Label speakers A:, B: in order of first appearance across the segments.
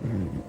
A: Steamy.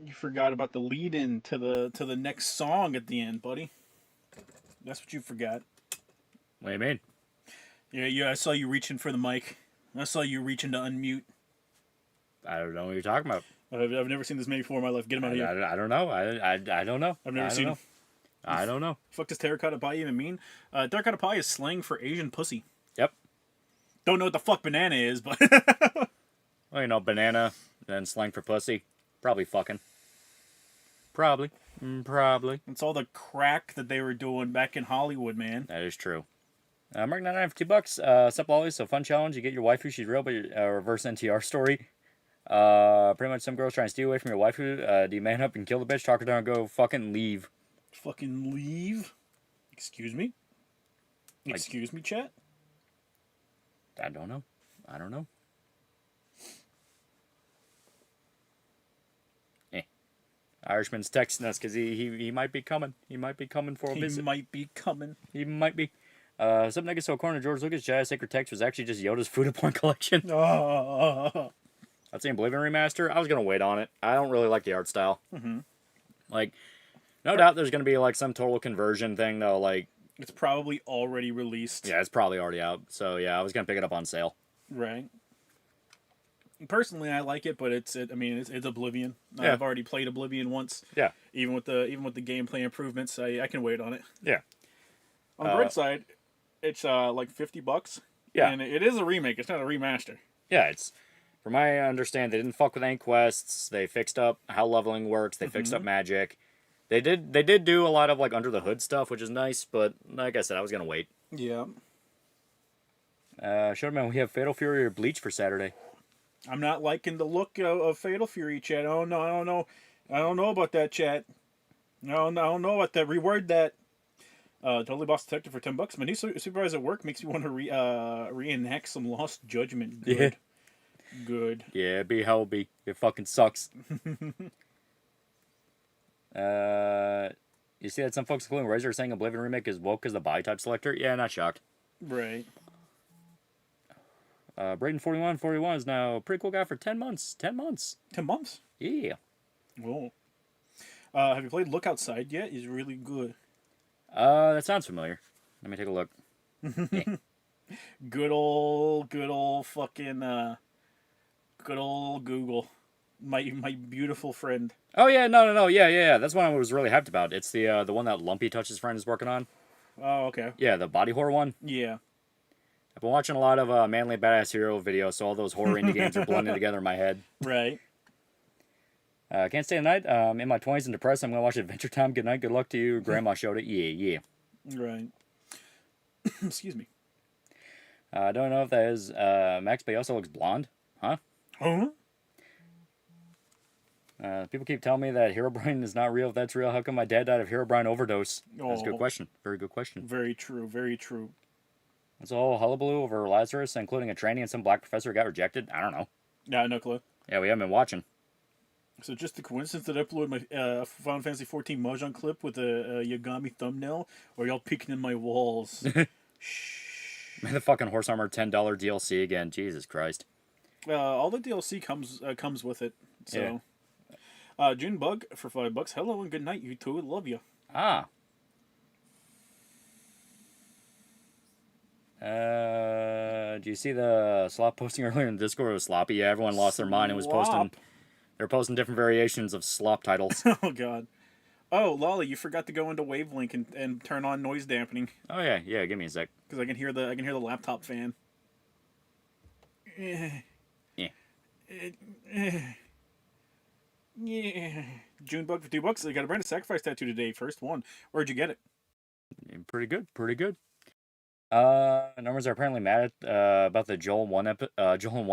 A: You forgot about the lead-in to the next song at the end, buddy. That's what you forgot.
B: What do you mean?
A: Yeah. I saw you reaching for the mic. I saw you reaching to unmute.
B: I don't know what you're talking about.
A: I've never seen this man before in my life. Get him out of here.
B: I don't know. I don't know.
A: I've never seen him.
B: I don't know.
A: Fuck does terracotta pie even mean? Terracotta pie is slang for Asian pussy.
B: Yep.
A: Don't know what the fuck banana is, but
B: Well, you know, banana, then slang for pussy. Probably fucking. Probably. Probably.
A: it's all the crack that they were doing back in Hollywood, man.
B: That is true. Mark 99 for $2. Sup, Lolly? So fun challenge. You get your waifu. She's real, but reverse NTR story. Pretty much some girls trying to steal away from your waifu. Do you man up and kill the bitch? Talk her down and go fucking leave.
A: Fucking leave? Excuse me? Excuse me, chat?
B: I don't know. I don't know. Irishman's texting us because he might be coming. He might be coming for a visit.
A: He might be coming.
B: He might be. Some niggas so according to George Lucas, Jedi Sacred Text was actually just Yoda's Food Point collection. I'd say Oblivion Remaster. I was going to wait on it. I don't really like the art style.
A: Mm-hmm.
B: Like, no doubt there's going to be like some total conversion thing though. Like,
A: it's probably already released.
B: Yeah, it's probably already out. So yeah, I was going to pick it up on sale.
A: Right. Personally, I like it, but it's Oblivion.
B: Yeah.
A: I've already played Oblivion once.
B: Yeah.
A: Even with the gameplay improvements, I can wait on it.
B: Yeah.
A: On the bright side, it's like $50.
B: Yeah.
A: And it is a remake. It's not a remaster.
B: Yeah, it's from my understanding, they didn't fuck with any quests. They fixed up how leveling works. They fixed up magic. They did do a lot of like under the hood stuff, which is nice. But like I said, I was gonna wait.
A: Yeah.
B: Showman, we have Fatal Fury or Bleach for Saturday.
A: I'm not liking the look of Fatal Fury, chat. I don't know about that, chat. I don't know about that. Reword that. Totally Boss Detective for $10. My new supervisor at work makes me want to reenact some Lost Judgment. Good.
B: Yeah.
A: Good.
B: Yeah, be Hellby. It fucking sucks. You see that some folks, including Razor, are saying Oblivion Remake is woke as the body type selector? Yeah, not shocked.
A: Right.
B: Braden4141 is now a pretty cool guy for 10 months. 10 months.
A: 10 months?
B: Yeah.
A: Whoa. Have you played Look Outside yet? He's really good.
B: That sounds familiar. Let me take a look. Yeah.
A: Good old fucking, good old Google. My beautiful friend.
B: Oh, yeah, no. Yeah. That's one I was really hyped about. It's the one that Lumpy Touch's friend is working on.
A: Oh, okay.
B: Yeah, the body horror one.
A: Yeah.
B: I've been watching a lot of Manly Badass Hero videos, so all those horror indie games are blending together in my head.
A: Right.
B: Can't stay the night. In my 20s and depressed. I'm going to watch Adventure Time. Good night. Good luck to you. Grandma showed it. Yeah.
A: Right. Excuse me.
B: I don't know if that is Max, but he also looks blonde. Huh?
A: Huh?
B: People keep telling me that Herobrine is not real. If that's real, how come my dad died of Herobrine overdose? That's a good question. Very good question.
A: Very true. Very true.
B: That's a whole hullabaloo over Lazarus, including a trainee and some black professor got rejected. I don't know.
A: Yeah, no clue.
B: Yeah, we haven't been watching.
A: So just a coincidence that I uploaded my Final Fantasy 14 Mahjong clip with a Yagami thumbnail, or y'all peeking in my walls? Shh.
B: The fucking Horse Armor $10 DLC again. Jesus Christ.
A: All the DLC comes with it. So, June Bug for $5. Hello and good night, you two. Love you.
B: Ah. Do you see the slop posting earlier in the Discord? It was sloppy. Yeah, everyone lost their mind and was posting. They're posting different variations of slop titles.
A: Oh god. Oh, Lolly, you forgot to go into Wavelink and turn on noise dampening.
B: Oh yeah. Give me a sec.
A: Because I can hear the laptop fan.
B: Yeah.
A: Yeah. June Bug for $2. I got a brand of sacrifice tattoo today. First one. Where'd you get it?
B: Pretty good. Numbers are apparently mad at about the Joel 1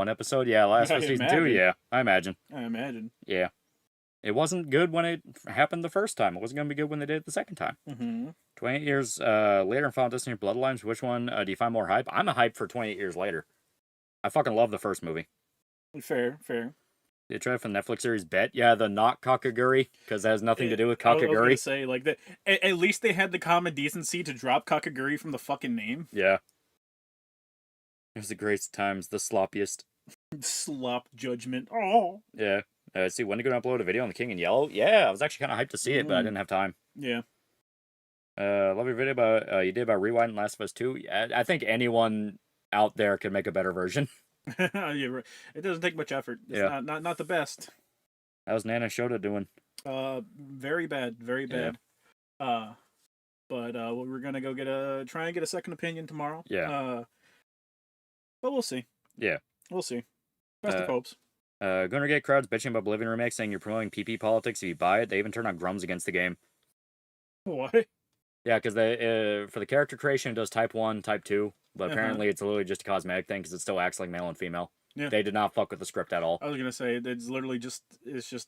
B: episode. Yeah, last for season 2. Yeah, I imagine. Yeah, it wasn't good when it happened the first time. It wasn't gonna be good when they did it the second time. 28 years later in Final Destiny Bloodlines. Which one do you find more hype? I'm a hype for 28 years later. I fucking love the first movie.
A: Fair.
B: They tried for the Netflix series Bet. Yeah, the not Kakaguri, because that has nothing to do with Kakaguri.
A: I was gonna say, like, at least they had the common decency to drop Kakaguri from the fucking name.
B: Yeah. It was the greatest times, the sloppiest.
A: Slop judgment. Oh.
B: Yeah. See, when are you going to upload a video on the King in Yellow? Yeah, I was actually kind of hyped to see it, but I didn't have time.
A: Yeah.
B: Love your video about you did about rewinding Last of Us 2. I think anyone out there could make a better version.
A: Yeah, right. It doesn't take much effort. It's not the best.
B: How's Nana Shota doing?
A: Very bad, very bad. Yeah. But we're gonna go try and get a second opinion tomorrow.
B: Yeah.
A: But we'll see.
B: Yeah.
A: We'll see. Best of hopes.
B: Gonna get crowds bitching about Oblivion Remake, saying you're promoting PP politics if you buy it. They even turn on grums against the game.
A: What?
B: Yeah, because they for the character creation it does type 1, type 2, but apparently it's literally just a cosmetic thing because it still acts like male and female. Yeah. They did not fuck with the script at all.
A: I was gonna say it's literally just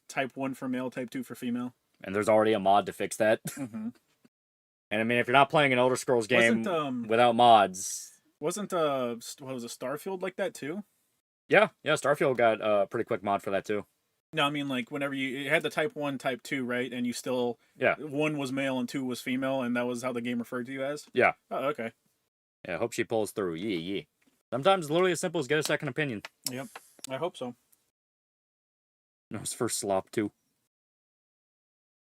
A: type 1 for male, type 2 for female.
B: And there's already a mod to fix that.
A: Mm-hmm.
B: And I mean, if you're not playing an Elder Scrolls game without mods,
A: wasn't what was it, Starfield like that too?
B: Yeah, Starfield got a pretty quick mod for that too.
A: No, I mean like whenever you had the type 1, type 2, right? And you still 1 was male and 2 was female, and that was how the game referred to you as?
B: Yeah.
A: Oh, okay.
B: Yeah, hope she pulls through. Yeah. Sometimes it's literally as simple as get a second opinion.
A: Yep. I hope so.
B: No, it's for slop too.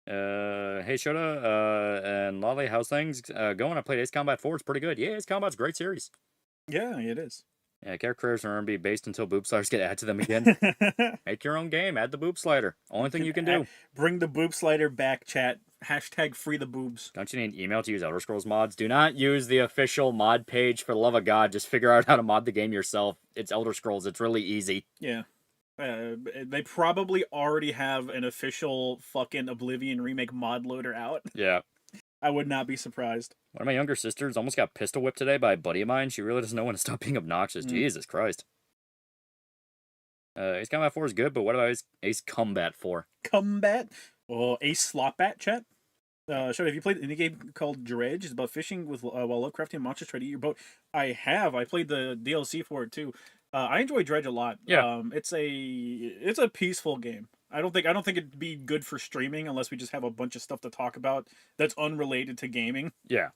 B: Hey Shota, and Lolly, how's things going? I played Ace Combat 4, it's pretty good. Yeah, Ace Combat's a great series.
A: Yeah, it is.
B: Yeah, character creators are going to be based until boob sliders get added to them again. Make your own game, add the boob slider. Only thing you can do.
A: Bring the boob slider back, chat. Hashtag free the boobs.
B: Don't you need an email to use Elder Scrolls mods? Do not use the official mod page, for the love of God. Just figure out how to mod the game yourself. It's Elder Scrolls, it's really easy.
A: Yeah. They probably already have an official fucking Oblivion remake mod loader out.
B: Yeah.
A: I would not be surprised.
B: One of my younger sisters almost got pistol whipped today by a buddy of mine. She really doesn't know when to stop being obnoxious. Jesus Christ. Ace Combat 4 is good, but what about Ace Combat 4?
A: Combat? Well, Ace Slotbat, chat? Have you played any game called Dredge? It's about fishing while Lovecraftian monsters try to eat your boat. I have. I played the DLC for it too. I enjoy Dredge a lot.
B: Yeah.
A: It's a peaceful game. I don't think it'd be good for streaming unless we just have a bunch of stuff to talk about that's unrelated to gaming.
B: Yeah.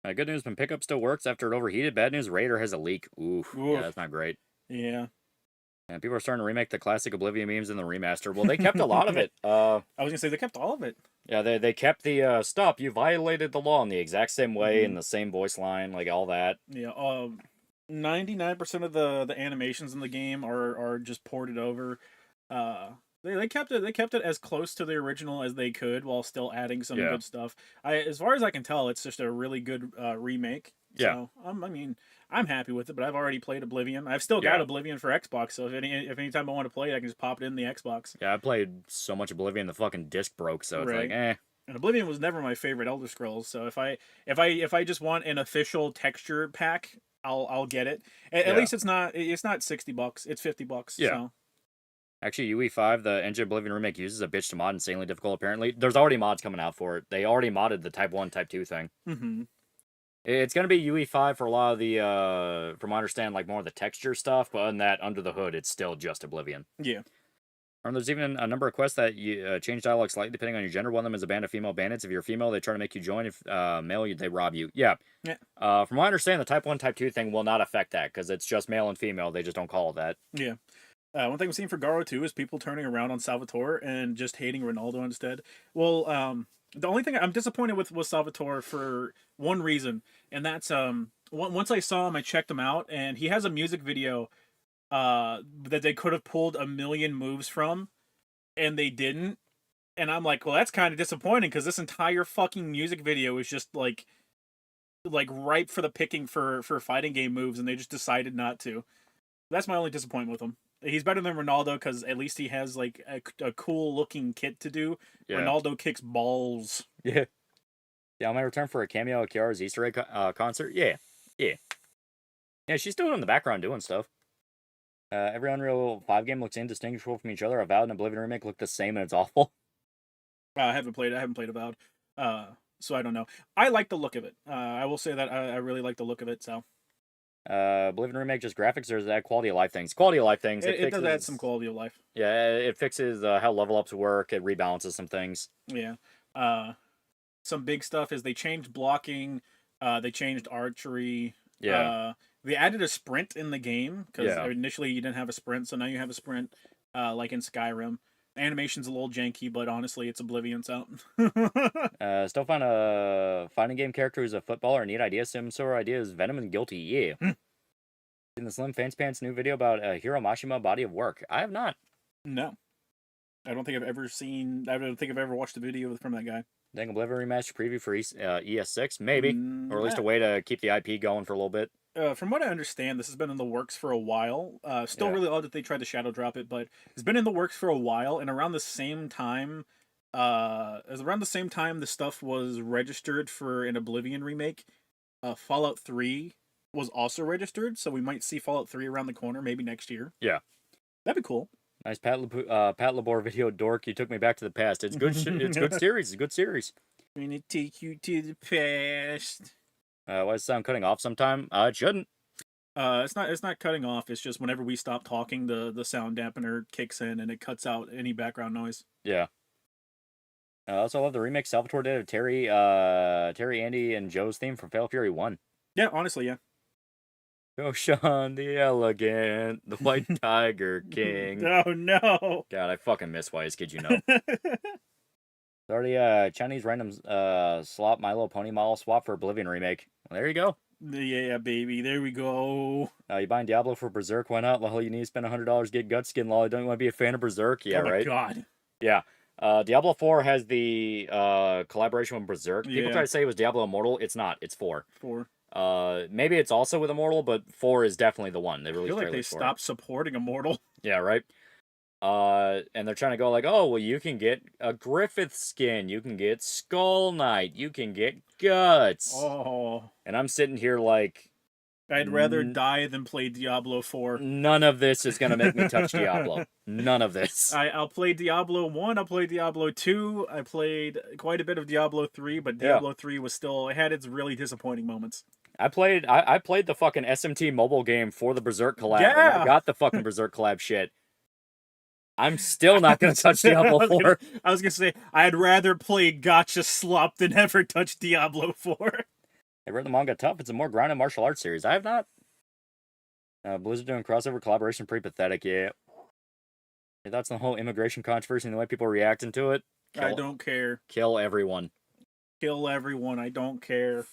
B: Good news, when pickup still works after it overheated. Bad news, Raider has a leak. Oof. Yeah, that's not great.
A: Yeah.
B: And people are starting to remake the classic Oblivion memes in the remaster. Well, they kept a lot of it. I
A: was gonna say they kept all of it.
B: Yeah, they kept the stop. You violated the law in the exact same way in the same voice line, like all that.
A: Yeah. 99% of the animations in the game are just ported over. They kept it as close to the original as they could while still adding some good stuff. As far as I can tell, it's just a really good remake.
B: Yeah.
A: So I'm happy with it, but I've already played Oblivion. I've still got Oblivion for Xbox, so if anytime I want to play it, I can just pop it in the Xbox.
B: Yeah, I played so much Oblivion, the fucking disc broke, so it's like, eh.
A: And Oblivion was never my favorite Elder Scrolls, so if I just want an official texture pack, I'll get it. At least it's not $60, it's $50.
B: Yeah.
A: So.
B: Actually, UE5, the engine Oblivion remake uses a bitch to mod, insanely difficult apparently. There's already mods coming out for it. They already modded the Type 1, Type 2 thing.
A: Mm-hmm.
B: It's going to be UE5 for a lot of the, from what I understand, like more of the texture stuff, but other than that, under the hood, it's still just Oblivion.
A: Yeah.
B: And there's even a number of quests that you change dialogue slightly depending on your gender. One of them is a band of female bandits. If you're female, they try to make you join. If male, they rob you. Yeah. From what I understand, the Type 1, Type 2 thing will not affect that, because it's just male and female. They just don't call it that.
A: Yeah. One thing we've seen for Garo too is people turning around on Salvatore and just hating Ronaldo instead. Well, the only thing I'm disappointed with Salvatore for one reason, and that's once I saw him, I checked him out, and he has a music video that they could have pulled a million moves from, and they didn't. And I'm like, well, that's kind of disappointing because this entire fucking music video is just like ripe for the picking for fighting game moves, and they just decided not to. That's my only disappointment with him. He's better than Ronaldo because at least he has like a cool looking kit to do. Yeah. Ronaldo kicks balls.
B: Yeah. Yeah, I might return for a cameo at Kiara's Easter egg concert. Yeah. Yeah, she's still in the background doing stuff. Every Unreal 5 game looks indistinguishable from each other. Avowed and Oblivion Remake look the same and it's awful.
A: I haven't played Avowed. So I don't know. I like the look of it. I will say that I really like the look of it, so.
B: Oblivion Remake just graphics, or is that quality of life things? Quality of life things.
A: It does add some quality of life.
B: Yeah, it fixes how level ups work. It rebalances some things.
A: Yeah. Some big stuff is they changed blocking. They changed archery.
B: Yeah.
A: They added a sprint in the game because initially you didn't have a sprint, so now you have a sprint. like in Skyrim. Animation's a little janky, but honestly, it's Oblivion's out.
B: Still find a fighting game character who's a footballer. Neat idea. Sim sort of idea is Venom and Guilty. Yeah. In the Slim Fanspants new video about Hiro Mashima body of work. I have not.
A: No. I don't think I've ever seen. I don't think I've ever watched a video from that guy.
B: Dang Oblivion rematch preview for ES6, maybe, or at least a way to keep the IP going for a little bit.
A: From what I understand, this has been in the works for a while. Still really odd that they tried to shadow drop it, but it's been in the works for a while. And around the same time, the stuff was registered for an Oblivion remake. Fallout 3 was also registered, so we might see Fallout 3 around the corner, maybe next year.
B: Yeah,
A: that'd be cool.
B: Nice Pat Labor video, dork. You took me back to the past. It's good. It's good series. It's a good series.
A: I'm gonna take you to the past.
B: Why does it sound cutting off sometime? It shouldn't.
A: It's not cutting off. It's just whenever we stop talking, the sound dampener kicks in and it cuts out any background noise. Yeah.
B: I also love the remix Salvatore did of Terry, Andy, and Joe's theme from Fatal Fury 1.
A: Yeah, honestly, yeah.
B: Go Sean the Elegant, the White Tiger King.
A: Oh, no.
B: God, I fucking miss Wise Kid, you know. It's already Chinese random slop My Little Pony model swap for Oblivion remake. Well, there you go.
A: Yeah, baby. There we go.
B: You buying Diablo for Berserk? Why not? Lol, you need to spend $100 to get gut skin. Lol, don't you want to be a fan of Berserk? Yeah, right?
A: Oh, my God.
B: Yeah. Diablo 4 has the collaboration with Berserk. People try to say it was Diablo Immortal. It's not. It's 4.
A: 4.
B: Maybe it's also with Immortal, but 4 is definitely the one. They really
A: feel like they stopped supporting Immortal.
B: Yeah, right? And they're trying to go like, oh, well, you can get a Griffith skin. You can get Skull Knight. You can get Guts.
A: Oh.
B: And I'm sitting here like...
A: I'd rather die than play Diablo 4.
B: None of this is going to make me touch Diablo. None of this.
A: I'll play Diablo 1, I'll play Diablo 2. I played quite a bit of Diablo 3, but Diablo 3 was still... It had its really disappointing moments.
B: I played the fucking SMT mobile game for the Berserk collab. Yeah! I got the fucking Berserk collab shit. I'm still not going to touch Diablo 4.
A: I was going to say, I'd rather play Gacha Slop than ever touch Diablo 4.
B: I read the manga Tough. It's a more grounded martial arts series. I have not. Blizzard doing crossover collaboration, pretty pathetic, yeah. Your thoughts on the whole immigration controversy and the way people are reacting to it?
A: I don't care.
B: Kill everyone.
A: Kill everyone. I don't care.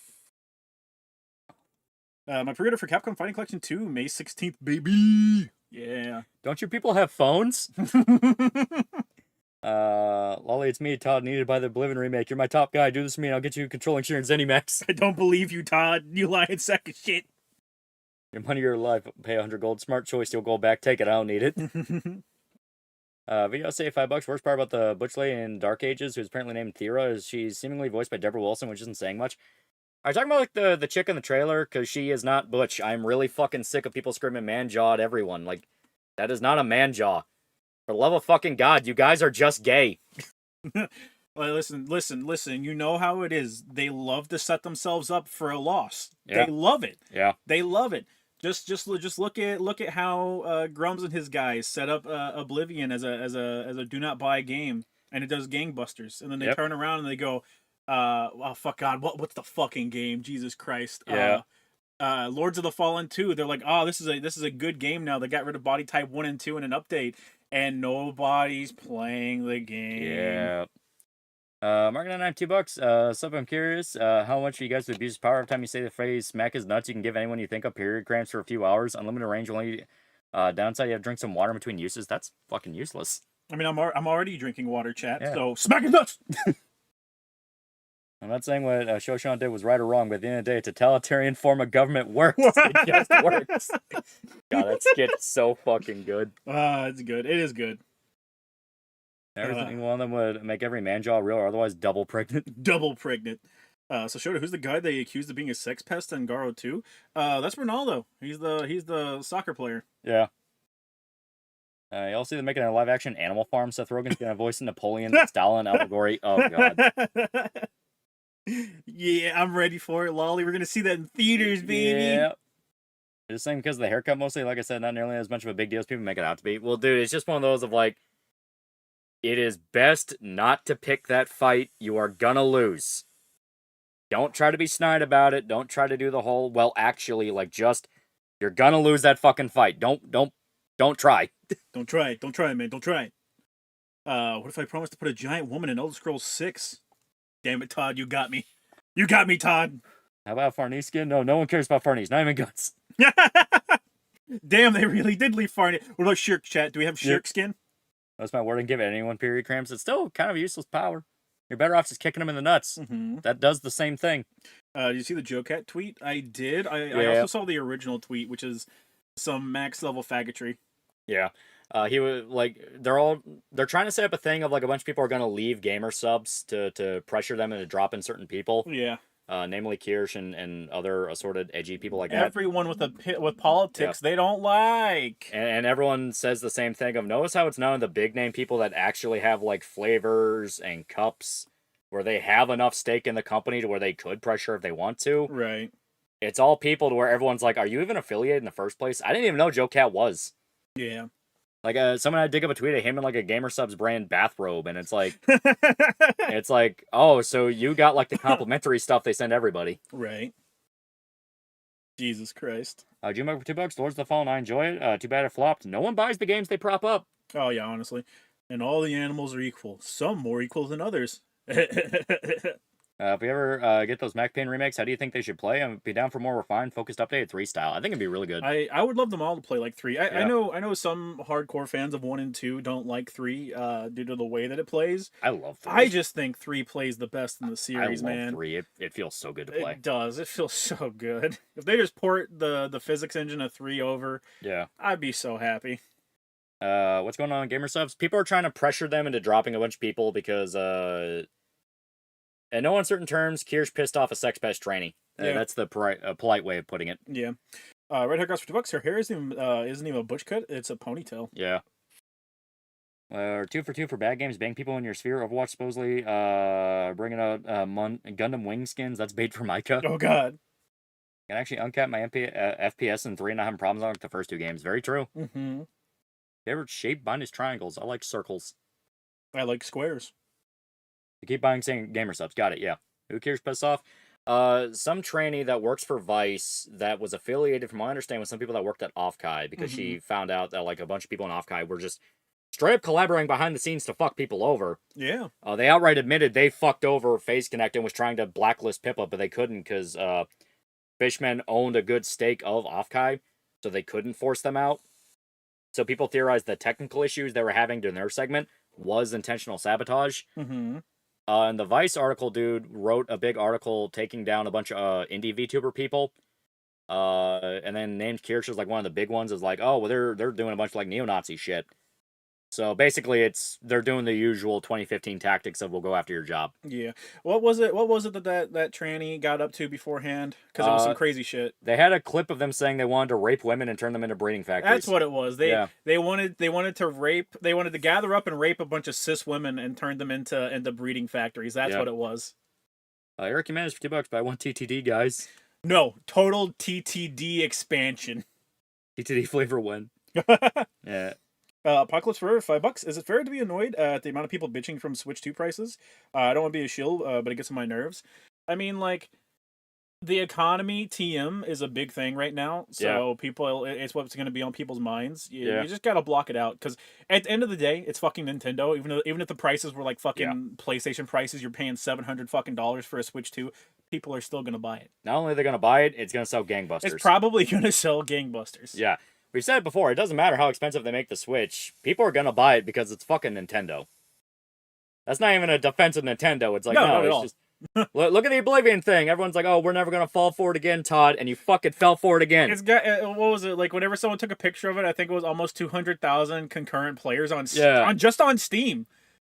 A: My pre-order for Capcom Fighting Collection 2, May 16th, baby! Yeah.
B: Don't you people have phones? Lolly, it's me, Todd, needed by the Oblivion remake. You're my top guy. Do this to me and I'll get you controlling share in ZeniMax.
A: I don't believe you, Todd. You lying sack of shit.
B: Your money, your life. Pay 100 gold. Smart choice. You'll go back. Take it. I don't need it. Video say $5. Worst part about the Butch lady in Dark Ages, who's apparently named Thera, is she's seemingly voiced by Deborah Wilson, which isn't saying much. Are you talking about like the chick in the trailer? Because she is not Butch. I'm really fucking sick of people screaming man jaw at everyone. Like, that is not a man jaw. For the love of fucking God, you guys are just gay.
A: Well, listen. You know how it is. They love to set themselves up for a loss. Yeah. They love it.
B: Yeah.
A: They love it. Just look at how Grums and his guys set up Oblivion as a do not buy game, and it does gangbusters, and then they turn around and they go, oh fuck God, what's the fucking game? Jesus Christ.
B: Yeah.
A: Lords of the Fallen 2, they're like, oh, this is a good game now. They got rid of body type 1 and 2 in an update, and nobody's playing the game.
B: Yeah. Marking on $2. So I'm curious, how much you guys would abuse power every time you say the phrase "smack is nuts"? You can give anyone you think of period cramps for a few hours. Unlimited range only. Downside, you have to drink some water in between uses. That's fucking useless.
A: I mean, I'm already drinking water, chat. Yeah. So smack is nuts.
B: I'm not saying what Shoshan did was right or wrong, but at the end of the day, a totalitarian form of government works. It just works. God, that skit's so fucking good.
A: It's good. It is good.
B: Everything one of them would make every man jaw real or otherwise double pregnant.
A: Double pregnant. So Shota, who's the guy they accused of being a sex pest in Garo 2? That's Ronaldo. He's the soccer player.
B: Yeah. You all see them making a live action Animal Farm. Seth Rogen's gonna voice Napoleon, the Stalin allegory. Oh God.
A: Yeah, I'm ready for it, Lolly. We're gonna see that in theaters, baby.
B: Yeah. Just saying because of the haircut mostly, like I said, not nearly as much of a big deal as people make it out to be. Well, dude, it's just one of those of like, it is best not to pick that fight. You are gonna lose. Don't try to be snide about it. Don't try to do the whole, well, actually, like, just, you're gonna lose that fucking fight. Don't Don't try.
A: Don't try it. Don't try it, man. Don't try it. What if I promise to put a giant woman in Elder Scrolls 6? Damn it, Todd. You got me. You got me, Todd.
B: How about Farnese skin? No one cares about Farnese. Not even guns.
A: Damn, they really did leave Farnese. What about Shirk, chat? Do we have Shirk skin?
B: That's my word. And give it anyone period cramps. It's still kind of a useless power. You're better off just kicking them in the nuts. That does the same thing.
A: Did you see the Joe Cat tweet? I did. I also saw the original tweet, which is some max level faggotry.
B: Yeah. He was like, they're trying to set up a thing of like a bunch of people are going to leave gamer subs to pressure them into dropping certain people.
A: Yeah.
B: Namely Kirsch and other assorted edgy people like that.
A: Everyone with politics they don't like.
B: And everyone says the same thing of, notice how it's none of the big name people that actually have like flavors and cups where they have enough stake in the company to where they could pressure if they want to.
A: Right.
B: It's all people to where everyone's like, are you even affiliated in the first place? I didn't even know Joe Cat was.
A: Yeah.
B: Like, someone had to dig up a tweet of him in, like, a Gamer Subs brand bathrobe, and it's like, oh, so you got, like, the complimentary stuff they send everybody.
A: Right. Jesus Christ.
B: Gmail for $2, Lords of the Fallen, I enjoy it. Too bad it flopped. No one buys the games they prop up.
A: Oh, yeah, honestly. And all the animals are equal. Some more equal than others.
B: If we ever get those Mac Pain remakes, how do you think they should play? I'd be down for more refined, focused, updated 3 style. I think it'd be really good.
A: I would love them all to play like 3. I know some hardcore fans of 1 and 2 don't like 3 due to the way that it plays.
B: I love 3.
A: I just think 3 plays the best in the series, man.
B: I love 3. It feels so good to play.
A: It does. It feels so good. If they just port the physics engine of 3 over, I'd be so happy.
B: What's going on in Gamer Subs? People are trying to pressure them into dropping a bunch of people because in no uncertain terms, Kirsch pissed off a sex pest tranny. That's the polite way of putting it.
A: Yeah. Red hair costs for $2. Her hair isn't even a butch cut. It's a ponytail.
B: Yeah. 2 for 2 for bad games. Bang people in your sphere. Overwatch supposedly bringing out Gundam wing skins. That's bait for Micah.
A: Oh, God.
B: Can actually uncap my FPS in 3 and not having problems on the first 2 games. Very true. Favorite shape? Mine is triangles. I like circles.
A: I like squares.
B: You keep buying saying Gamer Subs. Got it, yeah. Who cares pissed off? Some tranny that works for Vice that was affiliated, from what I understand, with some people that worked at Offkai because she found out that like a bunch of people in Offkai were just straight up collaborating behind the scenes to fuck people over.
A: Yeah.
B: They outright admitted they fucked over Phase Connect and was trying to blacklist Pippa, but they couldn't because Fishman owned a good stake of Offkai, so they couldn't force them out. So people theorized the technical issues they were having during their segment was intentional sabotage. And the Vice article dude wrote a big article taking down a bunch of indie VTuber people. And then named Kirsch as like one of the big ones, is like, oh, well, they're doing a bunch of like neo-Nazi shit. So basically, they're doing the usual 2015 tactics of we'll go after your job.
A: Yeah. What was it that tranny got up to beforehand? Because it was some crazy shit.
B: They had a clip of them saying they wanted to rape women and turn them into breeding factories.
A: That's what it was. They wanted to gather up and rape a bunch of cis women and turn them into breeding factories. That's what it was.
B: Eric, you managed for $2, but I want TTD, guys.
A: No, total TTD expansion.
B: TTD flavor win. Yeah.
A: Apocalypse Forever, $5. Is it fair to be annoyed at the amount of people bitching from Switch 2 prices? I don't want to be a shill, but it gets on my nerves. I mean, like, the economy, TM, is a big thing right now. So people, it's what's going to be on people's minds. You just got to block it out. Because at the end of the day, it's fucking Nintendo. Even if the prices were like fucking PlayStation prices, you're paying $700 fucking for a Switch 2. People are still going to buy it.
B: Not only are they going to buy it, it's going to sell gangbusters.
A: It's probably going to sell gangbusters.
B: Yeah. We've said it before, it doesn't matter how expensive they make the Switch. People are going to buy it because it's fucking Nintendo. That's not even a defense of Nintendo. It's like, no it's just... look at the Oblivion thing. Everyone's like, oh, we're never going to fall for it again, Todd. And you fucking fell for it again.
A: It's got, what was it? Like, whenever someone took a picture of it, I think it was almost 200,000 concurrent players just on Steam.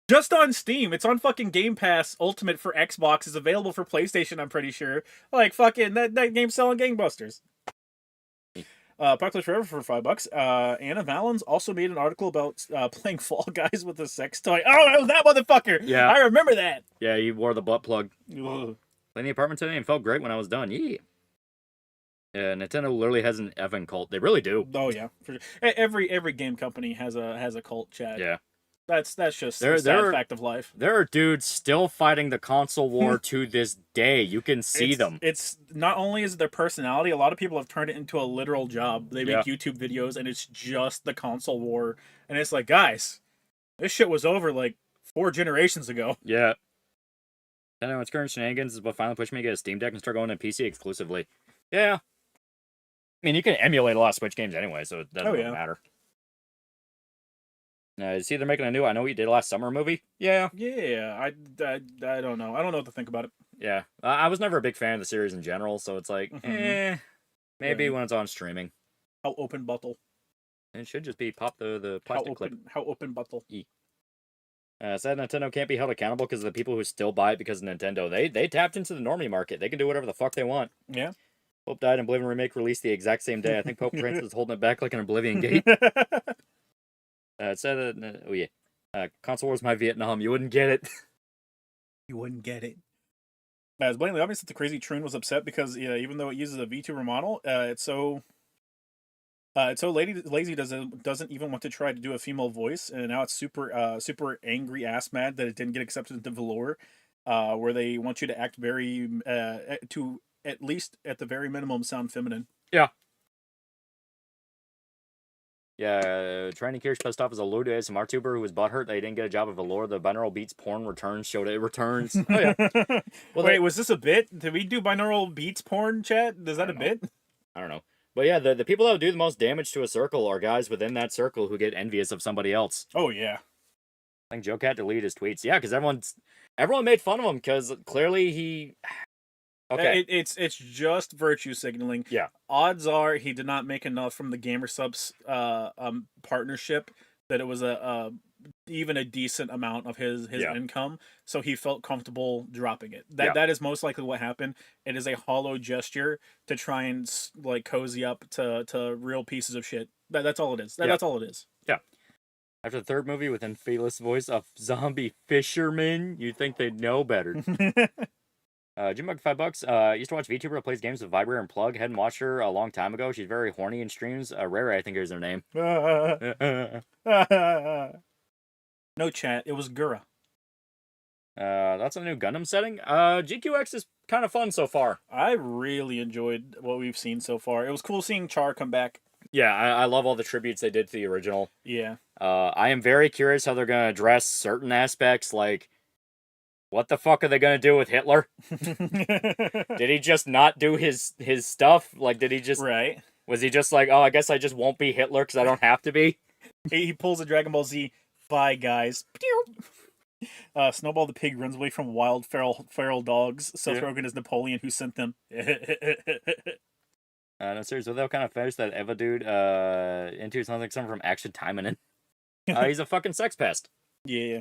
A: Just on Steam. It's on fucking Game Pass Ultimate for Xbox. Is available for PlayStation, I'm pretty sure. Like, fucking, that game's selling gangbusters. Apocalypse Forever for $5. Anna Valens also made an article about playing Fall Guys with a sex toy. Oh, it was that motherfucker!
B: Yeah.
A: I remember that!
B: Yeah, he wore the butt plug.
A: Ugh.
B: Playing the apartment today and felt great when I was done. Yeah. Yeah, Nintendo literally has an Evan cult. They really do.
A: Oh, yeah. For sure. Every game company has a cult, chat.
B: Yeah.
A: That's just a sad fact of life.
B: There are dudes still fighting the console war to this day. You can see them.
A: It's not only is it their personality, a lot of people have turned it into a literal job. They make YouTube videos and it's just the console war. And it's like, guys, this shit was over like 4 generations ago.
B: Yeah. I know, it's current shenanigans is what finally pushed me to get a Steam Deck and start going to PC exclusively. Yeah. I mean, you can emulate a lot of Switch games anyway, so it doesn't really matter. See, they're making a new I Know What You Did Last Summer movie. Yeah.
A: Yeah, I don't know. I don't know what to think about it.
B: Yeah. I was never a big fan of the series in general, so it's like, maybe when it's on streaming.
A: How open buttle.
B: It should just be pop the plastic clip.
A: How open buttle.
B: Said Nintendo can't be held accountable because of the people who still buy it because of Nintendo. They tapped into the normie market. They can do whatever the fuck they want.
A: Yeah.
B: Pope died and Oblivion Remake released the exact same day. I think Pope Prince is holding it back like an Oblivion gate. It said that, console wars my Vietnam. You wouldn't get it.
A: You wouldn't get it. It's blatantly obvious that the Crazy Troon was upset because even though it uses a VTuber model, it's so lazy doesn't even want to try to do a female voice, and now it's super angry ass mad that it didn't get accepted into Velour, where they want you to act very to at least at the very minimum sound feminine.
B: Yeah. Yeah, Training Kirsch pissed off as a low to ASMR tuber who was butthurt they didn't get a job at Velour. The binaural beats porn returns showed it returns. Oh yeah.
A: Well, wait, was this a bit? Did we do binaural beats porn, chat? Is that a bit?
B: I don't know. But yeah, the people that do the most damage to a circle are guys within that circle who get envious of somebody else.
A: Oh yeah.
B: I think Joe Cat deleted his tweets. Yeah, because everyone made fun of him because clearly he.
A: Okay. It's just virtue signaling.
B: Yeah.
A: Odds are he did not make enough from the Gamer Subs partnership that it was even a decent amount of his income, so he felt comfortable dropping it. That is most likely what happened. It is a hollow gesture to try and like cozy up to real pieces of shit. That's all it is. That's all it is.
B: Yeah. After the third movie with Infelius voice of zombie fisherman, you'd think they'd know better. Jim Buck $5. Used to watch VTuber who plays games with Vibrator and Plug. Hadn't watched her a long time ago. She's very horny in streams. Rare, I think is her name.
A: No chat. It was Gura.
B: That's a new Gundam setting. GQX is kind of fun so far.
A: I really enjoyed what we've seen so far. It was cool seeing Char come back.
B: Yeah, I love all the tributes they did to the original.
A: Yeah.
B: I am very curious how they're going to address certain aspects, like what the fuck are they going to do with Hitler? Did he just not do his stuff? Like, did he just...
A: Right.
B: Was he just like, oh, I guess I just won't be Hitler because I don't have to be?
A: He pulls a Dragon Ball Z. Bye, guys. Snowball the pig runs away from wild feral dogs. Seth Rogen is Napoleon who sent them.
B: No, seriously, they'll kind of fetish that Eva dude into something from Action Taimanen. He's a fucking sex pest.
A: Yeah.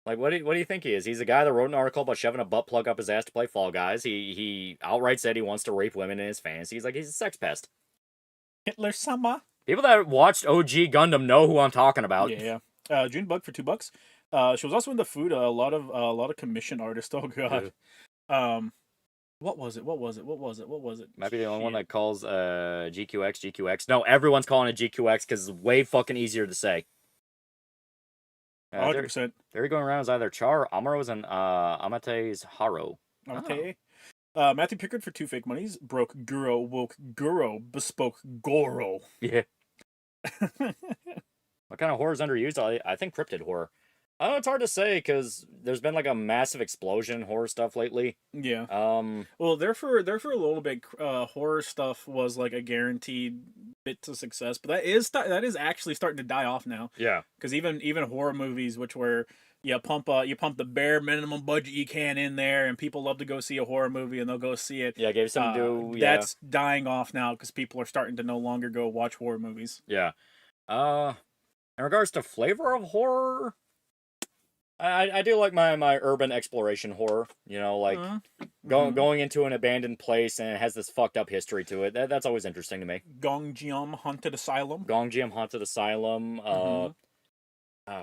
B: Like, what do you think he is? He's a guy that wrote an article about shoving a butt plug up his ass to play Fall Guys. He outright said he wants to rape women in his fantasies. Like, he's a sex pest.
A: Hitler Sama.
B: People that watched OG Gundam know who I'm talking about.
A: Yeah. June Bug for $2. She was also into food. A lot of commission artists. Oh god. What was it?
B: Might be the only one that calls GQX. No, everyone's calling it GQX because it's way fucking easier to say.
A: 100%.
B: They're going around as either Char, Amaro's, and Amate's Haro.
A: Okay. Matthew Pickard for 2 fake monies. Broke Guro, woke Guro, bespoke Goro.
B: Yeah. What kind of horror is underused? I think cryptid horror. It's hard to say because there's been like a massive explosion in horror stuff lately.
A: Yeah. Well, there for a little bit, horror stuff was like a guaranteed bit to success, but that is actually starting to die off now.
B: Yeah.
A: Because even horror movies, which were you pump the bare minimum budget you can in there, and people love to go see a horror movie and they'll go see it.
B: Yeah, gave some do.
A: Yeah. That's dying off now because people are starting to no longer go watch horror movies.
B: Yeah. In regards to flavor of horror. I do like my urban exploration horror, you know, like going into an abandoned place and it has this fucked up history to it. That's always interesting to me.
A: Gongjiam Haunted Asylum.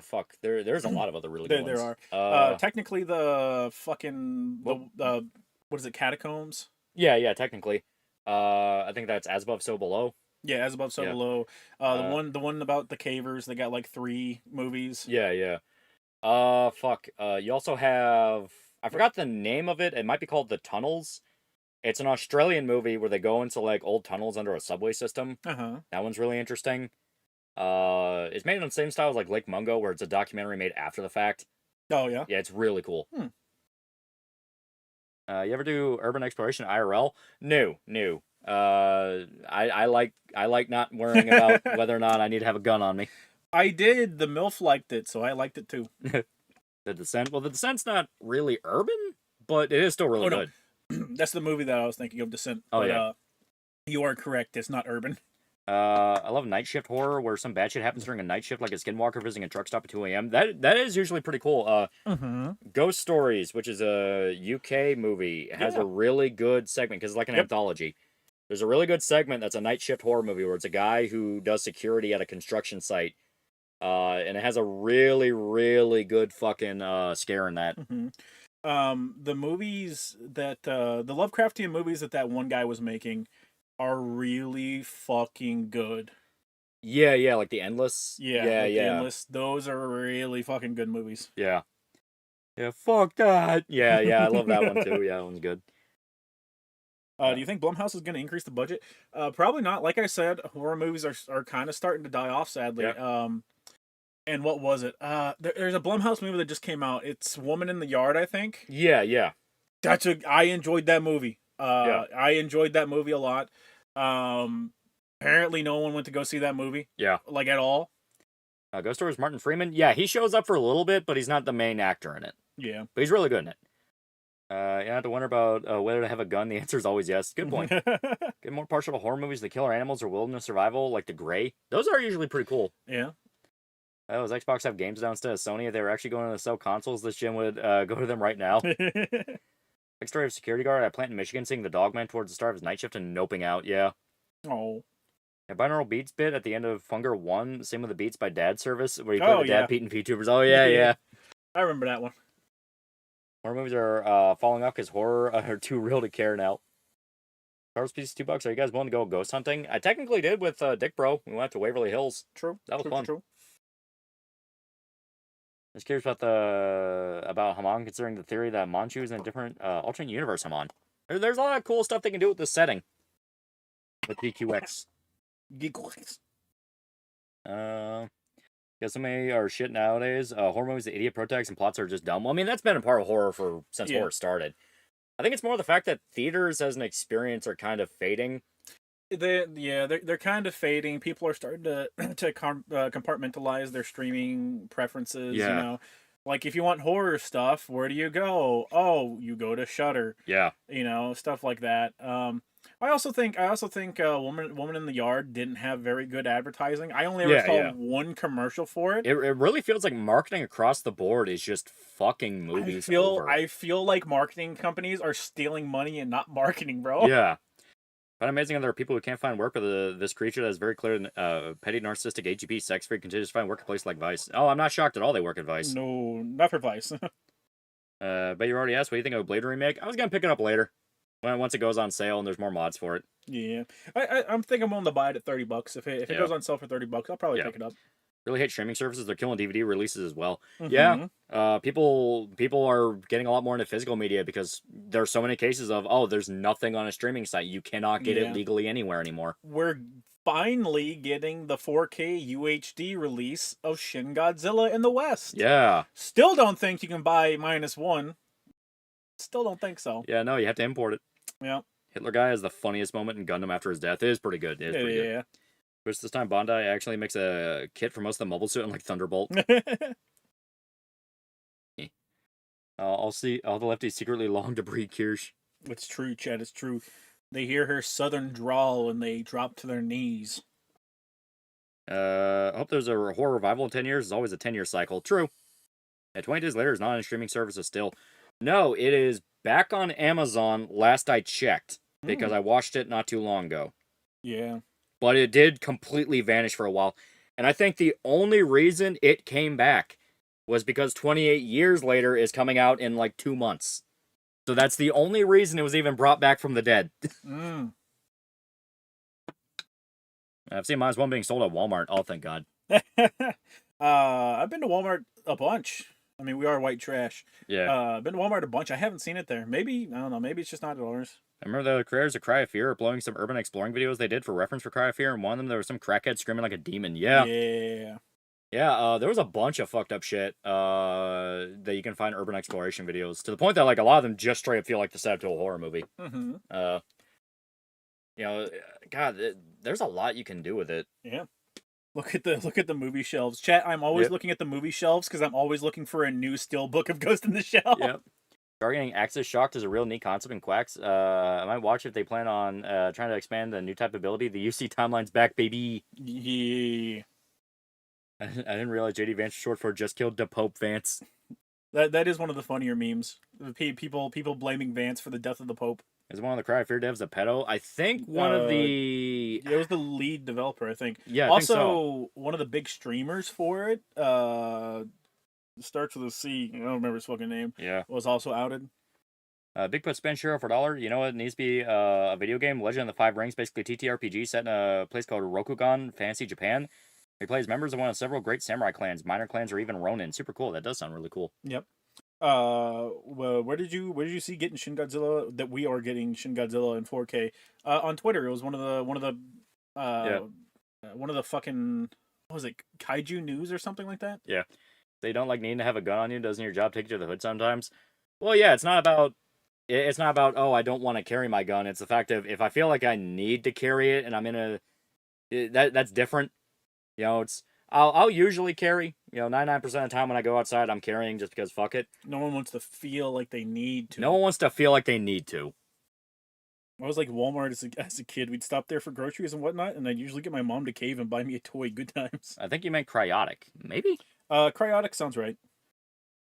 B: Fuck. There's a lot of other really good ones.
A: There are. Technically the fucking what is it, Catacombs?
B: Yeah, technically. I think that's As Above, So Below.
A: Yeah, As Above, So
B: Yeah.
A: Below. The one about the cavers. They got like 3 movies.
B: Yeah, yeah. Fuck. You also have, I forgot the name of it. It might be called The Tunnels. It's an Australian movie where they go into like old tunnels under a subway system.
A: Uh-huh.
B: That one's really interesting. It's made in the same style as like Lake Mungo, where it's a documentary made after the fact.
A: Oh yeah.
B: Yeah, it's really cool.
A: Hmm.
B: You ever do urban exploration IRL? No. I like not worrying about whether or not I need to have a gun on me.
A: I did. The MILF liked it, so I liked it too.
B: The Descent. Well, The Descent's not really urban, but it is still really good.
A: That's the movie that I was thinking of, Descent.
B: Oh,
A: but,
B: yeah.
A: You are correct. It's not urban.
B: I love night shift horror where some bad shit happens during a night shift, like a skinwalker visiting a truck stop at 2 a.m. That is usually pretty cool. Ghost Stories, which is a UK movie, has a really good segment because it's like an anthology. There's a really good segment that's a night shift horror movie where it's a guy who does security at a construction site. And it has a really, really good fucking scare in that.
A: The movies that the Lovecraftian movies that one guy was making are really fucking good.
B: Yeah, like The Endless.
A: Yeah. The Endless. Those are really fucking good movies.
B: Yeah, fuck that. Yeah, I love that one too. Yeah, that one's good.
A: Do you think Blumhouse is going to increase the budget? Probably not. Like I said, horror movies are kind of starting to die off, sadly.
B: Yeah.
A: And what was it? There's a Blumhouse movie that just came out. It's Woman in the Yard, I think.
B: Yeah.
A: I enjoyed that movie. I enjoyed that movie a lot. Apparently no one went to go see that movie.
B: Yeah.
A: Like, at all.
B: Ghost Stories, Martin Freeman. Yeah, he shows up for a little bit, but he's not the main actor in it.
A: Yeah.
B: But he's really good in it. You have to wonder about whether to have a gun. The answer is always yes. Good point. Get more partial to horror movies that killer animals or wilderness survival, like The Grey. Those are usually pretty cool.
A: Yeah.
B: Does Xbox have games now instead of Sony? If they were actually going to sell consoles, this gym would go to them right now. Like story of security guard at a plant in Michigan seeing the dogman towards the start of his night shift and noping out. Yeah.
A: Oh.
B: A binaural beats bit at the end of Funger 1. Same with the Beats by Dad service, where you play the dad beating VTubers. Oh, yeah.
A: I remember that one.
B: Horror movies are falling off because horror are too real to care now. Carl's piece $2. Are you guys willing to go ghost hunting? I technically did with Dick Bro. We went to Waverly Hills.
A: True.
B: That was fun.
A: True.
B: Just curious about Haman, considering the theory that Manchu is in a different alternate universe Haman. There's a lot of cool stuff they can do with this setting. With GQX.
A: GQX.
B: Guess so many are shit nowadays. Horror movies, the idiot protagonists and plots are just dumb. Well, I mean, that's been a part of horror since horror started. I think it's more the fact that theaters as an experience are kind of fading.
A: They're kind of fading. People are starting to compartmentalize their streaming preferences.
B: Yeah.
A: You know, like if you want horror stuff, where do you go? Oh, you go to Shudder.
B: Yeah.
A: You know, stuff like that. I also think Woman in the Yard didn't have very good advertising. I only ever saw one commercial for it.
B: It really feels like marketing across the board is just fucking movies over.
A: I feel like marketing companies are stealing money and not marketing, bro.
B: Yeah. But amazing that there are people who can't find work with this creature that is very clear, petty, narcissistic, AGP, sex freak, continues to find work at places like Vice. Oh, I'm not shocked at all they work at Vice.
A: No, not for Vice.
B: But you already asked, what do you think of a Blade remake? I was going to pick it up later. Once it goes on sale and there's more mods for it.
A: Yeah. I'm thinking I'm willing to buy it at $30. If it goes on sale for $30, I'll probably pick it up.
B: Really hate streaming services. They're killing DVD releases as well. Yeah. People are getting a lot more into physical media because there's so many cases of, there's nothing on a streaming site. You cannot get it legally anywhere anymore.
A: We're finally getting the 4K UHD release of Shin Godzilla in the West.
B: Yeah.
A: Still don't think you can buy -1. Still don't think so.
B: Yeah, no, you have to import it.
A: Yeah.
B: Hitler guy has the funniest moment in Gundam after his death. It is pretty good. Good. Which this time Bandai actually makes a kit for most of the mobile suit, unlike Thunderbolt. I'll see all the lefties secretly long to breed Kirsch.
A: It's true, Chad. It's true. They hear her southern drawl and they drop to their knees.
B: I hope there's a horror revival in 10 years. It's always a 10-year cycle. True. 20 days later, it's not on streaming services still. No, it is back on Amazon last I checked, because I watched it not too long ago.
A: Yeah.
B: But it did completely vanish for a while. And I think the only reason it came back was because 28 years later is coming out in like 2 months. So that's the only reason it was even brought back from the dead. I've seen -1 being sold at Walmart. Oh, thank God.
A: I've been to Walmart a bunch. I mean, we are white trash.
B: Yeah.
A: I've been to Walmart a bunch. I haven't seen it there. Maybe, I don't know. Maybe it's just not at ours.
B: I remember the creators of Cry of Fear uploading some urban exploring videos they did for reference for Cry of Fear, and one of them there was some crackhead screaming like a demon. Yeah.
A: Yeah.
B: Yeah, there was a bunch of fucked up shit that you can find urban exploration videos, to the point that like a lot of them just straight up feel like the setup to a horror movie.
A: Mm-hmm.
B: You know, God, there's a lot you can do with it.
A: Yeah. Look at the movie shelves. Chat, I'm always looking at the movie shelves because I'm always looking for a new still book of Ghost in the Shell.
B: Yep. Targeting Axis Shocked is a real neat concept in Quacks. I might watch if they plan on trying to expand the new type of ability. The UC timeline's back, baby.
A: Yeah.
B: I didn't realize JD Vance was short for Just Killed the Pope Vance.
A: That is one of the funnier memes. People blaming Vance for the death of the Pope.
B: Is one of the Cry of Fear devs a pedo? I think one of the...
A: It was the lead developer, I think.
B: Yeah, I
A: also,
B: think so.
A: One of the big streamers for it, starts with a C. I don't remember his fucking name.
B: Yeah.
A: Was also outed.
B: Bigfoot spend Shiro for $1. You know what? It needs to be a video game. Legend of the Five Rings, basically TTRPG set in a place called Rokugan, Fantasy Japan. He plays members of one of several great samurai clans, minor clans, or even Ronin. Super cool. That does sound really cool.
A: Yep. Well, where did you see getting Shin Godzilla? That we are getting Shin Godzilla in 4K on Twitter. It was one of the fucking, what was it, Kaiju News or something like that.
B: Yeah. They don't like needing to have a gun on you. Doesn't your job take you to the hood sometimes? Well, yeah. It's not about oh, I don't want to carry my gun. It's the fact of if I feel like I need to carry it and I'm in a that's different. You know, I'll usually carry. You know, 99% of the time when I go outside, I'm carrying just because fuck it.
A: No one wants to feel like they need to.
B: No one wants to feel like they need to.
A: I was like Walmart as a kid. We'd stop there for groceries and whatnot, and I'd usually get my mom to cave and buy me a toy. Good times.
B: I think you meant cryotic. Maybe?
A: Cryotic sounds right.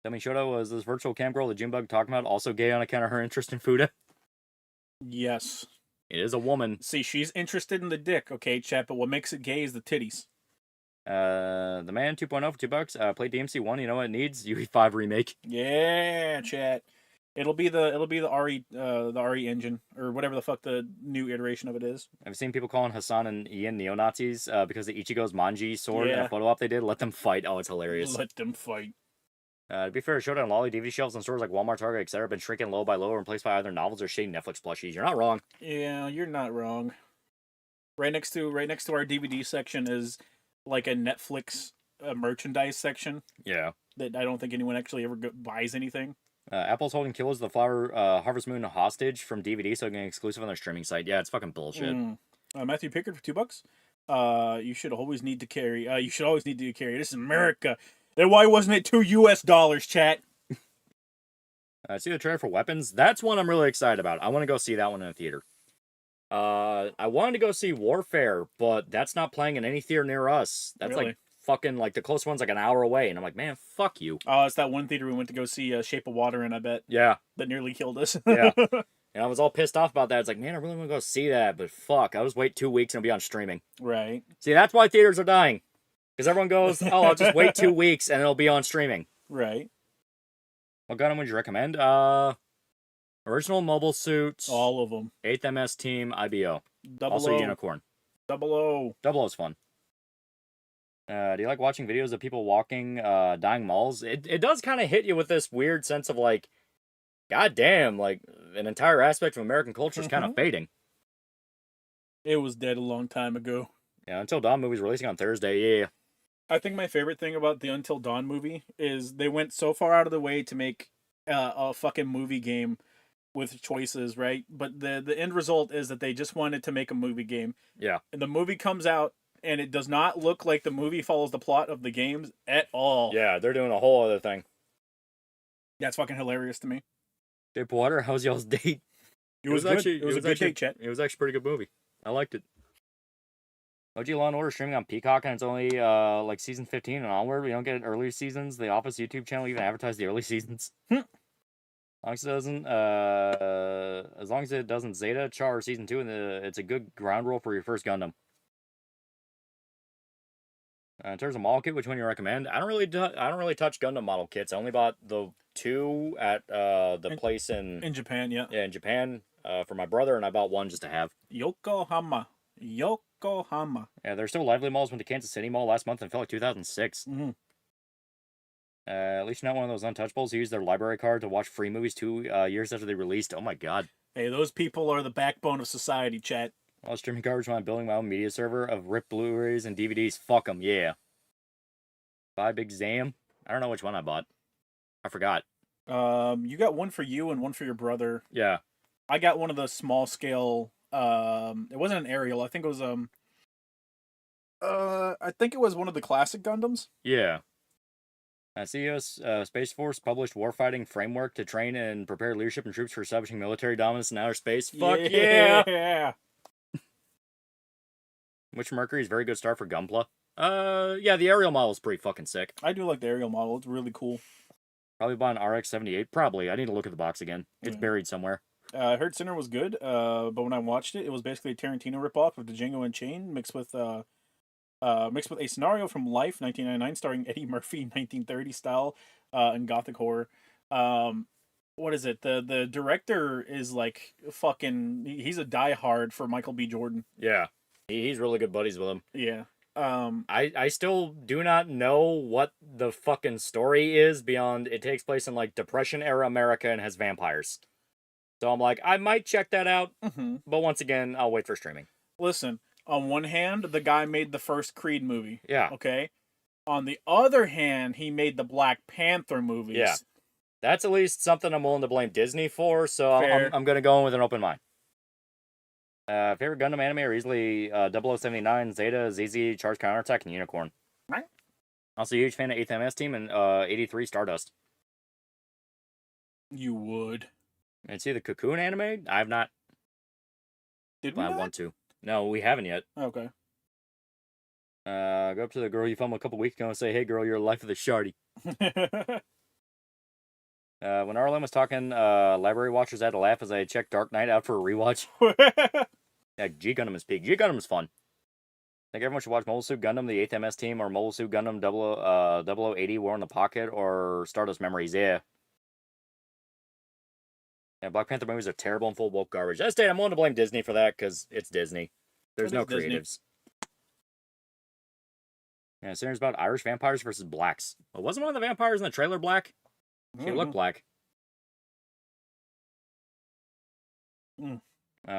B: Tell me, Shoto, was this virtual cam girl the Junebug talking about also gay on account of her interest in Fuda?
A: Yes.
B: It is a woman.
A: See, she's interested in the dick, okay, chat, but what makes it gay is the titties.
B: The Man 2.0 for $2. Play DMC 1, you know what it needs? UE5 remake.
A: Yeah, chat. It'll be the RE engine or whatever the fuck the new iteration of it is.
B: I've seen people calling Hassan and Ian neo-Nazis because of Ichigo's Manji sword and a photo op they did. Let them fight. Oh, it's hilarious.
A: Let them fight.
B: To be fair, Showdown and Lolly DVD shelves in stores like Walmart, Target, etc. have been shrinking low by low and replaced by either novels or shitty Netflix plushies. You're not wrong.
A: Yeah, you're not wrong. Right next to our DVD section is like a Netflix merchandise section.
B: Yeah.
A: That I don't think anyone actually ever buys anything.
B: Apple's holding Killers of the Flower Harvest Moon hostage from DVD so it can get exclusive on their streaming site. Yeah, it's fucking bullshit.
A: Matthew Pickard for $2. You should always need to carry. This is America. Then why wasn't it $2 chat?
B: See the trailer for Weapons? That's one I'm really excited about. I want to go see that one in a theater. I wanted to go see Warfare, but that's not playing in any theater near us. That's
A: really?
B: Like fucking like the close one's like an hour away, and I'm like, man, fuck you.
A: Oh, it's that one theater we went to go see Shape of Water in, I bet.
B: Yeah.
A: That nearly killed us.
B: Yeah. And I was all pissed off about that. It's like, man, I really want to go see that, but fuck, I'll just wait 2 weeks and it'll be on streaming.
A: Right.
B: See, that's why theaters are dying. Because everyone goes, oh, I'll just wait 2 weeks and it'll be on streaming.
A: Right.
B: What Gundam would you recommend? Original Mobile Suit.
A: All of them.
B: 8th MS Team, IBO.
A: Double
B: also
A: O.
B: Unicorn.
A: Double O.
B: Double O's fun. Do you like watching videos of people walking, dying malls? It does kind of hit you with this weird sense of like, god damn, like an entire aspect of American culture is kind of fading.
A: It was dead a long time ago.
B: Yeah, Until Dawn movie's releasing on Thursday, yeah.
A: I think my favorite thing about the Until Dawn movie is they went so far out of the way to make a fucking movie game with choices, right? But the end result is that they just wanted to make a movie game.
B: Yeah.
A: And the movie comes out, and it does not look like the movie follows the plot of the games at all.
B: Yeah, they're doing a whole other thing.
A: That's fucking hilarious to me.
B: Dip Water, how's y'all's date?
A: It was good. It was a good date, chat.
B: It was actually a pretty good movie. I liked it. OG Law & Order streaming on Peacock, and it's only like season 15 and onward. We don't get early seasons. The Office YouTube channel even advertised the early seasons. As long as it doesn't Zeta, Char season 2, and it's a good ground rule for your first Gundam. In terms of model kit, which one you recommend? I don't really touch Gundam model kits. I only bought the 2 at the place in
A: Japan, yeah.
B: Yeah, in Japan for my brother, and I bought 1 just to have.
A: Yokohama. Yokohama.
B: Yeah, there's still Lively Malls went to Kansas City Mall last month and felt like 2006.
A: Mm-hmm.
B: At least you're not one of those untouchables who use their library card to watch free movies 2 years after they released. Oh my god.
A: Hey, those people are the backbone of society, chat.
B: While streaming garbage while I'm building my own media server of ripped Blu-rays and DVDs. Fuck them, yeah. Buy Big Zam. I don't know which one I bought. I forgot.
A: You got one for you and one for your brother.
B: Yeah.
A: I got one of the small scale. It wasn't an aerial. I think it was I think it was one of the classic Gundams.
B: Yeah. CEO's Space Force published warfighting framework to train and prepare leadership and troops for establishing military dominance in outer space. Fuck yeah! Which Mercury is very good start for Gunpla. Yeah, the aerial model is pretty fucking sick.
A: I do like the aerial model. It's really cool.
B: Probably buy an RX-78. Probably. I need to look at the box again. It's buried somewhere.
A: I heard Sinner was good, but when I watched it, it was basically a Tarantino ripoff of the Django Unchained mixed with a scenario from Life, 1999, starring Eddie Murphy, 1930 style, and gothic horror. What is it? The director is like fucking. He's a diehard for Michael B. Jordan.
B: Yeah, he's really good buddies with him.
A: Yeah.
B: I still do not know what the fucking story is beyond it takes place in like Depression era America and has vampires. So I'm like, I might check that out, but once again, I'll wait for streaming.
A: Listen, on one hand, the guy made the first Creed movie.
B: Yeah.
A: Okay. On the other hand, he made the Black Panther movies.
B: Yeah. That's at least something I'm willing to blame Disney for, so I'm going to go in with an open mind. Favorite Gundam anime are easily 0079, Zeta, ZZ, Charge Counterattack, and Unicorn.
A: Right.
B: Also a huge fan of 8th MS Team and 83 Stardust.
A: You would.
B: And see the Cocoon anime? I have not.
A: Did we
B: I want to. No, we haven't yet.
A: Okay.
B: Go up to the girl you filmed a couple weeks ago and say, hey girl, you're the life of the shardy. When Arlen was talking, Library Watchers had to laugh as I checked Dark Knight out for a rewatch. Yeah, G Gundam is peak. G Gundam is fun. I think everyone should watch Mobile Suit Gundam, the 8th MS Team, or Mobile Suit Gundam 0080 War in the Pocket, or Stardust Memories. Yeah. Yeah, Black Panther movies are terrible and full of woke garbage. I'm willing to blame Disney for that, because it's Disney. There's no creatives. Disney. Yeah, Sinner's about Irish vampires versus blacks. Well, wasn't one of the vampires in the trailer black? She looked black.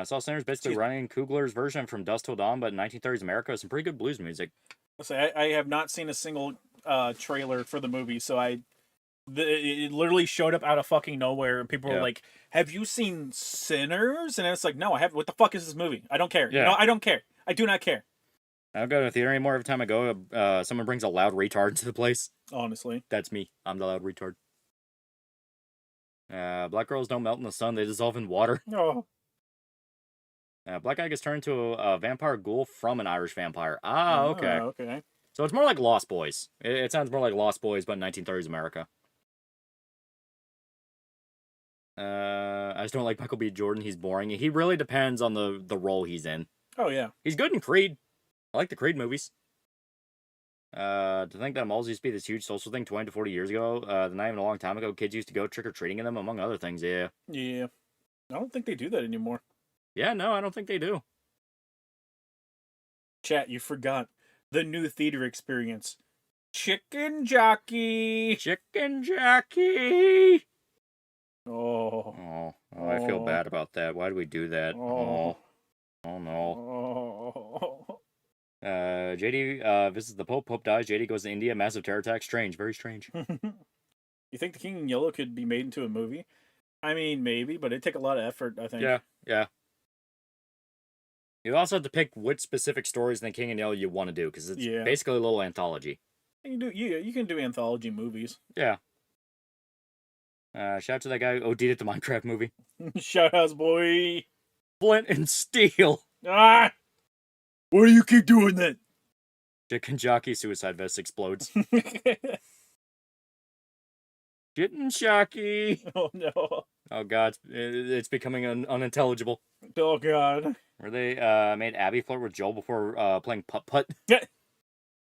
B: Saw Sinner's basically running Kugler's version from Dusk Till Dawn, but in 1930s America with some pretty good blues music.
A: I have not seen a single trailer for the movie, so it literally showed up out of fucking nowhere, and people were like, have you seen Sinners? And it's like, no, I haven't. What the fuck is this movie? I don't care. Yeah. No, I don't care. I do not care.
B: I don't go to the theater anymore. Every time I go, someone brings a loud retard to the place.
A: Honestly.
B: That's me. I'm the loud retard. Black girls don't melt in the sun. They dissolve in water.
A: Oh.
B: Black guy gets turned into a vampire ghoul from an Irish vampire. Ah, okay.
A: Okay.
B: So it's more like Lost Boys. It sounds more like Lost Boys, but in 1930s America. I just don't like Michael B. Jordan. He's boring. He really depends on the role he's in.
A: Oh, yeah.
B: He's good in Creed. I like the Creed movies. To think that malls used to be this huge social thing 20 to 40 years ago, not even a long time ago, kids used to go trick-or-treating in them, among other things, yeah.
A: Yeah. I don't think they do that anymore.
B: Yeah, no, I don't think they do.
A: Chat, you forgot the new theater experience. Chicken Jockey!
B: Chicken Jockey!
A: Oh.
B: I feel bad about that. Why do we do that? Oh
A: no.
B: JD visits the Pope. Pope dies. JD goes to India. Massive terror attack. Strange. Very strange.
A: You think The King in Yellow could be made into a movie? I mean, maybe, but it'd take a lot of effort, I think.
B: Yeah. You also have to pick which specific stories in The King in Yellow you want to do, because it's basically a little anthology.
A: You can do anthology movies.
B: Yeah. Shout out to that guy who OD'd at the Minecraft movie.
A: Shout outs, boy.
B: Flint and Steel.
A: Ah! Why do you keep doing that?
B: Chicken Jockey suicide vest explodes. Chicken Jockey.
A: Oh no.
B: Oh god, it's becoming unintelligible.
A: Oh god.
B: Where they made Abby flirt with Joel before playing putt-putt.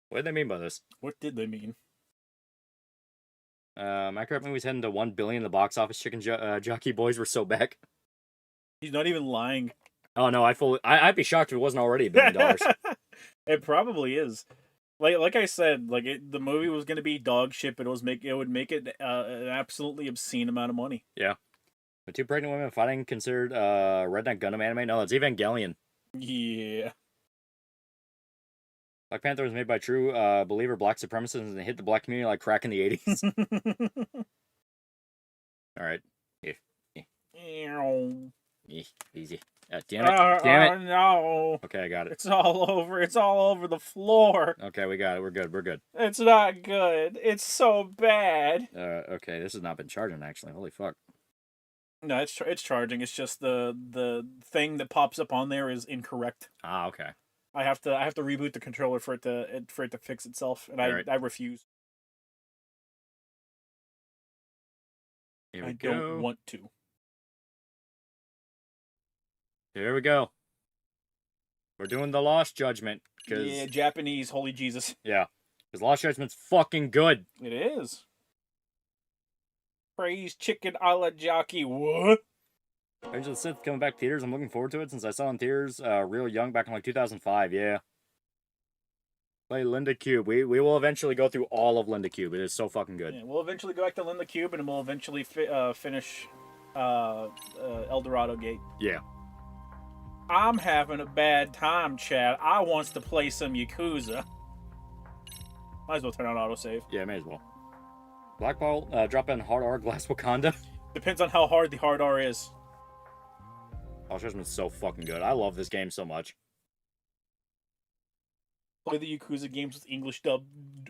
B: What did they mean by this?
A: What did they mean?
B: Minecraft movies heading to 1 billion in the box office. Chicken Jockey boys were so back.
A: He's not even lying.
B: Oh no, I'd be shocked if it wasn't already $1 billion.
A: It probably is. Like I said, the movie was gonna be dog shit, but it would make it an absolutely obscene amount of money.
B: Yeah. The two pregnant women fighting considered Redneck Gundam anime? No, it's Evangelion.
A: Yeah.
B: Black Panther was made by true believer black supremacists and hit the black community like crack in the 80s. All right. Easy. Damn it. Damn it.
A: No.
B: Okay, I got it.
A: It's all over. It's all over the floor.
B: Okay, we got it. We're good. We're good.
A: It's not good. It's so bad.
B: Okay, this has not been charging, actually. Holy fuck.
A: No, it's charging. It's just the thing that pops up on there is incorrect.
B: Ah, okay.
A: I have to reboot the controller for it to fix itself, and I refuse.
B: Here we
A: I
B: go.
A: don't want to.
B: Here we go. We're doing the Lost Judgment.
A: Yeah, Japanese, holy Jesus.
B: Yeah, because Lost Judgment's fucking good.
A: It is. Praise chicken a la jockey. What?
B: Revenge of the Sith coming back to theaters. I'm looking forward to it since I saw it in theaters real young back in like 2005. Yeah. Play Linda Cube. We will eventually go through all of Linda Cube. It is so fucking good.
A: Yeah, we'll eventually go back to Linda Cube, and we'll eventually finish El Dorado Gate.
B: Yeah.
A: I'm having a bad time, Chad. I wants to play some Yakuza. Might as well turn on autosave.
B: Yeah, may as well. Black Ball, drop in Hard R Glass Wakanda.
A: Depends on how hard the hard R is.
B: Lost Judgment's so fucking good. I love this game so much.
A: Play the Yakuza games with English dub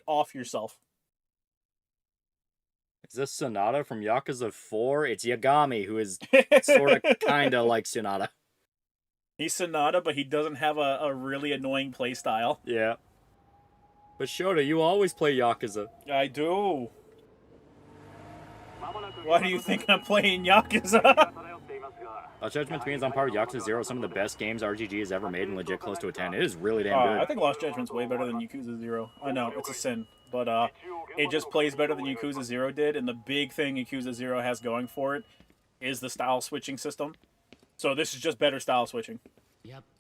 A: off yourself.
B: Is this Sonata from Yakuza 4? It's Yagami, who is sort of kind of like Sonata.
A: He's Sonata, but he doesn't have a really annoying play style.
B: Yeah. But Shota, you always play Yakuza.
A: I do. Why do you think I'm playing Yakuza?
B: Lost Judgment means I'm part of Yakuza 0, some of the best games RGG has ever made and legit close to a 10. It is really damn good.
A: I think Lost Judgment's way better than Yakuza 0. I know, it's a sin. But it just plays better than Yakuza 0 did, and the big thing Yakuza 0 has going for it is the style switching system. So this is just better style switching.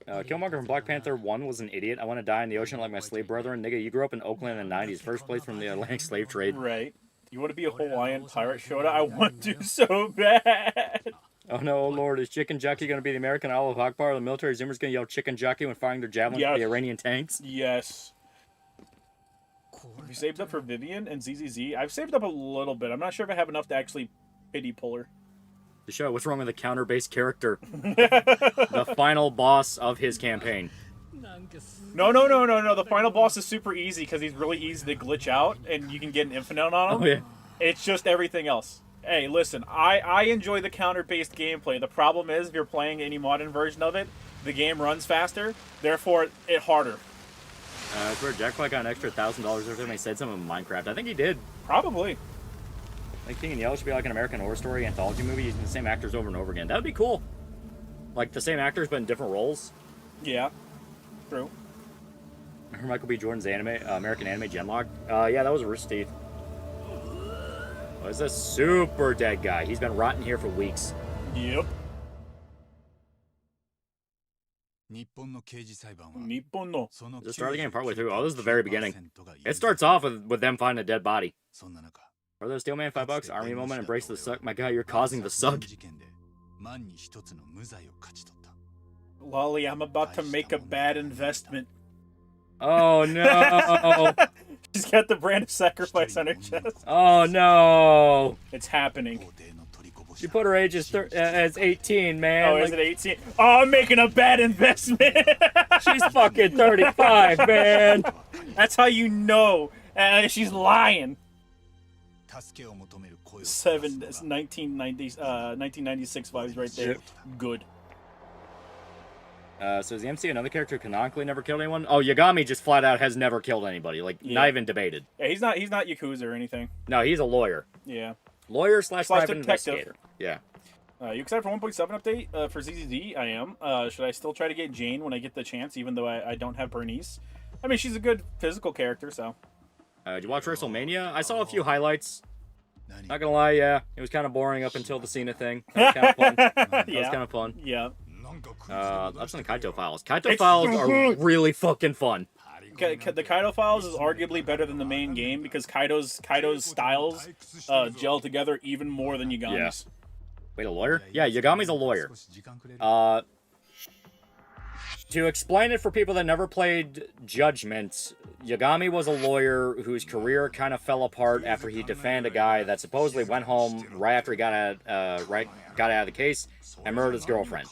B: Killmonger from Black Panther 1 was an idiot. I want to die in the ocean like my slave brethren. Nigga, you grew up in Oakland in the 90s. First place from the Atlantic slave trade.
A: Right. You want to be a Hawaiian pirate, Shota? I want to so bad.
B: Oh no, oh lord, is Chicken Jockey going to be the American Owl of Akbar? The military Zoomers going to yell Chicken Jockey when firing their javelins at the Iranian tanks?
A: Yes. Have you saved up for Vivian and ZZZ? I've saved up a little bit. I'm not sure if I have enough to actually pity pull her.
B: The show, what's wrong with the counter-based character? The final boss of his campaign.
A: No. The final boss is super easy because he's really easy to glitch out and you can get an infinite on him.
B: Oh, yeah.
A: It's just everything else. Hey, listen, I enjoy the counter-based gameplay. The problem is if you're playing any modern version of it, the game runs faster, therefore it harder.
B: It's where Jack Black got an extra $1,000 every time he said something in Minecraft. I think he did.
A: Probably.
B: I think King and Yellow should be like an American Horror Story anthology movie using the same actors over and over again. That would be cool. Like the same actors but in different roles.
A: Yeah. True.
B: Remember Michael B. Jordan's American Anime Genlog? Yeah, that was Rooster Teeth. Oh, it's a super dead guy. He's been rotting here for weeks.
A: Yep.
B: Nippon Does it start the game partway through? Oh, this is the very beginning. It starts off with them finding a dead body. Brother Steelman, $5. Army moment, embrace the suck. My God, you're causing the suck.
A: Lolly, I'm about to make a bad investment.
B: Oh no!
A: She's got the brand of sacrifice on her chest.
B: Oh no!
A: It's happening.
B: She put her age as 18, man.
A: Oh, is it 18? Oh, I'm making a bad investment.
B: She's fucking 35, man.
A: That's how you know she's lying. 1996 vibes right there. Good.
B: So is the MC another character who canonically never killed anyone? Oh, Yagami just flat out has never killed anybody. Like, not even debated.
A: Yeah, he's not Yakuza or anything.
B: No, he's a lawyer.
A: Yeah.
B: Lawyer / private investigator. Yeah.
A: You excited for 1.7 update for ZZZ? I am. Should I still try to get Jane when I get the chance, even though I don't have Bernice? I mean, she's a good physical character, so.
B: Did you watch WrestleMania? I saw a few highlights. Not gonna lie, yeah. It was kind of boring up until the Cena thing. That was kind of fun. That was kind of fun.
A: Yeah.
B: That's in the Kaito Files. Kaito Files are really fucking fun.
A: The Kaito Files is arguably better than the main game because Kaito's styles gel together even more than Yagami's.
B: Yeah. Wait, a lawyer? Yeah, Yagami's a lawyer. To explain it for people that never played Judgment, Yagami was a lawyer whose career kind of fell apart after he defended a guy that supposedly went home right after he got out of the case and murdered his girlfriend.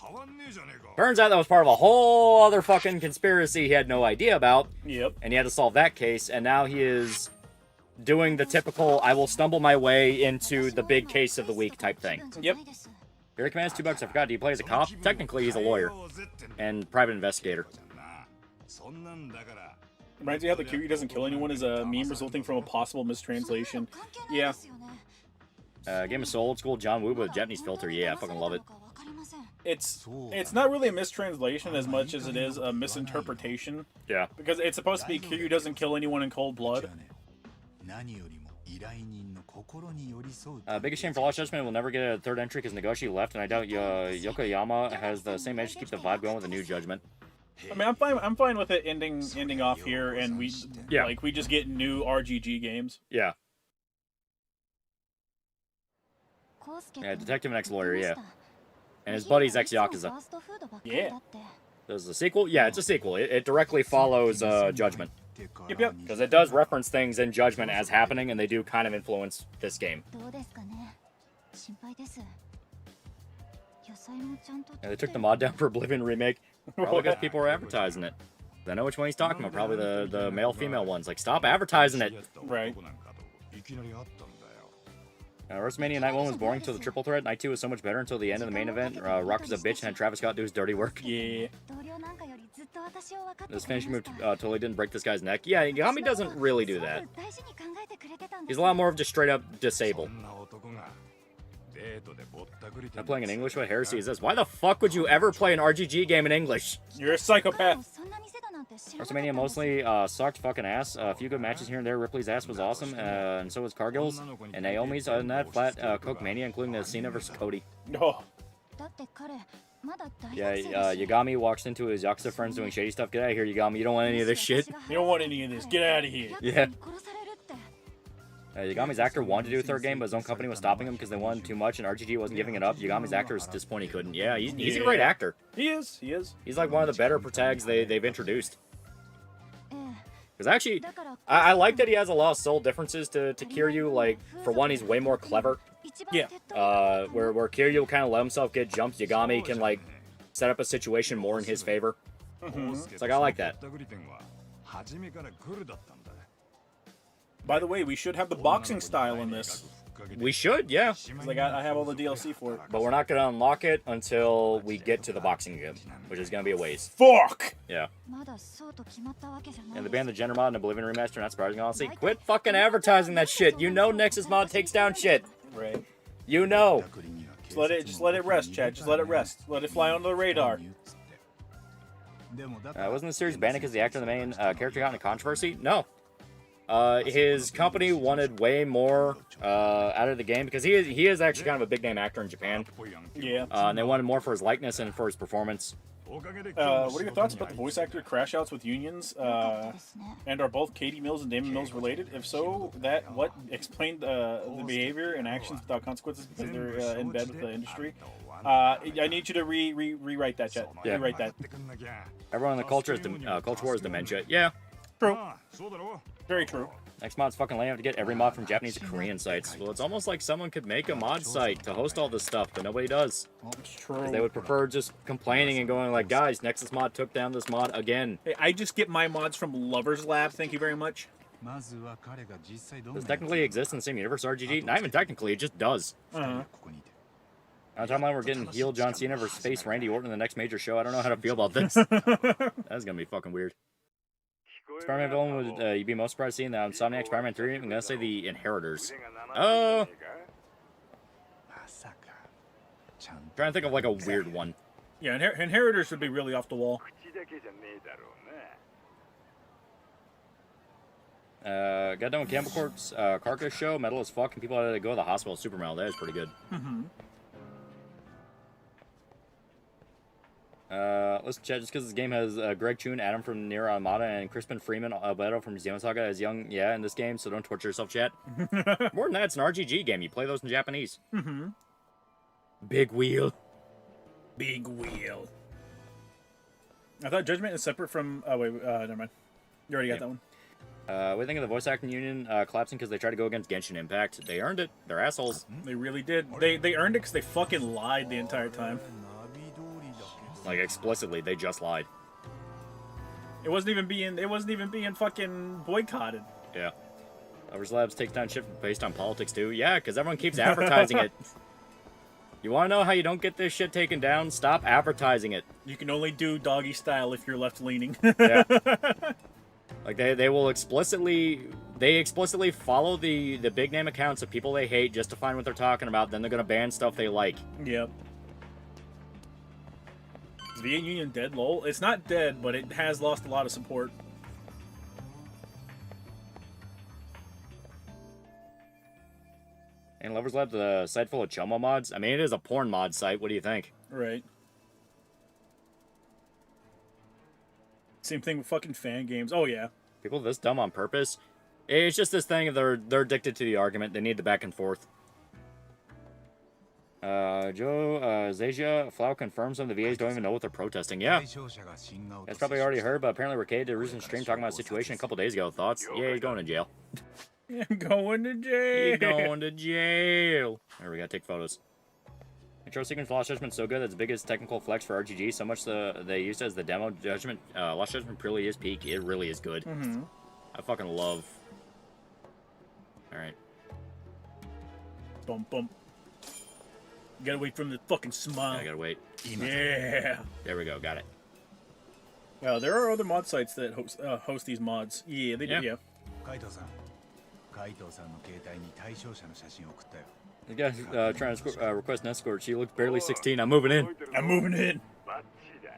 B: Turns out that was part of a whole other fucking conspiracy he had no idea about.
A: Yep.
B: And he had to solve that case, and now he is doing the typical I will stumble my way into the big case of the week type thing.
A: Yep.
B: Here commands $2. I forgot. Do you play as a cop? Technically, he's a lawyer and private investigator.
A: Reminds me how the Kiryu doesn't kill anyone is a meme resulting from a possible mistranslation. Yeah.
B: Game is so old school. John Woo with a Japanese filter. Yeah, I fucking love it.
A: It's not really a mistranslation as much as it is a misinterpretation.
B: Yeah.
A: Because it's supposed to be Kiryu doesn't kill anyone in cold blood.
B: Biggest shame for Lost Judgment will never get a third entry because Nagoshi left, and I doubt Yokoyama has the same edge to keep the vibe going with a new Judgment.
A: I mean, I'm fine with it ending off here, and we just get new RGG games.
B: Yeah. Yeah, detective and ex-lawyer, yeah. And his buddy's ex-Yakuza.
A: Yeah.
B: There's a sequel? Yeah, it's a sequel. It directly follows Judgment.
A: Yep.
B: Because it does reference things in Judgment as happening, and they do kind of influence this game. And they took the mod down for Oblivion Remake. Probably because people were advertising it. I know which one he's talking about. Probably the male-female ones. Like, stop advertising it.
A: Right.
B: WrestleMania Night 1 was boring till the triple threat. Night 2 was so much better until the end of the main event. Rock was a bitch and had Travis Scott do his dirty work.
A: Yeah.
B: This finishing move totally didn't break this guy's neck. Yeah, Yagami doesn't really do that. He's a lot more of just straight up disable. Not playing in English? What heresy is this? Why the fuck would you ever play an RGG game in English?
A: You're a psychopath.
B: WrestleMania mostly sucked fucking ass. A few good matches here and there. Ripley's ass was awesome, and so was Cargill's. And Naomi's, other than that, flat Coke Mania, including the Cena versus Cody.
A: No.
B: Yeah, Yagami walks into his Yakuza friends doing shady stuff. Get out of here, Yagami. You don't want any of this shit.
A: You don't want any of this. Get out of here.
B: Yeah. Yagami's actor wanted to do a third game, but his own company was stopping him because they wanted too much, and RGG wasn't giving it up. Yagami's actor is disappointed he couldn't. Yeah, he's a great actor.
A: He is. He is.
B: He's like one of the better protags they've introduced. Because actually, I like that he has a lot of soul differences to Kiryu. Like, for one, he's way more clever.
A: Yeah.
B: Where Kiryu will kind of let himself get jumped, Yagami can, like, set up a situation more in his favor. It's like, I like that.
A: By the way, we should have the boxing style in this.
B: We should, yeah.
A: Like, I have all the DLC for it.
B: But we're not going to unlock it until we get to the boxing game, which is going to be a ways.
A: Fuck!
B: Yeah. And the band, the Gender Mod, and Oblivion Remaster, not surprising, honestly. Quit fucking advertising that shit. You know Nexus Mod takes down shit.
A: Right.
B: You know.
A: Just let it rest, Chad. Just let it rest. Let it fly under the radar.
B: Wasn't the series banned because the actor of the main character got into controversy? No. His company wanted way more out of the game because he is actually kind of a big name actor in Japan.
A: Yeah.
B: And they wanted more for his likeness and for his performance.
A: What are your thoughts about the voice actor crash outs with unions? And are both Katie Mills and Damon Mills related? If so, what explained the behavior and actions without consequences because they're in bed with the industry? I need you to rewrite that, chat.
B: Yeah.
A: Rewrite that.
B: Everyone in the culture war is dementia. Yeah.
A: True. Very true.
B: Next mod's fucking lame to get every mod from Japanese to Korean sites. Well, it's almost like someone could make a mod site to host all this stuff, but nobody does.
A: It's true.
B: They would prefer just complaining and going like, guys, Nexus Mod took down this mod again.
A: Hey, I just get my mods from Lovers Lab, thank you very much.
B: Does it technically exist in the same universe, RGG? Not even technically, it just does.
A: Uh-huh.
B: On timeline, we're getting heel John Cena versus Space Randy Orton in the next major show. I don't know how to feel about this. That's gonna be fucking weird. Spider-Man villain would you be most surprised seeing that on Insomniac Spider-Man 3? I'm gonna say the Inheritors. Trying to think of like a weird one.
A: Yeah, Inheritors would be really off the wall.
B: Got done with Campbell Corp's Carcass show, metal as fuck, and people had to go to the hospital. Super metal, that is pretty good. Listen, chat, just because this game has Greg Chun, Adam from Nier Automata, and Crispin Freeman, Alberto from Xenosaga as young, in this game, so don't torture yourself, chat. More than that, it's an RGG game. You play those in Japanese.
A: Mm-hmm.
B: Big wheel.
A: Big wheel. I thought Judgment is separate from... Oh, wait, never mind. You already got that one.
B: What do you think of the voice acting union collapsing because they tried to go against Genshin Impact? They earned it. They're assholes.
A: They really did. They earned it because they fucking lied the entire time.
B: Like, explicitly, they just lied.
A: It wasn't even being fucking boycotted.
B: Yeah. Lovers Labs takes down shit based on politics, too. Yeah, because everyone keeps advertising it. You want to know how you don't get this shit taken down? Stop advertising it.
A: You can only do doggy style if you're left-leaning.
B: Yeah. Like, they will explicitly follow the big name accounts of people they hate just to find what they're talking about, then they're going to ban stuff they like.
A: Yep. Is V8 Union dead, lol? It's not dead, but it has lost a lot of support.
B: And Lovers Lab, the site full of Chomo mods? I mean, it is a porn mod site. What do you think?
A: Right. Same thing with fucking fan games. Oh, yeah.
B: People this dumb on purpose? It's just this thing, they're addicted to the argument. They need the back and forth. Zasia Flau confirms some of the VAs don't even know what they're protesting. Yeah. That's probably already heard, but apparently Ricade did a recent stream talking about a situation a couple days ago. Thoughts? Yeah, he's going to jail.
A: I'm going to jail.
B: He's going to jail. There, we gotta take photos. Intro sequence Lost Judgment so good that it's the biggest technical flex for RGG. So much they used it as the demo Judgment. Lost Judgment really is peak. It really is good.
A: Mm-hmm.
B: I fucking love. All right.
A: Bump bump. You gotta wait for him to fucking smile.
B: Yeah, I gotta wait.
A: Yeah.
B: There we go. Got it.
A: Well, there are other mod sites that host these mods. Yeah, they do. Yeah.
B: The guy trying to request an escort. She looks barely 16. I'm moving in.
A: I'm moving in.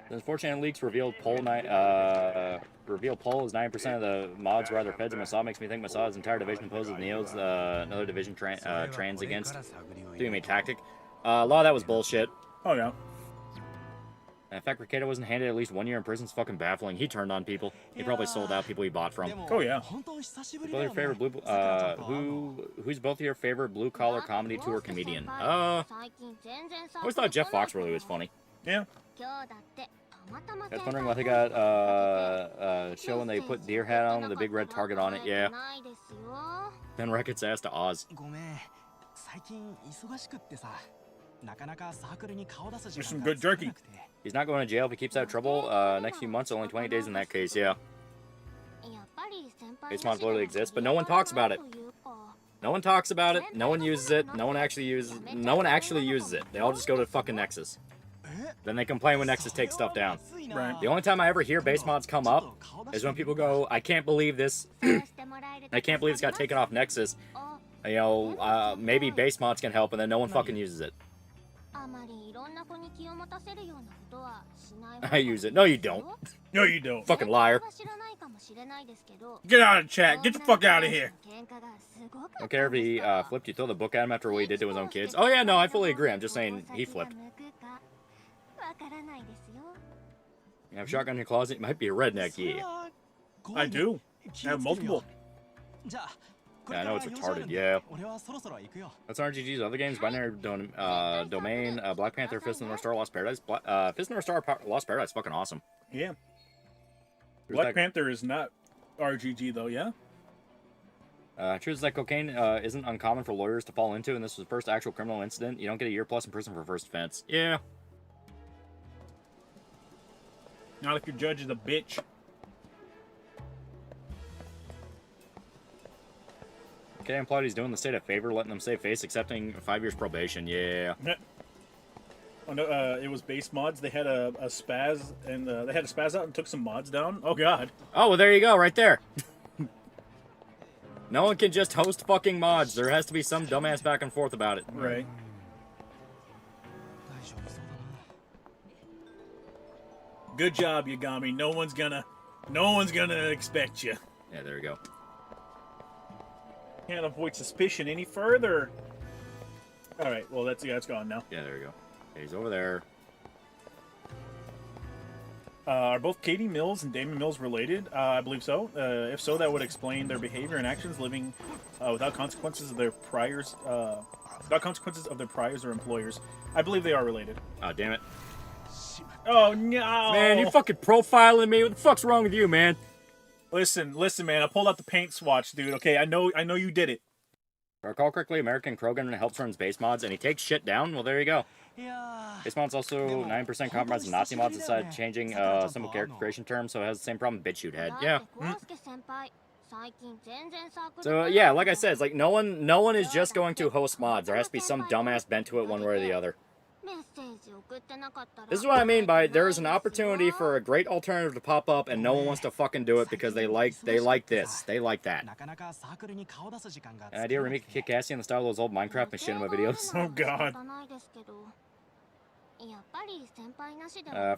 B: The unfortunate leaks revealed poll is 9% of the mods rather feds, and Masad makes me think Masad's entire division opposes Neo's another division trans against. Doing me tactic. A lot of that was bullshit.
A: Oh yeah.
B: In fact, Ricado wasn't handed at least 1 year in prison is fucking baffling. He turned on people. He probably sold out people he bought from.
A: Oh yeah.
B: Both your favorite who's both your favorite blue collar comedy tour comedian? I always thought Jeff Foxworthy was funny.
A: Yeah.
B: I was wondering why they got show when they put deer hat on with a big red target on it. Yeah. Then Reckitt's ass to Oz.
A: There's some good jerky.
B: He's not going to jail if he keeps out of trouble. Next few months, only 20 days in that case, yeah. Base mod literally exists, but no one talks about it. No one talks about it. No one uses it. No one actually uses it. They all just go to fucking Nexus. Then they complain when Nexus takes stuff down.
A: Right.
B: The only time I ever hear base mods come up is when people go, I can't believe this. I can't believe this got taken off Nexus. You know, maybe base mods can help, and then no one fucking uses it. I use it. No, you don't.
A: No, you don't.
B: Fucking liar.
A: Get out of chat. Get the fuck out of here.
B: Don't care if he flipped. You throw the book at him after what he did to his own kids. Oh yeah, no, I fully agree. I'm just saying he flipped. You have a shotgun in your closet? You might be a redneck, yeah.
A: I do. I have multiple.
B: Yeah, I know it's retarded, yeah. That's RGG's other games. Binary Domain, Black Panther, Fist of the North Star, Lost Paradise. Fist of the North Star, Lost Paradise, fucking awesome.
A: Yeah. Black Panther is not RGG, though, yeah?
B: Truth is that cocaine isn't uncommon for lawyers to fall into, and this was the first actual criminal incident. You don't get a year plus in prison for first offense. Yeah.
A: Not if your judge is a bitch.
B: Okay, implied he's doing the state a favor, letting them save face, accepting 5 years probation. Yeah.
A: Oh, no, it was base mods. They had a spaz, and they had a spaz out and took some mods down. Oh god.
B: Oh, well, there you go, right there. No one can just host fucking mods. There has to be some dumbass back and forth about it.
A: Right. Good job, Yagami. No one's gonna expect you.
B: Yeah, there you go.
A: Can't avoid suspicion any further. All right. Well, it's gone now.
B: Yeah, there you go. Yeah, he's over there.
A: Are both Katie Mills and Damon Mills related? I believe so. If so, that would explain their behavior and actions living without consequences of their priors, or employers. I believe they are related.
B: Oh, damn it.
A: Oh, no!
B: Man, you're fucking profiling me. What the fuck's wrong with you, man?
A: Listen, man. I pulled out the paint swatch, dude. Okay, I know you did it.
B: If I recall correctly, American Krogan helps runs base mods, and he takes shit down. Well, there you go. Base mods also 9% compromise of Nazi mods inside changing simple character creation terms, so it has the same problem BitChute had. Yeah. So yeah, like I said, it's like no one is just going to host mods. There has to be some dumbass bent to it one way or the other. This is what I mean by there is an opportunity for a great alternative to pop up, and no one wants to fucking do it because they like this, they like that. An idea remake Kid Cassie in the style of those old Minecraft machinima videos.
A: Oh god.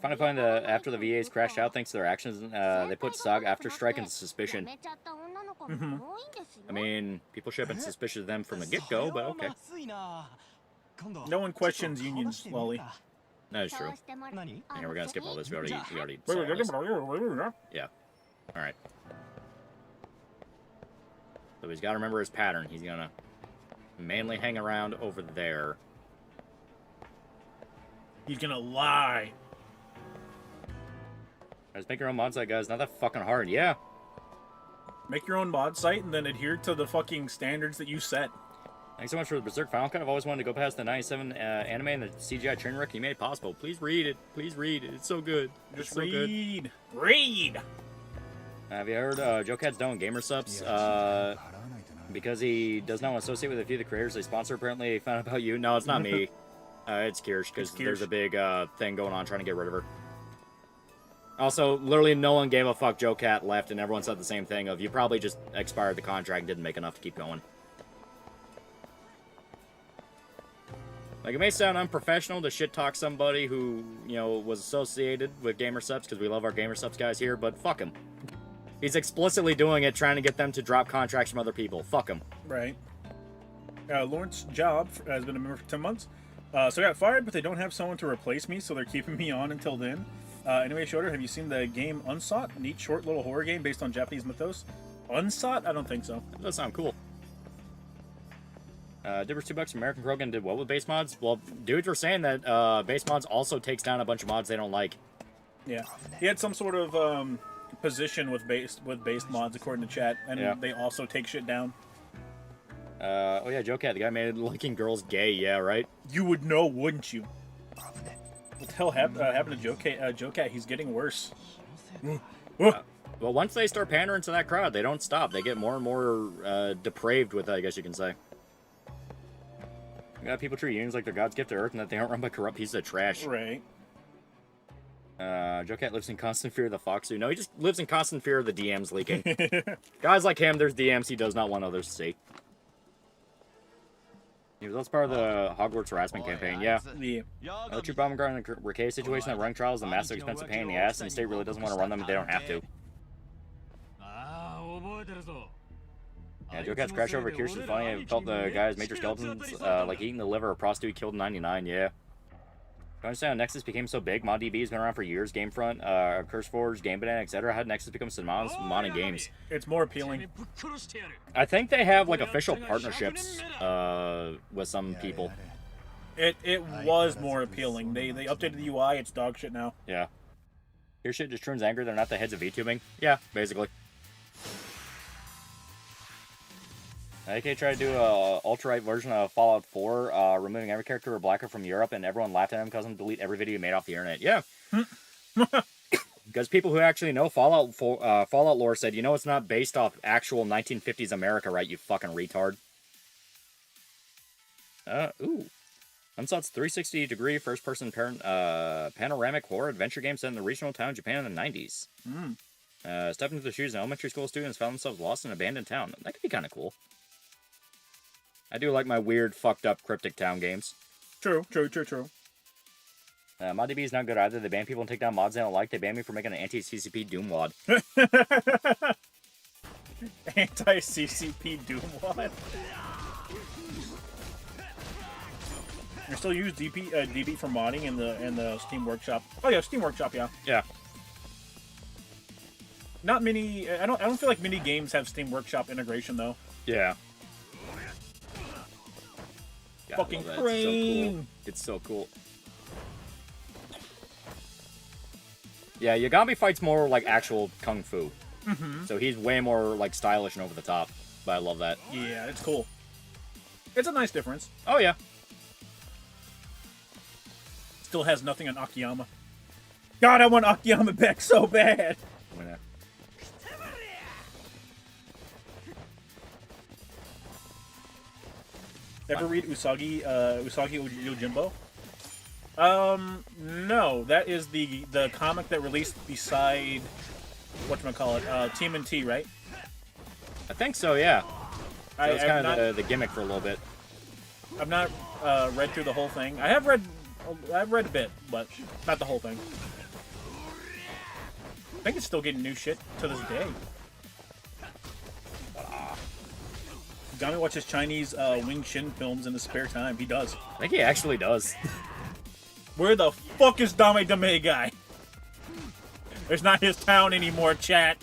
B: Finally find that after the VAs crashed out thanks to their actions, they put Saga after strike into suspicion. I mean, people should have been suspicious of them from the get-go, but okay.
A: No one questions unions, Loli.
B: That is true. Yeah, we're gonna skip all this. We already saw this. Yeah. Alright. So he's gotta remember his pattern. He's gonna mainly hang around over there.
A: He's gonna lie.
B: Just make your own mod site, guys. Not that fucking hard. Yeah.
A: Make your own mod site and then adhere to the fucking standards that you set.
B: Thanks so much for the Berserk Final Cut. I've always wanted to go past the 97 anime and the CGI train wreck you made possible. Please read it. Please read it. It's so good.
A: Just so read. Good. Read!
B: Have you heard Joe Cat's done with gamer subs? Because he does not want to associate with a few of the creators they sponsor. Apparently, he found out about you. No, it's not me. It's Kirsch, because there's a big thing going on trying to get rid of her. Also, literally no one gave a fuck. Joe Cat left, and everyone said the same thing of, you probably just expired the contract and didn't make enough to keep going. Like, it may sound unprofessional to shit-talk somebody who, you know, was associated with Gamer Subs, because we love our Gamer Subs guys here, but fuck him. He's explicitly doing it, trying to get them to drop contracts from other people. Fuck him.
A: Right. Lawrence Job has been a member for 10 months. So I got fired, but they don't have someone to replace me, so they're keeping me on until then. Anyway, Shorter, have you seen the game Unsought? Neat, short little horror game based on Japanese mythos. Unsought? I don't think so.
B: That does sound cool. Dibbers $2. American Krogan did what with base mods? Well, dudes were saying that base mods also takes down a bunch of mods they don't like.
A: Yeah, he had some sort of position with based mods, according to chat, and they also take shit down.
B: Oh yeah, Joe Cat, the guy made liking girls gay. Yeah, right.
A: You would know, wouldn't you? What the hell happened to Joe Cat? Joe Cat, he's getting worse.
B: Well, once they start pandering to that crowd, they don't stop. They get more and more depraved with it, I guess you can say. You got people treat unions like they're God's gift to Earth and that they aren't run by corrupt pieces of trash.
A: Right.
B: Joe Cat lives in constant fear of the Foxu. No, he just lives in constant fear of the DMs leaking. Guys like him, there's DMs he does not want others to see. He was also part of the Hogwarts harassment campaign, yeah. The true problem regarding the Riquet situation, that running trials is a massive expensive pain in the ass, and the state really doesn't want to run them if they don't have to. Yeah, Joe Cat's crash over Kirsten's funny. I felt the guy's major skeletons, like eating the liver of a prostitute killed in 99, yeah. I understand how Nexus became so big. ModDB has been around for years. Gamefront, CurseForge, GameBanana, etc. How did Nexus become synonymous with modding games?
A: It's more appealing.
B: I think they have like official partnerships with some people.
A: It was more appealing. They updated the UI. It's dog shit now.
B: Yeah. Your shit just turns angry. They're not the heads of VTubing. Yeah, basically. AK tried to do a ultra-right version of Fallout 4, removing every character or blacker from Europe, and everyone laughed at him because he delete every video he made off the internet. Yeah. Because people who actually know Fallout lore said, you know it's not based off actual 1950s America, right, you fucking retard. Ooh. Unsought's 360-degree first-person panoramic horror adventure game set in the regional town Japan in the 90s. Stepped into the shoes of elementary school students found themselves lost in an abandoned town. That could be kind of cool. I do like my weird, fucked up, cryptic town games.
A: True.
B: ModDB is not good either. They ban people and take down mods they don't like. They ban me for making an anti-CCP Doom wad.
A: Anti-CCP Doom wad? You still use DB for modding in the Steam Workshop. Oh yeah, Steam Workshop, yeah.
B: Yeah.
A: Not many. I don't feel like many games have Steam Workshop integration though.
B: Yeah. God,
A: Fucking crane.
B: It's so cool. Yeah, Yagami fights more like actual kung fu. So he's way more like stylish and over the top. But I love that.
A: Yeah, it's cool. It's a nice difference.
B: Oh yeah.
A: Still has nothing on Akiyama. God, I want Akiyama back so bad. Ever read Usagi Yojimbo? No. That is the comic that released beside whatchamacallit, TMNT, right?
B: I think so, yeah. That was kind of the gimmick for a little bit.
A: I've not read through the whole thing. I've read a bit, but not the whole thing. I think it's still getting new shit to this day. Johnny watches Chinese Wing Chun films in his spare time. He does.
B: I think he actually does.
A: Where the fuck is Dame Dame guy? It's not his town anymore, chat.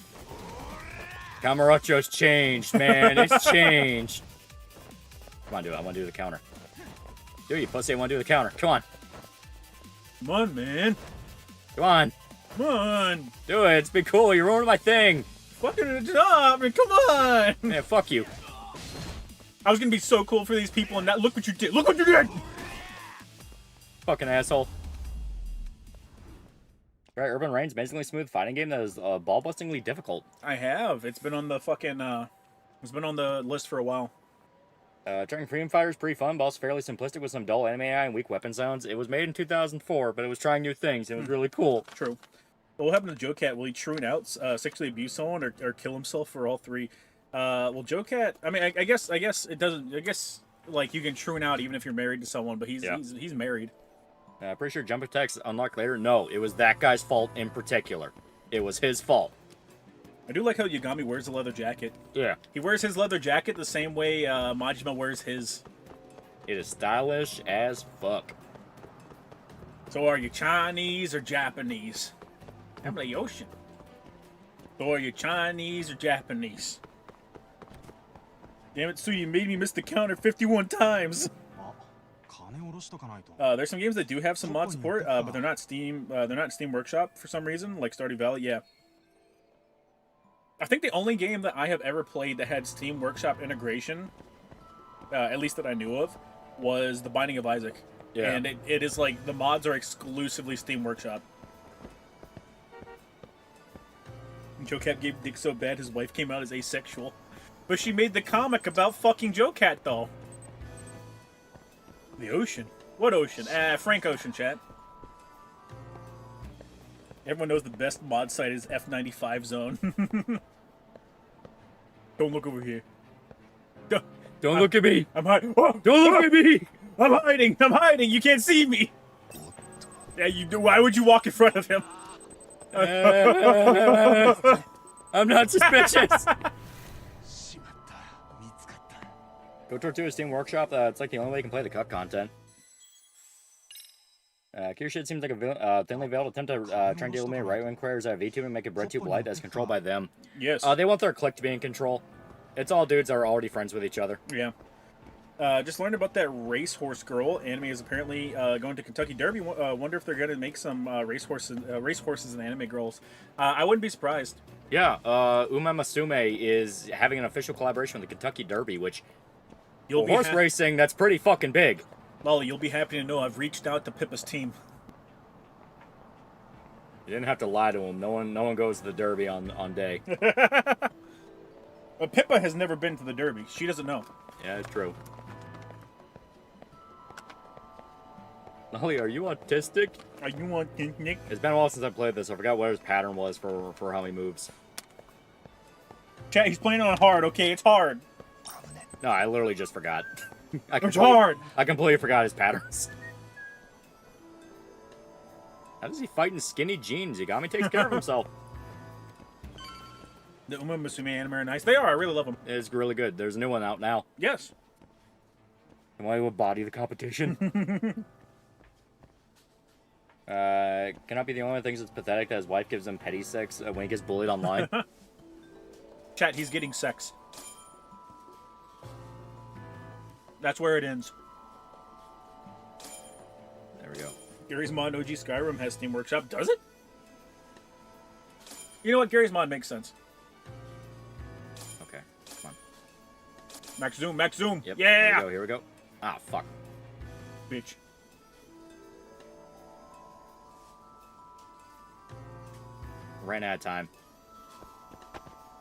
B: Camarocho's changed, man. It's changed. Come on, dude. I want to do the counter. Dude, you pussy. I want to do the counter. Come on.
A: Come on, man.
B: Come on.
A: Come on.
B: Do it. It's been cool. You're ruining my thing.
A: Fucking stop, man. Come on.
B: Man, fuck you.
A: I was gonna be so cool for these people, and that look what you did. Look what you did.
B: Fucking asshole. Right, Urban Reign's amazingly smooth fighting game that is ball-bustingly difficult.
A: I have. It's been on the fucking. It's been on the list for a while.
B: Trying Freedom Fighter is pretty fun, but also fairly simplistic with some dull anime AI and weak weapon sounds. It was made in 2004, but it was trying new things. It was really cool.
A: True. What happened to Joe Cat? Will he troon out, sexually abuse someone, or kill himself for all three? Well, Joe Cat. I mean, I guess it doesn't. I guess like you can troon out even if you're married to someone, but he's married.
B: Pretty sure jump attacks unlocked later. No, it was that guy's fault in particular. It was his fault.
A: I do like how Yagami wears the leather jacket.
B: Yeah.
A: He wears his leather jacket the same way Majima wears his.
B: It is stylish as fuck.
A: So are you Chinese or Japanese? I'm the ocean. So are you Chinese or Japanese? Damn it, Sue, you made me miss the counter 51 times. There's some games that do have some mod support, but they're not Steam. They're not Steam Workshop for some reason, like Stardew Valley. Yeah. I think the only game that I have ever played that had Steam Workshop integration, at least that I knew of, was The Binding of Isaac. Yeah. And it is like the mods are exclusively Steam Workshop. Joe Cat gave dick so bad his wife came out as asexual. But she made the comic about fucking Joe Cat, though. The ocean? What ocean? Frank Ocean, chat. Everyone knows the best mod site is F95 Zone. Don't look over here.
B: Don't look at me.
A: I'm hiding.
B: Don't look at me.
A: I'm hiding. I'm hiding. You can't see me. Yeah, you do. Why would you walk in front of him?
B: I'm not suspicious. KOTOR 2 is Steam Workshop. It's like the only way you can play the cut content. Kirishid seems like a thinly veiled attempt to try and eliminate right-wing players at VTube and make it BreadTube light that's controlled by them.
A: Yes.
B: They want their clique to be in control. It's all dudes that are already friends with each other.
A: Yeah. Just learned about that racehorse girl. Anime is apparently going to Kentucky Derby. Wonder if they're going to make some racehorses and anime girls. I wouldn't be surprised.
B: Yeah. Uma Masume is having an official collaboration with the Kentucky Derby, which... horse racing, that's pretty fucking big.
A: Lolly, you'll be happy to know I've reached out to Pippa's team.
B: You didn't have to lie to him. No one goes to the Derby on day.
A: But Pippa has never been to the Derby. She doesn't know.
B: Yeah, it's true. Lolly, are you autistic?
A: Are you autistic?
B: It's been a while since I played this. I forgot what his pattern was for how he moves.
A: Chat, he's playing on hard, okay? It's hard.
B: No, I literally just forgot.
A: It's hard.
B: I completely forgot his patterns. How does he fight in skinny jeans? Yagami takes care of himself.
A: The Uma Musume anime are nice. They are. I really love them.
B: It's really good. There's a new one out now.
A: Yes.
B: And why would body the competition? Cannot be the only thing that's pathetic that his wife gives him petty sex when he gets bullied online.
A: Chat, he's getting sex. That's where it ends.
B: There we go.
A: Gary's Mod OG Skyrim has Steam Workshop. Does it? You know what? Gary's Mod makes sense.
B: Okay, come on.
A: Max zoom, max zoom.
B: Yep.
A: Yeah!
B: Here we go. Ah, fuck.
A: Bitch.
B: Ran out of time.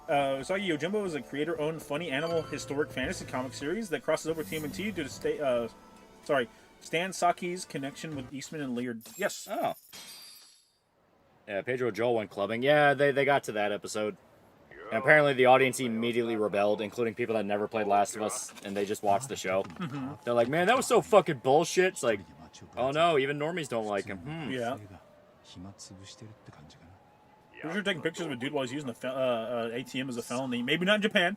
A: Usagi Yojimbo is a creator-owned funny animal historic fantasy comic series that crosses over TMNT due to Stan Saki's connection with Eastman and Laird. Yes.
B: Oh. Yeah, Pedro Joel went clubbing. Yeah, they got to that episode. And apparently the audience immediately rebelled, including people that never played Last of Us, and they just watched the show.
A: Mm-hmm.
B: They're like, man, that was so fucking bullshit. It's like, oh no, even normies don't like him.
A: Yeah. Pretty sure taking pictures of a dude while he's using the ATM is a felony. Maybe not in Japan.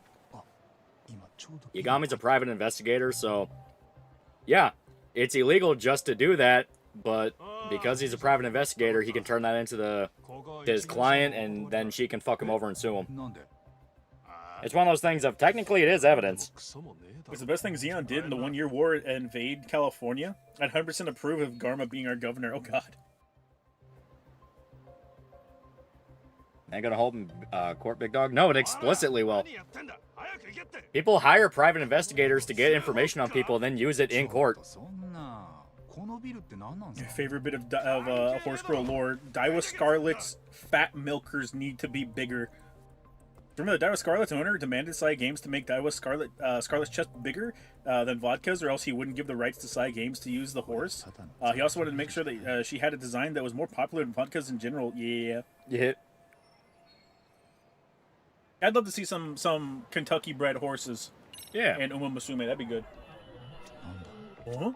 B: Yagami's a private investigator, so yeah, it's illegal just to do that, but because he's a private investigator, he can turn that into his client, and then she can fuck him over and sue him. It's one of those things of, technically it is evidence.
A: It's the best thing Xeon did in the 1 year war invade California. I'd 100% approve of Garma being our governor. Oh god.
B: Ain't gonna hold him court, big dog? No, it explicitly will. People hire private investigators to get information on people and then use it in court.
A: My favorite bit of Horse Girl lore. Daiwa Scarlet's fat milkers need to be bigger. Remember, the Daiwa Scarlet's owner demanded Sai Games to make Daiwa Scarlet's chest bigger than Vodka's, or else he wouldn't give the rights to Sai Games to use the horse. He also wanted to make sure that she had a design that was more popular than Vodka's in general. Yeah.
B: Yeah.
A: I'd love to see some Kentucky-bred horses.
B: Yeah.
A: And Uma Musume. That'd be good. Huh?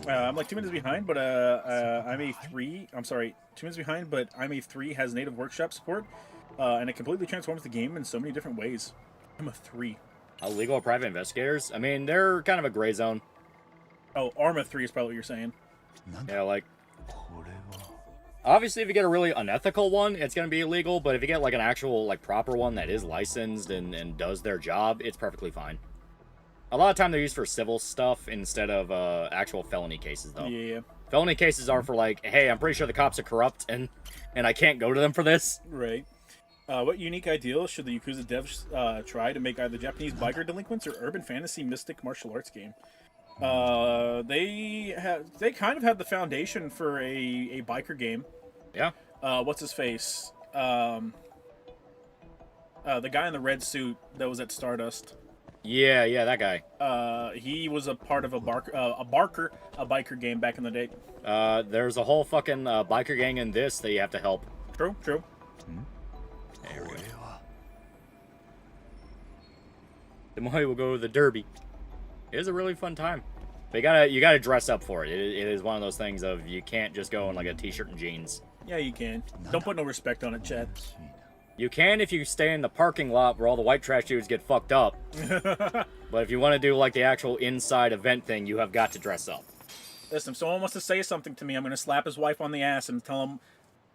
A: I'm like 2 minutes behind, but I'm a 3. I'm sorry, 2 minutes behind, but I'm a 3 has native workshop support, and it completely transforms the game in so many different ways. I'm a 3.
B: Illegal private investigators? I mean, they're kind of a gray zone.
A: Oh, Arma 3 is probably what you're saying.
B: Yeah, like, obviously, if you get a really unethical one, it's going to be illegal, but if you get, like, an actual, like, proper one that is licensed and does their job, it's perfectly fine. A lot of time they're used for civil stuff instead of actual felony cases, though.
A: Yeah.
B: Felony cases are for, like, hey, I'm pretty sure the cops are corrupt, and I can't go to them for this.
A: Right. What unique ideal should the Yakuza devs try to make either Japanese biker delinquents or urban fantasy mystic martial arts game? They kind of have the foundation for a biker game.
B: Yeah.
A: What's his face? The guy in the red suit that was at Stardust.
B: Yeah, that guy.
A: He was a part of a biker game back in the day.
B: There's a whole fucking biker gang in this that you have to help.
A: True.
B: There we go. The Moy will go to the Derby. It is a really fun time. But you gotta dress up for it. It is one of those things of you can't just go in like a t-shirt and jeans.
A: Yeah, you can. Don't put no respect on it, Chad.
B: You can if you stay in the parking lot where all the white trash dudes get fucked up. But if you want to do like the actual inside event thing, you have got to dress up.
A: Listen, if someone wants to say something to me, I'm gonna slap his wife on the ass and tell him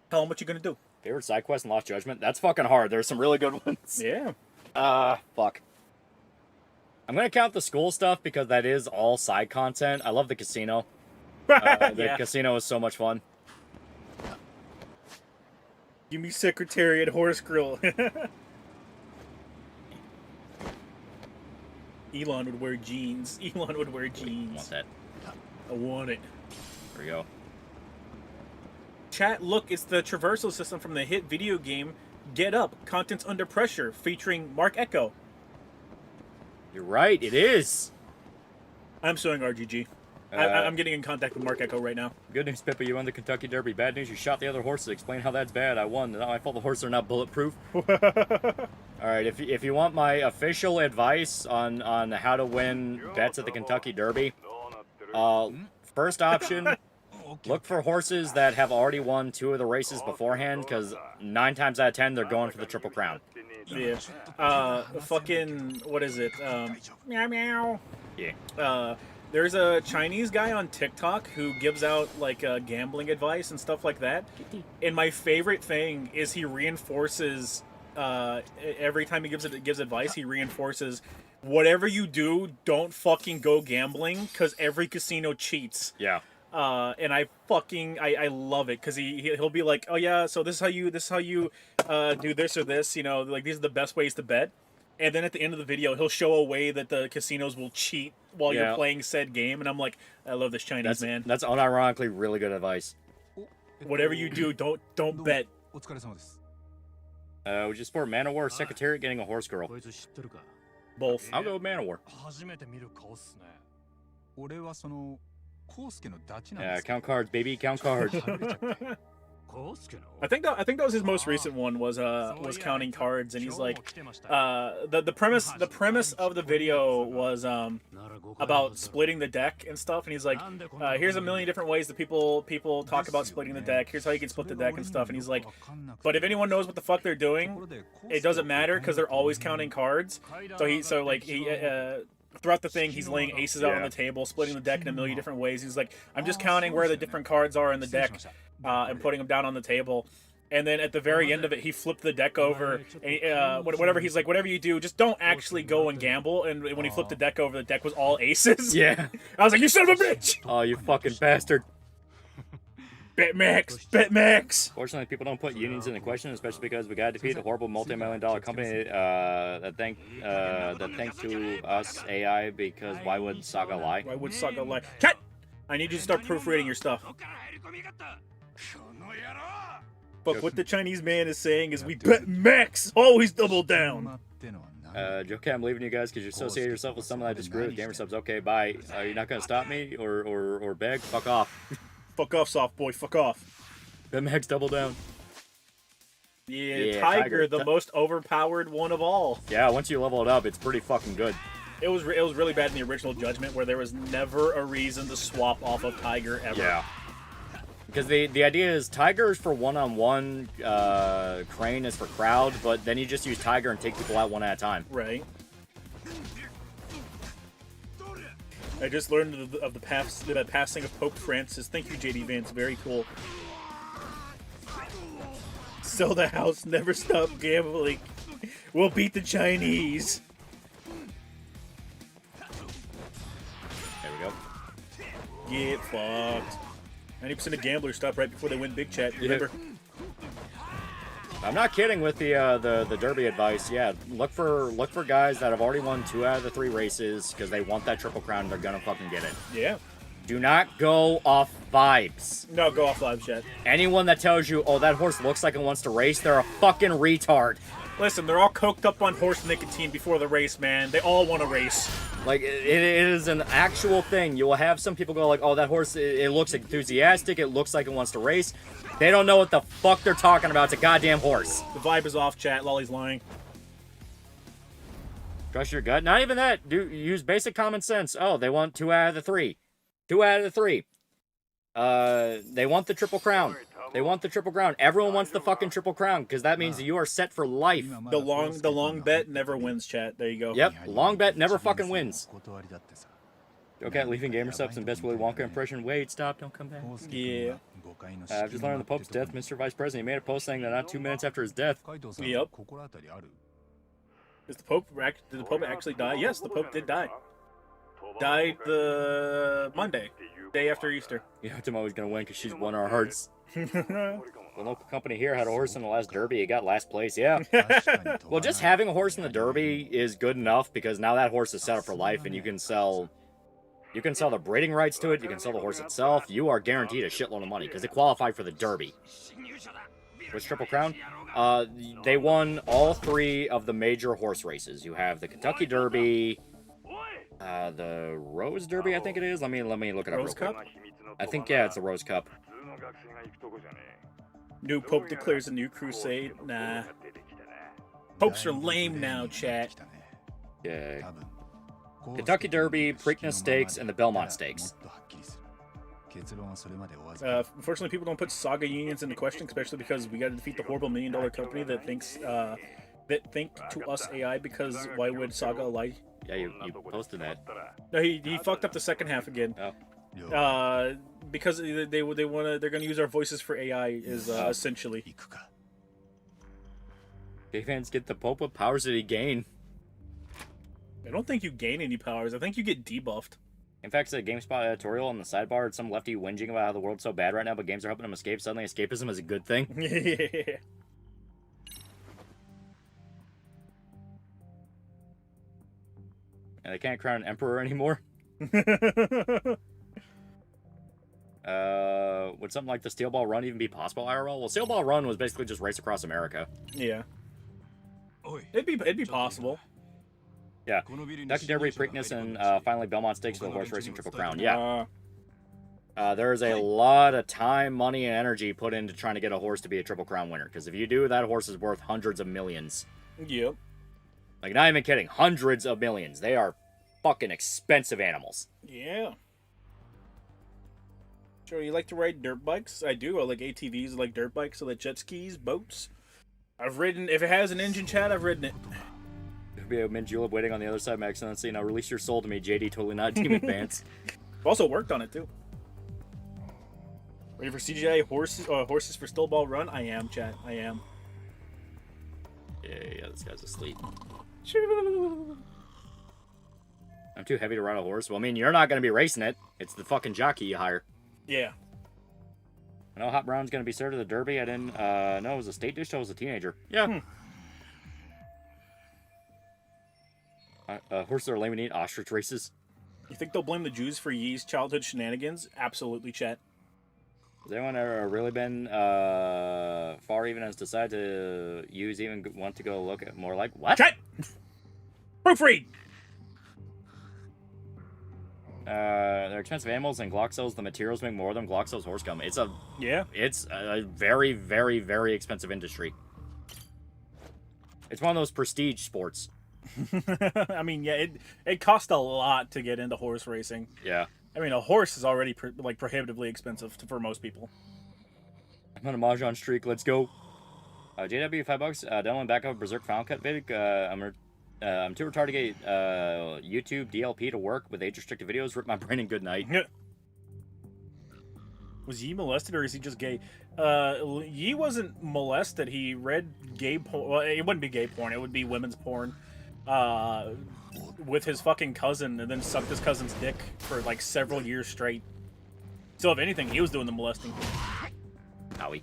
A: what you're gonna do.
B: Favorite side quest in Lost Judgment? That's fucking hard. There's some really good ones.
A: Yeah.
B: Fuck. I'm gonna count the school stuff because that is all side content. I love the casino. The casino is so much fun.
A: Give me Secretariat Horse Grill. Elon would wear jeans. Elon would wear jeans.
B: I want that.
A: I want it.
B: There we go.
A: Chat, look, it's the traversal system from the hit video game Get Up, Contents Under Pressure, featuring Mark Echo.
B: You're right, it is.
A: I'm suing RGG. I'm getting in contact with Mark Echo right now.
B: Good news, Pippa, you won the Kentucky Derby. Bad news, you shot the other horses. Explain how that's bad. I won. Not my fault the horses are not bulletproof. Alright, if you want my official advice on how to win bets at the Kentucky Derby, first option, look for horses that have already won 2 of the races beforehand, because 9 times out of 10, they're going for the Triple Crown.
A: Yeah. Fucking, what is it? Meow meow.
B: Yeah.
A: There's a Chinese guy on TikTok who gives out like gambling advice and stuff like that. And my favorite thing is he reinforces every time he gives advice, he reinforces whatever you do, don't fucking go gambling because every casino cheats.
B: Yeah.
A: And I love it because he'll be like, oh yeah, so this is how you do this or this, you know, like these are the best ways to bet. And then at the end of the video, he'll show a way that the casinos will cheat while you're playing said game. And I'm like, I love this Chinese man.
B: That's unironically really good advice.
A: Whatever you do, don't bet.
B: Would you support Manowar Secretariat getting a horse girl?
A: Both.
B: I'll go with Manowar. Yeah, count cards, baby, count cards.
A: I think that was his most recent one was counting cards, and he's like, the premise of the video was about splitting the deck and stuff, and he's like, here's a million different ways that people talk about splitting the deck. Here's how you can split the deck and stuff, and he's like, but if anyone knows what the fuck they're doing, it doesn't matter because they're always counting cards. So throughout the thing, he's laying aces out on the table, splitting the deck in a million different ways. He's like, I'm just counting where the different cards are in the deck and putting them down on the table. And then at the very end of it, he flipped the deck over. And, whatever he's like, whatever you do, just don't actually go and gamble. And when he flipped the deck over, the deck was all aces.
B: Yeah.
A: I was like, you son of a bitch!
B: Oh, you fucking bastard.
A: BitMEX!
B: Fortunately, people don't put unions in the question, especially because we got to defeat a horrible multi-million-dollar company that thank to us AI, because why would Saga lie?
A: Why would Saga lie? Cat! I need you to start proofreading your stuff. But what the Chinese man is saying is we BitMEX! Always double down!
B: Joe, I'm leaving you guys because you associate yourself with someone I disagree with. Gamer subs, okay, bye. Are you not going to stop me or beg? Fuck off.
A: Fuck off, soft boy. Fuck off.
B: BitMEX double down.
A: Yeah, Tiger, the most overpowered one of all.
B: Yeah, once you level it up, it's pretty fucking good.
A: It was really bad in the original Judgment, where there was never a reason to swap off of Tiger ever.
B: Yeah. Because the idea is Tiger is for one-on-one, Crane is for crowd, but then you just use Tiger and take people out one at a time.
A: Right. I just learned of the passing of Pope Francis. Thank you, JD Vance. Very cool. Sell the house, never stop gambling. We'll beat the Chinese.
B: There we go.
A: Get fucked. 90% of gamblers stop right before they win big chat. Remember?
B: I'm not kidding with the Derby advice. Yeah, look for guys that have already won 2 out of the 3 races because they want that Triple Crown. They're gonna fucking get it.
A: Yeah.
B: Do not go off vibes.
A: No, go off vibes, chat.
B: Anyone that tells you, oh, that horse looks like it wants to race, they're a fucking retard.
A: Listen, they're all coked up on horse nicotine before the race, man. They all want to race.
B: Like, it is an actual thing. You will have some people go like, oh, that horse, it looks enthusiastic, it looks like it wants to race. They don't know what the fuck they're talking about. It's a goddamn horse.
A: The vibe is off, chat. Loli's lying.
B: Trust your gut? Not even that. Use basic common sense. Oh, they want 2 out of the 3. 2 out of the 3. They want the Triple Crown. They want the Triple Crown. Everyone wants the fucking Triple Crown, because that means that you are set for life.
A: The long bet never wins, chat. There you go.
B: Yep, long bet never fucking wins. Okay, leaving gamer subs and best Willy Wonka impression. Wait, stop, don't come back.
A: Yeah.
B: I've just learned the Pope's death. Mr. Vice President, he made a post saying that not 2 minutes after his death.
A: Yep. Did the Pope actually die? Yes, the Pope did die. Died the Monday, day after Easter.
B: Yeah, Tomoe's gonna win because she's won our hearts. The local company here had a horse in the last Derby. It got last place, yeah. Well, just having a horse in the Derby is good enough because now that horse is set up for life, and you can sell the breeding rights to it. You can sell the horse itself. You are guaranteed a shitload of money because it qualified for the Derby. What's Triple Crown? They won all 3 of the major horse races. You have the Kentucky Derby, the Rose Derby, I think it is. Let me look it up.
A: Rose Cup?
B: I think, yeah, it's the Rose Cup.
A: New Pope declares a new crusade. Nah. Popes are lame now, chat.
B: Yeah. Kentucky Derby, Preakness Stakes, and the Belmont Stakes.
A: Unfortunately, people don't put Saga unions into question, especially because we got to defeat the horrible $1 million company that thinks that think to us AI, because why would Saga lie
B: Yeah, you posted that.
A: No, he fucked up the second half again.
B: Oh.
A: Because they're gonna use our voices for AI is essentially.
B: Gay fans get the Pope. What powers did he gain?
A: I don't think you gain any powers. I think you get debuffed.
B: In fact, it's a GameSpot editorial on the sidebar. It's some lefty whinging about how the world's so bad right now, but games are helping him escape. Suddenly, escapism is a good thing.
A: Yeah.
B: And they can't crown an emperor anymore. Would something like the Steel Ball Run even be possible IRL? Well, Steel Ball Run was basically just race across America.
A: Yeah. It'd be possible.
B: Yeah. Ducky Derby, Preakness, and finally Belmont Stakes for the horse racing Triple Crown. Yeah. There's a lot of time, money, and energy put into trying to get a horse to be a Triple Crown winner. Because if you do, that horse is worth hundreds of millions.
A: Yep.
B: Like, not even kidding. Hundreds of millions. They are fucking expensive animals.
A: Yeah. Sure, you like to ride dirt bikes? I do. I like ATVs, I like dirt bikes, I like jet skis, boats. I've ridden, if it has an engine, Chad, I've ridden it.
B: Be a mint julep waiting on the other side, Max, and see, now release your soul to me, JD, totally not Team Advance.
A: I've also worked on it, too. Ready for CGI horses for Steel Ball Run? I am, chat. I am.
B: Yeah, this guy's asleep. I'm too heavy to ride a horse. Well, I mean, you're not going to be racing it. It's the fucking jockey you hire.
A: Yeah.
B: I know Hot Brown's going to be served at the Derby. I didn't know it was a state dish till I was a teenager. Yeah. Horses are lame and eat ostrich races.
A: You think they'll blame the Jews for Yee's childhood shenanigans? Absolutely, chat.
B: Has anyone ever really been far even has decided to even want to go look at more like what?
A: Chat! Proofread!
B: They're expensive animals, and Glock sells the materials make more of them. Glock sells horse gum. It's a very, very, very expensive industry. It's one of those prestige sports.
A: I mean, yeah, it costs a lot to get into horse racing.
B: Yeah.
A: I mean, a horse is already prohibitively expensive for most people.
B: I'm on a Mahjong streak. Let's go. JW, $5. Download back up Berserk Final Cut vid. I'm too retarded to get YouTube DLP to work with age-restricted videos. Rip my brain and good night.
A: Was Yi molested or is he just gay? Yi wasn't molested. He read gay porn. Well, it wouldn't be gay porn. It would be women's porn. With his fucking cousin, and then sucked his cousin's dick for like several years straight. So if anything, he was doing the molesting.
B: Owie.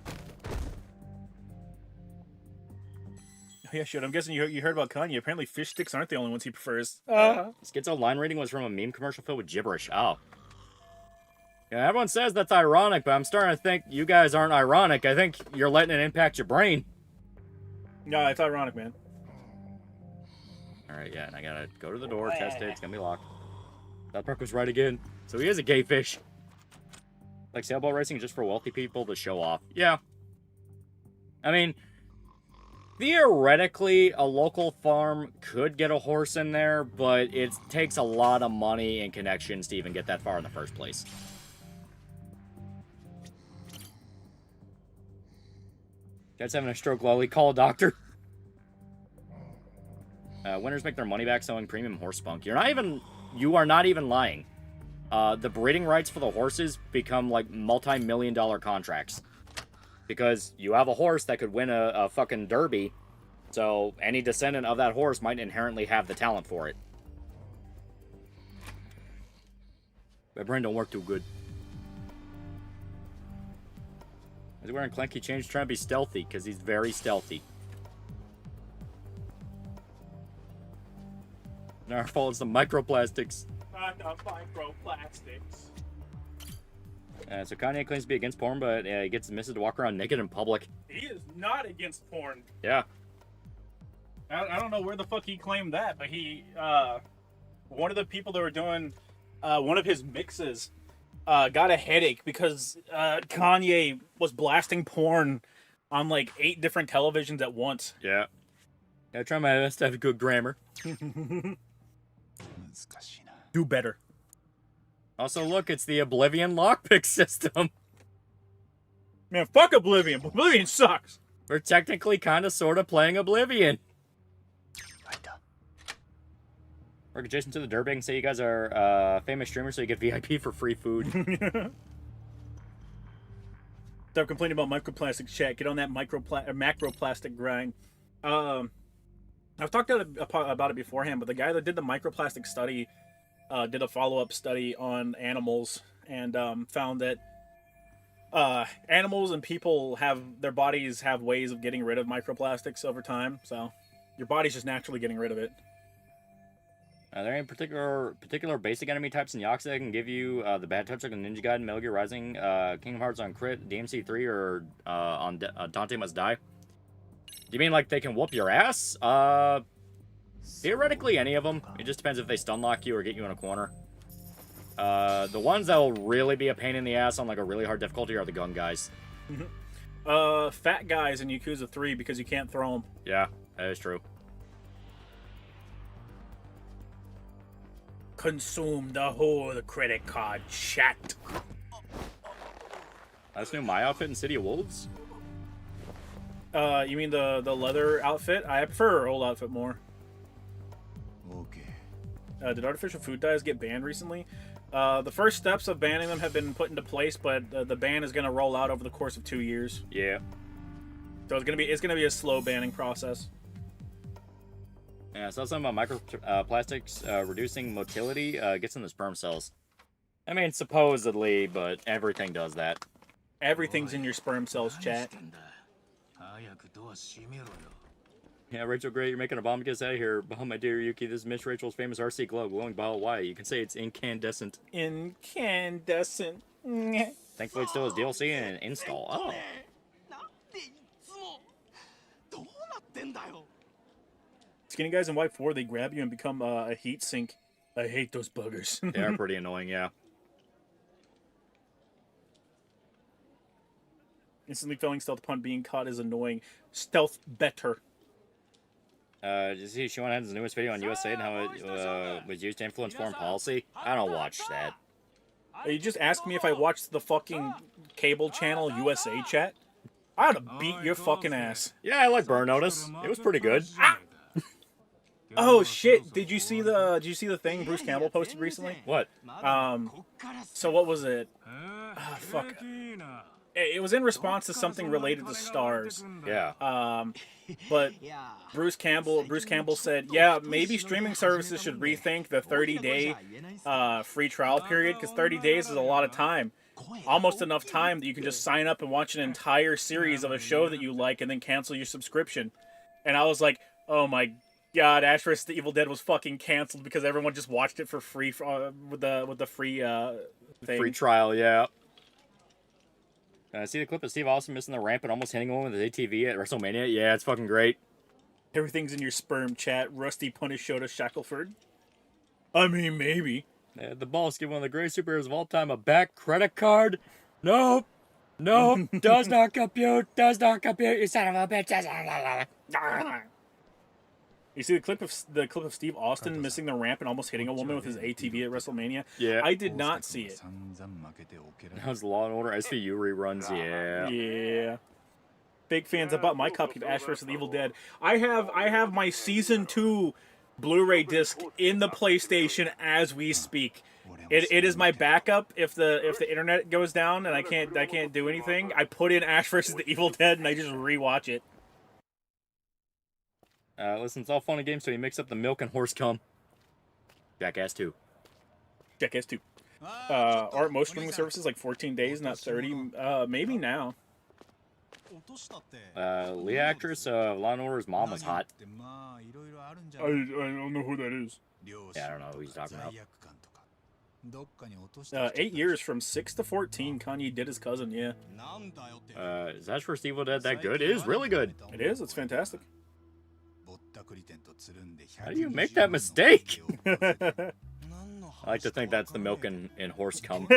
A: Oh, yeah, shit. I'm guessing you heard about Kanye. Apparently, fish sticks aren't the only ones he prefers.
B: Schizo line reading was from a meme commercial filled with gibberish. Oh. Yeah, everyone says that's ironic, but I'm starting to think you guys aren't ironic. I think you're letting it impact your brain.
A: No, it's ironic, man.
B: Alright, yeah, and I gotta go to the door, test it, it's gonna be locked. That Park was right again. So he is a gay fish. Like, sailboat racing is just for wealthy people to show off. Yeah. I mean, theoretically, a local farm could get a horse in there, but it takes a lot of money and connections to even get that far in the first place. Guy's having a stroke, Lolly. Call a doctor. Winners make their money back selling premium horse spunk. You are not even lying. The breeding rights for the horses become like multi-million-dollar contracts. Because you have a horse that could win a fucking derby, so any descendant of that horse might inherently have the talent for it. My brain don't work too good. He's wearing clanky chains trying to be stealthy, because he's very stealthy. Our fault is the microplastics.
A: Not the microplastics.
B: So Kanye claims to be against porn, but he gets misses to walk around naked in public.
A: He is not against porn.
B: Yeah.
A: I don't know where the fuck he claimed that, but he, one of the people that were doing one of his mixes got a headache because Kanye was blasting porn on like 8 different televisions at once.
B: Yeah. I try my best to have good grammar.
A: Do better.
B: Also, look, it's the Oblivion lockpick system.
A: Man, fuck Oblivion. Oblivion sucks.
B: We're technically kind of sort of playing Oblivion. Work adjacent to the dirtbag and say you guys are famous streamers, so you get VIP for free food.
A: Stop complaining about microplastics, chat. Get on that macroplastic grind. I've talked about it beforehand, but the guy that did the microplastic study did a follow-up study on animals and found that animals and people their bodies have ways of getting rid of microplastics over time. So your body's just naturally getting rid of it.
B: Are there any particular basic enemy types in Yakuza that can give you the bad touch like Ninja Gaiden, Metal Gear Rising, Kingdom Hearts on Crit, DMC 3, or on Dante Must Die? Do you mean like they can whoop your ass? Theoretically, any of them. It just depends if they stun lock you or get you in a corner. The ones that will really be a pain in the ass on like a really hard difficulty are the gun guys.
A: Fat guys in Yakuza 3 because you can't throw them.
B: Yeah, that is true.
A: Consume the whole credit card, chat.
B: That's new my outfit in City of Wolves?
A: You mean the leather outfit? I prefer our old outfit more.
C: Okay.
A: Did artificial food dyes get banned recently? The first steps of banning them have been put into place, but the ban is going to roll out over the course of 2 years.
B: Yeah.
A: So it's gonna be a slow banning process.
B: Yeah, I saw something about microplastics reducing motility gets in the sperm cells. I mean, supposedly, but everything does that.
A: Everything's in your sperm cells, chat.
B: Yeah, Rachel Gray, you're making a bomb. Get us out of here. Oh, my dear Yuki, this is Miss Rachel's famous RC glove, glowing bottle. Why? You can say it's incandescent.
A: Incandescent.
B: Thankfully, it still has DLC and install. Oh.
A: Skinny guys in White 4, they grab you and become a heat sink. I hate those buggers.
B: They are pretty annoying, yeah.
A: Instantly failing stealth upon being caught is annoying. Stealth better.
B: Did you see Sean Head's newest video on USA and how it was used to influence foreign policy? I don't watch that.
A: You just asked me if I watched the fucking cable channel USA, chat? I ought to beat your fucking ass.
B: Yeah, I like Burn Notice. It was pretty good.
A: Ah! Oh shit! Did you see the thing Bruce Campbell posted recently?
B: What?
A: So what was it? Oh, fuck. It was in response to something related to stars.
B: Yeah.
A: But Bruce Campbell said, yeah, maybe streaming services should rethink the 30-day free trial period, because 30 days is a lot of time. Almost enough time that you can just sign up and watch an entire series of a show that you like and then cancel your subscription. And I was like, oh my god, Ash vs. the Evil Dead was fucking canceled because everyone just watched it for free with the free thing.
B: Free trial, yeah. See the clip of Steve Austin missing the ramp and almost hitting one with his ATV at WrestleMania? Yeah, it's fucking great.
A: Everything's in your sperm, chat. Rusty punish Shota Shackelford. I mean, maybe.
B: The boss give one of the greatest superheroes of all time a back credit card? Nope. Nope. Does not compute. Does not compute. You son of a bitch.
A: You see the clip of Steve Austin missing the ramp and almost hitting a woman with his ATV at WrestleMania?
B: Yeah.
A: I did not see it.
B: That was Law and Order SVU reruns, yeah.
A: Yeah. Big fans. I bought my copy of Ash vs. the Evil Dead. I have my season 2 Blu-ray disc in the PlayStation as we speak. It is my backup if the internet goes down and I can't do anything. I put in Ash vs. the Evil Dead and I just rewatch it.
B: Listen, it's all fun and games till you mix up the milk and horse cum. Jackass 2.
A: Jackass 2. Aren't most streaming services like 14 days, not 30? Maybe now.
B: Lead actress, Law and Order's mom was hot.
A: I don't know who that is.
B: Yeah, I don't know who he's talking
A: about. 8 years from 6 to 14, Kanye did his cousin, yeah.
B: Is Ash vs. Evil Dead that good? It is really good.
A: It is, it's fantastic.
B: How do you make that mistake? I like to think that's the milk and horse cum.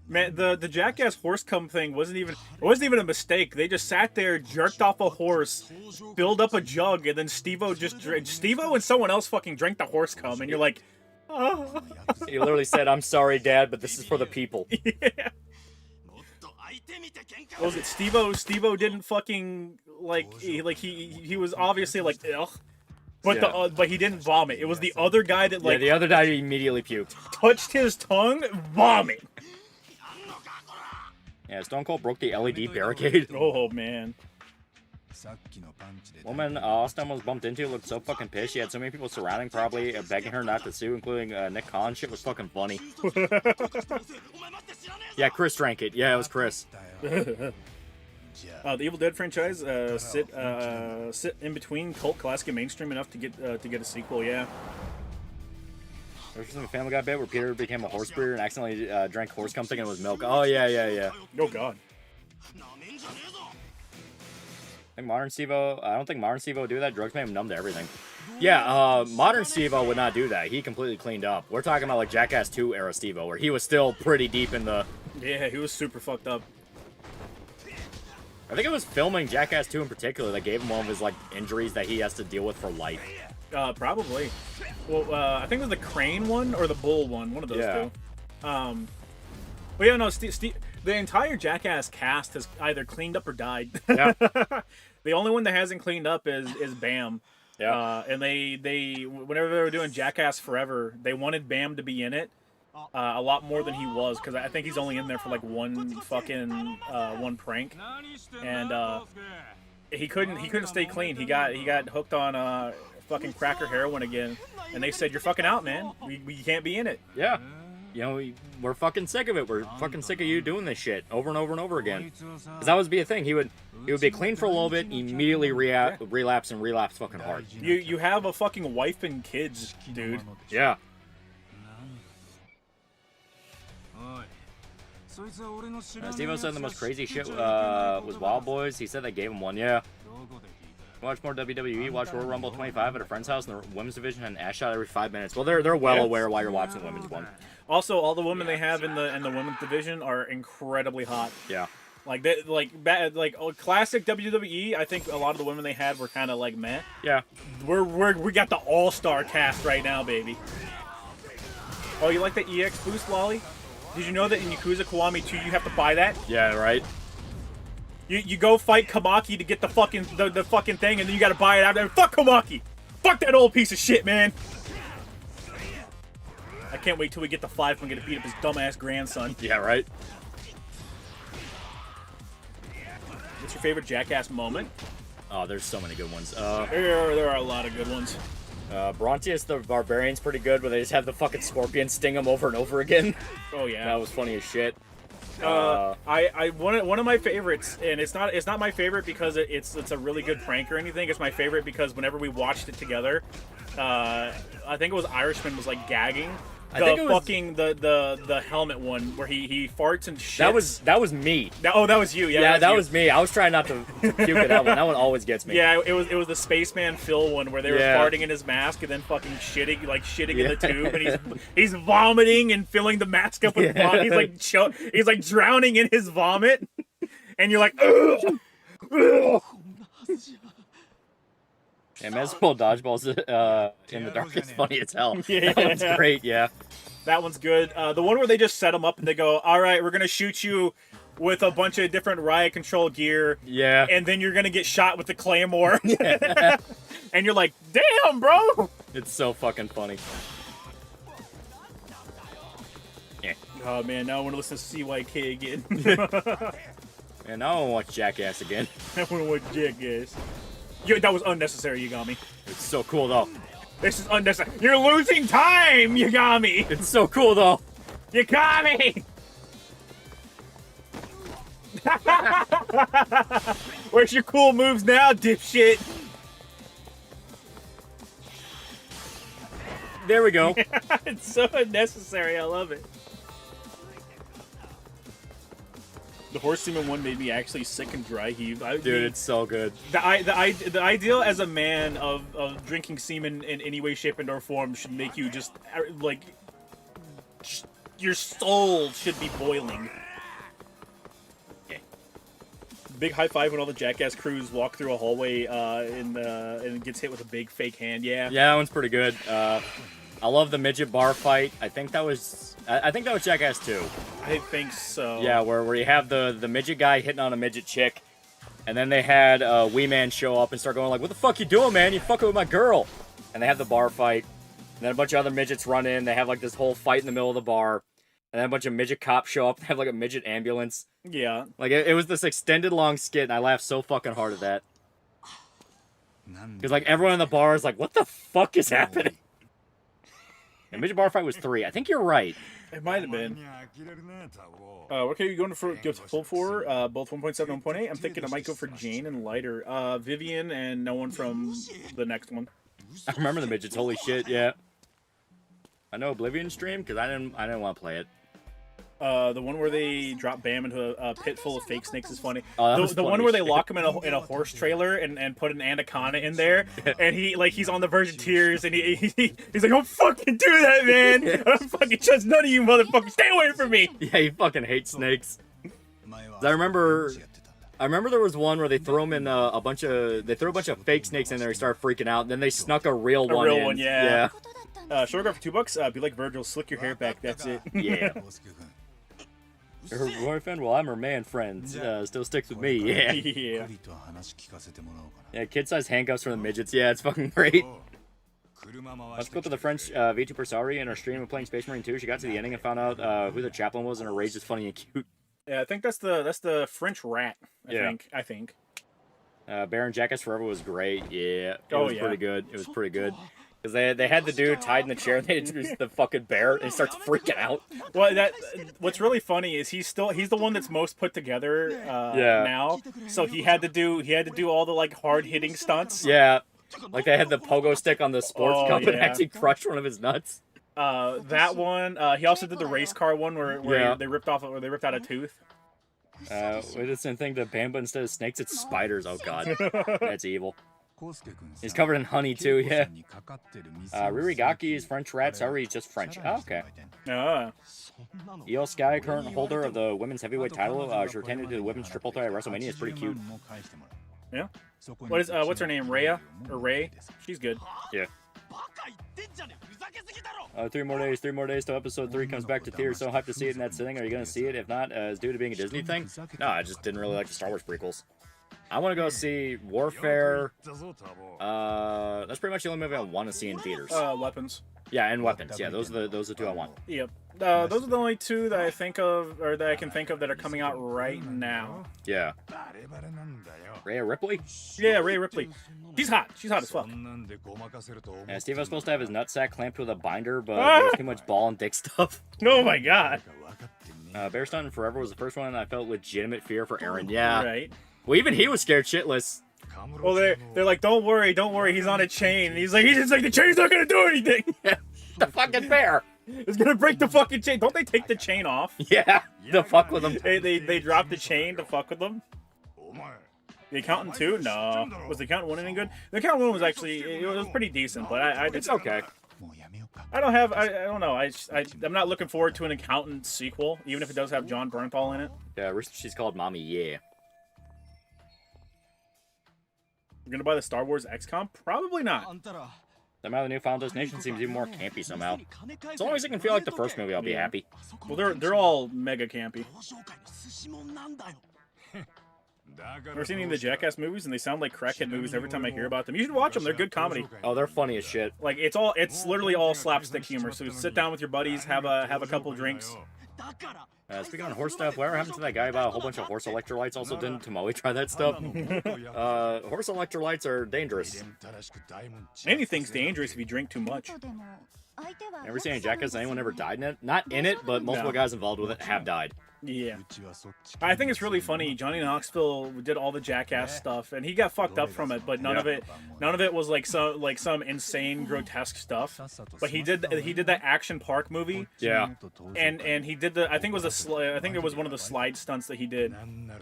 A: Man, the Jackass horse cum thing wasn't even a mistake. They just sat there, jerked off a horse, filled up a jug, and then Steve-O and someone else fucking drank the horse cum, and you're like, oh.
B: He literally said, "I'm sorry, Dad, but this is for the people."
A: Yeah. What was it Steve-O didn't fucking he was obviously like, ugh. But but he didn't vomit. It was the other guy that like
B: the other guy immediately puked.
A: Touched his tongue, vomit.
B: Yeah, Stone Cold broke the LED barricade.
A: Oh man.
B: Woman Austin almost bumped into looked so fucking pissed. She had so many people surrounding, probably begging her not to sue, including Nick Khan. Shit was fucking funny. Yeah, Chris drank it. Yeah, it was Chris.
A: The Evil Dead franchise sit in between cult, classic, and mainstream enough to get a sequel. Yeah.
B: There's a Family Guy bit where Peter became a horse breeder and accidentally drank horse cum thinking it was milk. Oh yeah.
A: Oh god.
B: I don't think Modern Steve-O would do that. Drugs made him numb to everything. Yeah, Modern Steve-O would not do that. He completely cleaned up. We're talking about like Jackass 2 era Steve-O, where he was still pretty deep in the...
A: Yeah, he was super fucked up.
B: I think it was filming Jackass 2 in particular that gave him one of his like injuries that he has to deal with for life.
A: Probably. Well, I think it was the crane one or the bull one of those two. Well, yeah, no, the entire Jackass cast has either cleaned up or died.
B: Yeah.
A: The only one that hasn't cleaned up is Bam.
B: Yeah.
A: And they whenever they were doing Jackass Forever, they wanted Bam to be in it a lot more than he was, because I think he's only in there for like one prank, and he couldn't stay clean. He got hooked on fucking crack or heroin again, and they said, "You're fucking out, man. We can't be in it."
B: Yeah. You know, we're fucking sick of it. We're fucking sick of you doing this shit over and over and over again. Because that would be a thing. He would be clean for a little bit, immediately relapse fucking hard.
A: You have a fucking wife and kids, dude.
B: Yeah. Steve-O said the most crazy shit was Wild Boys. He said they gave him one. Yeah. Watch more WWE. Watch Royal Rumble 25 at a friend's house in the women's division and ass shot every 5 minutes. Well, they're well aware while you're watching the women's one.
A: Also, all the women they have in the women's division are incredibly hot.
B: Yeah.
A: Like classic WWE. I think a lot of the women they had were kind of like meh.
B: Yeah.
A: We got the all-star cast right now, baby. Oh, you like the EX boost, Lolly? Did you know that in Yakuza Kiwami 2 you have to buy that?
B: Yeah, right.
A: You go fight Kamaki to get the fucking thing, and then you gotta buy it out there. Fuck Kamaki! Fuck that old piece of shit, man! I can't wait till we get to 5 and get to beat up his dumbass grandson.
B: Yeah, right.
A: What's your favorite Jackass moment?
B: Oh, there's so many good ones.
A: There are a lot of good ones.
B: Brontius the Barbarian's pretty good, where they just have the fucking scorpion sting him over and over again.
A: Oh yeah,
B: that was funny as shit.
A: One of my favorites, and it's not my favorite because it's a really good prank or anything. It's my favorite because whenever we watched it together, I think it was Irishman was like gagging. The helmet one where he farts and shits.
B: That was me.
A: That was you.
B: Yeah, that was me. I was trying not to puke at that one. That one always gets me.
A: Yeah, it was the Spaceman Phil one where they were farting in his mask and then fucking shitting in the tube, and he's vomiting and filling the mask up with vomit. He's like drowning in his vomit, and you're like, ugh, ugh.
B: And Mesball Dodgeball's in the dark is funny as hell.
A: Yeah.
B: That one's great, yeah.
A: That one's good. The one where they just set him up and they go, all right, we're going to shoot you with a bunch of different riot control gear.
B: Yeah.
A: And then you're going to get shot with the claymore. Yeah. And you're like, damn, bro.
B: It's so fucking funny.
A: Yeah. Oh, man, now I want to listen to CYK again.
B: And now I want to watch Jackass again.
A: I want to watch Jackass. That was unnecessary, Yagami.
B: It's so cool, though.
A: This is unnecessary. You're losing time, Yagami!
B: It's so cool, though.
A: Yagami! Where's your cool moves now, dipshit?
B: There we go.
A: It's so unnecessary. I love it. The horse semen one made me actually sick and dry heave.
B: Dude, it's so good.
A: The ideal as a man of drinking semen in any way, shape, and or form should make you just, like, your soul should be boiling. Okay. Big high five when all the Jackass crews walk through a hallway and gets hit with a big fake hand. Yeah.
B: Yeah, that one's pretty good. I love the midget bar fight. I think that was Jackass 2.
A: I think so.
B: Yeah, where you have the midget guy hitting on a midget chick, and then they had Wee Man show up and start going like, "What the fuck you doing, man? You fucking with my girl." and they have the bar fight. And then a bunch of other midgets run in. They have like this whole fight in the middle of the bar. And then a bunch of midget cops show up. They have like a midget ambulance.
A: Yeah.
B: Like it was this extended long skit, and I laughed so fucking hard at that. Because like everyone in the bar is like, what the fuck is happening? And midget bar fight was 3. I think you're right.
A: It might have been. What are you going for? Go full for? Both 1.7 and 1.8. I'm thinking I might go for Jane and Lighter. Vivian and no one from the next one.
B: I remember the midgets. Holy shit, yeah. I know Oblivion stream because I didn't want to play it.
A: The one where they drop Bam into a pit full of fake snakes is funny.
B: Oh,
A: the one where they lock him in a horse trailer and put an anaconda in there, and he's on the verge of tears, and he's like, "Don't fucking do that, man! I don't fucking trust none of you motherfuckers. Stay away from me!"
B: Yeah, he fucking hates snakes. I remember there was one where they threw him in a bunch of fake snakes in there. He started freaking out, and then they snuck a real one.
A: A real
B: in.
A: one, yeah. Short for $2. Be like Virgil, slick your hair back. That's it.
B: Yeah. Her boyfriend? Well, I'm her man friend. Still sticks with me. Yeah.
A: Yeah.
B: Yeah, kid-sized handcuffs for the midgets. Yeah, it's fucking great. Let's clip of the French V2 Persari in her stream of playing Space Marine 2. She got to the ending and found out who the chaplain was, and her rage is funny and cute.
A: Yeah, I think that's the French rat. I think.
B: Baron Jackass Forever was great. Yeah. It was pretty good. It was pretty good. Because they had the dude tied in the chair, and they introduced the fucking bear, and he starts freaking out.
A: Well, what's really funny is he's the one that's most put together now. So he had to do all the like hard hitting stunts.
B: Yeah, like they had the pogo stick on the sports cup and actually crushed one of his nuts.
A: That one. He also did the race car one where they ripped out a tooth.
B: We did the same thing to Bamba instead of snakes. It's spiders. Oh god, that's evil. He's covered in honey too, yeah. Ririgaki is French rat. Sorry, he's just French. Oh, okay. EL Sky, current holder of the women's heavyweight title. She retained it to the women's triple threat at WrestleMania. It's pretty cute.
A: Yeah. What's her name? Rhea or Ray? She's good.
B: Yeah. 3 more days till episode 3 comes back to theater. So hyped to see it in that sitting. Are you gonna see it? If not, is due to being a Disney thing? No, I just didn't really like the Star Wars prequels. I want to go see Warfare. That's pretty much the only movie I want to see in theaters.
A: Weapons.
B: Yeah, and Weapons. Yeah, those are the 2 I want.
A: Yep. Those are the only 2 that I think of, or that I can think of, that are coming out right now.
B: Yeah. Rhea Ripley?
A: Yeah, Rhea Ripley. She's hot. She's hot as fuck.
B: Yeah, Steve was supposed to have his nutsack clamped with a binder, but there was too much ball and dick stuff.
A: Oh my god.
B: Bear Stunting Forever was the first one, and I felt legitimate fear for Aaron. Yeah.
A: Right.
B: Well, even he was scared shitless.
A: Well, they're like, don't worry, he's on a chain. And he's just like, the chain's not gonna do anything.
B: The fucking bear.
A: It's gonna break the fucking chain. Don't they take the chain off?
B: Yeah, to fuck with him.
A: They drop the chain to fuck with them. The Accountant 2? No. Was the Accountant 1 any good? The Accountant 1 was actually, it was pretty decent, but
B: it's okay.
A: I don't know. I'm not looking forward to an Accountant sequel, even if it does have John Bernthal in it.
B: Yeah, she's called Mommy, yeah.
A: You're gonna buy the Star Wars XCOM? Probably not.
B: Somehow the new Final Destination seems even more campy somehow. As long as it can feel like the first movie, I'll be happy.
A: Well, they're all mega campy. Ever seen any of the Jackass movies? And they sound like crackhead movies every time I hear about them. You should watch them. They're good comedy.
B: Oh, they're funny as shit.
A: Like it's literally all slapstick humor. So sit down with your buddies, have a couple drinks.
B: Speaking on horse stuff, whatever happened to that guy about a whole bunch of horse electrolytes? Also, didn't Tomoe try that stuff? Horse electrolytes are dangerous.
A: Anything's dangerous if you drink too much.
B: Ever seen any Jackass? Anyone ever died in it? Not in it, but multiple guys involved with it have died.
A: Yeah. I think it's really funny. Johnny Knoxville did all the Jackass stuff, and he got fucked up from it, but none of it was like some insane grotesque stuff. But he did that Action Park movie.
B: Yeah.
A: And he did I think it was one of the slide stunts that he did.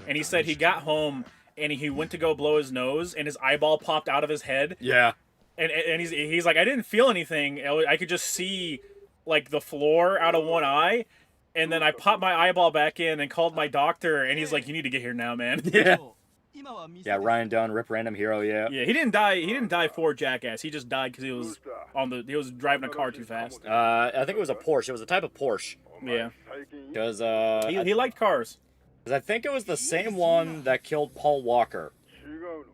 A: And he said he got home and he went to go blow his nose and his eyeball popped out of his head.
B: Yeah.
A: And he's like, I didn't feel anything. I could just see like the floor out of one eye. And then I popped my eyeball back in and called my doctor, and he's like, "You need to get here now, man."
B: Yeah. Yeah, Ryan Dunn, Rip Random Hero, yeah.
A: Yeah, he didn't die for Jackass. He just died because he was driving a car too fast.
B: I think it was a Porsche. It was a type of Porsche.
A: Yeah.
B: Because
A: he liked cars.
B: Because I think it was the same one that killed Paul Walker.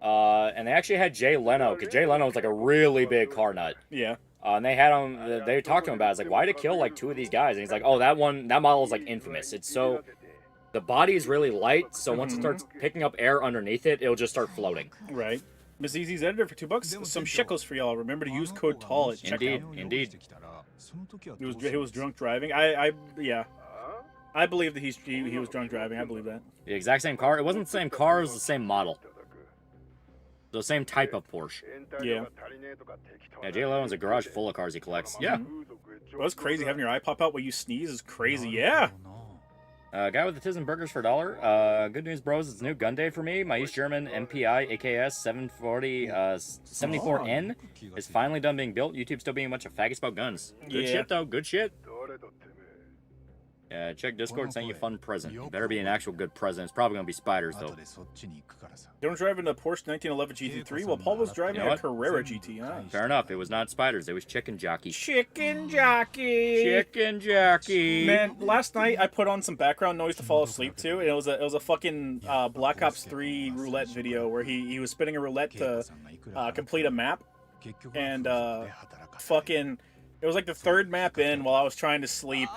B: And they actually had Jay Leno, because Jay Leno was like a really big car nut.
A: Yeah.
B: And they had him. They talked to him about it. It's like, why did it kill like 2 of these guys? And he's like, oh, that model is like infamous. It's so, the body is really light, so once it starts picking up air underneath it, it'll just start floating.
A: Right. Miss Easy's editor for $2. Some shekels for y'all. Remember to use code TALL at checkout.
B: Indeed.
A: He was drunk driving. Yeah. I believe that he was drunk driving. I believe that.
B: The exact same car. It wasn't the same car. It was the same model. The same type of Porsche.
A: Yeah.
B: Yeah, Jay Leno's a garage full of cars he collects. Yeah.
A: Well, that's crazy. Having your eye pop out while you sneeze is crazy. Yeah.
B: Guy with the Tizen Burgers for $1. Good news, bros. It's a new gun day for me. My East German MPI AKS 740 74N is finally done being built. YouTube's still being a bunch of faggots about guns. Good shit, though. Good shit. Yeah, check Discord saying you fun present. It better be an actual good present. It's probably going to be spiders, though.
A: They were driving a Porsche 1911 GT3 while Paul was driving a Carrera GT. Huh?
B: Fair enough. It was not spiders. It was chicken jockey.
A: Chicken jockey.
B: Chicken jockey.
A: Man, last night I put on some background noise to fall asleep to, and it was a fucking Black Ops 3 roulette video where he was spinning a roulette to complete a map, and fucking it was like the 3rd map in while I was trying to sleep,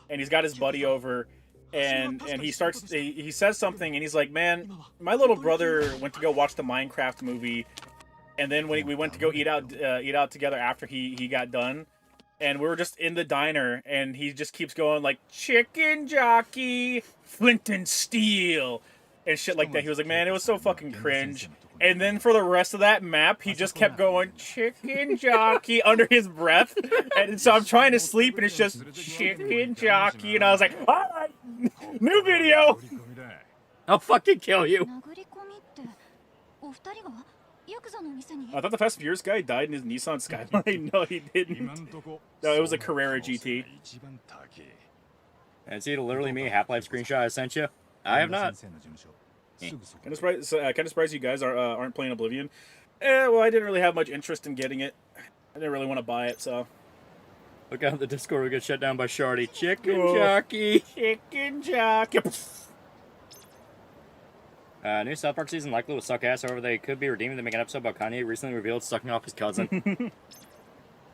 A: and he's got his buddy over. And he says something, and he's like, man, my little brother went to go watch the Minecraft movie, and then when we went to go eat out together after he got done, and we were just in the diner, and he just keeps going like, chicken jockey, flint and steel, and shit like that. He was like, man, it was so fucking cringe. And then for the rest of that map, he just kept going, chicken jockey, under his breath. And so I'm trying to sleep, and it's just, chicken jockey. And I was like, all right, new video.
B: I'll fucking kill you.
A: I thought the Fast and Furious guy died in his Nissan Skyline. No, he didn't. No, it was a Carrera GT.
B: And see, literally me, Half-Life screenshot I sent you? I have not.
A: Kind of surprised you guys aren't playing Oblivion. Well, I didn't really have much interest in getting it. I didn't really want to buy it, so.
B: Look out, the Discord will get shut down by Shardy. Chicken jockey.
A: Chicken jockey.
B: New South Park season likely will suck ass, however they could be redeeming to make an episode about Kanye recently revealed sucking off his cousin.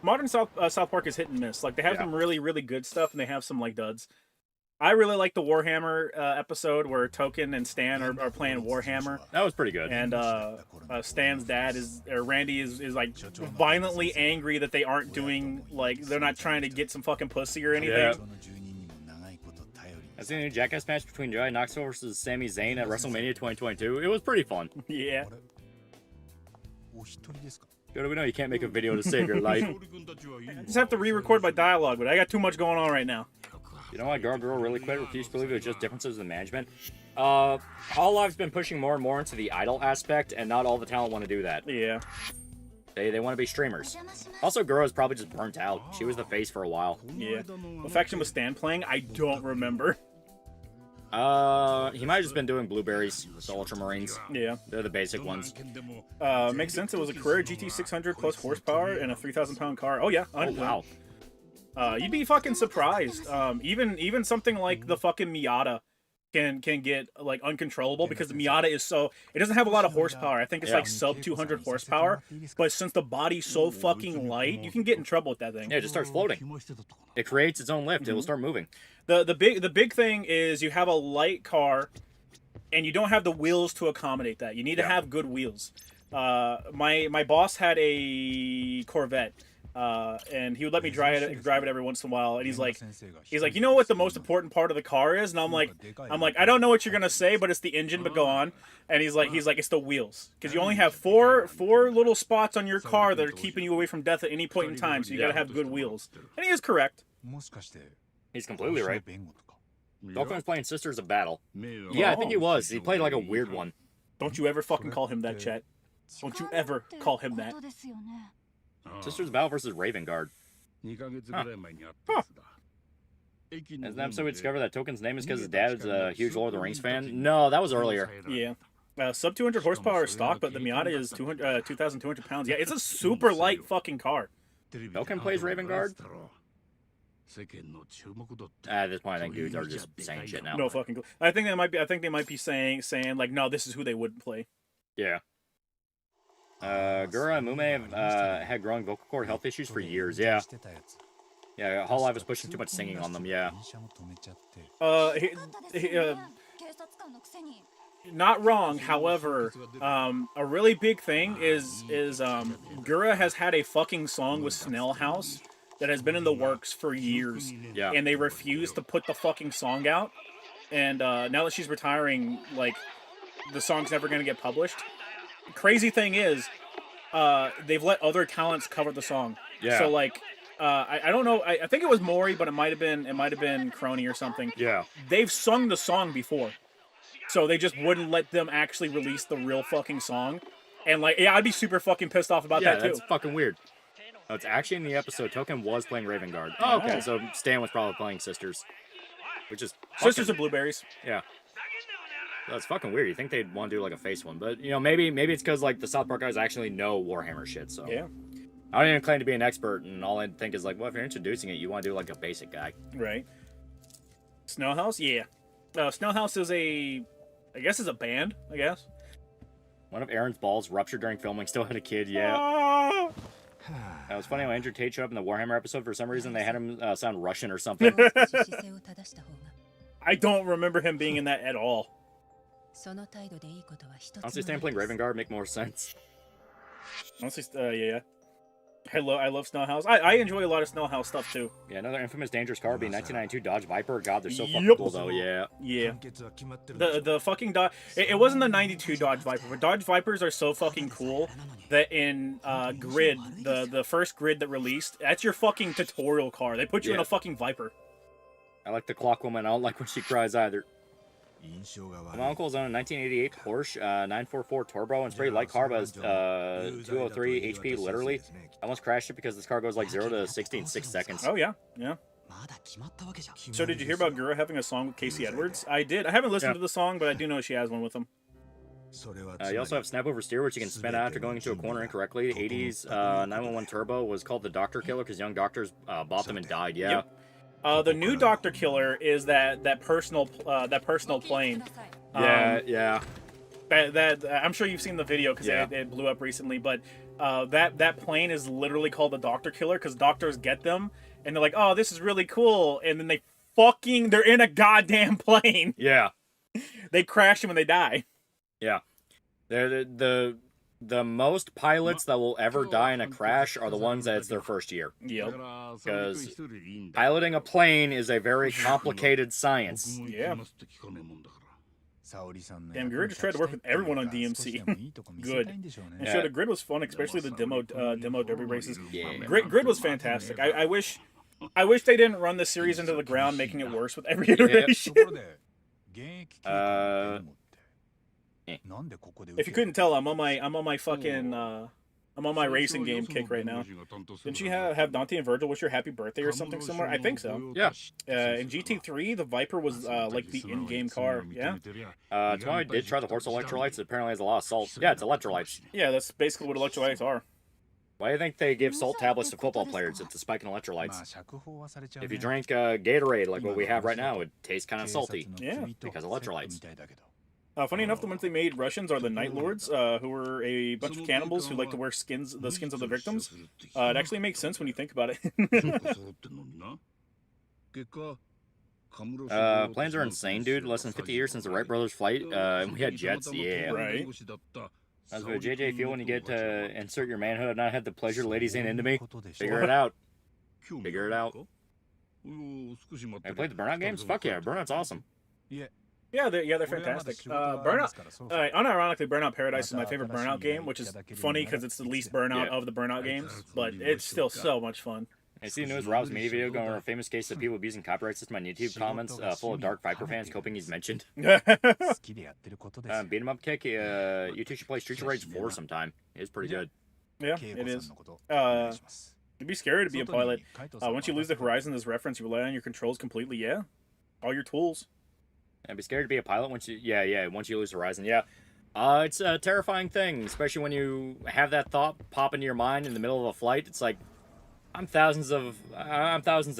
A: Modern South Park is hit and miss. Like, they have some really, really good stuff, and they have some, like, duds. I really like the Warhammer episode where Token and Stan are playing Warhammer.
B: That was pretty good.
A: And Stan's dad Randy is like violently angry that they aren't doing, like, they're not trying to get some fucking pussy or anything. Yeah.
B: I seen a new Jackass match between Joey Knoxville versus Sami Zayn at WrestleMania 2022. It was pretty fun.
A: Yeah.
B: Good, we know you can't make a video to save your life.
A: I just have to re-record my dialogue, but I got too much going on right now.
B: You know why Girl really quick? Refused to believe it was just differences in management. Hololive's been pushing more and more into the idol aspect, and not all the talent want to do that.
A: Yeah.
B: They want to be streamers. Also, Guro is probably just burnt out. She was the face for a while.
A: Yeah. What faction was Stan playing? I don't remember.
B: He might have just been doing Blueberries, the Ultramarines.
A: Yeah.
B: They're the basic ones.
A: Makes sense. It was a Carrera GT 600 plus horsepower and a 3,000-pound car. Oh, yeah.
B: Oh, wow.
A: You'd be fucking surprised. Even something like the fucking Miata can get like uncontrollable because the Miata is it doesn't have a lot of horsepower. I think it's like sub 200 horsepower, but since the body's so fucking light, you can get in trouble with that thing.
B: Yeah, it just starts floating. It creates its own lift. It will start moving.
A: The big thing is you have a light car and you don't have the wheels to accommodate that. You need to have good wheels. My boss had a Corvette. And he would let me drive it every once in a while, and he's like, you know what the most important part of the car is? And I'm like, I don't know what you're gonna say, but it's the engine. But go on. And he's like, it's the wheels, because you only have four little spots on your car that are keeping you away from death at any point in time. So you gotta have good wheels. And he is correct.
B: He's completely right. Dolphin was playing Sisters of Battle. Yeah, I think he was. He played like a weird one.
A: Don't you ever fucking call him that, Chet. Don't you ever call him that.
B: Sisters of Battle versus Raven Guard. Huh. As an episode we discovered that Token's name is because his dad is a huge Lord of the Rings fan. No, that was earlier.
A: Yeah. Sub 200 horsepower stock, but the Miata is 2,200 pounds. Yeah, it's a super light fucking car.
B: Token plays Raven Guard? At this point, I think dudes are just saying shit now.
A: No fucking clue. I think they might be saying like, no, this is who they wouldn't play.
B: Yeah. Gura and Mume had growing vocal cord health issues for years. Yeah. Yeah, Whole Life was pushing too much singing on them. Yeah.
A: Not wrong. However, a really big thing is Gura has had a fucking song with Snell House that has been in the works for years.
B: Yeah.
A: And they refuse to put the fucking song out. And now that she's retiring, like, the song's never going to get published. Crazy thing is, they've let other talents cover the song.
B: Yeah.
A: So like, I don't know. I think it was Mori, but it might have been Crony or something.
B: Yeah.
A: They've sung the song before, so they just wouldn't let them actually release the real fucking song. And like, yeah, I'd be super fucking pissed off about that too.
B: Yeah, that's fucking weird. Oh, it's actually in the episode. Token was playing Raven Guard. Oh, okay. So Stan was probably playing Sisters, which is
A: Sisters of Blueberries.
B: Yeah. That's fucking weird. You think they'd want to do like a face one, but you know, maybe it's because like the South Park guys actually know Warhammer shit. So
A: yeah.
B: I don't even claim to be an expert, and all I think is like, well, if you're introducing it, you want to do like a basic guy.
A: Right. Snow House, yeah. Snow House is I guess is a band, I guess.
B: One of Aaron's balls ruptured during filming, still had a kid, yeah. It was funny when Andrew Tate showed up in the Warhammer episode. For some reason, they had him sound Russian or something.
A: I don't remember him being in that at all.
B: Honestly, Stan playing Raven Guard make more sense.
A: Honestly, yeah. I love Snow House. I enjoy a lot of Snow House stuff too.
B: Yeah, another infamous dangerous car would be 1992 Dodge Viper. God, they're so fucking cool though. Yeah.
A: Yeah. The fucking Dodge. It wasn't the '92 Dodge Viper, but Dodge Vipers are so fucking cool that in Grid, the first Grid that released, that's your fucking tutorial car. They put you in a fucking Viper.
B: I like the Clock Woman. I don't like when she cries either. My uncle's on a 1988 Porsche 944 Turbo, and it's pretty light car, but it's 203 HP literally. I almost crashed it because this car goes like 0 to 60 in 6 seconds.
A: Oh yeah. So did you hear about Gura having a song with Casey Edwards? I did. I haven't listened to the song, but I do know she has one with him.
B: You also have Snap Oversteer, which you can spin out after going into a corner incorrectly. The 80s 911 Turbo was called the Doctor Killer because young doctors bought them and died. Yeah.
A: Yep. The new Doctor Killer is that personal plane.
B: Yeah.
A: That I'm sure you've seen the video because it blew up recently. But that plane is literally called the Doctor Killer because doctors get them and they're like, oh, this is really cool, and then they're in a goddamn plane.
B: Yeah.
A: They crash them and they die.
B: Yeah. They're the most pilots that will ever die in a crash are the ones that it's their first year.
A: Yep.
B: Because piloting a plane is a very complicated science.
A: Yeah. Damn, Grid just tried to work with everyone on DMC. Good. And sure, the Grid was fun, especially the demo derby races.
B: Yeah.
A: Grid was fantastic. I wish they didn't run the series into the ground, making it worse with every iteration. If you couldn't tell, I'm on my fucking I'm on my racing game kick right now. Didn't you have Dante and Virgil wish your happy birthday or something similar? I think so.
B: Yeah.
A: In GT3, the Viper was like the in-game car. Yeah.
B: Tomorrow I did try the horse electrolytes. It apparently has a lot of salt. Yeah, it's electrolytes.
A: Yeah, that's basically what electrolytes are.
B: Why do you think they give salt tablets to football players? It's a spike in electrolytes. If you drink Gatorade like what we have right now, it tastes kind of salty.
A: Yeah.
B: Because electrolytes.
A: Funny enough, the ones they made Russians are the Night Lords, who were a bunch of cannibals who like to wear the skins of the victims. It actually makes sense when you think about it.
B: Planes are insane, dude. Less than 50 years since the Wright brothers' flight, and we had jets. Yeah.
A: Right.
B: How's what JJ feel when you get to insert your manhood and not have the pleasure ladies ain't into me? Figure it out. Figure it out. I played the Burnout games? Fuck yeah, Burnout's awesome.
A: Yeah, they're fantastic. Burnout, unironically, Burnout Paradise is my favorite Burnout game, which is funny because it's the least Burnout of the Burnout games, but it's still so much fun.
B: I see the newest Rob's media video going over a famous case of people abusing copyright system on YouTube comments full of dark Viper fans hoping he's mentioned. Beat 'em up kick, you two should play Streets of Rage 4 sometime. It's pretty good.
A: Yeah, it is. It'd be scary to be a pilot. Once you lose the horizon as reference, you rely on your controls completely, yeah. All your tools.
B: I'd be scared to be a pilot once you lose Horizon. Yeah, it's a terrifying thing, especially when you have that thought pop into your mind in the middle of a flight. It's like, I'm thousands of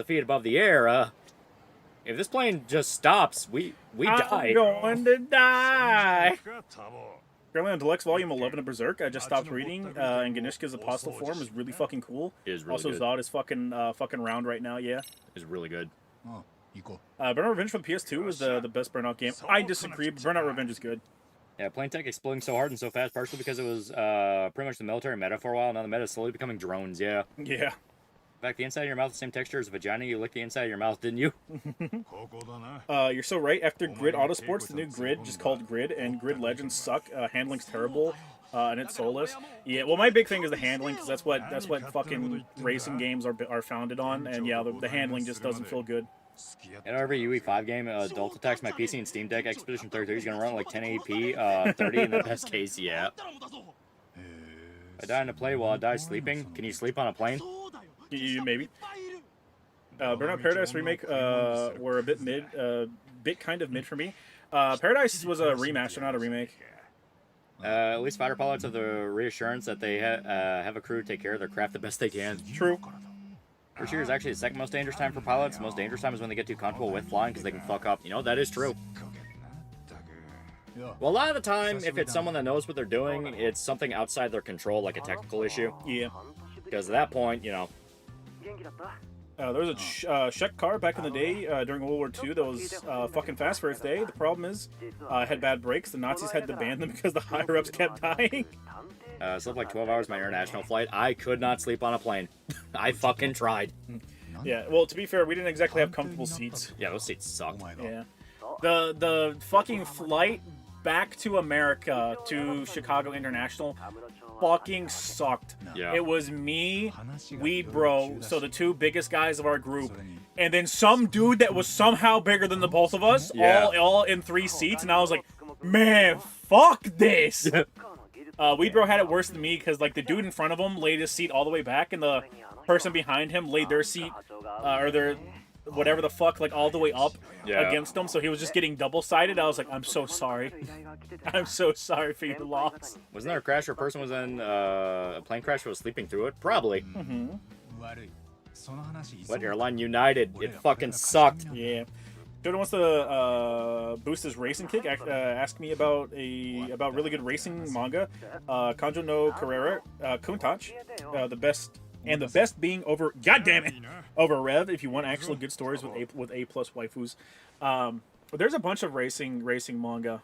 B: feet above the air. If this plane just stops, we die.
A: I'm going to die. Apparently on Deluxe Volume 11 of Berserk, I just stopped reading, and Ganishka's Apostle form is really fucking cool.
B: It is really
A: also,
B: good.
A: Zod is fucking round right now, yeah.
B: It's really good.
A: Burnout Revenge for the PS2 was the best Burnout game. I disagree, but Burnout Revenge is good.
B: Yeah, Plain Tech exploding so hard and so fast, partially because it was pretty much the military meta for a while, now the meta is slowly becoming drones, yeah.
A: Yeah.
B: In fact, the inside of your mouth is the same texture as a vagina. You licked the inside of your mouth, didn't you?
A: You're so right. After Grid Autosports, the new Grid, just called Grid, and Grid Legends suck. Handling's terrible, and it's soulless. Yeah, well, my big thing is the handling, because that's what fucking racing games are founded on, and yeah, the handling just doesn't feel good.
B: In every UE5 game, Delta attacks my PC and Steam Deck. Expedition 33 is going to run like 1080p, 30 in the best case, yeah. I die in a play while I die sleeping. Can you sleep on a plane?
A: Maybe. Burnout Paradise Remake were a bit kind of mid for me. Paradise was a remaster, not a remake.
B: At least fighter pilots have the reassurance that they have a crew to take care of their craft the best they can.
A: True.
B: First year is actually the second most dangerous time for pilots. The most dangerous time is when they get too comfortable with flying because they can fuck up. You know, that is true. Well, a lot of the time, if it's someone that knows what they're doing, it's something outside their control, like a technical issue.
A: Yeah.
B: Because at that point, you know.
A: There was a Czech car back in the day during World War II that was fucking fast for its day. The problem is, it had bad brakes. The Nazis had to ban them because the higher-ups kept dying.
B: Slept like 12 hours my international flight. I could not sleep on a plane. I fucking tried.
A: Yeah, well, to be fair, we didn't exactly have comfortable seats.
B: Yeah, those seats sucked.
A: Yeah. The fucking flight back to America, to Chicago International, fucking sucked.
B: Yeah.
A: It was me, Weed Bro, so the two biggest guys of our group, and then some dude that was somehow bigger than the both of us, all in 3 seats, and I was like, man, fuck this! Weed Bro had it worse than me, because like the dude in front of him laid his seat all the way back, and the person behind him laid their seat, or their whatever the fuck, like all the way up against him, so he was just getting double-sided. I was like, I'm so sorry. I'm so sorry for your loss.
B: Wasn't there a crash where a person was in a plane crash who was sleeping through it? Probably.
A: Mm-hmm.
B: What airline United? It fucking sucked.
A: Yeah. Jordan wants to boost his racing kick. Ask me about really good racing manga. Kanjo no Carrera, Kuntach, the best being over. God damn it, over Rev. If you want actual good stories with A+ waifus, but there's a bunch of racing manga.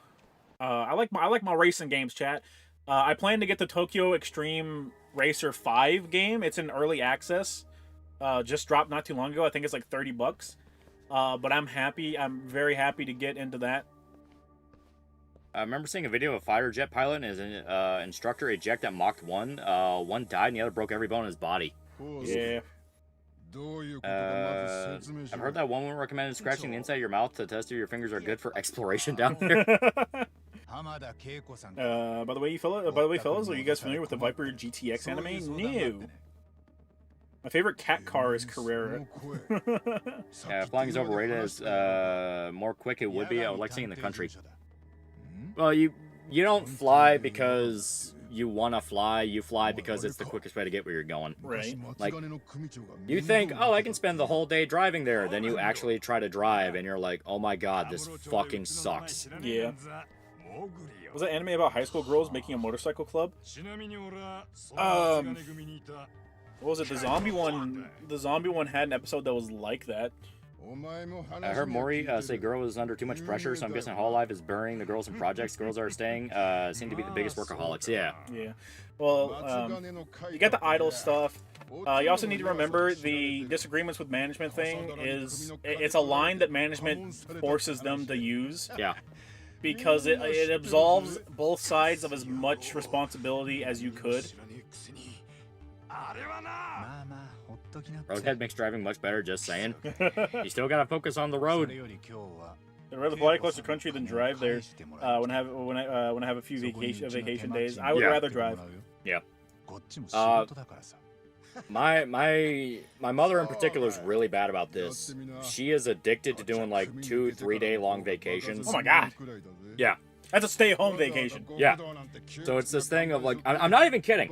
A: I like my racing games, chat. I plan to get the Tokyo Extreme Racer 5 game. It's in early access. Just dropped not too long ago. I think it's like $30. But I'm very happy to get into that.
B: I remember seeing a video of a fighter jet pilot and his instructor eject at Mach 1. One died and the other broke every bone in his body.
A: Yeah.
B: I've heard that one woman recommended scratching the inside of your mouth to test if your fingers are good for exploration down there.
A: By the way, fellas, are you guys familiar with the Viper GTX anime? No. My favorite cat car is Carrera.
B: Yeah, flying is overrated as more quick it would be. I would like seeing in the country. Well, you don't fly because you want to fly. You fly because it's the quickest way to get where you're going.
A: Right.
B: Like, you think, oh, I can spend the whole day driving there. Then you actually try to drive, and you're like, oh my god, this fucking sucks.
A: Yeah. Was that anime about high school girls making a motorcycle club? What was it? The zombie one had an episode that was like that.
B: I heard Mori say girl is under too much pressure, so I'm guessing Hololive is burying the girls in projects. Girls are staying seem to be the biggest workaholics. Yeah.
A: Yeah. Well, you got the idol stuff. You also need to remember the disagreements with management thing it's a line that management forces them to use.
B: Yeah.
A: Because it absolves both sides of as much responsibility as you could.
B: Roadhead makes driving much better, just saying. You still gotta focus on the road.
A: I'd rather fly across the country than drive there. When I have a few vacation days, I would rather drive.
B: Yeah. My mother in particular is really bad about this. She is addicted to doing like 2-3 day long vacations.
A: Oh my god.
B: Yeah.
A: That's a stay-home vacation.
B: Yeah. So it's this thing of like, I'm not even kidding.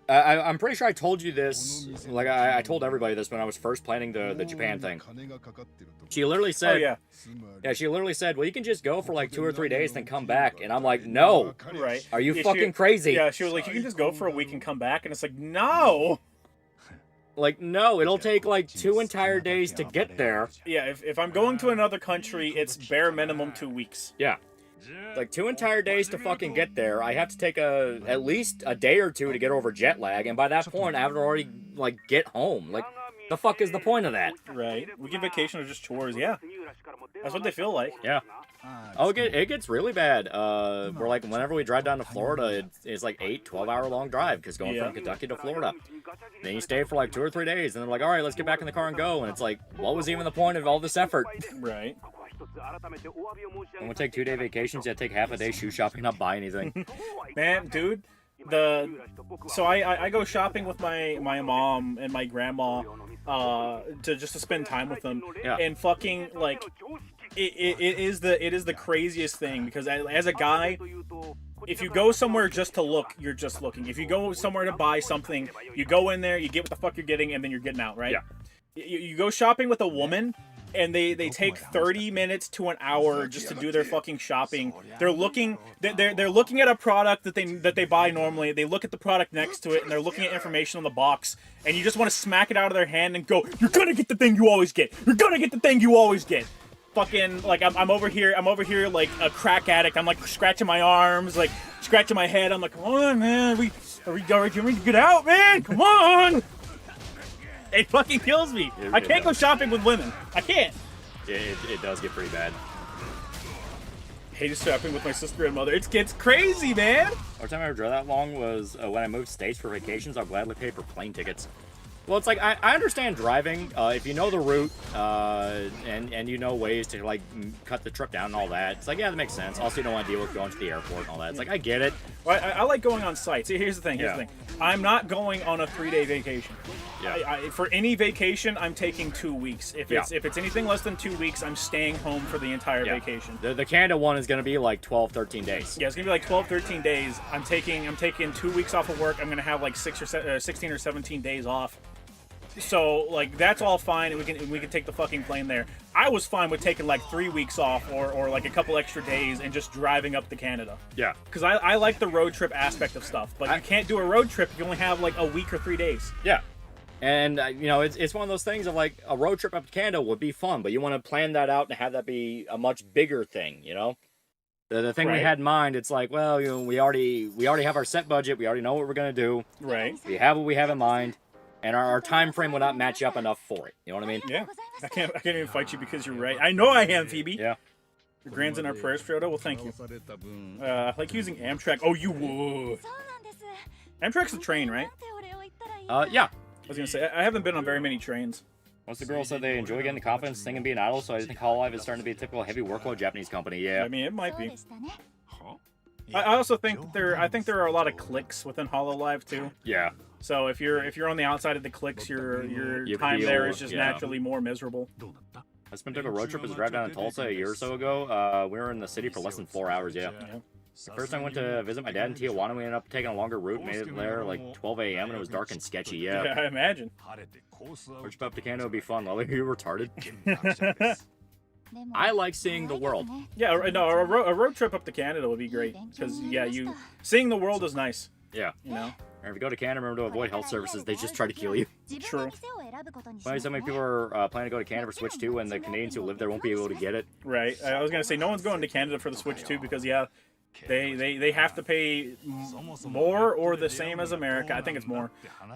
B: I'm pretty sure I told you this. Like I told everybody this when I was first planning the Japan thing. She literally said,
A: "Oh
B: yeah, she literally said, well, you can just go for like 2 or 3 days, then come back." And I'm like, no,
A: right?
B: Are you fucking crazy?
A: Yeah, she was like, you can just go for a week and come back, and it's like, no.
B: Like, no, it'll take like 2 entire days to get there.
A: Yeah, if I'm going to another country, it's bare minimum 2 weeks.
B: Yeah. Like 2 entire days to fucking get there. I have to take at least a day or 2 to get over jet lag, and by that point I have to already like get home. Like, the fuck is the point of that?
A: Right. Weekend vacation are just chores. Yeah. That's what they feel like.
B: Yeah. Oh, it gets really bad. We're like, whenever we drive down to Florida, it's like 12-hour long drive, because going from Kentucky to Florida. Then you stay for like 2 or 3 days, and they're like, all right, let's get back in the car and go. And it's like, what was even the point of all this effort?
A: Right.
B: I'm gonna take 2-day vacations, yet take half a day shoe shopping, not buy anything.
A: Man, dude, so I go shopping with my mom and my grandma, to spend time with them.
B: Yeah.
A: And fucking like, it is the craziest thing, because as a guy, if you go somewhere just to look, you're just looking. If you go somewhere to buy something, you go in there, you get what the fuck you're getting, and then you're getting out, right?
B: Yeah.
A: You go shopping with a woman, and they take 30 minutes to an hour just to do their fucking shopping. They're looking at a product that they buy normally. They look at the product next to it, and they're looking at information on the box, and you just want to smack it out of their hand and go, "You're gonna get the thing you always get. You're gonna get the thing you always get." Fucking like I'm over here like a crack addict. I'm like scratching my arms, like scratching my head. I'm like, "Come on, man, are we get out, man? Come on!" It fucking kills me. I can't go shopping with women. I can't.
B: It does get pretty bad.
A: Hated shopping with my sister and mother. It gets crazy, man.
B: Every time I ever drove that long was when I moved states for vacations. I'll gladly pay for plane tickets. Well, it's like, I understand driving, if you know the route, and you know ways to, like, cut the trip down and all that. It's like, yeah, that makes sense. Also, you don't want to deal with going to the airport and all that. It's like, I get it.
A: Well, I like going on site. See, here's the thing. I'm not going on a 3-day vacation.
B: Yeah.
A: For any vacation, I'm taking 2 weeks. If it's anything less than 2 weeks, I'm staying home for the entire vacation.
B: The Canada one is going to be like 12, 13 days.
A: Yeah, it's going to be like 12, 13 days. I'm taking 2 weeks off of work. I'm going to have like 16 or 17 days off. So, like, that's all fine, and we can take the fucking plane there. I was fine with taking, like, 3 weeks off or like, a couple extra days and just driving up to Canada.
B: Yeah.
A: Because I like the road trip aspect of stuff, but you can't do a road trip if you only have, like, a week or 3 days.
B: Yeah. And, you know, it's one of those things of, like, a road trip up to Canada would be fun, but you want to plan that out and have that be a much bigger thing, you know? The thing we had in mind, it's like, well, you know, we already have our set budget. We already know what we're going to do.
A: Right.
B: We have what we have in mind. And our time frame will not match up enough for it. You know what I mean?
A: Yeah. I can't even fight you because you're right. I know I am, Phoebe.
B: Yeah.
A: Your grand's in our prayers, Frodo. Well, thank you. I like using Amtrak. Oh, you would. Amtrak's the train, right?
B: Yeah.
A: I was going to say, I haven't been on very many trains.
B: Most of the girls said they enjoy getting the confidence, singing, being idle, so I think Hololive is starting to be a typical heavy workload Japanese company. Yeah.
A: I mean, it might be. I also think there are a lot of cliques within Hololive too.
B: Yeah.
A: So if you're on the outside of the cliques, your time there is just naturally more miserable.
B: I spent a road trip as a drive down to Tulsa a year or so ago. We were in the city for less than 4 hours. Yeah. First time I went to visit my dad in Tijuana, we ended up taking a longer route. Made it there like 12 a.m. and it was dark and sketchy. Yeah.
A: I imagine.
B: Road trip up to Canada would be fun. Lolly, you retarded. I like seeing the world.
A: Yeah, no, a road trip up to Canada would be great because seeing the world is nice.
B: Yeah.
A: You know.
B: And if you go to Canada, remember to avoid health services. They just try to kill you.
A: True.
B: Why so many people are planning to go to Canada for Switch 2 and the Canadians who live there won't be able to get it?
A: Right. I was gonna say no one's going to Canada for the Switch 2 because they have to pay more or the same as America. I think it's more.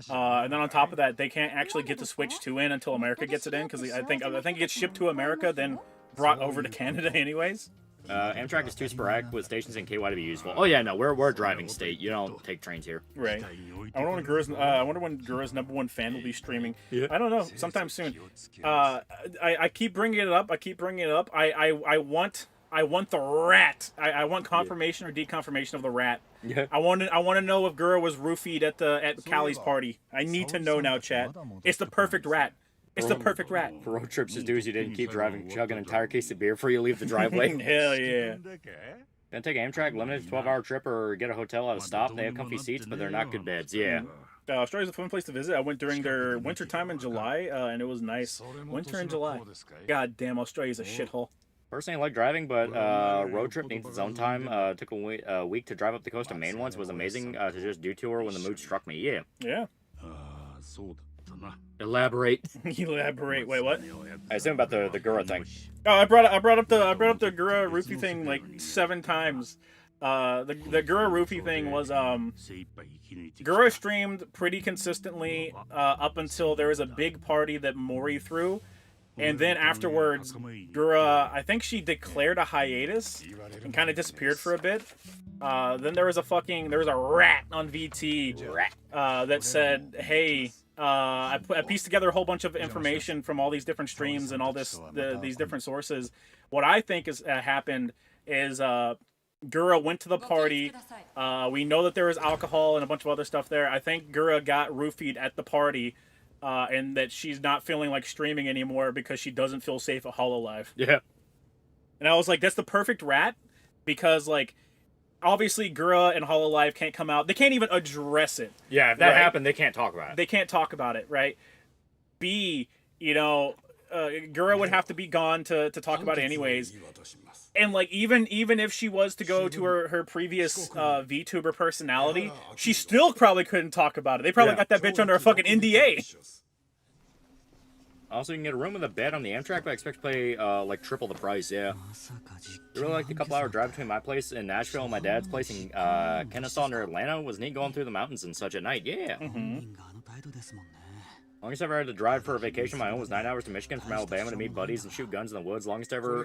A: And then on top of that, they can't actually get the Switch 2 in until America gets it in because I think it gets shipped to America then brought over to Canada anyways.
B: Amtrak is too sporadic with stations in KY to be useful. Oh yeah, no, we're a driving state. You don't take trains here.
A: Right. I wonder when Gura's #1 fan will be streaming.
B: Yeah.
A: I don't know. Sometime soon. I keep bringing it up. I want the rat. I want confirmation or deconfirmation of the rat.
B: Yeah.
A: I want to know if Gura was roofied at Callie's party. I need to know now, chat. It's the perfect rat. It's the perfect rat.
B: For road trips to do is you didn't keep driving, chug an entire case of beer before you leave the driveway.
A: Hell yeah.
B: Then take Amtrak, limited 12-hour trip, or get a hotel at a stop. They have comfy seats, but they're not good beds. Yeah.
A: Australia's a fun place to visit. I went during their winter time in July, and it was nice. Winter in July. God damn, Australia's a shithole.
B: Personally, I like driving, but road trip needs its own time. Took a week to drive up the coast of Maine once. It was amazing to just detour when the mood struck me. Yeah.
A: Yeah.
B: Elaborate.
A: Elaborate. Wait, what?
B: I assume about the Gura thing.
A: Oh, I brought up the Gura Rupee thing like 7 times. The Gura Rupee thing was Gura streamed pretty consistently up until there was a big party that Mori threw. And then afterwards, Gura, I think she declared a hiatus and kind of disappeared for a bit. Then there was a rat on VT that said, hey, I pieced together a whole bunch of information from all these different streams and all these different sources. What I think is happened is Gura went to the party. We know that there was alcohol and a bunch of other stuff there. I think Gura got roofied at the party. And that she's not feeling like streaming anymore because she doesn't feel safe at Hololive.
B: Yeah.
A: And I was like, that's the perfect rat, because like, obviously Gura and Hololive can't come out. They can't even address it.
B: Yeah, if that happened, they can't talk about it.
A: They can't talk about it, right? B, Gura would have to be gone to talk about it anyways. And like even if she was to go to her previous VTuber personality, she still probably couldn't talk about it. They probably got that bitch under a fucking NDA.
B: Also, you can get a room with a bed on the Amtrak, but I expect to pay like triple the price. Yeah. I really like the couple-hour drive between my place in Nashville and my dad's place in Kennesaw near Atlanta. It was neat going through the mountains and such at night. Yeah. Longest ever had to drive for a vacation my own was 9 hours to Michigan from Alabama to meet buddies and shoot guns in the woods. Longest ever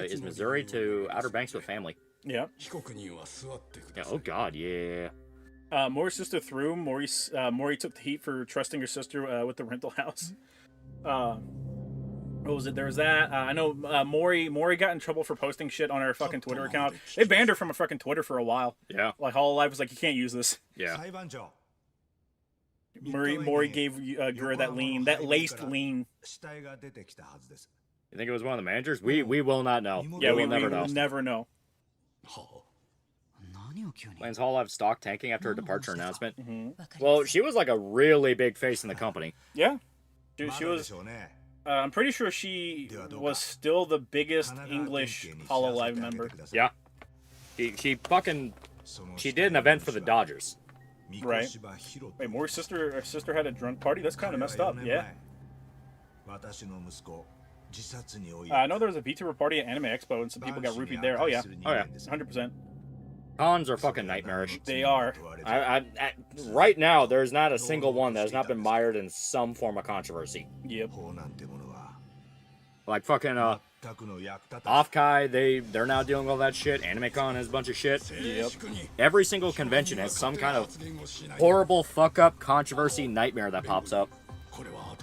B: is Missouri to Outer Banks with family.
A: Yeah.
B: Yeah. Oh God, yeah.
A: Mori's sister threw. Mori took the heat for trusting her sister with the rental house. What was it? There was that. I know Mori got in trouble for posting shit on her fucking Twitter account. They banned her from a fucking Twitter for a while.
B: Yeah.
A: Like Hololive was like, you can't use this.
B: Yeah.
A: Mori gave Gura that laced lean.
B: You think it was one of the managers? We will not know.
A: Yeah,
B: we
A: will
B: will
A: never know.
B: Lance Hololive stock tanking after her departure announcement. Well, she was like a really big face in the company.
A: Yeah. Dude, she was... I'm pretty sure she was still the biggest English Hololive member.
B: Yeah. She did an event for the Dodgers.
A: Right. Wait, Mori's sister had a drunk party? That's kind of messed up, yeah. I know there was a VTuber party at Anime Expo and some people got roofied there. Oh yeah. 100%.
B: Cons are fucking nightmarish.
A: They are.
B: Right now, there's not a single one that has not been mired in some form of controversy.
A: Yep.
B: Like fucking Offkai, they're now dealing with all that shit. AnimeCon has a bunch of shit.
A: Yep.
B: Every single convention has some kind of horrible fuck up controversy nightmare that pops up.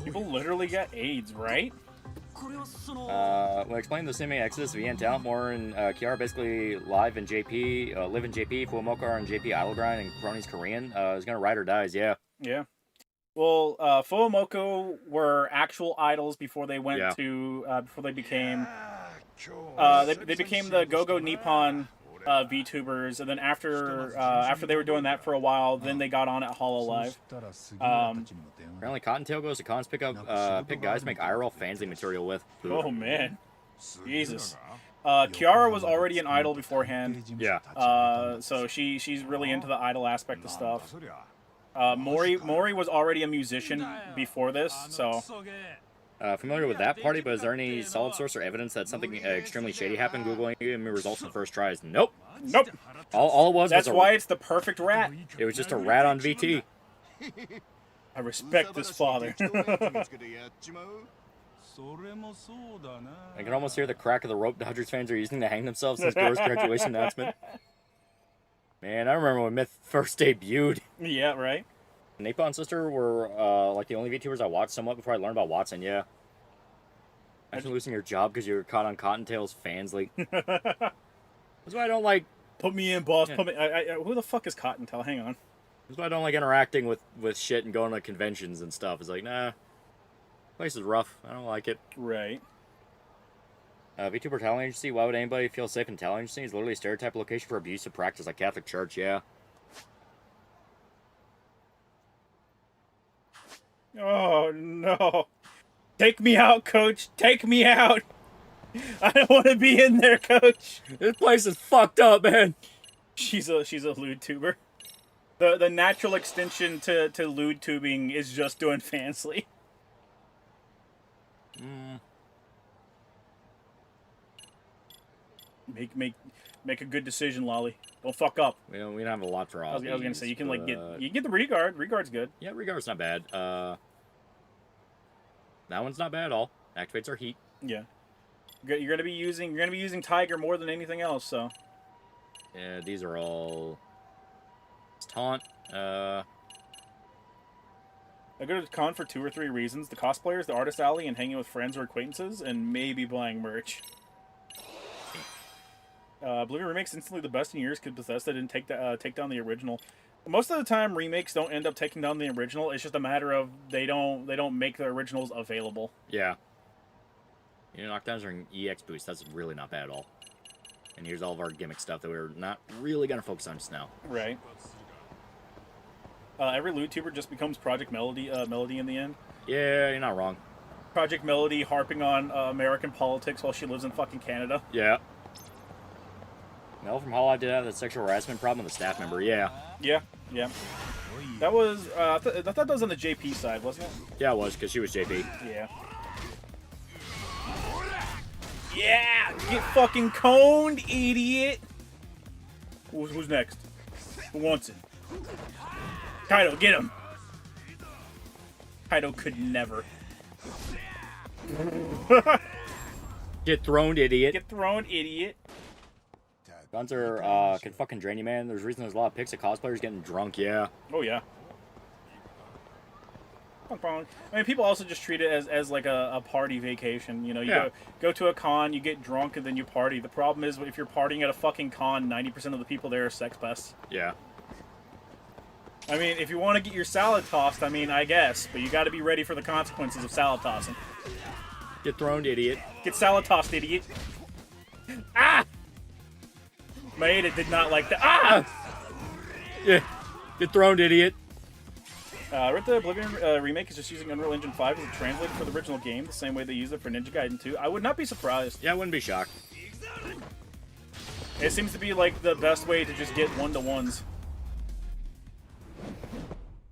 A: People literally got AIDS, right?
B: We'll explain the Simi Exodus, VN Talent more, and Kiara basically live in JP, live in JP, Fumoka are in JP Idle Grind, and Crony's Korean. Is gonna ride or dies, yeah.
A: Yeah. Well, Fuomoko were actual idols before they went to before they became they became the Go-Go Nippon VTubers, and then after they were doing that for a while, then they got on at Hololive.
B: Apparently, Cottontail goes to cons pick guys to make IRL fansly material with.
A: Oh man, Jesus. Kiara was already an idol beforehand.
B: Yeah.
A: So she's really into the idol aspect of stuff. Mori was already a musician before this, so.
B: Familiar with that party, but is there any solid source or evidence that something extremely shady happened? Googling results in first tries. Nope.
A: Nope.
B: All it was.
A: That's why it's the perfect rat.
B: It was just a rat on VT.
A: I respect this father.
B: I can almost hear the crack of the rope Dodgers fans are using to hang themselves since Gore's graduation announcement. Man, I remember when Myth first debuted.
A: Yeah, right.
B: Napalm and Sister were like the only VTubers I watched somewhat before I learned about Watson, yeah. Imagine losing your job because you were caught on Cottontail's fans league. That's why I don't like...
A: Put me in, boss. Yeah. Put me... who the fuck is Cottontail? Hang on.
B: That's why I don't like interacting with shit and going to conventions and stuff. It's like, nah. Place is rough. I don't like it.
A: Right.
B: VTuber talent agency. Why would anybody feel safe in talent agency? It's literally a stereotype location for abusive practice like Catholic Church, yeah.
A: Oh, no. Take me out, coach. Take me out. I don't want to be in there, coach.
B: This place is fucked up, man.
A: She's a lewd tuber. The natural extension to lewd tubing is just doing fansly. Make a good decision, Lolly. Don't fuck up.
B: We don't have a lot for all.
A: I was gonna say you can like get the regard. Regard's good.
B: Yeah, regard's not bad. That one's not bad at all. Activates our heat.
A: Yeah. You're gonna be using Tiger more than anything else. So.
B: Yeah, these are all. It's taunt. I
A: go to con for 2 or 3 reasons: the cosplayers, the artist alley, and hanging with friends or acquaintances, and maybe buying merch. Oblivion Remake's instantly the best in years because Bethesda didn't take down the original. Most of the time, remakes don't end up taking down the original. It's just a matter of they don't make the originals available.
B: Yeah. You know, knockdowns are an EX boost. That's really not bad at all. And here's all of our gimmick stuff that we're not really gonna focus on just now.
A: Right. Every loot tuber just becomes Project Melody in the end.
B: Yeah, you're not wrong.
A: Project Melody harping on American politics while she lives in fucking Canada.
B: Yeah. Mel from Hollow did have that sexual harassment problem with a staff member. Yeah.
A: Yeah. Yeah. That was I thought that was on the JP side, wasn't it?
B: Yeah, it was because she was JP.
A: Yeah. Yeah. Get fucking coned, idiot. Who's next? Who wants it? Kaido, get him. Kaido could never.
B: Get thrown, idiot.
A: Get thrown, idiot.
B: Guns are, can fucking drain you, man. There's a reason there's a lot of pics of cosplayers getting drunk, yeah.
A: Oh, yeah. I mean, people also just treat it as like a party vacation. You know, you go to a con, you get drunk, and then you party. The problem is, if you're partying at a fucking con, 90% of the people there are sex pests.
B: Yeah.
A: I mean, if you want to get your salad tossed, I mean, I guess. But you got to be ready for the consequences of salad tossing.
B: Get thrown, idiot.
A: Get salad tossed, idiot. Ah! Maeda did not like that. Ah!
B: Yeah. Get thrown, idiot.
A: Read the Oblivion remake is just using Unreal Engine 5 as a translator for the original game, the same way they used it for Ninja Gaiden 2. I would not be surprised.
B: Yeah, I wouldn't be shocked.
A: It seems to be like the best way to just get one-to-ones.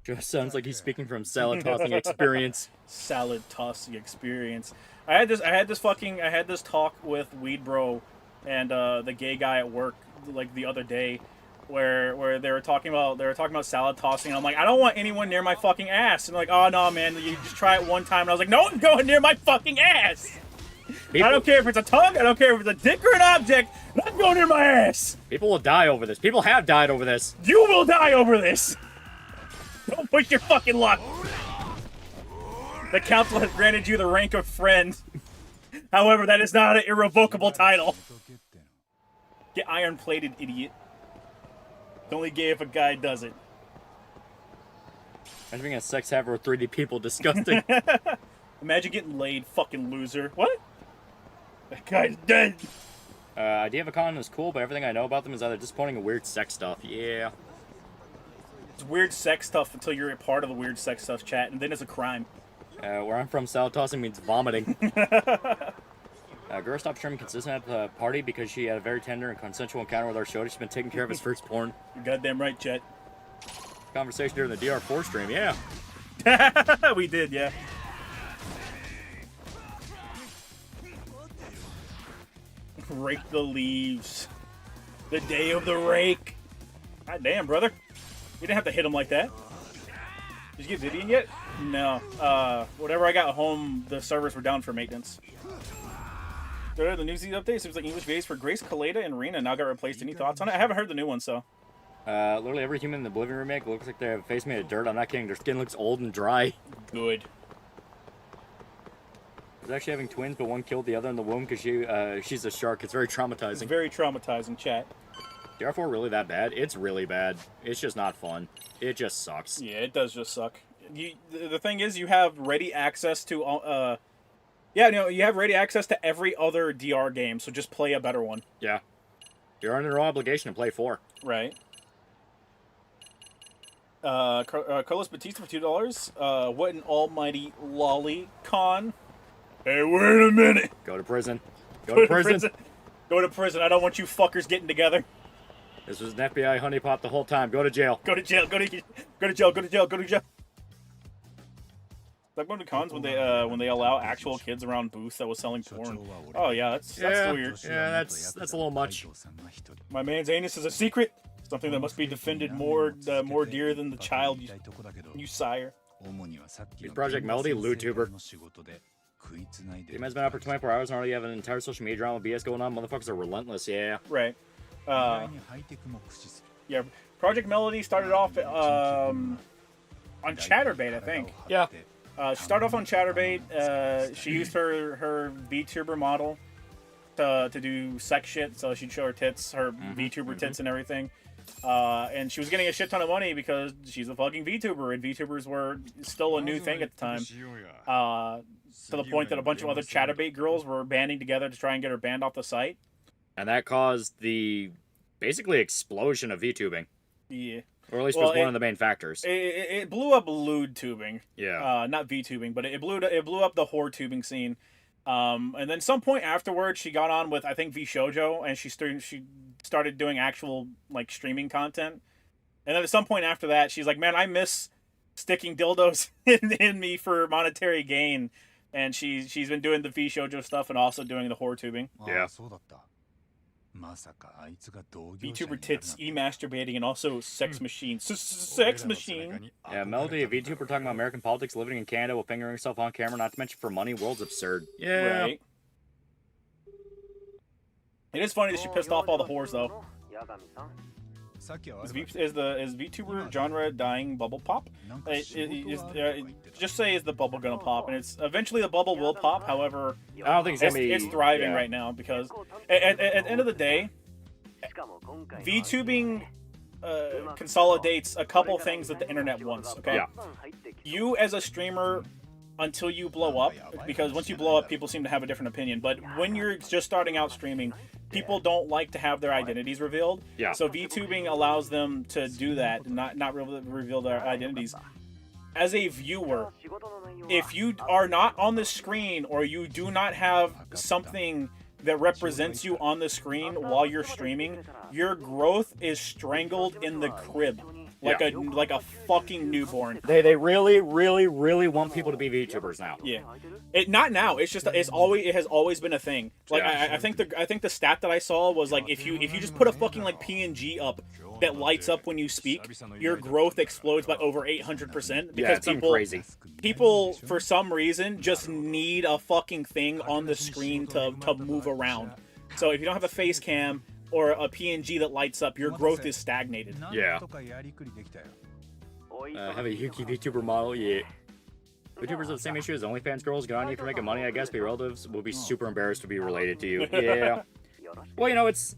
B: Just sounds like he's speaking from salad tossing experience.
A: Salad tossing experience. I had this talk with Weed Bro and the gay guy at work like the other day, where they were talking about salad tossing, and I'm like, I don't want anyone near my fucking ass. And they're like, oh no, man, you just try it one time. And I was like, no one's going near my fucking ass. I don't care if it's a tongue, I don't care if it's a dick or an object, not going near my ass.
B: People will die over this. People have died over this.
A: You will die over this. Don't push your fucking luck. The council has granted you the rank of friend. However, that is not an irrevocable title. Get iron-plated, idiot. It's only gay if a guy does it.
B: Imagine being a sex haver with 3D people. Disgusting.
A: Imagine getting laid, fucking loser. What? That guy's dead.
B: Idea of a con is cool, but everything I know about them is either disappointing or weird sex stuff. Yeah.
A: It's weird sex stuff until you're a part of the weird sex stuff chat, and then it's a crime.
B: Where I'm from, salad tossing means vomiting. Girl stopped streaming consistent at the party because she had a very tender and consensual encounter with our show. She's been taking care of his firstborn.
A: You're goddamn right, Chet.
B: Conversation during the DR4 stream, yeah.
A: We did, yeah. Rake the leaves. The day of the rake. God damn, brother. You didn't have to hit him like that. Did you get Vivian yet? No. Whatever I got home, the servers were down for maintenance. The news update seems like English VAs for Grace, Kaleda, and Rena now got replaced. Any thoughts on it? I haven't heard the new one, so.
B: Literally every human in the Oblivion remake looks like they have a face made of dirt. I'm not kidding. Their skin looks old and dry.
A: Good.
B: She's actually having twins, but one killed the other in the womb because she's a shark. It's very traumatizing.
A: It's very traumatizing, chat.
B: DR4 really that bad? It's really bad. It's just not fun. It just sucks.
A: Yeah, it does just suck. The thing is, you have ready access to, yeah, you have ready access to every other DR game, so just play a better one.
B: Yeah. You're under no obligation to play 4.
A: Right. Carlos Batista for $2. What an almighty lolly con. Hey, wait a minute.
B: Go to prison. Go to prison.
A: Go to prison. I don't want you fuckers getting together.
B: This was an FBI honeypot the whole time. Go to jail.
A: Go to jail. Go to jail. Go to jail. Go to jail. Like one of the cons when they allow actual kids around booths that was selling porn. Oh yeah, that's weird.
B: Yeah, that's a little much.
A: My man's anus is a secret. Something that must be defended more dear than the child you sire.
B: He's Project Melody, LewTuber. The man's been out for 24 hours and already have an entire social media drama BS going on. Motherfuckers are relentless, yeah.
A: Right. Yeah, Project Melody started off on Chatterbait, I think.
B: Yeah.
A: She started off on Chatterbait. She used her VTuber model to do sex shit, so she'd show her tits, her VTuber tits and everything. And she was getting a shit ton of money because she's a fucking VTuber, and VTubers were still a new thing at the time. To the point that a bunch of other Chatterbait girls were banding together to try and get her banned off the site.
B: And that caused the basically explosion of VTubing.
A: Yeah.
B: Or at least was one of the main factors.
A: It blew up lewd tubing.
B: Yeah.
A: Not VTubing, but it blew up the whore tubing scene. And then some point afterwards, she got on with, I think, VShojo, and she started doing actual like streaming content. And then at some point after that, she's like, "Man, I miss sticking dildos in me for monetary gain." And she's been doing the VShojo stuff and also doing the whore tubing.
B: Yeah.
A: VTuber tits, e-masturbating, and also sex machine. Sex machine.
B: Yeah, Melody, a VTuber talking about American politics, living in Canada while fingering herself on camera, not to mention for money. World's absurd. Yeah.
A: Right. It is funny that she pissed off all the whores, though. Is VTuber genre dying bubble pop? Just say, is the bubble gonna pop? And it's eventually the bubble will pop. However,
B: I don't think
A: it's thriving right now because at the end of the day, VTubing consolidates a couple things that the internet wants. Okay, you as a streamer, until you blow up, because once you blow up, people seem to have a different opinion. But when you're just starting out streaming, people don't like to have their identities revealed.
B: Yeah.
A: So VTubing allows them to do that, not reveal their identities. As a viewer, if you are not on the screen or you do not have something that represents you on the screen while you're streaming, your growth is strangled in the crib. Like a fucking newborn.
B: They really, really, really want people to be VTubers now.
A: Yeah. Not now. It has always been a thing. Like I think the stat that I saw was like if you just put a fucking like PNG up that lights up when you speak, your growth explodes by over 800% because people for some reason just need a fucking thing on the screen to move around. So if you don't have a face cam or a PNG that lights up, your growth is stagnated.
B: Yeah. Have a Yuki VTuber model, yeah. VTubers have the same issue as OnlyFans girls. Good on you for making money, I guess, but your relatives will be super embarrassed to be related to you. Yeah. Well, you know, it's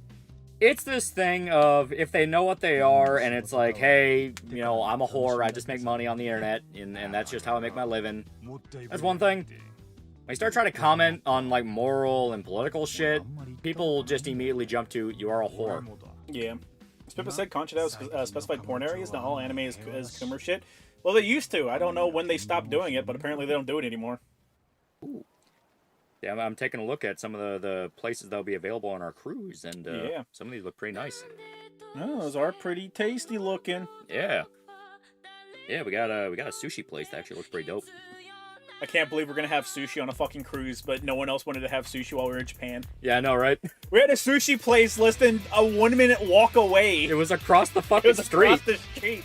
B: this thing of if they know what they are and it's like, hey, you know, I'm a whore, I just make money on the internet, and that's just how I make my living. That's one thing. When you start trying to comment on like moral and political shit, people will just immediately jump to, you are a whore.
A: Yeah. As Pippa said, Conchita has specified porn areas. Not all anime is Coomer shit. Well, they used to. I don't know when they stopped doing it, but apparently they don't do it anymore.
B: Ooh. Yeah, I'm taking a look at some of the places that'll be available on our cruise, and some of these look pretty nice.
A: Oh, those are pretty tasty looking.
B: Yeah. Yeah, we got a sushi place that actually looks pretty dope.
A: I can't believe we're gonna have sushi on a fucking cruise, but no one else wanted to have sushi while we were in Japan.
B: Yeah, I know, right?
A: We had a sushi place less than a 1 minute walk away.
B: It was across the fucking street.
A: Across the street.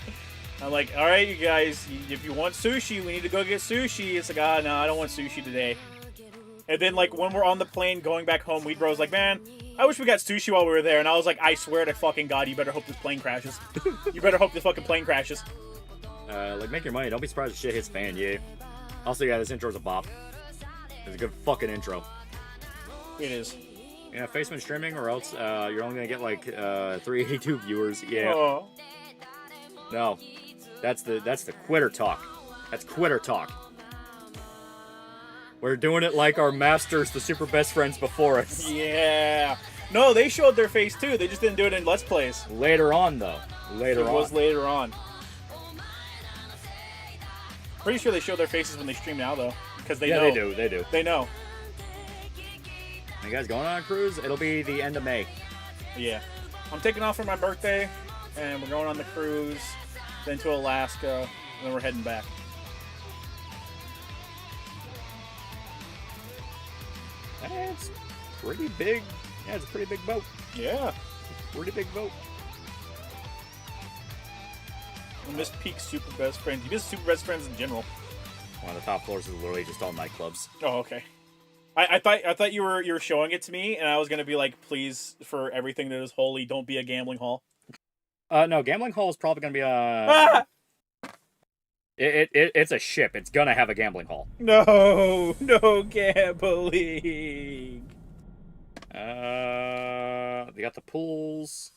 A: I'm like, all right, you guys, if you want sushi, we need to go get sushi. It's like, no, I don't want sushi today. And then, like, when we're on the plane going back home, Weed Bro's like, man, I wish we got sushi while we were there. And I was like, I swear to fucking God, you better hope this plane crashes. You better hope this fucking plane crashes.
B: Like, make your money. Don't be surprised if shit hits fan, yeah. Also, yeah, this intro's a bop. It's a good fucking intro.
A: It is.
B: Yeah, Faceman streaming, or else you're only gonna get like 382 viewers. Yeah.
A: Oh.
B: No, that's the quitter talk. That's quitter talk. We're doing it like our masters, the super best friends before us.
A: Yeah. No, they showed their face too. They just didn't do it in Let's Plays.
B: Later on, though. Later on.
A: It was later on. Pretty sure they show their faces when they stream now, though, because they know.
B: They do. They do.
A: They know.
B: You guys going on a cruise? It'll be the end of May.
A: Yeah. I'm taking off for my birthday, and we're going on the cruise, then to Alaska, and then we're heading back.
B: That's pretty big. Yeah, it's a pretty big boat.
A: Yeah.
B: Pretty big boat.
A: I miss Peak Super Best Friends. You miss Super Best Friends in general.
B: One of the top floors is literally just all nightclubs.
A: Oh, okay. I thought you were showing it to me, and I was gonna be like, please, for everything that is holy, don't be a gambling hall.
B: No, gambling hall is probably gonna be a. It's a ship. It's gonna have a gambling hall.
A: No gambling.
B: They got the pools.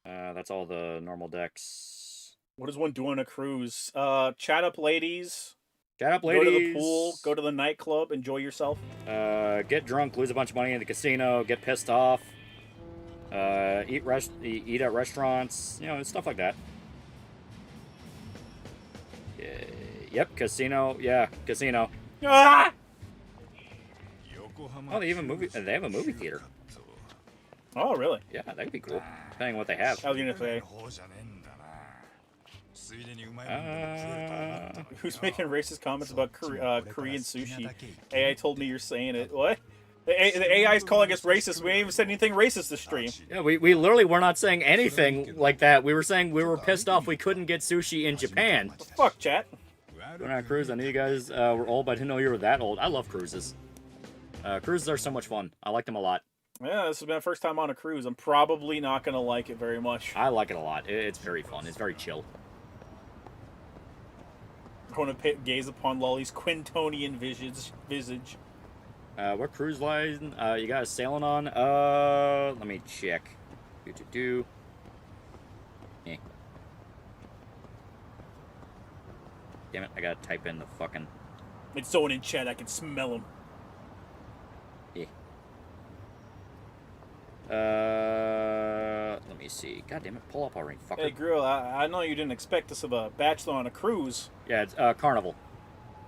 B: That's all the normal decks.
A: What does one do on a cruise? Chat up ladies.
B: Chat up ladies.
A: Go to the pool. Go to the nightclub. Enjoy yourself.
B: Get drunk. Lose a bunch of money in the casino. Get pissed off. Eat at restaurants. You know, stuff like that. Yep, casino. Yeah, casino.
A: Ah!
B: Oh, they have a movie theater.
A: Oh, really?
B: Yeah, that could be cool. Depending on what they have.
A: I was gonna say. Who's making racist comments about Korean sushi? AI told me you're saying it. What? The AI is calling us racist. We ain't even said anything racist this stream.
B: Yeah, we literally were not saying anything like that. We were saying we were pissed off we couldn't get sushi in Japan.
A: What the fuck, chat?
B: Going on a cruise. I knew you guys were old, but I didn't know you were that old. I love cruises. Cruises are so much fun. I like them a lot.
A: Yeah, this has been my first time on a cruise. I'm probably not gonna like it very much.
B: I like it a lot. It's very fun. It's very chill.
A: I want to gaze upon Loli's Quintonian visage.
B: What cruise line you guys sailing on? Let me check. Eh. Damn it! I gotta type in the fucking.
A: It's someone in chat. I can smell him.
B: Yeah. Let me see. God damn it! Pull up already, fucker.
A: Hey, girl, I know you didn't expect us of a bachelor on a cruise.
B: Yeah, it's Carnival.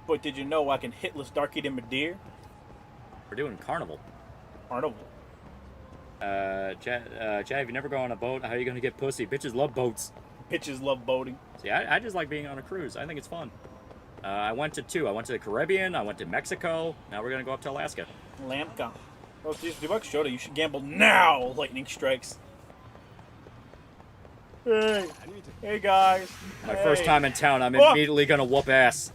A: But did you know I can hitless darky than Madeir?
B: We're doing Carnival.
A: Carnival.
B: Chad, if you never go on a boat, how are you gonna get pussy? Bitches love boats.
A: Bitches love boating.
B: See, I just like being on a cruise. I think it's fun. I went to 2. I went to the Caribbean. I went to Mexico. Now we're gonna go up to Alaska.
A: Lamka. Oh, geez, $2 Shota. You should gamble now. Lightning strikes. Hey guys.
B: My first time in town. I'm immediately gonna whoop ass.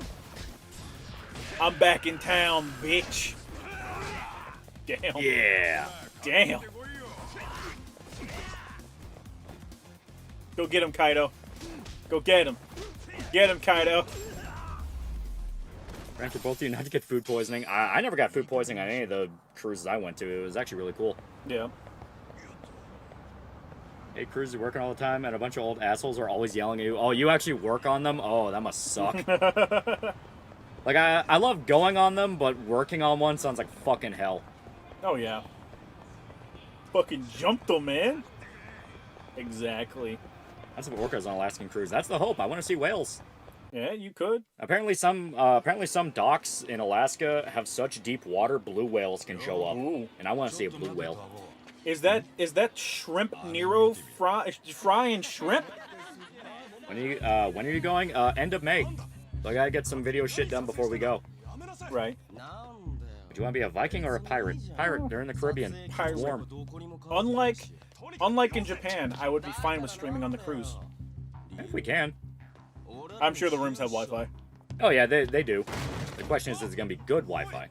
A: I'm back in town, bitch. Damn.
B: Yeah.
A: Damn. Go get him, Kaido. Go get him. Get him, Kaido.
B: Ran for both of you not to get food poisoning. I never got food poisoning on any of the cruises I went to. It was actually really cool.
A: Yeah.
B: Hey, cruises working all the time, and a bunch of old assholes are always yelling at you. Oh, you actually work on them? Oh, that must suck. Like, I love going on them, but working on one sounds like fucking hell.
A: Oh, yeah. Fucking jumped them, man. Exactly.
B: That's what workers on Alaskan cruise. That's the hope. I want to see whales.
A: Yeah, you could.
B: Apparently some docks in Alaska have such deep water, blue whales can show up.
A: Ooh.
B: And I want to see a blue whale.
A: Is that shrimp Nero frying shrimp?
B: When are you going? End of May. So I gotta get some video shit done before we go.
A: Right.
B: Do you want to be a Viking or a pirate? Pirate. They're in the Caribbean.
A: Pirate.
B: It's warm.
A: Unlike in Japan, I would be fine with streaming on the cruise.
B: If we can.
A: I'm sure the rooms have Wi-Fi.
B: Oh yeah, they do. The question is it gonna be good Wi-Fi?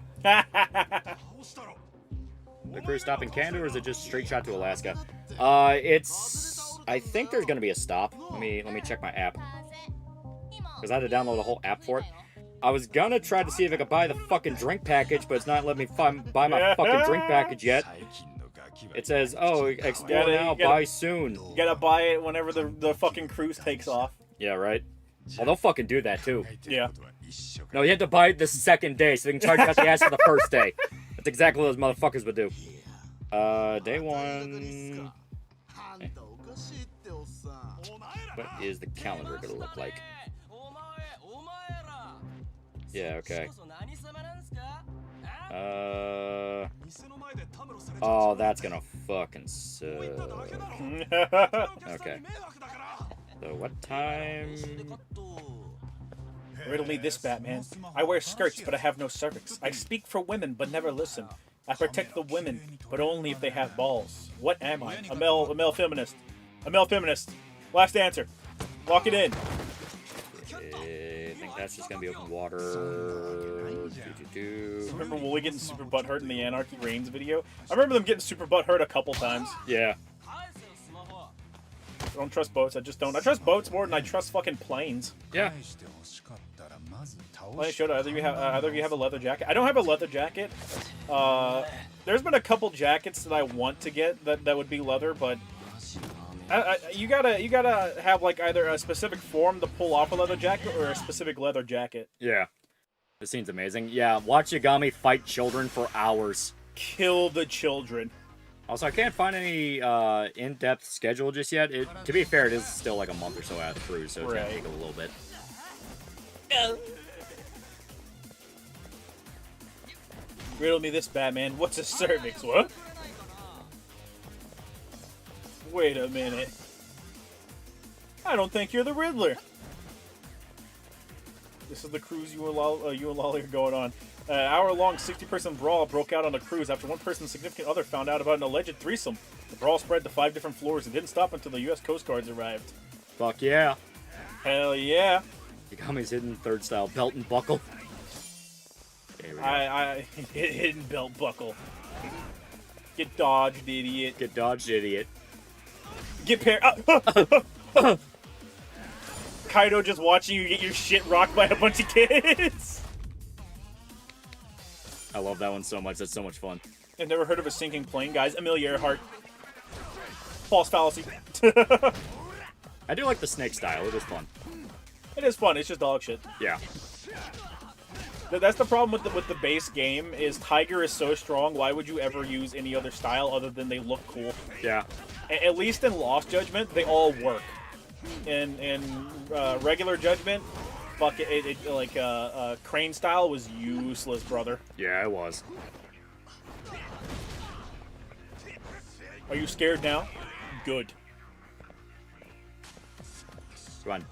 B: The cruise stop in Canada, or is it just straight shot to Alaska? I think there's gonna be a stop. Let me check my app. Because I had to download a whole app for it. I was gonna try to see if I could buy the fucking drink package, but it's not letting me buy my fucking drink package yet. It says, oh, explore now, buy soon.
A: You gotta buy it whenever the fucking cruise takes off.
B: Yeah, right? Well, they'll fucking do that, too.
A: Yeah.
B: No, you have to buy it the second day, so they can charge you out the ass for the first day. That's exactly what those motherfuckers would do. Day 1... What is the calendar gonna look like? Yeah, okay. Oh, that's gonna fucking suck. Okay. So what time?
A: Riddle me this, Batman. I wear skirts, but I have no cervix. I speak for women, but never listen. I protect the women, but only if they have balls. What am I? A male feminist. A male feminist. Last answer. Lock it in.
B: I think that's just gonna be open water.
A: Remember Wooly getting super butthurt in the Anarchy Reigns video? I remember them getting super butthurt a couple times.
B: Yeah.
A: I don't trust boats. I just don't. I trust boats more than I trust fucking planes.
B: Yeah.
A: Well, should either of you have a leather jacket? I don't have a leather jacket. There's been a couple jackets that I want to get that would be leather, but you gotta have like either a specific form to pull off a leather jacket or a specific leather jacket.
B: Yeah. This scene's amazing. Yeah, watch Yagami fight children for hours.
A: Kill the children.
B: Also, I can't find any in-depth schedule just yet. To be fair, it is still like a month or so out of the cruise, so it's gonna take a little bit.
A: Riddle me this, Batman. What's a cervix? What? Wait a minute. I don't think you're the Riddler. This is the cruise you and Lolly are going on. An hour-long 60-person brawl broke out on the cruise after one person's significant other found out about an alleged threesome. The brawl spread to 5 different floors and didn't stop until the U.S. Coast Guards arrived.
B: Fuck yeah.
A: Hell yeah.
B: Yagami's hidden third style belt and buckle.
A: I hidden belt buckle. Get dodged, idiot.
B: Get dodged, idiot.
A: Get Kaido just watching you get your shit rocked by a bunch of kids.
B: I love that one so much. That's so much fun.
A: I've never heard of a sinking plane, guys. Amelia Earhart. False fallacy.
B: I do like the snake style. It is fun.
A: It is fun. It's just dog shit.
B: Yeah.
A: That's the problem with the base game is Tiger is so strong. Why would you ever use any other style other than they look cool?
B: Yeah.
A: At least in Lost Judgment, they all work. In regular Judgment, fuck it, Crane style was useless, brother.
B: Yeah, it was.
A: Are you scared now? Good.
B: Come on.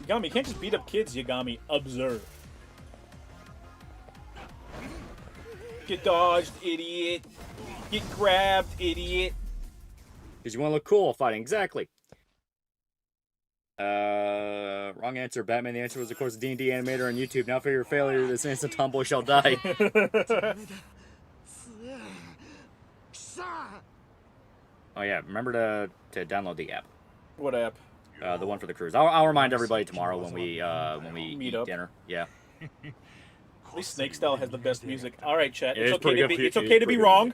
A: Yagami, you can't just beat up kids, Yagami. Observe. Get dodged, idiot. Get grabbed, idiot.
B: Because you want to look cool fighting. Exactly. Wrong answer. Batman. The answer was, of course, D&D animator on YouTube. Now for your failure, this innocent tomboy shall die. Oh, yeah. Remember to download the app.
A: What app?
B: The one for the cruise. I'll remind everybody tomorrow when we
A: meet
B: eat
A: up.
B: dinner. Yeah.
A: At least Snake Style has the best music. All right, chat.
B: It's
A: It's okay to be wrong.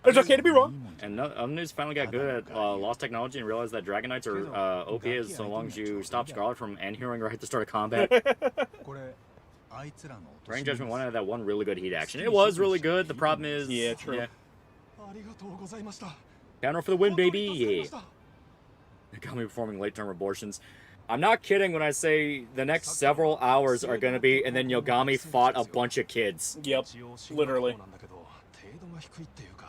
A: It's okay to be wrong.
B: And other news finally got good at Lost Technology and realized that Dragon Knights are OP as so long as you stop Scarlet from end-hearing right at the start of combat. Rain Judgment 1 had that one really good heat action. It was really good. The problem is...
A: Yeah, true.
B: Yeah. Counter for the win, baby. Yeah. Yagami performing late-term abortions. I'm not kidding when I say the next several hours are going to be, and then Yagami fought a bunch of kids.
A: Yep, literally.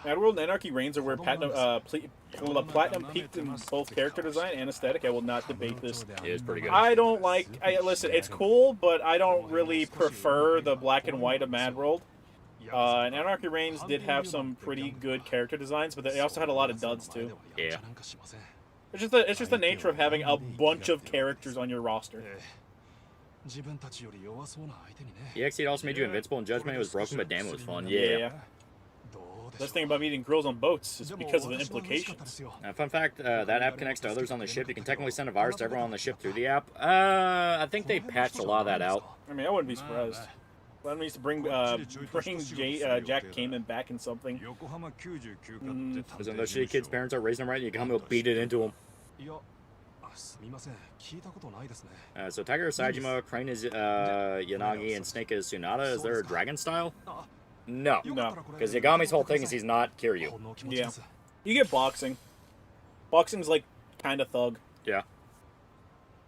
A: Adworld and Anarchy Reigns are where Platinum peaked in both character design and aesthetic. I will not debate this.
B: It is pretty good.
A: I don't like... listen, it's cool, but I don't really prefer the black and white of Mad World. And Anarchy Reigns did have some pretty good character designs, but they also had a lot of duds, too.
B: Yeah.
A: It's just the nature of having a bunch of characters on your roster.
B: EXE also made you invincible in Judgment. It was broken, but damn, it was fun. Yeah.
A: Best thing about meeting girls on boats is because of the implications.
B: Fun fact, that app connects to others on the ship. You can technically send a virus to everyone on the ship through the app. I think they patched a lot of that out.
A: I mean, I wouldn't be surprised. That needs to bring Jack Kamen back in something.
B: Because when those shitty kids' parents are raising them right, you come and beat it into them. So Tiger is Saejima, Crane is Yanagi, and Snake is Tsunade. Is there a dragon style? No. Because Yagami's whole thing is he's not Kiryu.
A: Yeah. You get boxing. Boxing's like kind of thug.
B: Yeah.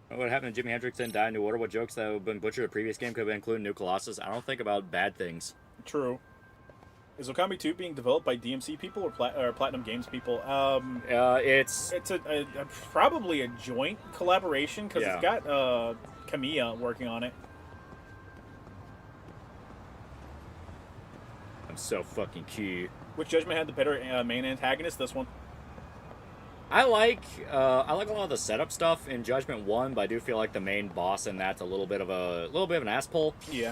B: What happened to Jimi Hendrix and Die in New Order? What jokes that have been butchered in a previous game could have included New Colossus? I don't think about bad things.
A: True. Is Okami 2 being developed by DMC people or Platinum Games people?
B: It's
A: probably a joint collaboration because it's got Kamiya working on it.
B: I'm so fucking cute.
A: Which Judgment had the better main antagonist? This one.
B: I like a lot of the setup stuff in Judgment 1, but I do feel like the main boss in that's a little bit of an ass pull.
A: Yeah.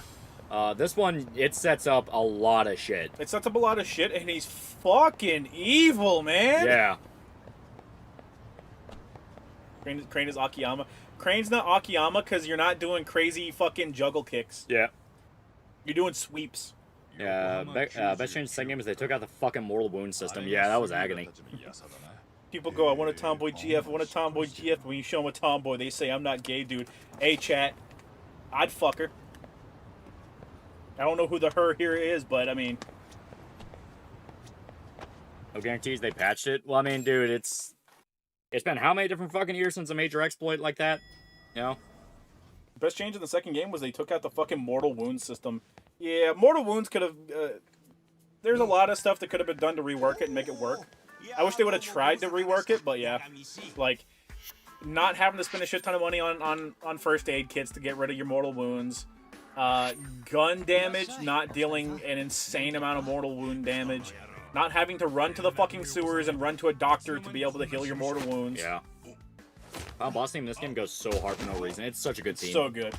B: This one, it sets up a lot of shit.
A: It sets up a lot of shit, and he's fucking evil, man.
B: Yeah.
A: Crane is Akiyama. Crane's not Akiyama because you're not doing crazy fucking juggle kicks.
B: Yeah.
A: You're doing sweeps.
B: Yeah. Best change in the second game is they took out the fucking mortal wound system. Yeah, that was agony.
A: People go, I want a tomboy GF, I want a tomboy GF. When you show them a tomboy, they say, I'm not gay, dude. Hey, chat. I'd fuck her. I don't know who the her here is, but I mean...
B: No guarantees they patched it? Well, I mean, dude, it's been how many different fucking years since a major exploit like that? You know?
A: The best change in the second game was they took out the fucking mortal wound system. Yeah, mortal wounds could have... there's a lot of stuff that could have been done to rework it and make it work. I wish they would have tried to rework it, but yeah. Like, not having to spend a shit ton of money on first aid kits to get rid of your mortal wounds. Gun damage, not dealing an insane amount of mortal wound damage. Not having to run to the fucking sewers and run to a doctor to be able to heal your mortal wounds.
B: Yeah. Wow, boss team in this game goes so hard for no reason. It's such a good team.
A: So good.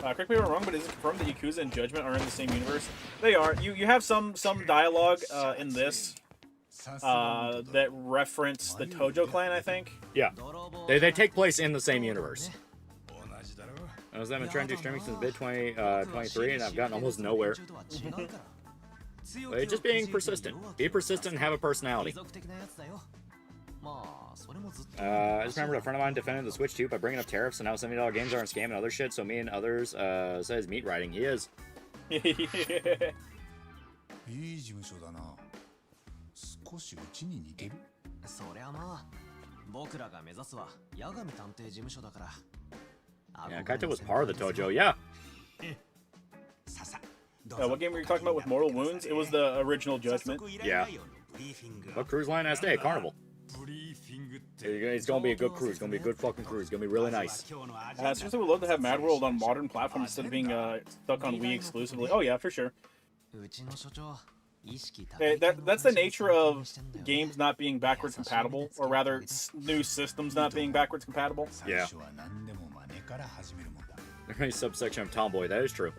A: Correct me if I'm wrong, but is it confirmed that Yakuza and Judgment are in the same universe? They are. You have some dialogue in this that reference the Tojo clan, I think.
B: Yeah. They take place in the same universe. I was been trying to do streaming since mid-2023, and I've gotten almost nowhere. But just being persistent. Be persistent and have a personality. I just remembered a friend of mine defended the Switch 2 by bringing up tariffs and how $70 games are a scam and other shit, so me and others says meat riding. He is. Yeah, Kaito was part of the Tojo, yeah.
A: What game were you talking about with mortal wounds? It was the original Judgment.
B: Yeah. What cruise line has day? Carnival. It's gonna be a good cruise. It's gonna be a good fucking cruise. It's gonna be really nice.
A: Seriously, would love to have Mad World on modern platforms instead of being stuck on Wii exclusively. Oh yeah, for sure. That's the nature of games not being backwards compatible, or rather, new systems not being backwards compatible.
B: Yeah. There's a subsection of tomboy. That is true.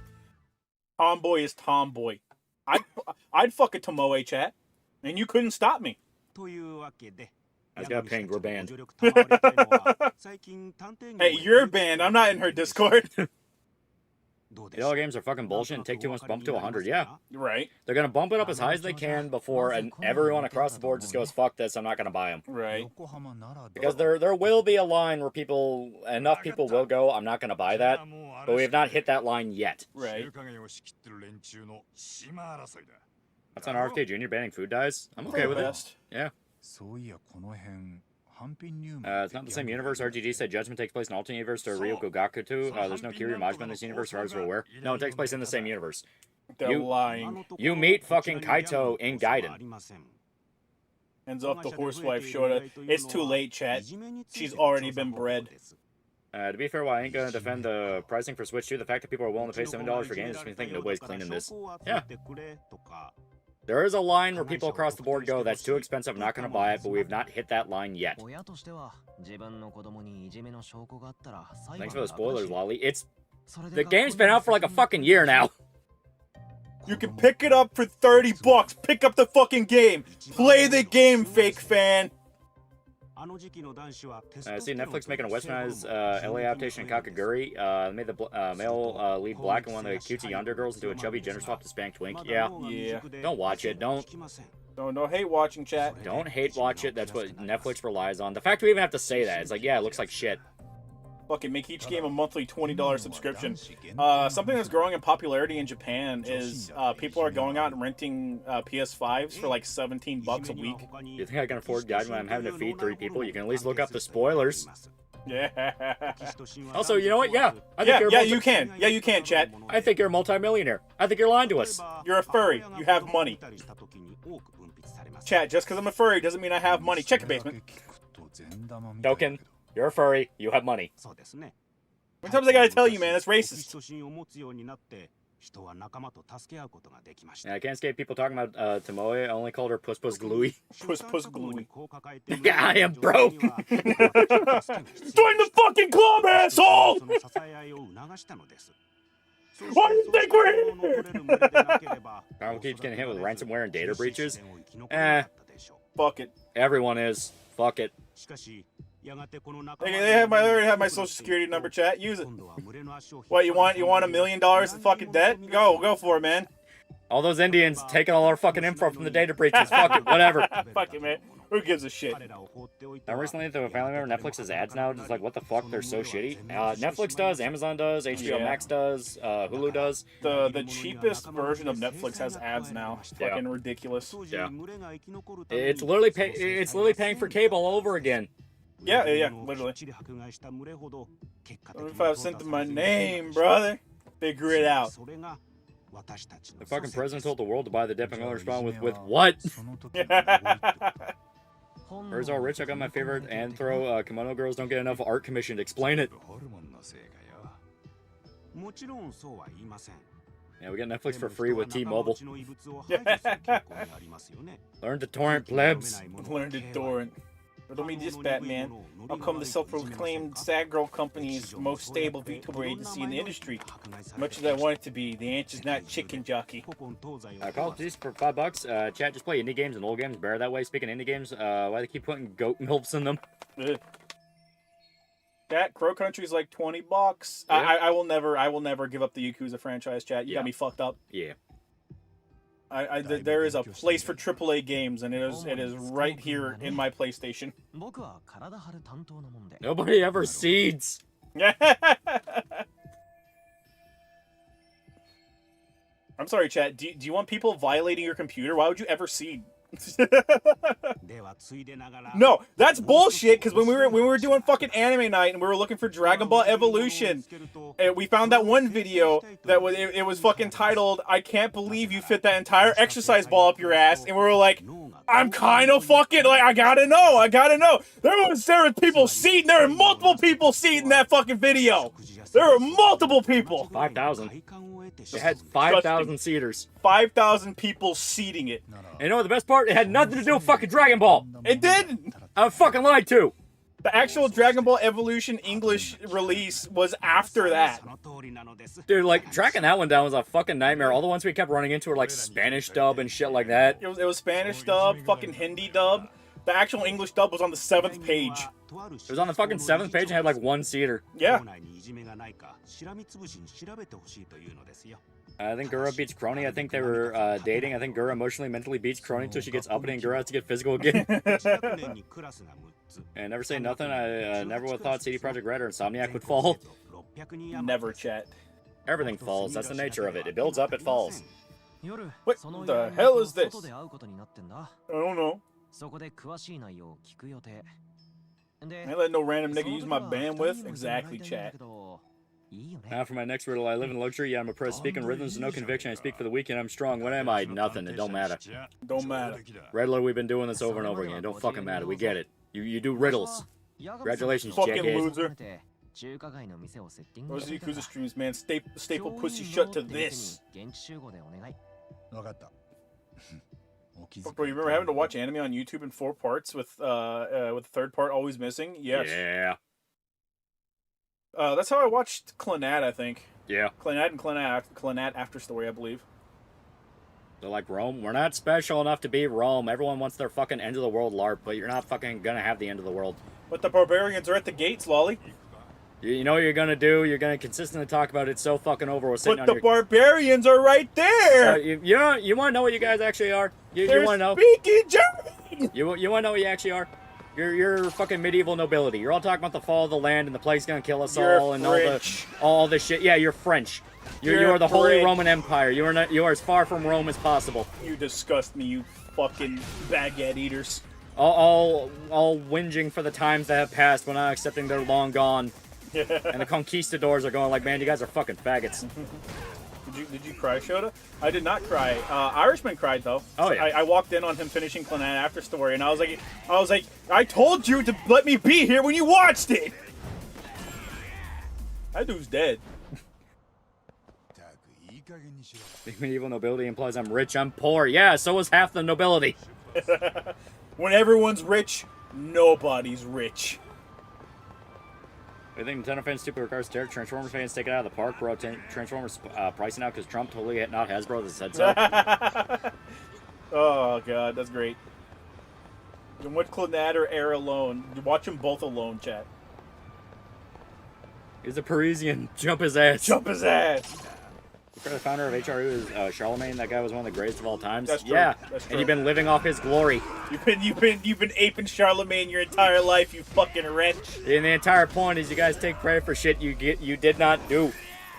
A: Tomboy is tomboy. I'd fuck a Tomoe, chat, and you couldn't stop me.
B: I just got pinged. We're banned.
A: Hey, you're banned. I'm not in her Discord.
B: All games are fucking bullshit, and Take-Two wants to bump to 100. Yeah.
A: Right.
B: They're going to bump it up as high as they can before, and everyone across the board just goes, fuck this, I'm not going to buy them.
A: Right.
B: Because there will be a line where enough people will go, I'm not going to buy that, but we have not hit that line yet.
A: Right.
B: That's on RFK Jr. banning food dyes. I'm okay with it. Yeah. It's not the same universe. RGG said Judgment takes place in an alternate universe to Ryoko Gaku too. There's no Kiryu Majima in this universe, as far as we're aware. No, it takes place in the same universe.
A: They're lying.
B: You meet fucking Kaito in Gaiden.
A: Ends up the horsewife Shota. It's too late, chat. She's already been bred.
B: To be fair, while I ain't gonna defend the pricing for Switch 2, the fact that people are willing to pay $7 for games makes me think nobody's cleaning this. Yeah. There is a line where people across the board go, that's too expensive, I'm not going to buy it, but we have not hit that line yet. Thanks for the spoilers, Loli. The game's been out for like a fucking year now.
A: You can pick it up for $30. Pick up the fucking game. Play the game, fake fan.
B: I see Netflix making a westernized LA adaptation of Kakaguri. They made the male lead black and one of the cutesy yonder girls into a chubby gender swap to spank twink. Yeah. Don't watch it. Don't
A: hate watching, chat.
B: Don't hate watch it. That's what Netflix relies on. The fact we even have to say that, it's like, yeah, it looks like shit.
A: Fucking make each game a monthly $20 subscription. Something that's growing in popularity in Japan is people are going out and renting PS5s for like $17 a week.
B: You think I can afford guide when I'm having to feed 3 people? You can at least look up the spoilers.
A: Yeah.
B: Also, you know what? Yeah.
A: You can. Yeah, you can, chat.
B: I think you're a multimillionaire. I think you're lying to us.
A: You're a furry. You have money. Chat, just because I'm a furry doesn't mean I have money. Check your basement.
B: Token, you're a furry. You have money.
A: How many times I gotta tell you, man? That's racist.
B: Yeah, I can't escape people talking about Tomoe. I only called her Puss Puss Gluey.
A: Puss Puss Gluey.
B: Yeah, I am broke.
A: Join the fucking club, asshole! Why do you think we're here?
B: Carl keeps getting hit with ransomware and data breaches.
A: Fuck it.
B: Everyone is. Fuck it.
A: They already have my social security number, chat. Use it. What, you want $1 million in fucking debt? Go for it, man.
B: All those Indians taking all our fucking info from the data breaches. Fuck it, whatever.
A: Fuck it, man. Who gives a shit?
B: Now, recently, the family member Netflix has ads now. Just like, what the fuck? They're so shitty. Netflix does, Amazon does, HBO Max does, Hulu does.
A: The cheapest version of Netflix has ads now. It's fucking ridiculous.
B: Yeah. It's literally paying for cable all over again.
A: Yeah, literally. 25 cents to my name, brother. Figure it out.
B: The fucking president told the world to buy the dip. I'm gonna respond with what? Hers all rich. I got my favorite anthro. Kimono girls don't get enough art commissioned. Explain it. Yeah, we got Netflix for free with T-Mobile. Learn to torrent, plebs.
A: Learn to torrent. Or don't mean this, Batman. How come the self-proclaimed sad girl company is the most stable VTuber agency in the industry? As much as I want it to be, the answer's not chicken jockey.
B: Call of Duty for $5. Chat, just play indie games and old games. Better that way. Speaking of indie games, why they keep putting goat milfs in them?
A: That Crow Country's like $20. Yeah. I will never give up the Yakuza franchise, chat. You got me fucked up.
B: Yeah.
A: There is a place for AAA games, and it is right here in my PlayStation.
B: Nobody ever seeds.
A: I'm sorry, chat. Do you want people violating your computer? Why would you ever seed? No, that's bullshit. Because when we were doing fucking anime night and we were looking for Dragon Ball Evolution, and we found that one video that was fucking titled "I can't believe you fit that entire exercise ball up your ass," and we were like, "I'm kind of fucking like I gotta know." There were people seeding. There were multiple people seeding that fucking video. There were multiple people.
B: 5,000. It had 5,000 seeders.
A: 5,000 people seeding it.
B: And you know what the best part? It had nothing to do with fucking Dragon Ball.
A: It didn't.
B: I fucking lied too.
A: The actual Dragon Ball Evolution English release was after that.
B: Dude, like, tracking that one down was a fucking nightmare. All the ones we kept running into were like Spanish dub and shit like that.
A: It was Spanish dub, fucking Hindi dub. The actual English dub was on the 7th page.
B: It was on the fucking 7th page and had like one seeder.
A: Yeah.
B: I think Gura beats Crony. I think they were dating. I think Gura emotionally, mentally beats Crony until she gets uppity and Gura has to get physical again. And never say nothing. I never would have thought CD Projekt Red or Insomniac would fall.
A: Never, chat.
B: Everything falls. That's the nature of it. It builds up, it falls.
A: What the hell is this? I don't know. I let no random nigga use my bandwidth. Exactly, chat.
B: Now for my next riddle, I live in luxury, yeah, I'm a pro. Speaking rhythms, no conviction, I speak for the weekend, I'm strong. What am I? Nothing, it don't matter.
A: Don't matter.
B: Riddler, we've been doing this over and over again, it don't fucking matter, we get it. You do riddles. Congratulations,
A: fucking
B: jackass.
A: loser. Those Yakuza streams, man. Staple pussy shut to this. Bro, you remember having to watch anime on YouTube in 4 parts with the third part always missing? Yes.
B: Yeah.
A: That's how I watched Clannad, I think.
B: Yeah.
A: Clannad and Clannad After Story, I believe.
B: They're like, Rome, we're not special enough to be Rome. Everyone wants their fucking end of the world LARP, but you're not fucking gonna have the end of the world.
A: But the barbarians are at the gates, Lolly.
B: You know what you're gonna do? You're gonna consistently talk about it so fucking over. We're sitting
A: but the barbarians are right there!
B: You wanna know what you guys actually are? You wanna know?
A: Speaking German!
B: You wanna know what you actually are? You're fucking medieval nobility. You're all talking about the fall of the land and the plague's gonna kill us
A: You're
B: all and
A: French.
B: all this shit. Yeah, you're French. You're the Holy Roman Empire. You are as far from Rome as possible.
A: You disgust me, you fucking baguette eaters.
B: All whinging for the times that have passed when not accepting they're long gone. And the conquistadors are going like, man, you guys are fucking faggots.
A: Did you cry, Shota? I did not cry. Irishman cried though.
B: Oh yeah.
A: I walked in on him finishing Clan After Story, and I was like, I told you to let me be here when you watched it. That dude's dead.
B: The medieval nobility implies I'm rich, I'm poor. Yeah, so is half the nobility.
A: When everyone's rich, nobody's rich.
B: I think Nintendo fans stupid regards to Transformers fans take it out of the park, bro. Transformers pricing out because Trump totally not Hasbro that said so.
A: Oh god, that's great. And what Clannad era alone? Watch them both alone, chat.
B: He's a Parisian. Jump his ass.
A: Jump his ass.
B: The founder of HRU is Charlemagne. That guy was one of the greatest of all times.
A: That's true.
B: Yeah,
A: That's true.
B: And you've been living off his glory.
A: You've been aping Charlemagne your entire life, you fucking wretch.
B: And the entire point is you guys take credit for shit you did not do.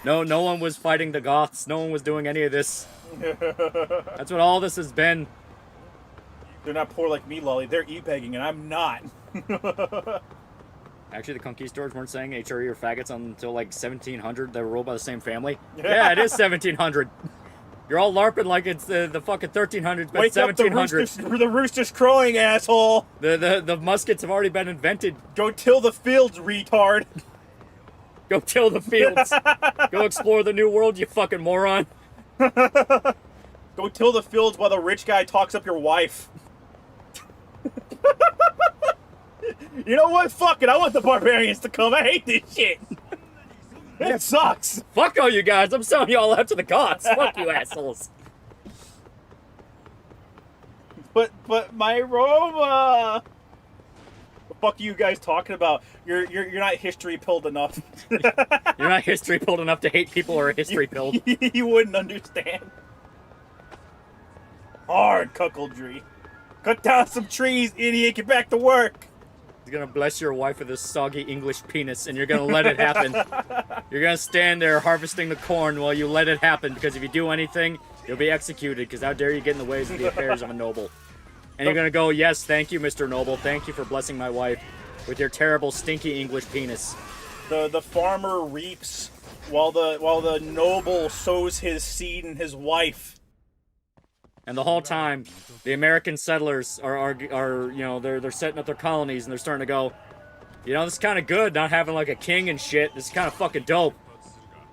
B: No one was fighting the Goths. No one was doing any of this. That's what all this has been.
A: They're not poor like me, Lolly. They're e-begging, and I'm not.
B: Actually, the conquistadors weren't saying HRE or faggots until like 1700. They were ruled by the same family. Yeah, it is 1700. You're all LARPing like it's the fucking 1300s, but
A: Wake
B: 1700.
A: up, the rooster's crowing, asshole.
B: The muskets have already been invented.
A: Go till the fields, retard.
B: Go till the fields. Go explore the new world, you fucking moron.
A: Go till the fields while the rich guy talks up your wife. You know what? Fuck it. I want the barbarians to come. I hate this shit. It sucks.
B: Fuck all you guys. I'm selling you all out to the gods. Fuck you assholes.
A: But my Roma. The fuck are you guys talking about? You're not history pilled enough.
B: You're not history pilled enough to hate people who are history pilled.
A: You wouldn't understand. Hard cuckoldry. Cut down some trees, idiot. Get back to work.
B: He's gonna bless your wife with a soggy English penis, and you're gonna let it happen. You're gonna stand there harvesting the corn while you let it happen, because if you do anything, you'll be executed, because how dare you get in the ways of the affairs of a noble. And you're gonna go, yes, thank you, Mr. Noble. Thank you for blessing my wife with your terrible, stinky English penis.
A: The farmer reaps while the noble sows his seed in his wife.
B: And the whole time, the American settlers are you know, they're setting up their colonies, and they're starting to go, you know, this is kind of good, not having like a king and shit. This is kind of fucking dope.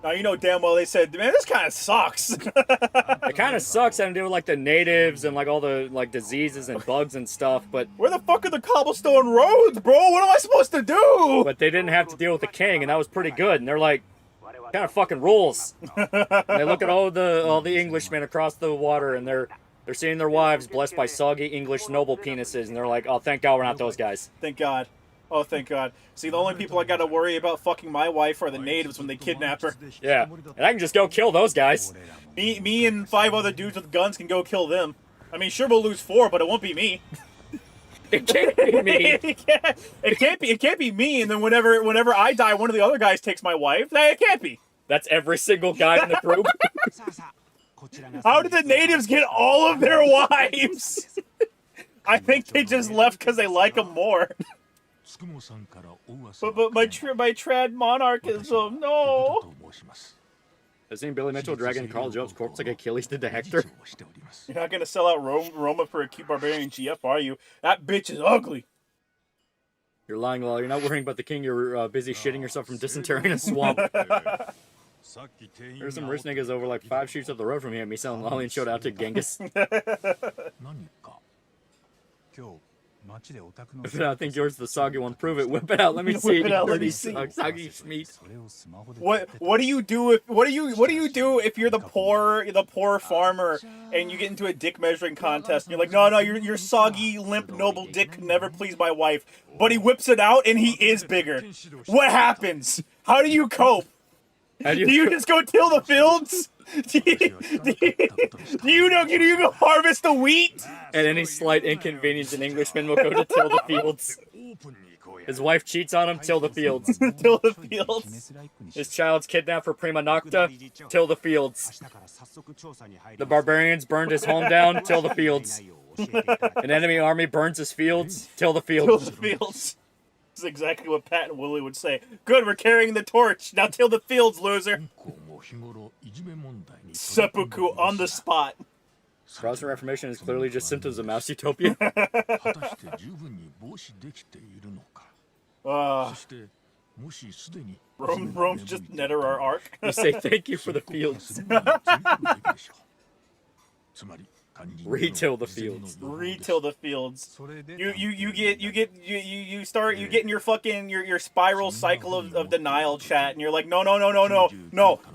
A: Now you know damn well they said, man, this kind of sucks.
B: It kind of sucks having to do with like the natives and like all the like diseases and bugs and stuff, but
A: where the fuck are the cobblestone roads, bro? What am I supposed to do?
B: But they didn't have to deal with the king, and that was pretty good. And they're like, kind of fucking rules. And they look at all the Englishmen across the water, and they're seeing their wives blessed by soggy English noble penises, and they're like, oh, thank God we're not those guys.
A: Thank God. Oh, thank God. See, the only people I gotta worry about fucking my wife are the natives when they kidnap her.
B: Yeah. And I can just go kill those guys.
A: Me and 5 other dudes with guns can go kill them. I mean, sure, we'll lose 4, but it won't be me.
B: It can't be me.
A: It can't be me, and then whenever I die, one of the other guys takes my wife. It can't be.
B: That's every single guy in the group.
A: How did the natives get all of their wives? I think they just left because they like them more. But my trad monarchism, no.
B: I've seen Billy Mitchell dragging Carl Job's corpse like Achilles did to Hector.
A: You're not gonna sell out Roma for a cute barbarian GF, are you? That bitch is ugly.
B: You're lying, Lol. You're not worrying about the king. You're busy shitting yourself from dysentery in a swamp. There's some rich niggas over like 5 streets up the road from here. Me selling lolly and showed out to Genghis. I think yours is the soggy one. Prove it. Whip it out. Let me see.
A: Whip it out, let me see.
B: Soggy meat.
A: What do you do if you're the poor farmer and you get into a dick measuring contest and you're like, no, your soggy limp noble dick could never please my wife, but he whips it out and he is bigger. What happens? How do you cope? Do you just go till the fields? Do you go harvest the wheat?
B: At any slight inconvenience, an Englishman will go to till the fields. His wife cheats on him, till the fields.
A: Till the fields.
B: His child's kidnapped for prima nocta, till the fields. The barbarians burned his home down, till the fields. An enemy army burns his fields, till the fields.
A: Till the fields. This is exactly what Pat and Willie would say. Good, we're carrying the torch. Now till the fields, loser. Seppuku on the spot.
B: Protestant Reformation is clearly just symptoms of Mouse Utopia.
A: Rome's just netter our arc.
B: We say thank you for the fields. Retail the fields.
A: Retail the fields. You start getting your fucking your spiral cycle of denial, chat, and you're like, no.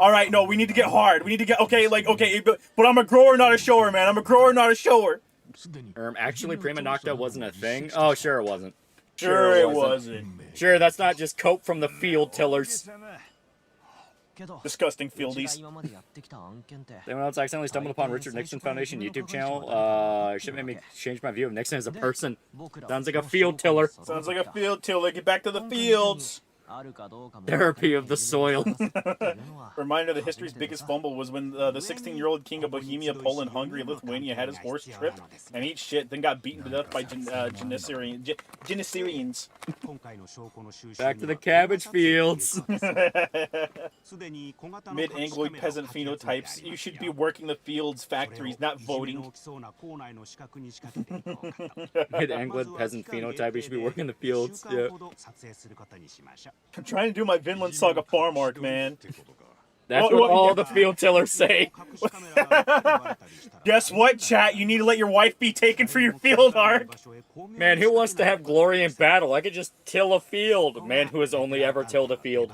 A: All right, no, we need to get hard. We need to get okay, but I'm a grower, not a shower, man. I'm a grower, not a shower.
B: Actually, prima nocta wasn't a thing. Oh, sure it wasn't.
A: Sure it wasn't.
B: Sure, that's not just cope from the field tillers.
A: Disgusting fieldies.
B: Anyone else accidentally stumbled upon Richard Nixon Foundation YouTube channel? It should make me change my view of Nixon as a person. Sounds like a field tiller.
A: Sounds like a field tiller. Get back to the fields.
B: Therapy of the soil.
A: Reminder: the history's biggest fumble was when the 16-year-old king of Bohemia, Poland, Hungary, Lithuania had his horse tripped and ate shit, then got beaten to death by Janissaries.
B: Back to the cabbage fields.
A: Mid-Angloid peasant phenotypes. You should be working the fields, factories, not voting.
B: Mid-Angloid peasant phenotype. You should be working the fields. Yeah.
A: I'm trying to do my Vinland Saga farm arc, man.
B: That's what all the field tillers say.
A: Guess what, chat? You need to let your wife be taken for your field arc.
B: Man, who wants to have glory in battle? I could just till a field. Man who has only ever tilled a field.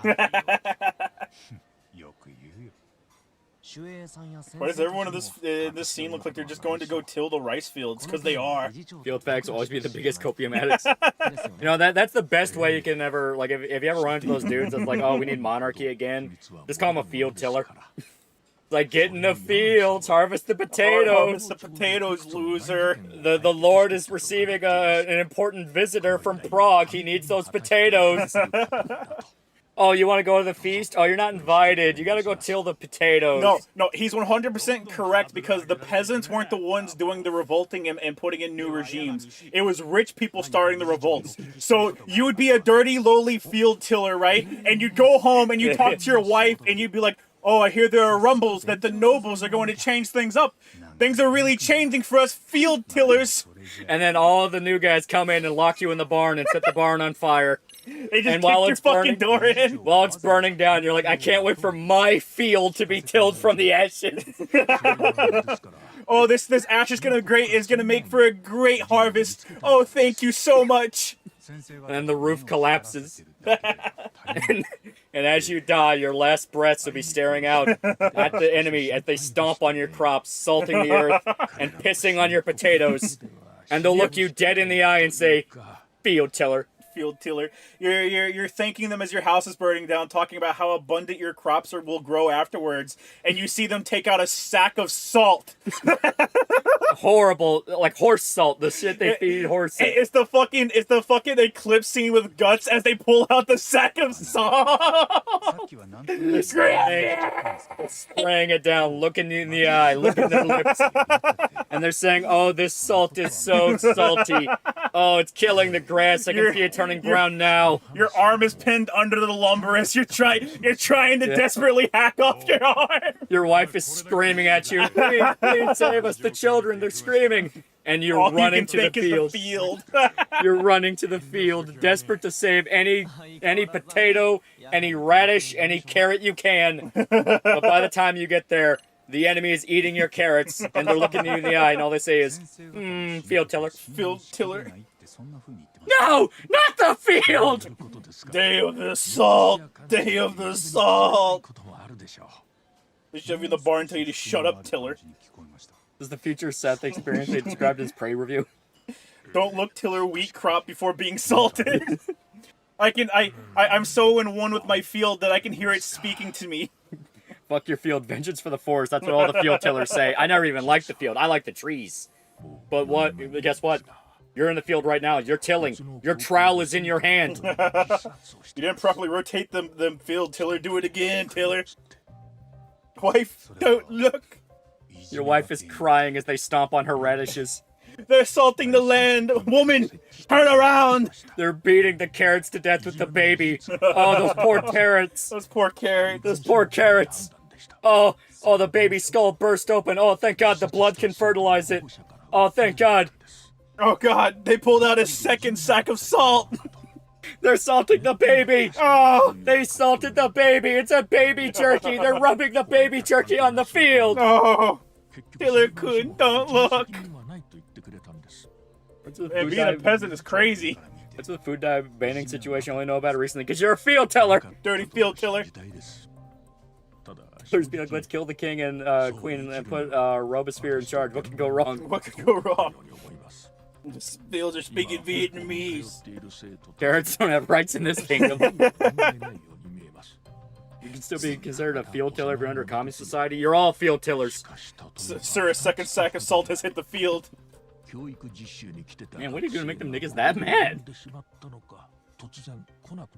A: Why does everyone in this scene look like they're just going to go till the rice fields? Because they are.
B: Field facts will always be the biggest copium addicts. You know, that's the best way you can ever, like, if you ever run into those dudes that's like, oh, we need monarchy again, just call them a field tiller. Like, get in the fields, harvest the potatoes.
A: Harvest the potatoes, loser.
B: The Lord is receiving an important visitor from Prague. He needs those potatoes. Oh, you want to go to the feast? Oh, you're not invited. You got to go till the potatoes.
A: No, he's 100% correct because the peasants weren't the ones doing the revolting and putting in new regimes. It was rich people starting the revolts. So you would be a dirty, lowly field tiller, right? And you'd go home and you'd talk to your wife and you'd be like, oh, I hear there are rumbles that the nobles are going to change things up. Things are really changing for us field tillers.
B: And then all the new guys come in and lock you in the barn and set the barn on fire.
A: They just kick your fucking door in.
B: While it's burning down, you're like, I can't wait for my field to be tilled from the ashes.
A: Oh, this ash is gonna make for a great harvest. Oh, thank you so much.
B: And then the roof collapses. and as you die, your last breaths will be staring out at the enemy as they stomp on your crops, salting the earth, and pissing on your potatoes. And they'll look you dead in the eye and say, field tiller.
A: Field tiller. You're thanking them as your house is burning down, talking about how abundant your crops will grow afterwards, and you see them take out a sack of salt.
B: Horrible, like horse salt, the shit they feed horses.
A: It's the fucking eclipse scene with Guts as they pull out the sack of salt.
B: They're spraying it down, looking you in the eye, looking at the lips. And they're saying, oh, this salt is so salty. Oh, it's killing the grass. I can see it turning brown now.
A: Your arm is pinned under the lumber as you're trying to desperately hack off your arm.
B: Your wife is screaming at you. Please save us, the children. They're screaming. And you're running to the field. You're running to the field, desperate to save any potato, any radish, any carrot you can. But by the time you get there, the enemy is eating your carrots, and they're looking you in the eye, and all they say is, field tiller.
A: Field tiller.
B: No! Not the field!
A: Day of the salt! Day of the salt! They shove you in the barn and tell you to shut up, tiller.
B: This is the future Seth experience they described as prey review.
A: Don't look, tiller, wheat crop before being salted. I'm so in one with my field that I can hear it speaking to me.
B: Fuck your field, vengeance for the forest. That's what all the field tillers say. I never even liked the field. I like the trees. But guess what? You're in the field right now. You're tilling. Your trowel is in your hand.
A: You didn't properly rotate them field tiller. Do it again, tiller. Wife, don't look.
B: Your wife is crying as they stomp on her radishes.
A: They're salting the land. Woman, turn around.
B: They're beating the carrots to death with the baby. Oh, those poor carrots.
A: Those poor carrots.
B: Those poor carrots. Oh, the baby's skull burst open. Oh, thank God the blood can fertilize it. Oh, thank God.
A: Oh, God, they pulled out a second sack of salt.
B: They're salting the baby. Oh, they salted the baby. It's a baby turkey. They're rubbing the baby turkey on the field.
A: Oh, Tiller-kun, don't look. And being a peasant is crazy.
B: What's the food dye banning situation? I only know about it recently because you're a field tiller.
A: Dirty field tiller.
B: There's be like, let's kill the king and queen and put Robespierre in charge. What could go wrong?
A: What could go wrong? The fields are speaking Vietnamese.
B: Carrots don't have rights in this kingdom. You can still be considered a field tiller if you're under a communist society. You're all field tillers.
A: Sir, a second sack of salt has hit the field.
B: Man, what are you doing to make them niggas that mad?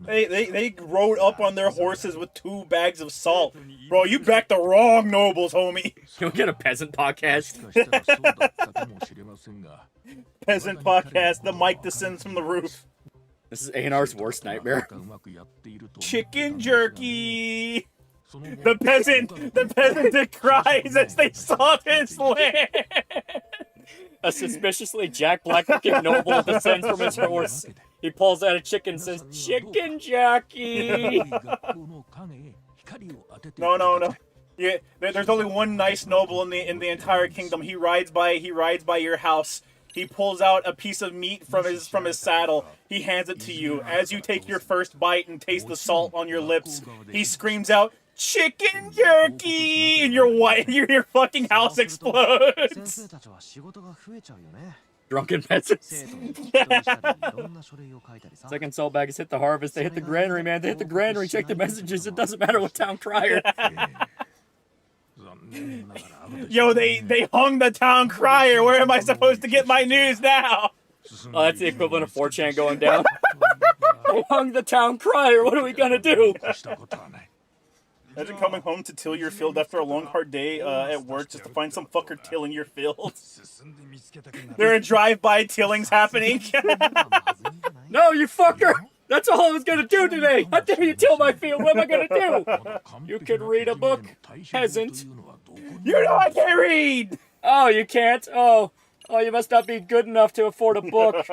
A: They rode up on their horses with 2 bags of salt. Bro, you backed the wrong nobles, homie.
B: Can we get a peasant podcast?
A: Peasant podcast, the mic descends from the roof.
B: This is A&R's worst nightmare.
A: Chicken jerky! The peasant that cries as they salt his land!
B: A suspiciously Jack Black-looking noble descends from his horse. He pulls out a chicken and says, "Chicken jockey!"
A: No. Yeah, there's only one nice noble in the entire kingdom. He rides by your house. He pulls out a piece of meat from his saddle. He hands it to you. As you take your first bite and taste the salt on your lips, he screams out, "Chicken jerky!" and your fucking house explodes.
B: Drunken peasants. Second salt bag has hit the harvest. They hit the granary, man. They hit the granary. Check the messages. It doesn't matter what town crier.
A: Yo, they hung the town crier. Where am I supposed to get my news now?
B: Oh, that's the equivalent of 4chan going down. They hung the town crier. What are we gonna do?
A: Imagine coming home to till your field after a long, hard day at work just to find some fucker tilling your field. There are drive-by tillings happening.
B: No, you fucker! That's all I was gonna do today! How dare you till my field? What am I gonna do? You could read a book, peasant.
A: You know I can't read!
B: Oh, you can't? Oh, you must not be good enough to afford a book.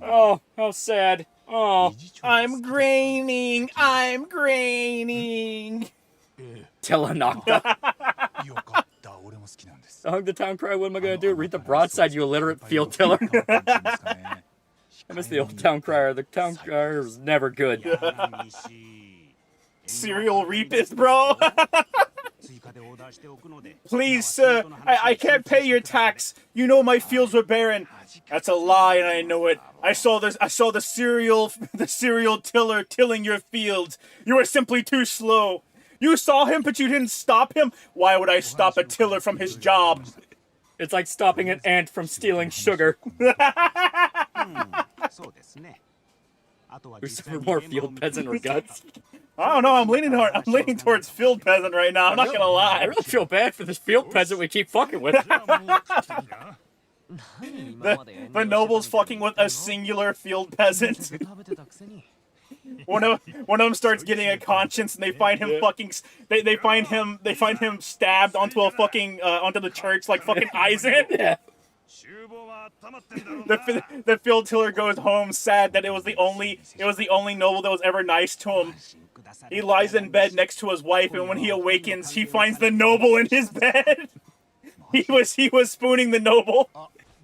B: Oh, how sad. Oh.
A: I'm graining.
B: Telenocta. I hung the town cry. What am I gonna do? Read the broadside, you illiterate field tiller. I miss the old town crier. The town crier was never good.
A: Serial rapist, bro. Please, sir, I can't pay your tax. You know my fields were barren. That's a lie, and I know it. I saw the serial tiller tilling your fields. You were simply too slow. You saw him, but you didn't stop him? Why would I stop a tiller from his job?
B: It's like stopping an ant from stealing sugar. We suffer more field peasant or guts.
A: I don't know, I'm leaning towards field peasant right now, I'm not gonna lie.
B: I really feel bad for this field peasant we keep fucking with.
A: The noble's fucking with a singular field peasant. One of them starts getting a conscience, and they find him fucking. They find him stabbed onto a fucking onto the church like fucking Eisen.
B: Yeah.
A: The field tiller goes home sad that it was the only noble that was ever nice to him. He lies in bed next to his wife, and when he awakens, he finds the noble in his bed. He was spooning the noble.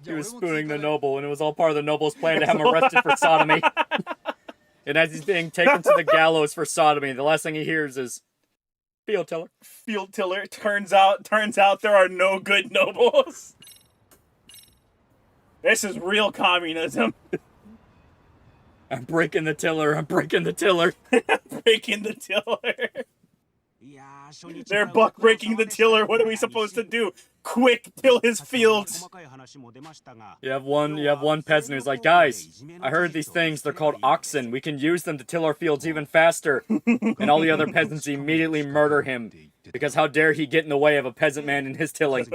B: He was spooning the noble, and it was all part of the noble's plan to have him arrested for sodomy. And as he's being taken to the gallows for sodomy, the last thing he hears is, "Field tiller."
A: Field tiller. Turns out there are no good nobles. This is real communism.
B: I'm breaking the tiller. I'm breaking the tiller.
A: Breaking the tiller. They're buck breaking the tiller. What are we supposed to do? Quick, till his fields.
B: You have one peasant who's like, guys, I heard these things, they're called oxen. We can use them to till our fields even faster. And all the other peasants immediately murder him. Because how dare he get in the way of a peasant man in his tilling.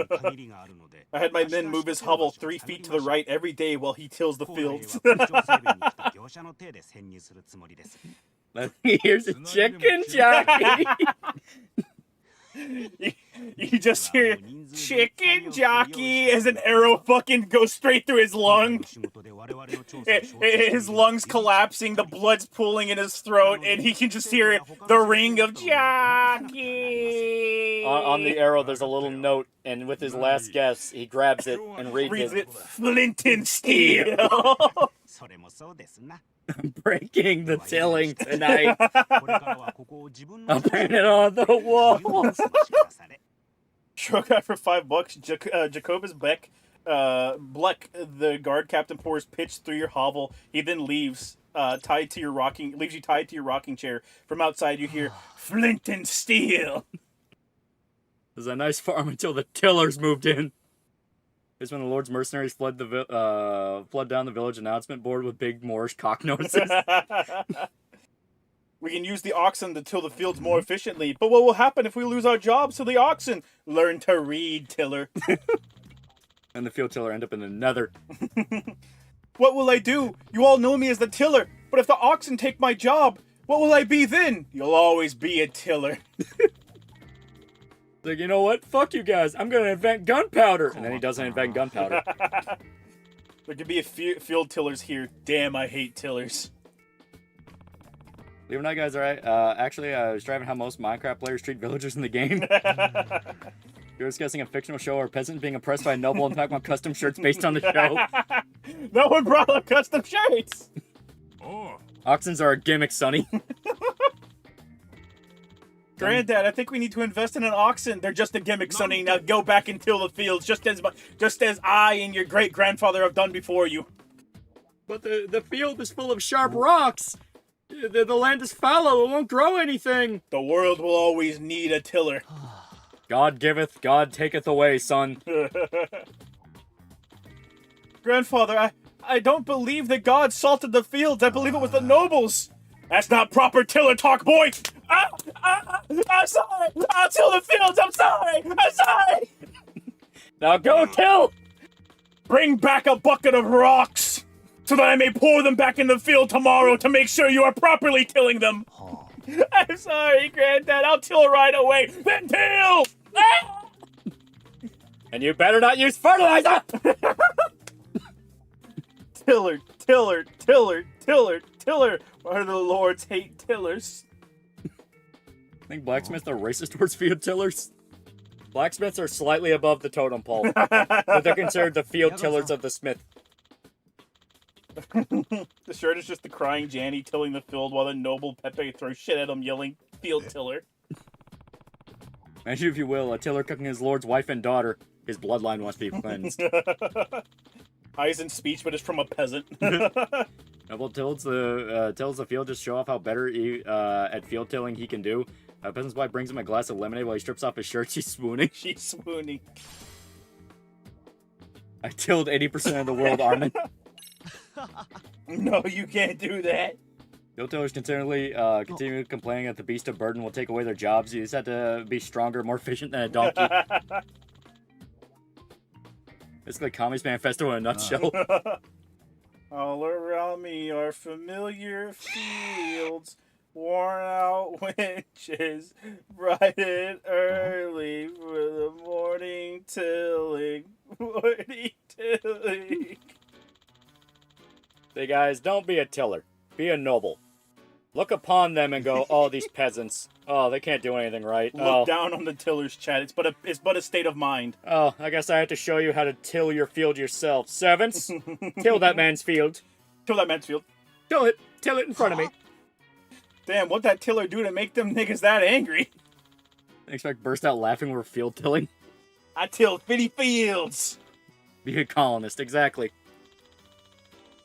A: I had my men move his hovel 3 feet to the right every day while he tills the fields.
B: Here's a chicken jockey.
A: You just hear chicken jockey as an arrow fucking goes straight through his lung. His lungs collapsing, the blood's pooling in his throat, and he can just hear the ring of jockey.
B: On the arrow, there's a little note, and with his last guess, he grabs it and reads it.
A: Flint and steel.
B: I'm breaking the tilling tonight. I'll paint it on the walls.
A: Stroke out for $5. Jacobus Bleck, the guard captain, pours pitch through your hovel. He then leaves you tied to your rocking chair. From outside, you hear flint and steel.
B: It was a nice farm until the tillers moved in. Is when the Lord's mercenaries flood down the village announcement board with big Moorish cock notices.
A: We can use the oxen to till the fields more efficiently, but what will happen if we lose our jobs to the oxen? Learn to read, tiller.
B: And the field tiller end up in the nether.
A: What will I do? You all know me as the tiller, but if the oxen take my job, what will I be then? You'll always be a tiller.
B: Like, you know what? Fuck you guys. I'm going to invent gunpowder. And then he doesn't invent gunpowder.
A: There could be a field tillers here. Damn, I hate tillers.
B: Believe it or not, guys, alright. Actually, I was driving how most Minecraft players treat villagers in the game. You're discussing a fictional show or a peasant being oppressed by a noble and talking about custom shirts based on the show.
A: No one brought up custom shirts!
B: Oxens are a gimmick, Sonny.
A: Granddad, I think we need to invest in an oxen. They're just a gimmick, Sonny. Now go back and till the fields, just as I and your great-grandfather have done before you.
B: But the field is full of sharp rocks. The land is fallow. It won't grow anything.
A: The world will always need a tiller.
B: God giveth, God taketh away, son.
A: Grandfather, I don't believe that God salted the fields. I believe it was the nobles. That's not proper tiller talk, boy. I'm sorry. I'll till the fields. I'm sorry.
B: Now go till.
A: Bring back a bucket of rocks so that I may pour them back in the field tomorrow to make sure you are properly tilling them. I'm sorry, Granddad. I'll till right away. Then till.
B: And you better not use fertilizer.
A: Tiller. Why do the lords hate tillers?
B: I think blacksmiths are racist towards field tillers. Blacksmiths are slightly above the totem pole, but they're considered the field tillers of the smith.
A: The shirt is just the crying Janny tilling the field while the noble Pepe throws shit at him, yelling, field tiller.
B: Imagine, if you will, a tiller cooking his lord's wife and daughter. His bloodline must be cleansed.
A: Eyes in speech, but it's from a peasant.
B: Noble tills the field to show off how better at field tilling he can do. Peasant's wife brings him a glass of lemonade while he strips off his shirt. She's swooning. I tilled 80% of the world, Armin.
A: No, you can't do that.
B: Field tillers continue complaining that the beast of burden will take away their jobs. You just have to be stronger, more efficient than a donkey. It's like Communist Manifesto in a nutshell.
A: All around me are familiar fields, worn out winches, bright and early for the morning tilling.
B: Hey guys, don't be a tiller. Be a noble. Look upon them and go, oh, these peasants. Oh, they can't do anything right.
A: Look down on the tillers, Chad. It's but a state of mind.
B: Oh, I guess I have to show you how to till your field yourself. Servants, till that man's field.
A: Till that man's field.
B: Till it in front of me.
A: Damn, what'd that tiller do to make them niggas that angry?
B: I expect burst out laughing when we're field tilling.
A: I till 50 fields.
B: Be a colonist, exactly.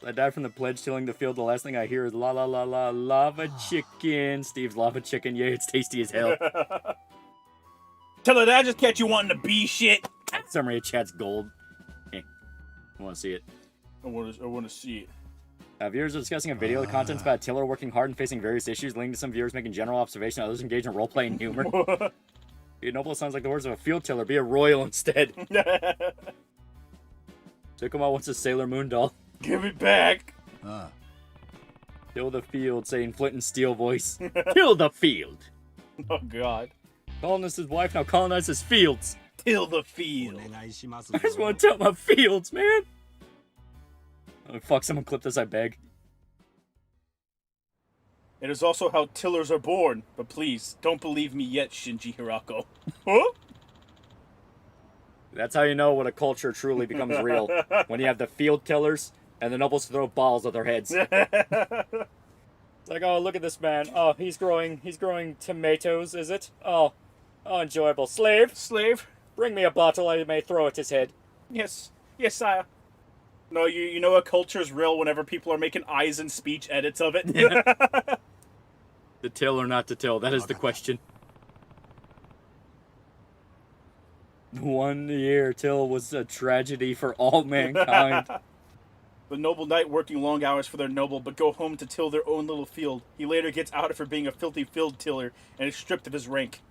B: I died from the pledge tilling the field. The last thing I hear is la la la la lava chicken. Steve's lava chicken. Yeah, it's tasty as hell.
A: Tiller, did I just catch you wanting to be shit?
B: Summary of chat's gold. Hey, I want to see it.
A: I want to see it.
B: Viewers are discussing a video. The content's about a tiller working hard and facing various issues, leading to some viewers making general observation, others engage in role-play and humor. Be a noble sounds like the words of a field tiller. Be a royal instead. Tsukumo wants a Sailor Moon doll.
A: Give it back.
B: Till the field, saying Flint and Steel voice. Till the field.
A: Oh, God.
B: Colonize his wife, now colonize his fields.
A: Till the field.
B: I just want to tell my fields, man. Oh, fuck, someone clip this, I beg.
A: It is also how tillers are born, but please, don't believe me yet, Shinji Hirako. Huh?
B: That's how you know when a culture truly becomes real. When you have the field tillers and the nobles throw balls at their heads. It's like, oh, look at this man. Oh, he's growing tomatoes, is it? Oh, enjoyable. Slave?
A: Slave?
B: Bring me a bottle I may throw at his head.
A: Yes. Yes, sire. No, you know a culture's real whenever people are making eyes and speech edits of it.
B: To till or not to till, that is the question. 1 year till was a tragedy for all mankind.
A: The noble knight working long hours for their noble, but go home to till their own little field. He later gets outed for being a filthy field tiller and is stripped of his rank.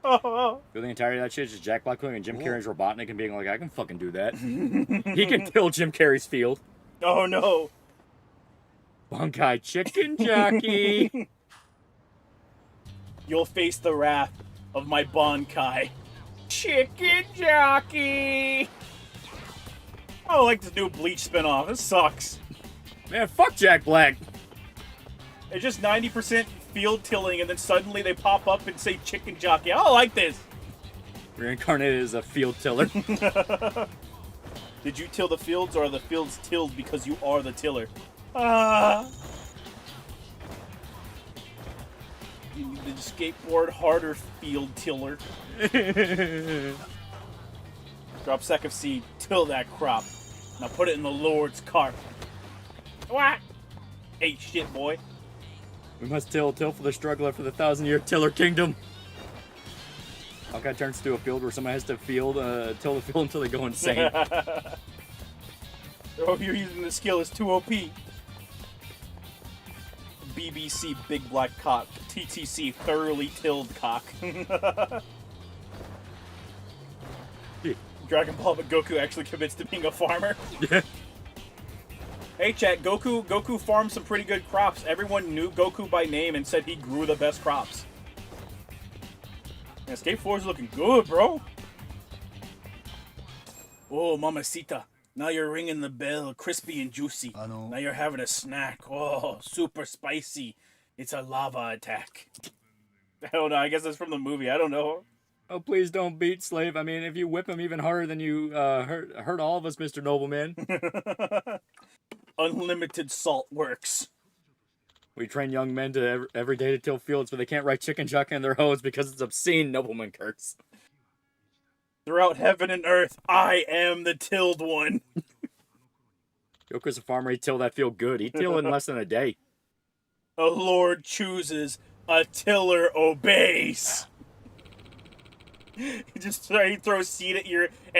B: The entirety of that shit is just Jack Black and Jim Carrey's Robotnik and being like, I can fucking do that. He can till Jim Carrey's field.
A: Oh no.
B: Bunkai chicken jockey.
A: You'll face the wrath of my Bonkai. Chicken jockey. I don't like this new Bleach spinoff. This sucks.
B: Man, fuck Jack Black.
A: It's just 90% field tilling, and then suddenly they pop up and say chicken jockey. I don't like this.
B: Reincarnated as a field tiller.
A: Did you till the fields, or are the fields tilled because you are the tiller? Ah. You need to skateboard harder, field tiller. Drop sack of seed, till that crop. Now put it in the Lord's cart. What? Hey, shit, boy.
B: We must till for the struggler for the 1,000-year tiller kingdom. Hawkeye turns to a field where someone has to till the field until they go insane.
A: Oh, you're using the skill is too OP. BBC Big Black Cock. TTC Thoroughly Tilled Cock. Dragon Ball, but Goku actually commits to being a farmer.
B: Yeah.
A: Hey chat, Goku farmed some pretty good crops. Everyone knew Goku by name and said he grew the best crops. And Escape 4 is looking good, bro. Oh, Mamacita. Now you're ringing the bell, crispy and juicy. Now you're having a snack. Oh, super spicy. It's a lava attack. I don't know, I guess that's from the movie. I don't know.
B: Oh, please don't beat Slave. I mean, if you whip him even harder than you hurt all of us, Mr. Nobleman.
A: Unlimited salt works.
B: We train young men to every day to till fields, but they can't ride chicken jockey in their hose because it's obscene, Nobleman curse.
A: Throughout heaven and earth, I am the tilled one.
B: Goku's a farmer, he'd till that field good. He'd till in less than a day.
A: A lord chooses, a tiller obeys. He throws seed at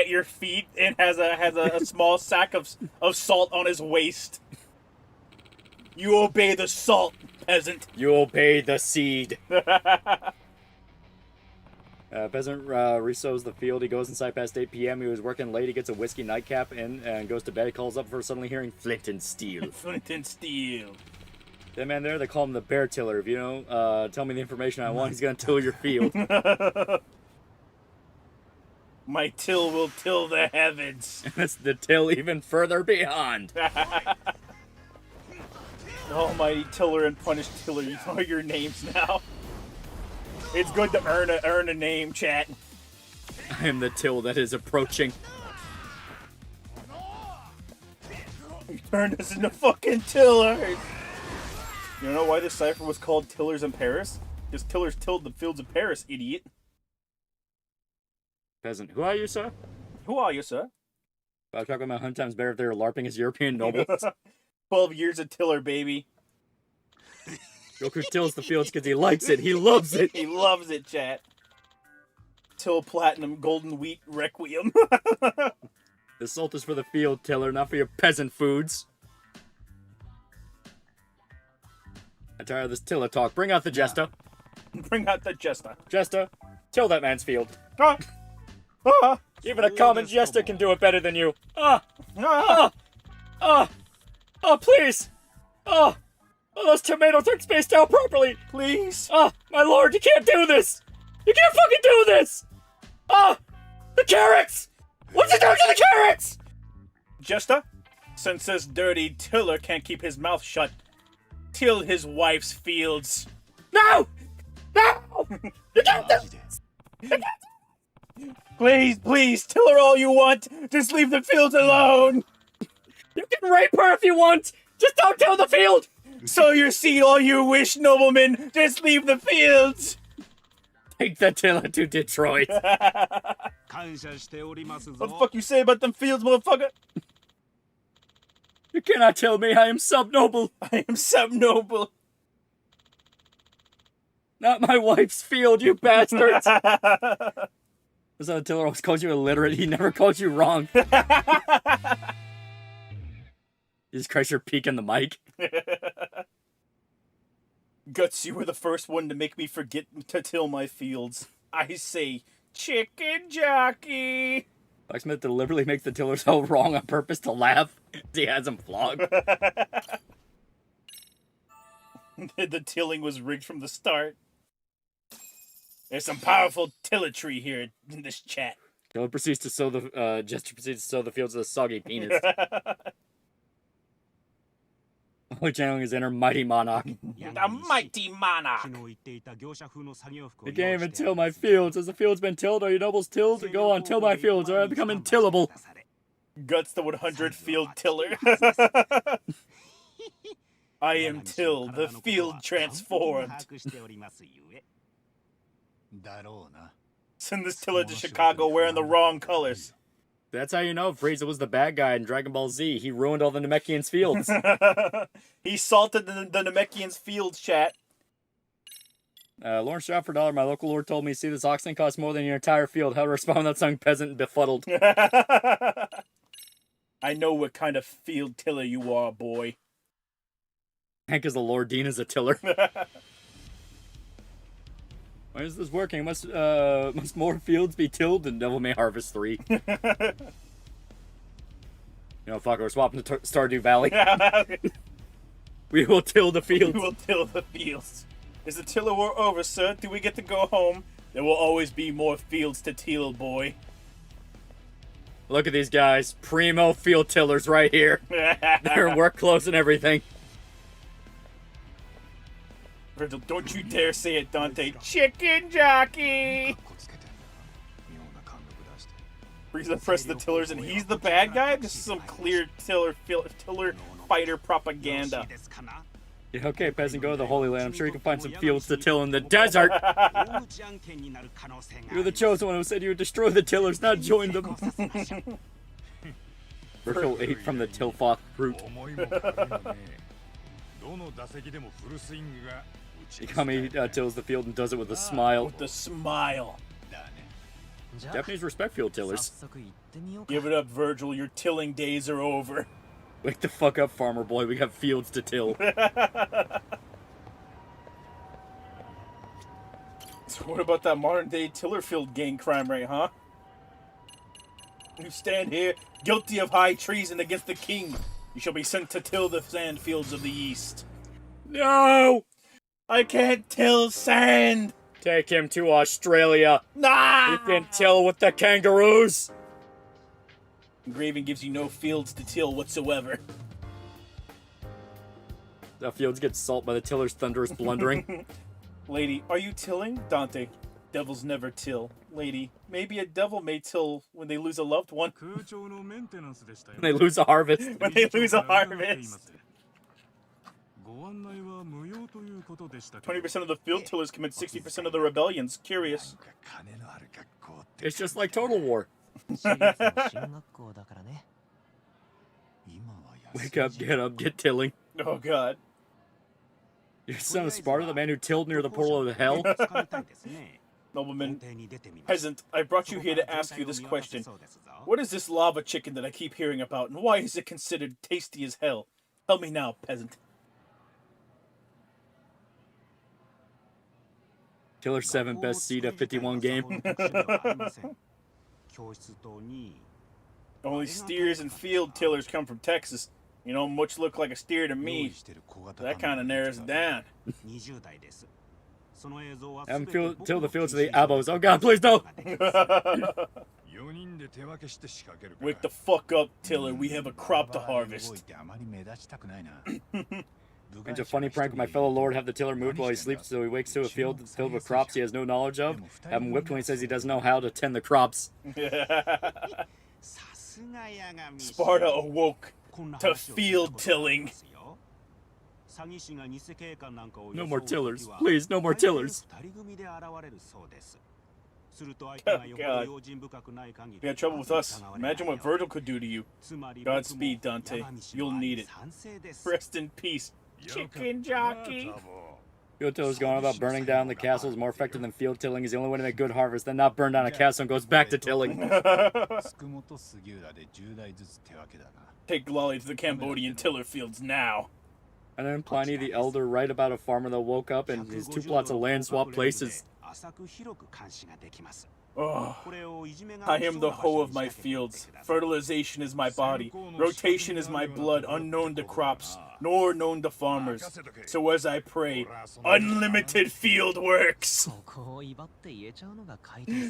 A: your feet and has a small sack of salt on his waist. You obey the salt, peasant.
B: You obey the seed. Peasant resows the field. He goes inside past 8 p.m. He was working late. He gets a whiskey nightcap in and goes to bed. He calls up for suddenly hearing Flint and Steel.
A: Flint and Steel.
B: That man there, they call him the bear tiller. If you know, tell me the information I want, he's going to till your field.
A: My till will till the heavens.
B: That's the till even further beyond.
A: Almighty Tiller and Punished Tiller, you know your names now. It's good to earn a name, chat.
B: I am the till that is approaching.
A: You turned us into fucking tillers. You know why this cipher was called Tillers in Paris? Because tillers tilled the fields of Paris, idiot.
B: Peasant, who are you, sir?
A: Who are you, sir?
B: I'll talk about 100 times better if they were LARPing as European nobles.
A: 12 years of tiller, baby.
B: Goku tills the fields because he likes it. He loves it.
A: He loves it, chat. Till Platinum Golden Wheat Requiem.
B: The salt is for the field tiller, not for your peasant foods. I'm tired of this tiller talk. Bring out the jester.
A: Bring out the jester.
B: Jester, till that man's field.
A: Ah. Ah.
B: Even a common jester can do it better than you. Please. Those tomatoes aren't spaced out properly.
A: Please.
B: My lord, you can't do this. You can't fucking do this. The carrots. What's it doing to the carrots?
A: Jester, since this dirty tiller can't keep his mouth shut, till his wife's fields.
B: No! You can't do this!
A: Please, tiller all you want. Just leave the fields alone.
B: You can rape her if you want. Just don't till the field.
A: Sow your seed all you wish, noblemen. Just leave the fields.
B: Take the tiller to Detroit.
A: What the fuck you say about them fields, motherfucker?
B: You cannot tell me I am subnoble.
A: I am subnoble.
B: Not my wife's field, you bastards. Was that tiller always called you illiterate? He never called you wrong. Jesus Christ, you're peeking the mic.
A: Guts, you were the first one to make me forget to till my fields. I say, chicken jockey.
B: Blacksmith deliberately makes the tiller so wrong on purpose to laugh. He has him flogged.
A: The tilling was rigged from the start. There's some powerful tilletry here in this chat.
B: Tiller proceeds to sow the Jester proceeds to sow the fields with a soggy penis. Only channeling his inner mighty monarch.
A: The mighty monarch.
B: You can't even till my fields. Has the fields been tilled? Are your nobles tilled? Go on, till my fields, or I become untillable.
A: Guts the 100 field tiller. I am Till, the field transformed. Send this tiller to Chicago wearing the wrong colors.
B: That's how you know Frieza was the bad guy in Dragon Ball Z. He ruined all the Namekians' fields.
A: He salted the Namekians' fields, chat.
B: Lawrence shot for $1. My local lord told me, see, this oxen costs more than your entire field. How to respond without sounding peasant and befuddled.
A: I know what kind of field tiller you are, boy.
B: Hank is the Lord Dean is a tiller. Why is this working? Must more fields be tilled than Devil May Harvest 3? You know, fuck, we're swapping to Stardew Valley. We will till the fields.
A: We will till the fields. Is the tiller war over, sir? Do we get to go home? There will always be more fields to till, boy.
B: Look at these guys. Primo field tillers right here. They're in work clothes and everything.
A: Virgil, don't you dare say it, Dante. Chicken jockey! Frieza presses the tillers and he's the bad guy? This is some clear tiller fighter propaganda.
B: Yeah, okay, peasant, go to the Holy Land. I'm sure you can find some fields to till in the desert. You're the chosen one who said you would destroy the tillers, not join them. Virgil ate from the Tilfoth fruit. Ikami tills the field and does it with a smile.
A: With a smile.
B: Japanese respect field tillers.
A: Give it up, Virgil. Your tilling days are over.
B: Wake the fuck up, farmer boy. We got fields to till.
A: So what about that modern-day tiller field gang crime rate, huh? You stand here, guilty of high treason against the king. You shall be sent to till the sand fields of the east.
B: No!
A: I can't till sand!
B: Take him to Australia.
A: Nah!
B: He can till with the kangaroos.
A: Engraving gives you no fields to till whatsoever.
B: The fields get salt by the tiller's thunderous blundering.
A: Lady, are you tilling? Dante, devils never till. Lady, maybe a devil may till when they lose a loved one.
B: When they lose a harvest.
A: When they lose a harvest. 20% of the field tillers commit 60% of the rebellions. Curious.
B: It's just like Total War. Wake up, get tilling.
A: Oh god.
B: Your son of Sparta, the man who tilled near the portal of hell?
A: Nobleman, peasant, I brought you here to ask you this question. What is this lava chicken that I keep hearing about, and why is it considered tasty as hell? Tell me now, peasant.
B: Killer 7 best Ceta 51 game.
A: Only steers and field tillers come from Texas. You don't much look like a steer to me. That kind of narrows it down.
B: Till the fields of the abos. Oh god, please don't!
A: Wake the fuck up, tiller. We have a crop to harvest.
B: It's a funny prank with my fellow lord. Have the tiller moved while he sleeps so he wakes to a field filled with crops he has no knowledge of. Have him whipped when he says he doesn't know how to tend the crops.
A: Sparta awoke to field tilling.
B: No more tillers. Please, no more tillers.
A: Oh, God. You got trouble with us. Imagine what Virgil could do to you. Godspeed, Dante. You'll need it. Rest in peace, chicken jockey.
B: Field tiller's going on about burning down the castle is more effective than field tilling. Is the only way to make good harvest. Then not burn down a castle and goes back to tilling.
A: Take Lolly to the Cambodian tiller fields now.
B: And then Pliny the Elder write about a farmer that woke up and his 2 plots of land swapped places.
A: Oh, I am the hoe of my fields. Fertilization is my body. Rotation is my blood, unknown to crops, nor known to farmers. So as I pray, unlimited field works.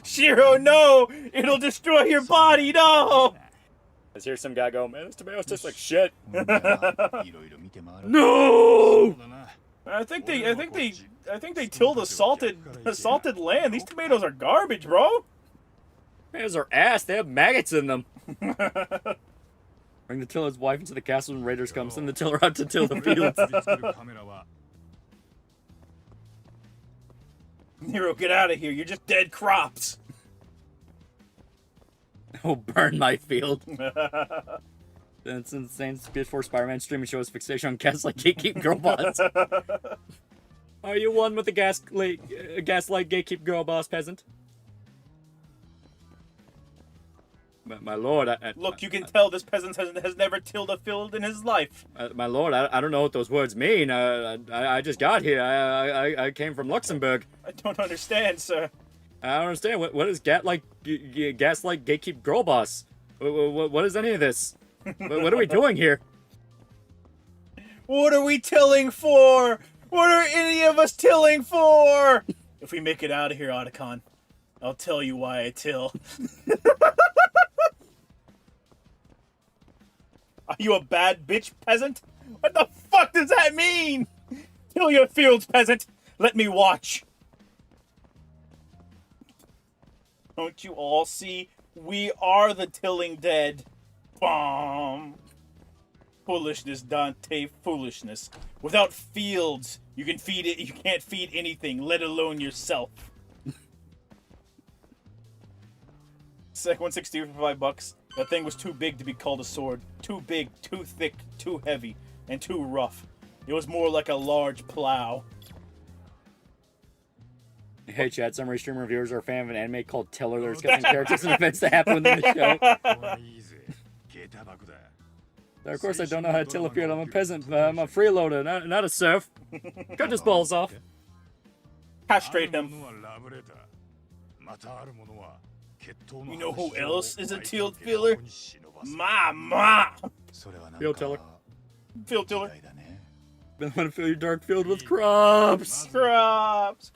A: Shiro, no! It'll destroy your body, no!
B: I hear some guy go, man, this tomatoes taste like shit.
A: No! I think they tilled a salted land. These tomatoes are garbage, bro.
B: Tomatoes are ass. They have maggots in them. Bring the tiller's wife into the castle when raiders come. Send the tiller out to till the fields.
A: Nero, get out of here. You're just dead crops.
B: Oh, burn my field. That's insane. PS4 Spider-Man streaming show his fixation on gaslight gatekeep girl boss. Are you one with the gaslight gatekeep girl boss, peasant? My lord,
A: Look, you can tell this peasant has never tilled a field in his life.
B: My lord, I don't know what those words mean. I just got here. I came from Luxembourg.
A: I don't understand, sir.
B: I don't understand. What is gaslight gatekeep girl boss? What is any of this? What are we doing here?
A: What are we tilling for? What are any of us tilling for? If we make it out of here, Otacon, I'll tell you why I till. Are you a bad bitch, peasant? What the fuck does that mean? Till your fields, peasant. Let me watch. Don't you all see? We are the tilling dead. Bomb. Foolishness, Dante, foolishness. Without fields, you can't feed anything, let alone yourself. Second 160 for $5. That thing was too big to be called a sword. Too big, too thick, too heavy, and too rough. It was more like a large plow.
B: Hey Chad, some stream reviewers are a fan of an anime called Tiller. They're discussing characters and events that happen within the show. Of course, I don't know how to till a field. I'm a peasant. I'm a freeloader, not a serf. Cut his balls off.
A: Castrate him. You know who else is a tilled filler? Ma!
B: Field tiller.
A: Field tiller.
B: I want to fill your dark field with crops.
A: Crops.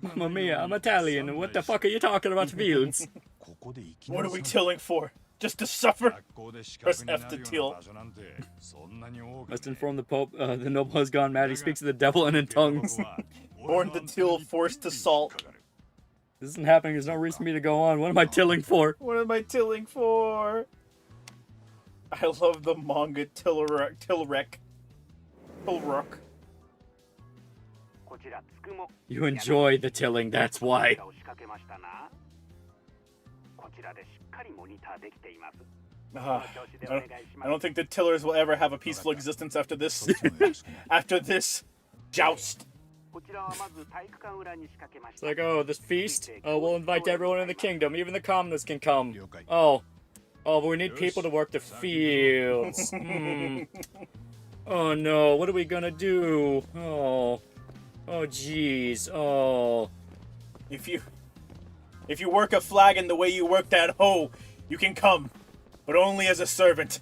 B: Mamma mia, I'm Italian. What the fuck are you talking about fields?
A: What are we tilling for? Just to suffer? Press F to till.
B: Must inform the Pope, the noble has gone mad. He speaks to the devil and in tongues.
A: Born to till, forced to salt.
B: This isn't happening. There's no reason for me to go on. What am I tilling for?
A: What am I tilling for? I love the manga Tilrek.
B: You enjoy the tilling, that's why.
A: I don't think the tillers will ever have a peaceful existence after this. After this joust.
B: It's like, oh, this feast? Oh, we'll invite everyone in the kingdom. Even the commoners can come. Oh, but we need people to work the fields. Oh no, what are we gonna do? Oh jeez. Oh.
A: If you work a flagon the way you work that hoe, you can come, but only as a servant.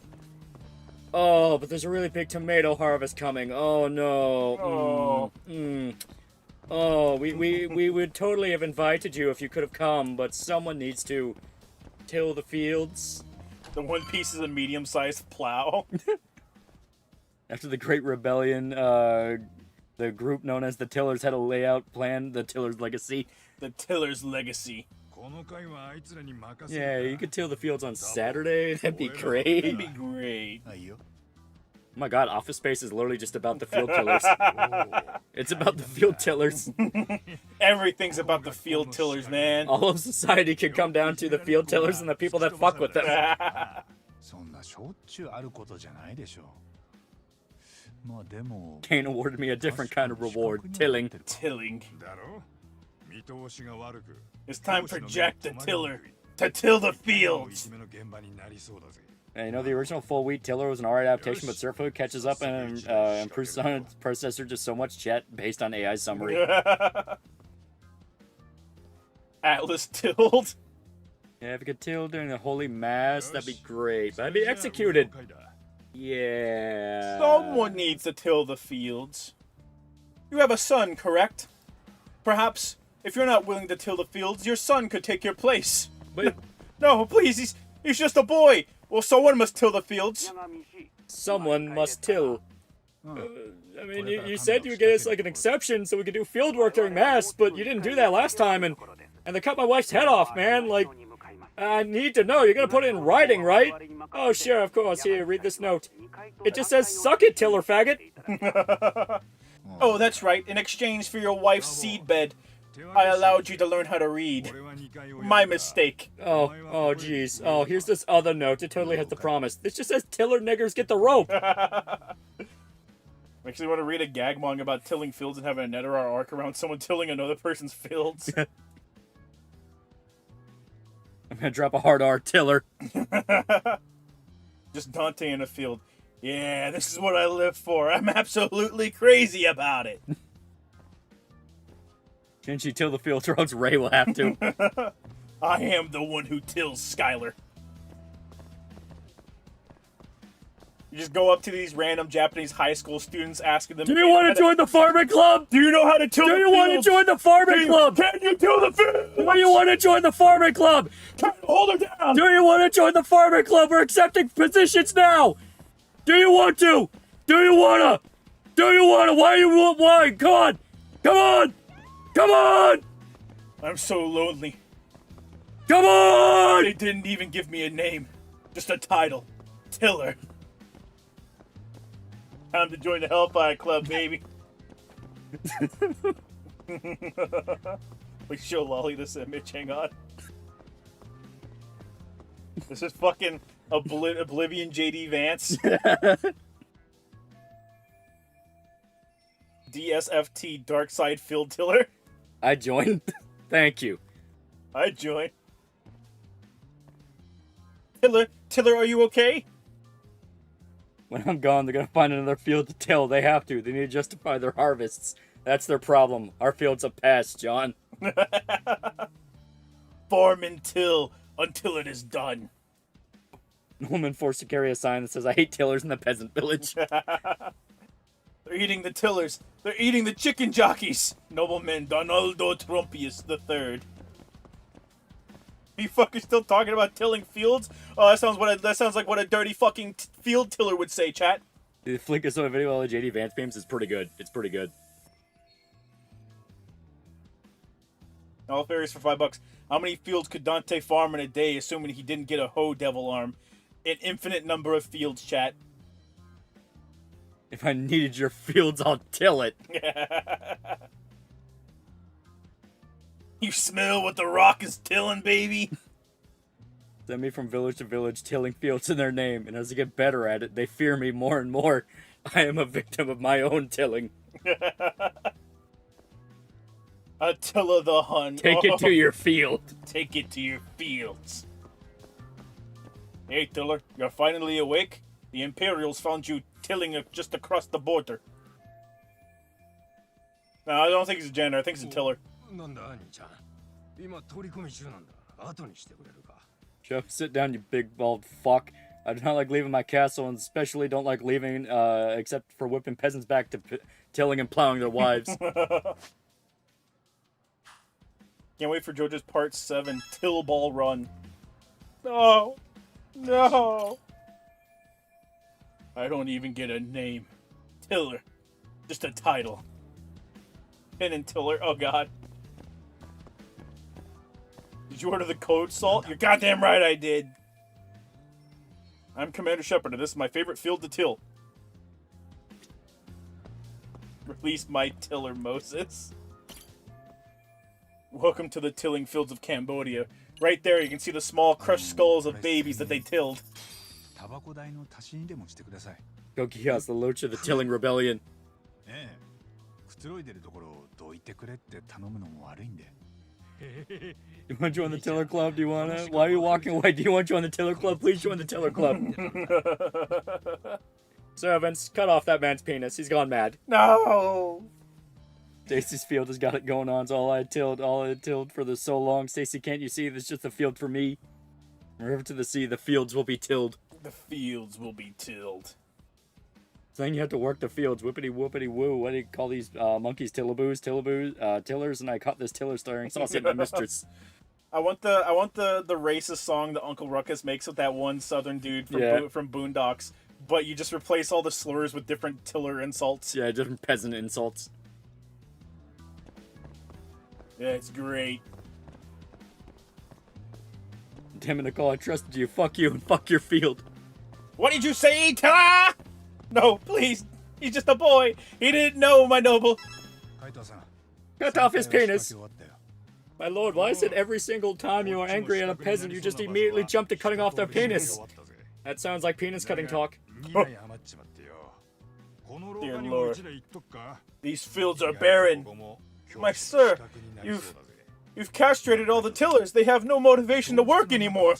B: Oh, but there's a really big tomato harvest coming. Oh no. Oh, we would totally have invited you if you could have come, but someone needs to till the fields.
A: The one piece is a medium-sized plow.
B: After the Great Rebellion, the group known as the Tillers had a layout plan, the Tillers Legacy.
A: The Tiller's Legacy.
B: Yeah, you could till the fields on Saturday. That'd be great.
A: That'd be great.
B: Oh my god, Office Space is literally just about the field tillers. It's about the field tillers.
A: Everything's about the field tillers, man.
B: All of society can come down to the field tillers and the people that fuck with them. Kane awarded me a different kind of reward, tilling.
A: Tilling. It's time for Jack the Tiller to till the fields.
B: And you know, the original full wheat tiller was an R adaptation, but Surfood catches up and improves on its predecessor just so much chat based on AI summary.
A: Atlas tilled.
B: Yeah, if it could till during the Holy Mass, that'd be great. But I'd be executed. Yeah.
A: Someone needs to till the fields. You have a son, correct? Perhaps, if you're not willing to till the fields, your son could take your place.
B: But
A: no, please, he's just a boy. Well, someone must till the fields.
B: Someone must till. I mean, you said you would get us like an exception so we could do field work during Mass, but you didn't do that last time, and they cut my wife's head off, man. Like, I need to know. You're gonna put it in writing, right? Oh, sure, of course. Here, read this note. It just says, "Suck it, tiller faggot."
A: Oh, that's right. In exchange for your wife's seedbed, I allowed you to learn how to read. My mistake.
B: Oh, jeez. Oh, here's this other note. It totally has the promise. This just says, "Tiller niggers get the rope."
A: Makes me want to read a gag manga about tilling fields and having a Nether arc around someone tilling another person's fields.
B: I'm gonna drop a hard R, tiller.
A: Just Dante in a field. Yeah, this is what I live for. I'm absolutely crazy about it.
B: Can she till the field, or else Ray will have to.
A: I am the one who tills Skylar. You just go up to these random Japanese high school students asking them...
B: Do you want to join the farming club?
A: Do you know how to till the fields?
B: Do you want to join the farming club?
A: Can you till the fields?
B: Do you want to join the farming club?
A: Hold her down!
B: Do you want to join the farming club? We're accepting positions now! Do you want to? Do you wanna? Do you wanna? Why? Come on! Come on! Come on!
A: I'm so lonely.
B: Come on!
A: They didn't even give me a name. Just a title. Tiller. Time to join the Hellfire Club, baby. We show Lolly this image, hang on. This is fucking Oblivion JD Vance. DSFT Dark Side Field Tiller.
B: I joined. Thank you.
A: I joined. Tiller, are you okay?
B: When I'm gone, they're gonna find another field to till. They have to. They need to justify their harvests. That's their problem. Our field's a pest, John.
A: Farm and till until it is done.
B: A woman forced to carry a sign that says, "I hate tillers in the peasant village."
A: They're eating the tillers. They're eating the chicken jockeys. Nobleman Donaldo Trumpius III. You fuckers still talking about tilling fields? Oh, that sounds like what a dirty fucking field tiller would say, chat.
B: The flick of some video of all the JD Vance memes is pretty good. It's pretty good.
A: All fairies for $5. How many fields could Dante farm in a day, assuming he didn't get a hoe devil arm? An infinite number of fields, chat.
B: If I needed your fields, I'll till it.
A: You smell what the rock is tilling, baby?
B: Send me from village to village, tilling fields in their name, and as I get better at it, they fear me more and more. I am a victim of my own tilling.
A: Attila the Hun.
B: Take it to your field.
A: Take it to your fields. Hey, Tiller, you're finally awake? The Imperials found you tilling just across the border. No, I don't think he's a janitor. I think he's a tiller.
B: Joe, sit down, you big bald fuck. I do not like leaving my castle, and especially don't like leaving, except for whipping peasants back to tilling and plowing their wives.
A: Can't wait for JoJo's Part 7, Till Ball Run. No! No! I don't even get a name. Tiller. Just a title. Pin and Tiller. Oh, God. Did you order the code, Salt? You're goddamn right I did. I'm Commander Shepard, and this is my favorite field to till. Release my tiller, Moses. Welcome to the tilling fields of Cambodia. Right there, you can see the small crushed skulls of babies that they tilled.
B: Gokias, the Loach of the Tilling Rebellion. You want to join the Tiller Club? Do you want to? Why are you walking away? Do you want to join the Tiller Club? Please join the Tiller Club. Servants, cut off that man's penis. He's gone mad.
A: No!
B: Stacy's field has got it going on. It's all I tilled for the so long. Stacy, can't you see? This is just a field for me. River to the sea, the fields will be tilled.
A: The fields will be tilled.
B: Then you have to work the fields. Whippity whoopity woo. What do you call these monkeys? Tillaboos, tillers, and I caught this tiller stirring sauce at my mistress.
A: I want the racist song that Uncle Ruckus makes with that one southern dude from Boondocks, but you just replace all the slurs with different tiller insults.
B: Yeah, different peasant insults.
A: Yeah, it's great.
B: Damn it, Nicole, I trusted you. Fuck you and fuck your field.
A: What did you say, Tiller? No, please. He's just a boy. He didn't know, my noble.
B: Cut off his penis. My lord, why is it every single time you are angry at a peasant, you just immediately jump to cutting off their penis? That sounds like penis cutting talk.
A: Dear Lord. These fields are barren. My sir, you've castrated all the tillers. They have no motivation to work anymore.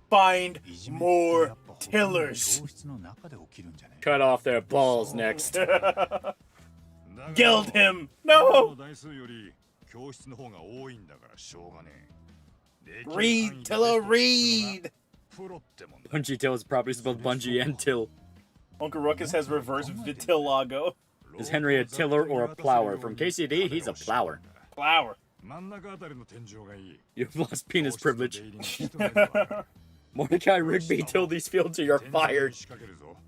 A: Find more tillers.
B: Cut off their balls next.
A: Gild him. No! Read, Tiller, read!
B: Bungie Till is probably spelled Bungie and Till.
A: Uncle Ruckus has reverse Vitillago.
B: Is Henry a tiller or a plower? From KCD, he's a plower.
A: Plower.
B: You've lost penis privilege. Mordecai Rigby tilled these fields or you're fired.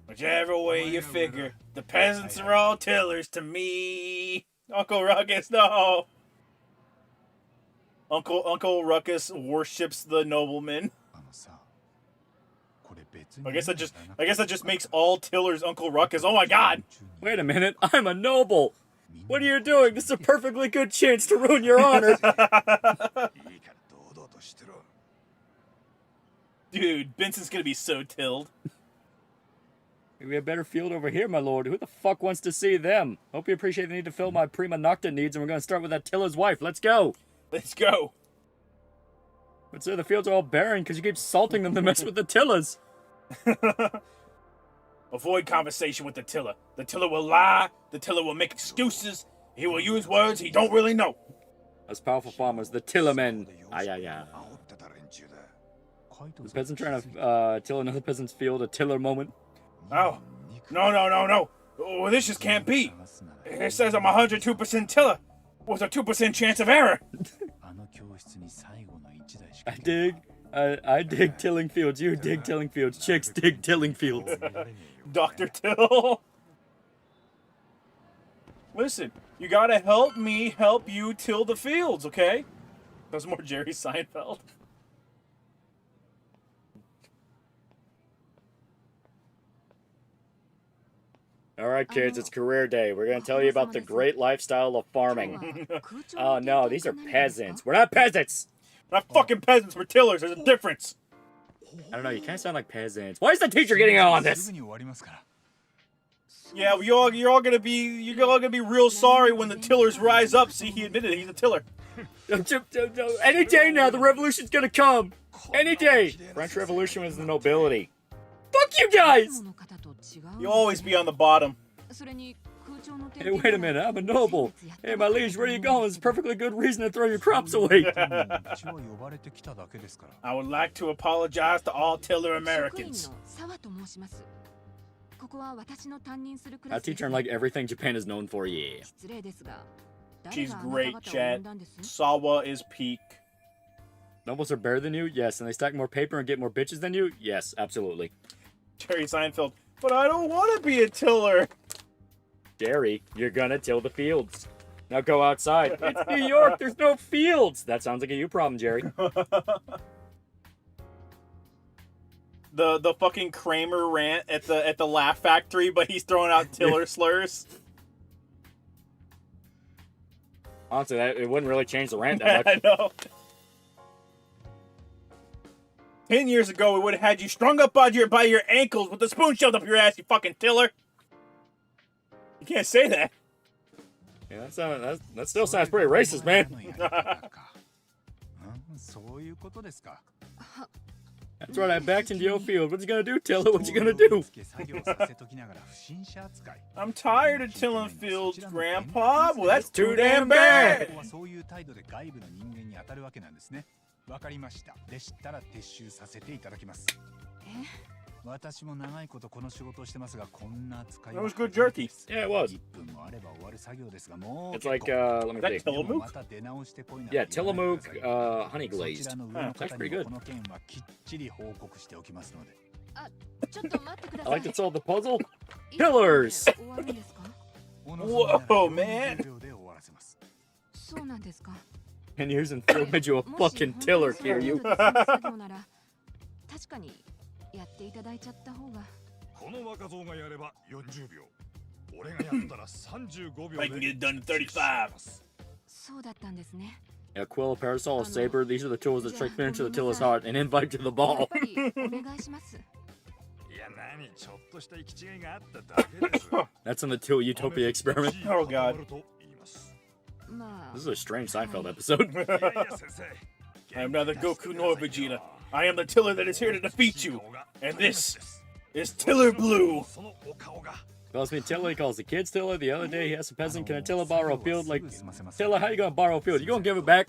A: Whichever way you figure, the peasants are all tillers to me. Uncle Ruckus, no. Uncle Ruckus worships the nobleman. I guess that just makes all tillers Uncle Ruckus. Oh my God!
B: Wait a minute, I'm a noble. What are you doing? This is a perfectly good chance to ruin your honor.
A: Dude, Benson's gonna be so tilled.
B: We have a better field over here, my lord. Who the fuck wants to see them? Hope you appreciate the need to fill my prima nocta needs, and we're gonna start with that tiller's wife. Let's go.
A: Let's go.
B: But sir, the fields are all barren because you keep salting them to mess with the tillers.
A: Avoid conversation with the tiller. The tiller will lie. The tiller will make excuses. He will use words he don't really know.
B: As powerful farmers, the tillermen. Ay. The peasant trying to till another peasant's field, a tiller moment.
A: Oh, no. Oh, this just can't be. It says I'm 102% tiller with a 2% chance of error. I dig tilling fields. You dig tilling fields. Chicks dig tilling fields. Dr. Till. Listen, you gotta help me help you till the fields, okay? That was more Jerry Seinfeld.
B: Alright kids, it's career day. We're gonna tell you about the great lifestyle of farming. Oh no, these are peasants. We're not peasants!
A: We're not fucking peasants, we're tillers, there's a difference.
B: I don't know, you kinda sound like peasants. Why is the teacher getting on this?
A: Yeah, you're all gonna be real sorry when the tillers rise up. See, he admitted he's a tiller.
B: Any day now, the revolution's gonna come. Any day. French Revolution was the nobility. Fuck you guys!
A: You'll always be on the bottom.
B: Hey, wait a minute, I'm a noble. Hey, my liege, where are you going? It's a perfectly good reason to throw your crops away.
A: I would like to apologize to all tiller Americans.
B: I teach her like everything Japan is known for, yeah.
A: She's great, chat. Sawa is peak.
B: Nobles are better than you? Yes. And they stack more paper and get more bitches than you? Yes, absolutely.
A: Jerry Seinfeld. But I don't want to be a tiller.
B: Jerry, you're gonna till the fields. Now go outside. It's New York. There's no fields. That sounds like a you problem, Jerry.
A: The fucking Kramer rant at the Laugh Factory, but he's throwing out tiller slurs.
B: Honestly, it wouldn't really change the rant that much.
A: I know. 10 years ago, we would have had you strung up by your ankles with a spoon shoved up your ass, you fucking tiller. You can't say that.
B: Yeah, that still sounds pretty racist, man. That's right, I backed into your field. What you gonna do, Tiller? What you gonna do?
A: I'm tired of tilling fields, Grandpa. Well, that's too damn bad.
C: わかりました。でしたら撤収させていただきます。私も長いことこの仕事をしてますが、こんな扱いは。
A: That was good jerky.
B: Yeah, it was. It's like, let me think.
A: Tillamook?
B: Yeah, Tillamook, honey glazed. That's pretty good. I like to solve the puzzle. Pillars!
A: Whoa, man!
B: 10 years in field made you a fucking tiller, Kiryu.
C: この若造がやれば40秒。俺がやったら35秒
A: I can get it done in 35.
B: Yeah, quill, parasol, saber, these are the tools that strike fear into the tiller's heart and invite to the ball. That's in the Till Utopia experiment.
A: Oh, God.
B: This is a strange Seinfeld episode.
A: I am neither Goku nor Vegeta. I am the tiller that is here to defeat you. And this is Tiller Blue.
B: Calls me Tiller, he calls the kids Tiller. The other day he asked a peasant, can a tiller borrow a field? Like, Tiller, how you gonna borrow a field? You gonna give it back?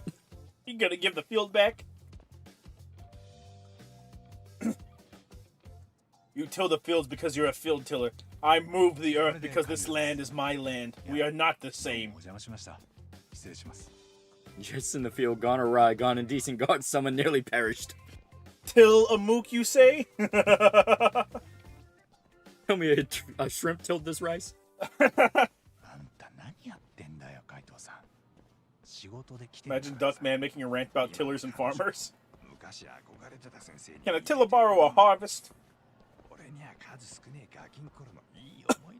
A: You gonna give the field back? You till the fields because you're a field tiller. I move the earth because this land is my land. We are not the same.
B: Just in the field, gone awry, gone indecent, God, someone nearly perished.
A: Till a mook, you say?
B: Tell me a shrimp tilled this rice?
A: Imagine Duckman making a rant about tillers and farmers. Can a tiller borrow a harvest?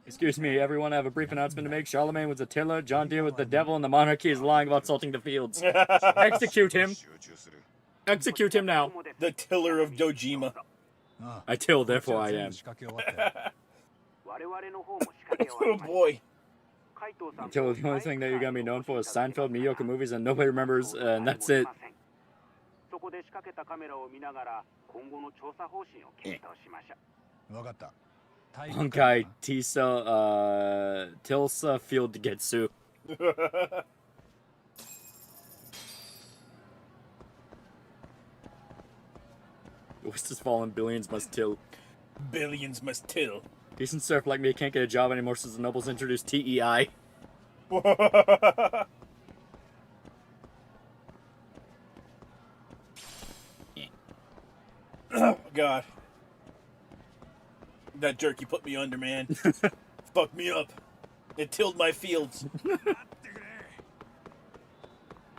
B: Excuse me, everyone, I have a brief announcement to make. Charlemagne was a tiller, John Deere was the devil, and the monarchy is lying about salting the fields. Execute him. Execute him now.
A: The tiller of Dojima.
B: I till, therefore I am.
A: Oh boy.
B: Until the only thing that you're going to be known for is Seinfeld, mediocre movies, and nobody remembers, and that's it. Honkai Tilsa Field Getsu. West is fallen, billions must till.
A: Billions must till.
B: Decent surf like me can't get a job anymore since the nobles introduced TEI.
A: Oh, God. That jerky put me under, man. Fucked me up. It tilled my fields.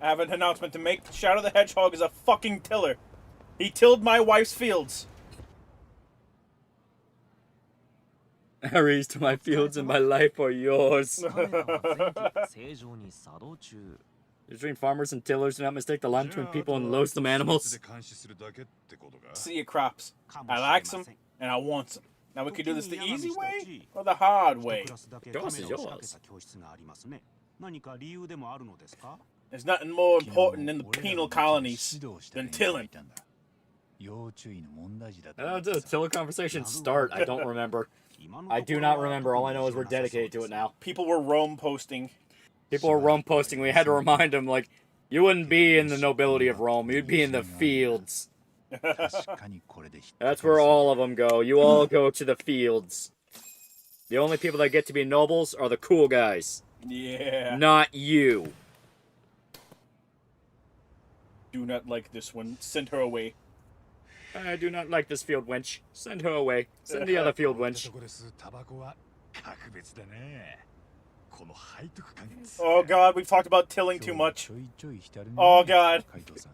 A: I have an announcement to make. Shadow the Hedgehog is a fucking tiller. He tilled my wife's fields.
B: Harry's to my fields and my life are yours. Between farmers and tillers, do not mistake the line between people and loathsome animals.
A: See your crops. I like them and I want them. Now we can do this the easy way or the hard way?
B: Yours is yours.
A: There's nothing more important in the penal colonies than tilling.
B: How did the Tiller conversation start? I don't remember. I do not remember. All I know is we're dedicated to it now.
A: People were Rome posting.
B: People were Rome posting. We had to remind them, like, you wouldn't be in the nobility of Rome. You'd be in the fields. That's where all of them go. You all go to the fields. The only people that get to be nobles are the cool guys.
A: Yeah.
B: Not you.
A: Do not like this one. Send her away.
B: I do not like this field wench. Send her away. Send the other field wench.
A: Oh god, we've talked about tilling too much. Oh god.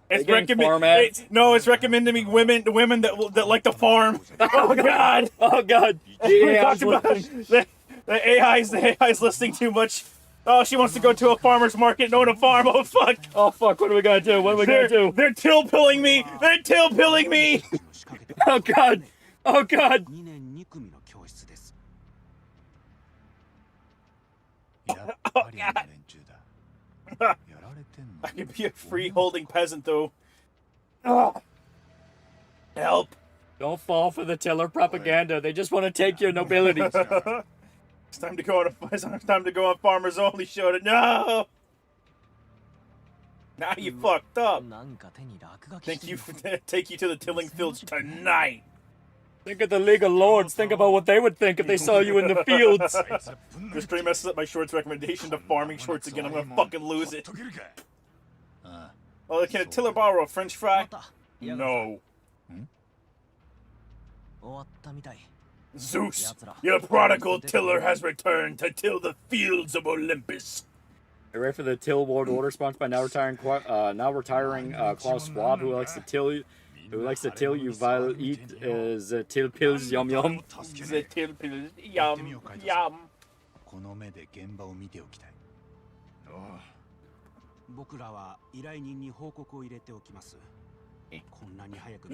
A: It's recommending me women that like to farm. Oh god.
B: Oh god.
A: The AI's listening too much. Oh, she wants to go to a farmer's market and own a farm. Oh fuck.
B: Oh fuck, what are we gonna do? What are we gonna do?
A: They're till-pilling me! They're till-pilling me!
B: Oh god. Oh god.
A: Oh god. I could be a free-holding peasant though. Oh. Help.
B: Don't fall for the Tiller propaganda. They just want to take your nobility.
A: It's time to go on Farmers Only show. No. Now you fucked up. Take you to the tilling fields tonight.
B: Think of the League of Lords. Think about what they would think if they saw you in the fields.
A: This stream messes up my shorts recommendation to farming shorts again. I'm gonna fucking lose it. Oh, can a tiller borrow a French fry? No. Zeus, your prodigal tiller has returned to till the fields of Olympus.
B: Are you ready for the Till Ward order sponsored by now retiring Klaus Schwab, who likes to till you? Who likes to till you while eat the till pills yum yum?
A: The till pills yum yum.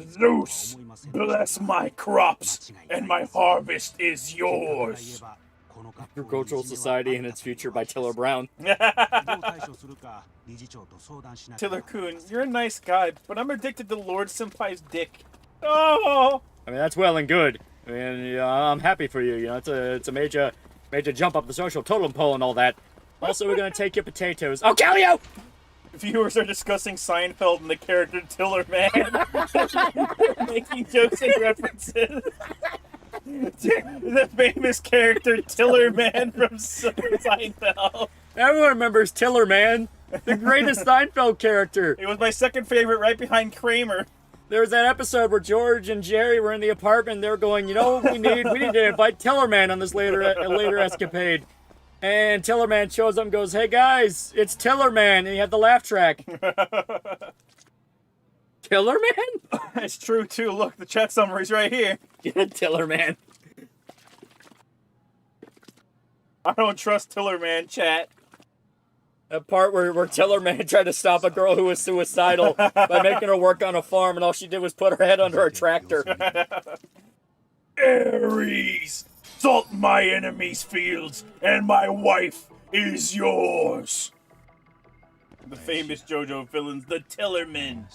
A: Zeus, bless my crops, and my harvest is yours.
B: Agricultural Society and its future by Tiller Brown.
A: Tiller-kun, you're a nice guy, but I'm addicted to Lord Senpai's dick. Oh!
B: I mean, that's well and good. I mean, I'm happy for you. You know, it's a major jump up the social totem pole and all that. Also, we're gonna take your potatoes. I'll kill you!
A: Viewers are discussing Seinfeld and the character Tiller Man, making jokes and references. The famous character Tiller Man from Seinfeld.
B: Everyone remembers Tiller Man, the greatest Seinfeld character.
A: It was my second favorite, right behind Kramer.
B: There was that episode where George and Jerry were in the apartment. And they were going, you know what we need? We need to invite Tiller Man on this later escapade. And Tiller Man shows up and goes, "Hey guys, it's Tiller Man," and he had the laugh track. Tiller Man?
A: It's true too. Look, the chat summary's right here.
B: Tiller Man.
A: I don't trust Tiller Man, chat.
B: That part where Tiller Man tried to stop a girl who was suicidal by making her work on a farm, and all she did was put her head under a tractor.
A: Ares, salt my enemies' fields, and my wife is yours. The famous JoJo villains, the Tillermen.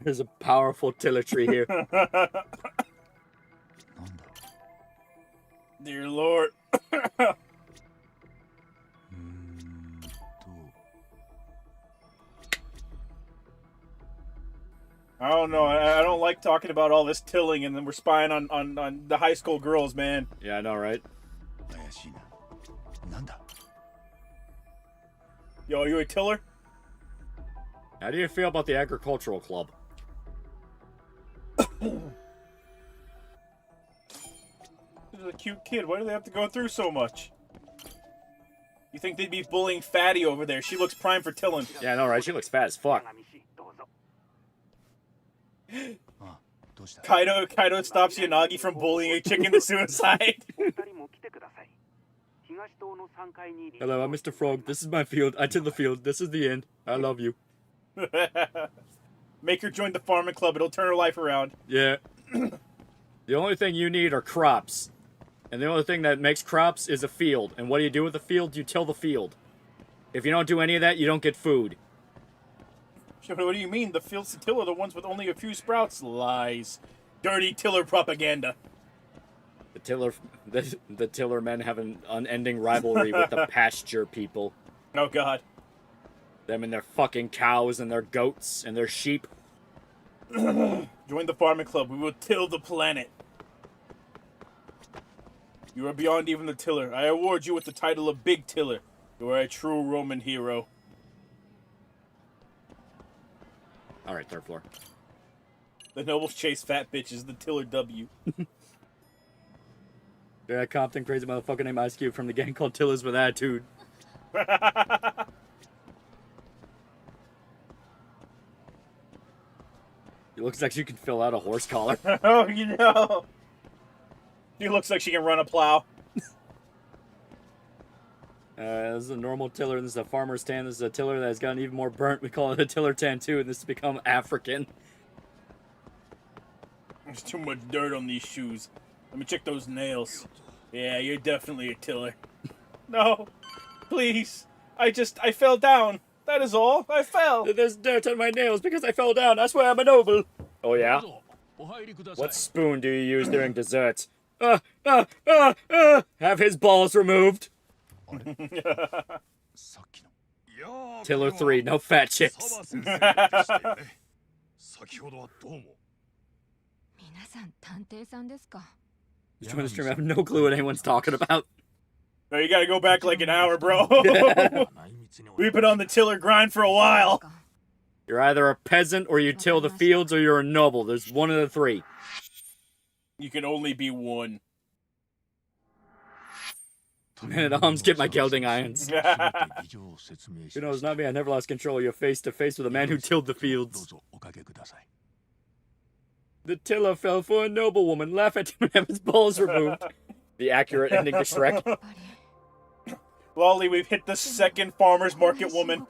B: There's a powerful tilletry here.
A: Dear Lord. I don't know. I don't like talking about all this tilling, and then we're spying on the high school girls, man.
B: Yeah, I know, right?
A: Yo, are you a tiller?
B: How do you feel about the agricultural club?
A: This is a cute kid. Why do they have to go through so much? You think they'd be bullying Fatty over there? She looks prime for tilling.
B: Yeah, I know, right? She looks fat as fuck.
A: Kaido stops Yanagi from bullying a chicken to suicide.
B: Hello, I'm Mr. Frog. This is my field. I till the field. This is the end. I love you.
A: Make her join the farming club. It'll turn her life around.
B: Yeah. The only thing you need are crops. And the only thing that makes crops is a field. And what do you do with the field? You till the field. If you don't do any of that, you don't get food.
A: What do you mean? The fields to till are the ones with only a few sprouts? Lies. Dirty tiller propaganda.
B: The tiller men have an unending rivalry with the pasture people.
A: Oh, God.
B: Them and their fucking cows and their goats and their sheep.
A: Join the farming club. We will till the planet. You are beyond even the tiller. I award you with the title of Big Tiller. You are a true Roman hero.
B: Alright, third floor.
A: The nobles chase fat bitches. The tiller W.
B: Yeah, Compton, crazy motherfucker named Ice Cube from the gang called Tillers with Attitude. It looks like she can fill out a horse collar.
A: Oh, you know. She looks like she can run a plow.
B: This is a normal tiller. This is a farmer's tan. This is a tiller that has gotten even more burnt. We call it a tiller tan too, and this has become African.
A: There's too much dirt on these shoes. Let me check those nails. Yeah, you're definitely a tiller. No, please. I fell down. That is all. I fell.
B: There's dirt on my nails because I fell down. I swear I'm a noble. Oh, yeah? What spoon do you use during dessert? Have his balls removed. Tiller 3, no fat chicks. Just join the stream. I have no clue what anyone's talking about.
A: No, you gotta go back like an hour, bro. We've been on the tiller grind for a while.
B: You're either a peasant or you till the fields or you're a noble. There's one of the three.
A: You can only be one.
B: Man at arms, get my gelding irons. Who knows, not me. I never lost control. You're face to face with a man who tilled the fields. The tiller fell for a noblewoman. Laugh at him and have his balls removed. The accurate ending to Shrek.
A: Loli, we've hit the second farmer's market woman.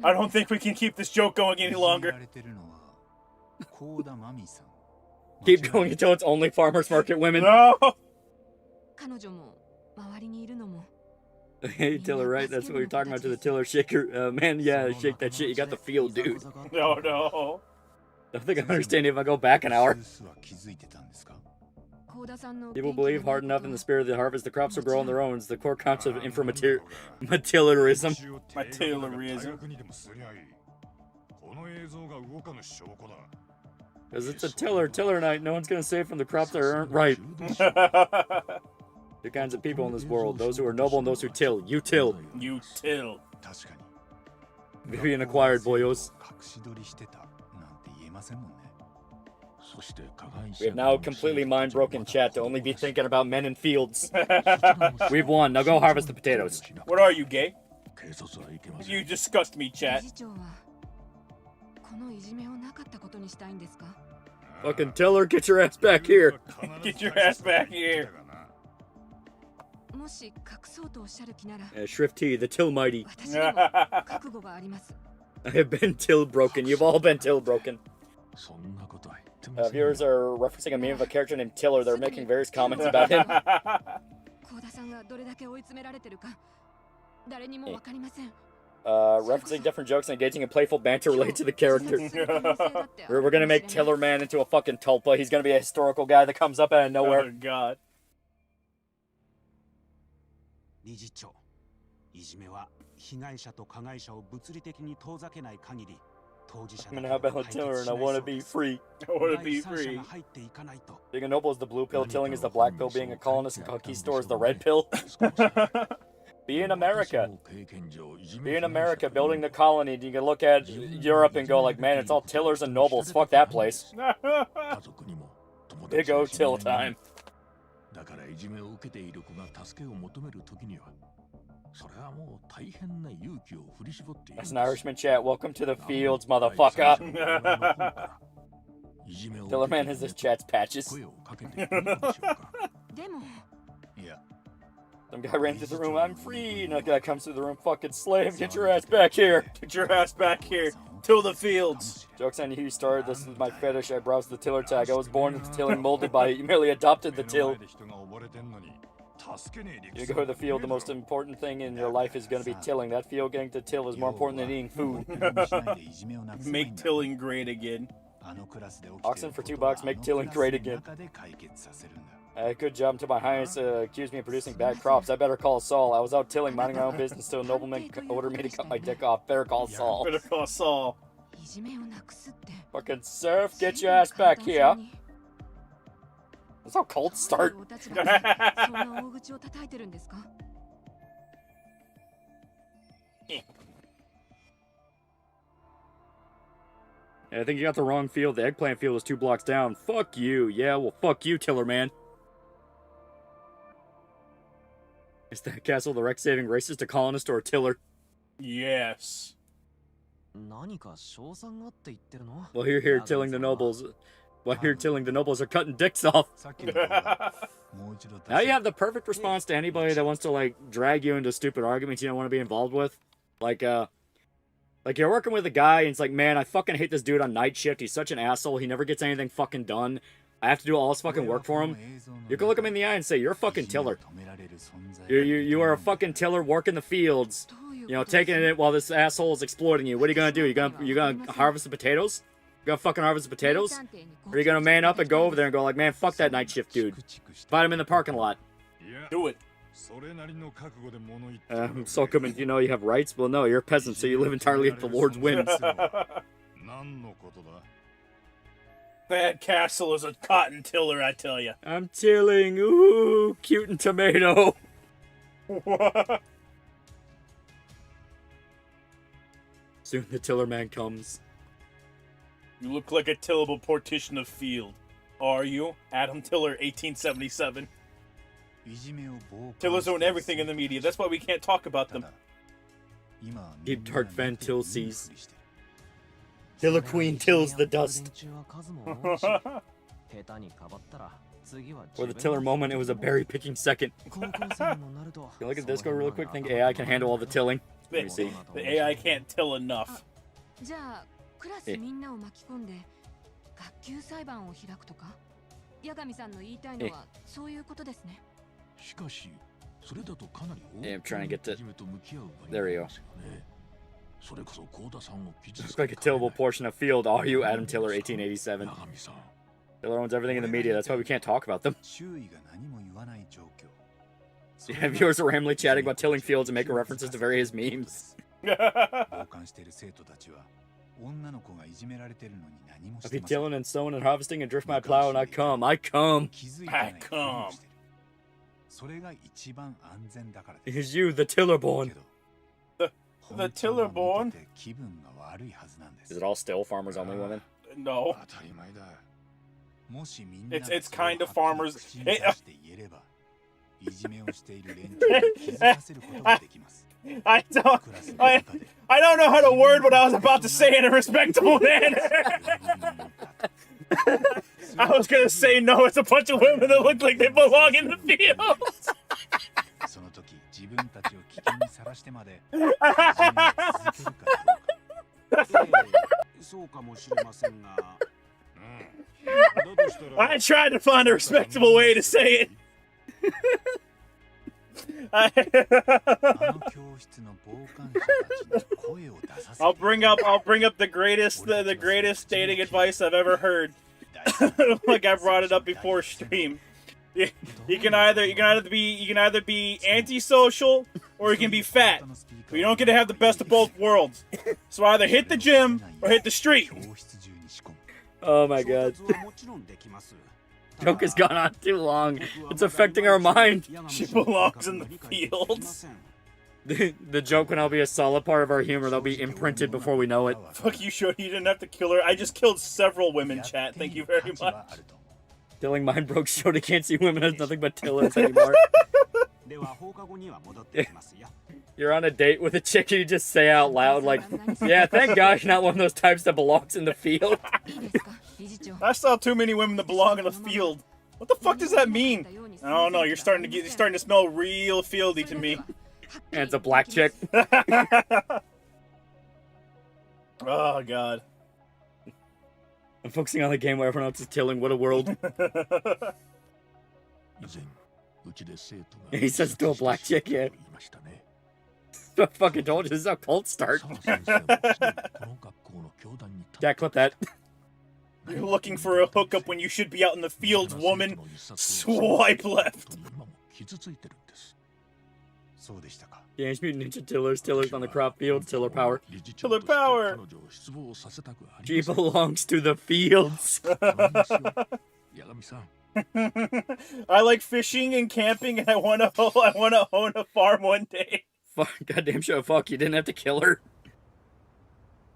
A: I don't think we can keep this joke going any longer.
B: Keep going until it's only farmer's market women.
A: No!
B: Hey, tiller, right? That's what you're talking about to the tiller shaker. Man, yeah, shake that shit. You got the field, dude.
A: No, no.
B: I think I understand if I go back an hour. People believe hard enough in the spirit of the harvest, the crops will grow on their own. It's the core concept of inframatillerism.
A: Materialism.
B: Because it's a tiller night. No one's going to save from the crops that aren't right. Two kinds of people in this world. Those who are noble and those who till. You till.
A: You till.
B: Vivian acquired, boyos. We have now completely mind-broken chat to only be thinking about men in fields. We've won. Now go harvest the potatoes.
A: What are you, gay? You disgust me, chat.
B: Fucking tiller, get your ass back here.
A: Get your ass back here.
B: Shrift T, the Tillmighty. I have been till broken. You've all been till broken. Viewers are referencing a meme of a character named Tiller. They're making various comments about him. Referencing different jokes and engaging in playful banter related to the character. We're gonna make Tiller Man into a fucking tulpa. He's gonna be a historical guy that comes up out of nowhere.
A: Oh, God.
B: I'm an outbound tiller and I want to be free.
A: I want to be free.
B: Being a noble is the blue pill, tilling is the black pill, being a colonist and conquistador is the red pill. Be in America. Be in America, building the colony. You can look at Europe and go like, man, it's all tillers and nobles. Fuck that place. Big O till time. As an Irishman chat, welcome to the fields, motherfucker. Tillerman has his chat's patches. Some guy ran through the room, I'm free. Another guy comes through the room, fucking slave, get your ass back here.
A: Get your ass back here. Till the fields.
B: Joke's on you, you started. This is my fetish. I browsed the tiller tag. I was born into tilling, molded by it. You merely adopted the till. You go to the field, the most important thing in your life is going to be tilling. That field getting to till is more important than eating food.
A: Make tilling great again.
B: Oxen for $2, make tilling great again. Good job until my highness accused me of producing bad crops. I better call Saul. I was out tilling, minding my own business, till a nobleman ordered me to cut my dick off. Better call Saul.
A: Better call Saul.
B: Fucking serf, get your ass back here. That's how cults start. Yeah, I think you got the wrong field. The eggplant field is 2 blocks down. Fuck you. Yeah, well, fuck you, Tiller Man. Is that castle the wreck-saving racist, a colonist, or a tiller?
A: Yes.
B: Well, here, tilling the nobles. Well, here, tilling the nobles are cutting dicks off. Now you have the perfect response to anybody that wants to, like, drag you into stupid arguments you don't want to be involved with. Like you're working with a guy, and it's like, man, I fucking hate this dude on night shift. He's such an asshole. He never gets anything fucking done. I have to do all this fucking work for him. You can look him in the eye and say, you're a fucking tiller. You are a fucking tiller working the fields. You know, taking it while this asshole is exploiting you. What are you gonna do? You gonna harvest the potatoes? You gonna fucking harvest the potatoes? Or are you gonna man up and go over there and go like, man, fuck that night shift dude. Find him in the parking lot.
A: Do it.
B: So come you know you have rights? Well, no, you're a peasant, so you live entirely at the Lord's whims.
A: That castle is a cotton tiller, I tell you.
B: I'm tilling. Ooh, cute and tomato.
A: What?
B: Soon the tiller man comes.
A: You look like a tillable partition of field. Are you? Adam Tiller, 1877. Tillers own everything in the media. That's why we can't talk about them.
B: Deep dark Van Till sees. Tiller Queen tills the dust. For the tiller moment, it was a berry picking second. Can you look at this go really quick? Think AI can handle all the tilling. Let me see.
A: The AI can't till enough.
B: Yeah, I'm trying to get to... There we go. Looks like a tillable portion of field. Are you, Adam Tiller, 1887? Tiller owns everything in the media. That's why we can't talk about them. Yeah, viewers are randomly chatting about tilling fields and making references to various memes. I'll be tilling and sowing and harvesting and drift my plow and I come. I come.
A: I come.
B: It is you, the Tillerborn.
A: The Tillerborn?
B: Is it all still farmers only women?
A: No. It's kind of farmers. I don't know how to word what I was about to say in a respectable manner. I was gonna say no, it's a bunch of women that look like they belong in the fields. I tried to find a respectable way to say it. I'll bring up the greatest dating advice I've ever heard. Like I brought it up before stream. You can either be antisocial or you can be fat. But you don't get to have the best of both worlds. So either hit the gym or hit the street.
B: Oh my god. Joke has gone on too long. It's affecting our mind.
A: She belongs in the fields.
B: The joke can now be a solid part of our humor. They'll be imprinted before we know it.
A: Fuck you, Shorty. You didn't have to kill her. I just killed several women, chat. Thank you very much.
B: Tilling mind broke. Shorty can't see women as nothing but tillers anymore. You're on a date with a chick and you just say out loud like, yeah, thank God you're not one of those types that belongs in the field.
A: I saw too many women that belong in the field. What the fuck does that mean? I don't know. You're starting to smell real fieldy to me.
B: And it's a black chick.
A: Oh, God.
B: I'm focusing on the game where everyone else is tilling. What a world. He says to a black chick, yeah. I fucking told you, this is how cults start. Dad, clip that.
A: You're looking for a hookup when you should be out in the fields, woman. Swipe left.
B: Teenage Mutant Ninja Tillers on the crop fields, tiller power.
A: Tiller power.
B: She belongs to the fields.
A: I like fishing and camping, and I wanna own a farm one day.
B: Fuck, goddamn show, fuck, you didn't have to kill her.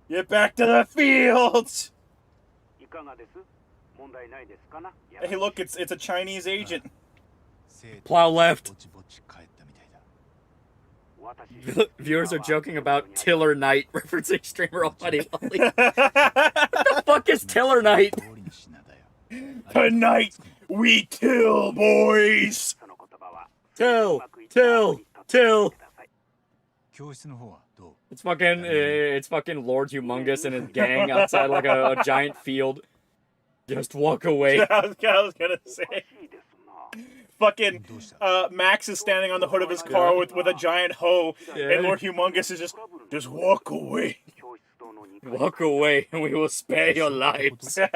A: Get back to the fields. Hey, look, it's a Chinese agent.
B: Plow left. Viewers are joking about Tiller Night, referencing streamer TheAlmightyLoli. What the fuck is Tiller Night?
A: Tonight, we till, boys!
B: Till. It's fucking Lord Humongous and his gang outside like a giant field. Just walk away.
A: I was gonna say. Fucking Max is standing on the hood of his car with a giant hoe, and Lord Humongous is just walk away.
B: Walk away, and we will spare your lives. The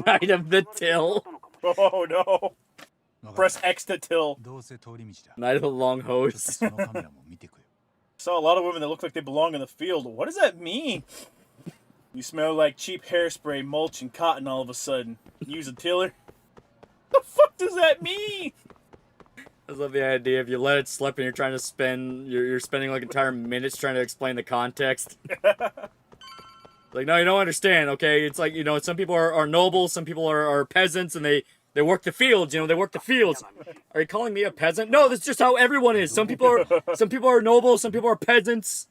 B: night of the till.
A: Oh no. Press X to till.
B: Night of the long hose.
A: Saw a lot of women that look like they belong in the field. What does that mean? You smell like cheap hairspray, mulch, and cotton all of a sudden. Use a tiller? The fuck does that mean?
B: I love the idea if you let it slip and you're trying to you're spending like entire minutes trying to explain the context. Like, no, you don't understand, okay? It's like, you know, some people are nobles, some people are peasants, and they work the fields, you know, they work the fields. Are you calling me a peasant? No, that's just how everyone is. Some people are nobles, some people are peasants.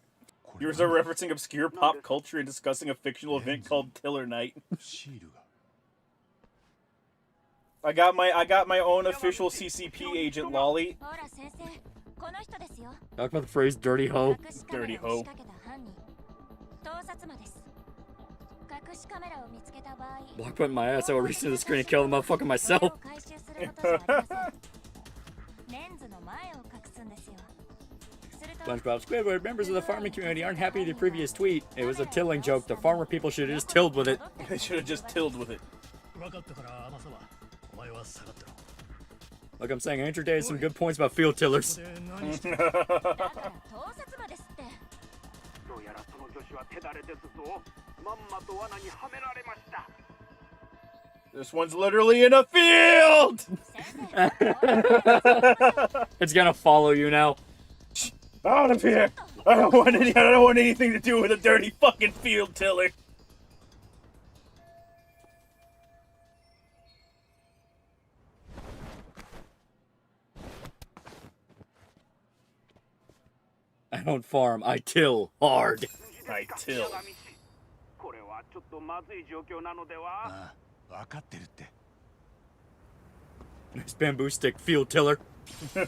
A: You were referencing obscure pop culture and discussing a fictional event called Tiller Night. I got my own official CCP agent, Loli.
B: Talk about the phrase dirty hoe.
A: Dirty hoe.
B: Block putting my ass, I will reach to the screen and kill the motherfucker myself. SpongeBob Squidward, members of the farming community aren't happy with the previous tweet. It was a tilling joke. The farmer people should have just tilled with it.
A: They should have just tilled with it.
B: Like I'm saying, Andrew Day has some good points about field tillers.
A: This one's literally in a field!
B: It's gonna follow you now.
A: Out of here! I don't want anything to do with a dirty fucking field tiller.
B: I don't farm, I till hard.
A: I till.
B: Nice bamboo stick field tiller.
A: You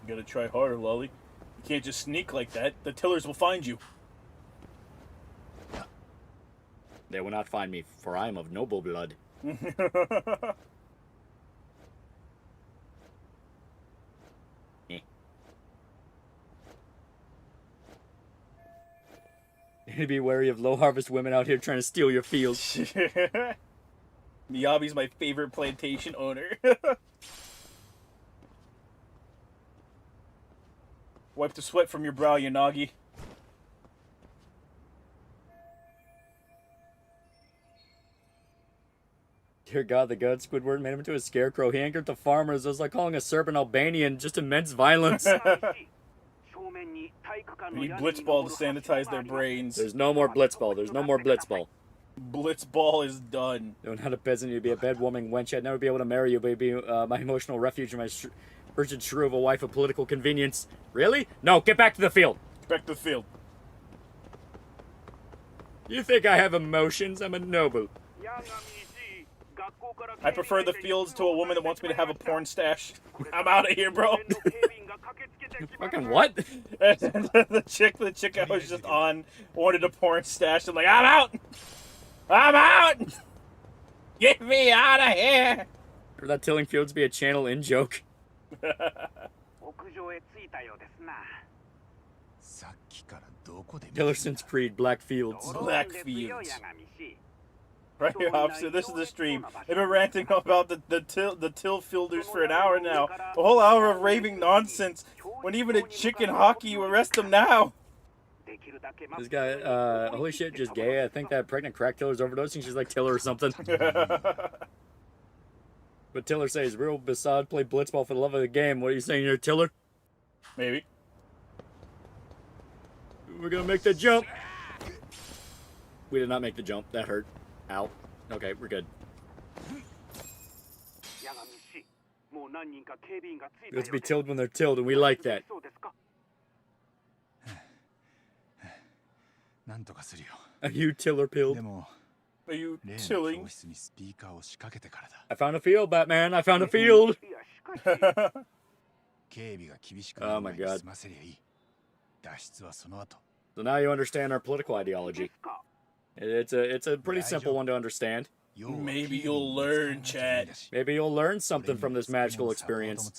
A: gotta try harder, Loli. You can't just sneak like that. The tillers will find you.
B: They will not find me, for I am of noble blood. Be wary of low harvest women out here trying to steal your fields.
A: Miyabi's my favorite plantation owner. Wipe the sweat from your brow, Yanagi.
B: Dear God, the god Squidward made him into a scarecrow. He angered the farmers. It was like calling a serpent Albanian. Just immense violence.
A: We need Blitzball to sanitize their brains.
B: There's no more Blitzball. There's no more Blitzball.
A: Blitzball is done.
B: You're not a peasant. You'd be a bedwoman wench. I'd never be able to marry you, but you'd be my emotional refuge and my urgent shrew of a wife of political convenience. Really? No, get back to the field.
A: Back to the field.
B: You think I have emotions? I'm a noble.
A: I prefer the fields to a woman that wants me to have a porn stash. I'm out of here, bro.
B: Fucking what?
A: the chick I was just on wanted a porn stash. I'm like, I'm out. I'm out. Get me out of here.
B: Or that tilling fields be a channel in joke. Tillerson's Creed, Black Fields.
A: Black Fields. Right here, officer. This is the stream. They've been ranting about the till fielders for an hour now. A whole hour of raving nonsense. When even a chick in hockey, you arrest them now.
B: This guy, holy shit, just gay. I think that pregnant crack tiller's overdosing. She's like Tiller or something. But Tiller says, real beside play blitzball for the love of the game. What are you saying here, Tiller?
A: Maybe.
B: We're gonna make the jump. We did not make the jump. That hurt. Ow. Okay, we're good. Let's be tilled when they're tilled, and we like that. Are you tiller pilled?
A: Are you tilling?
B: I found a field, Batman. I found a field. Oh my god. So now you understand our political ideology. It's a pretty simple one to understand.
A: Maybe you'll learn, Chad.
B: Maybe you'll learn something from this magical experience.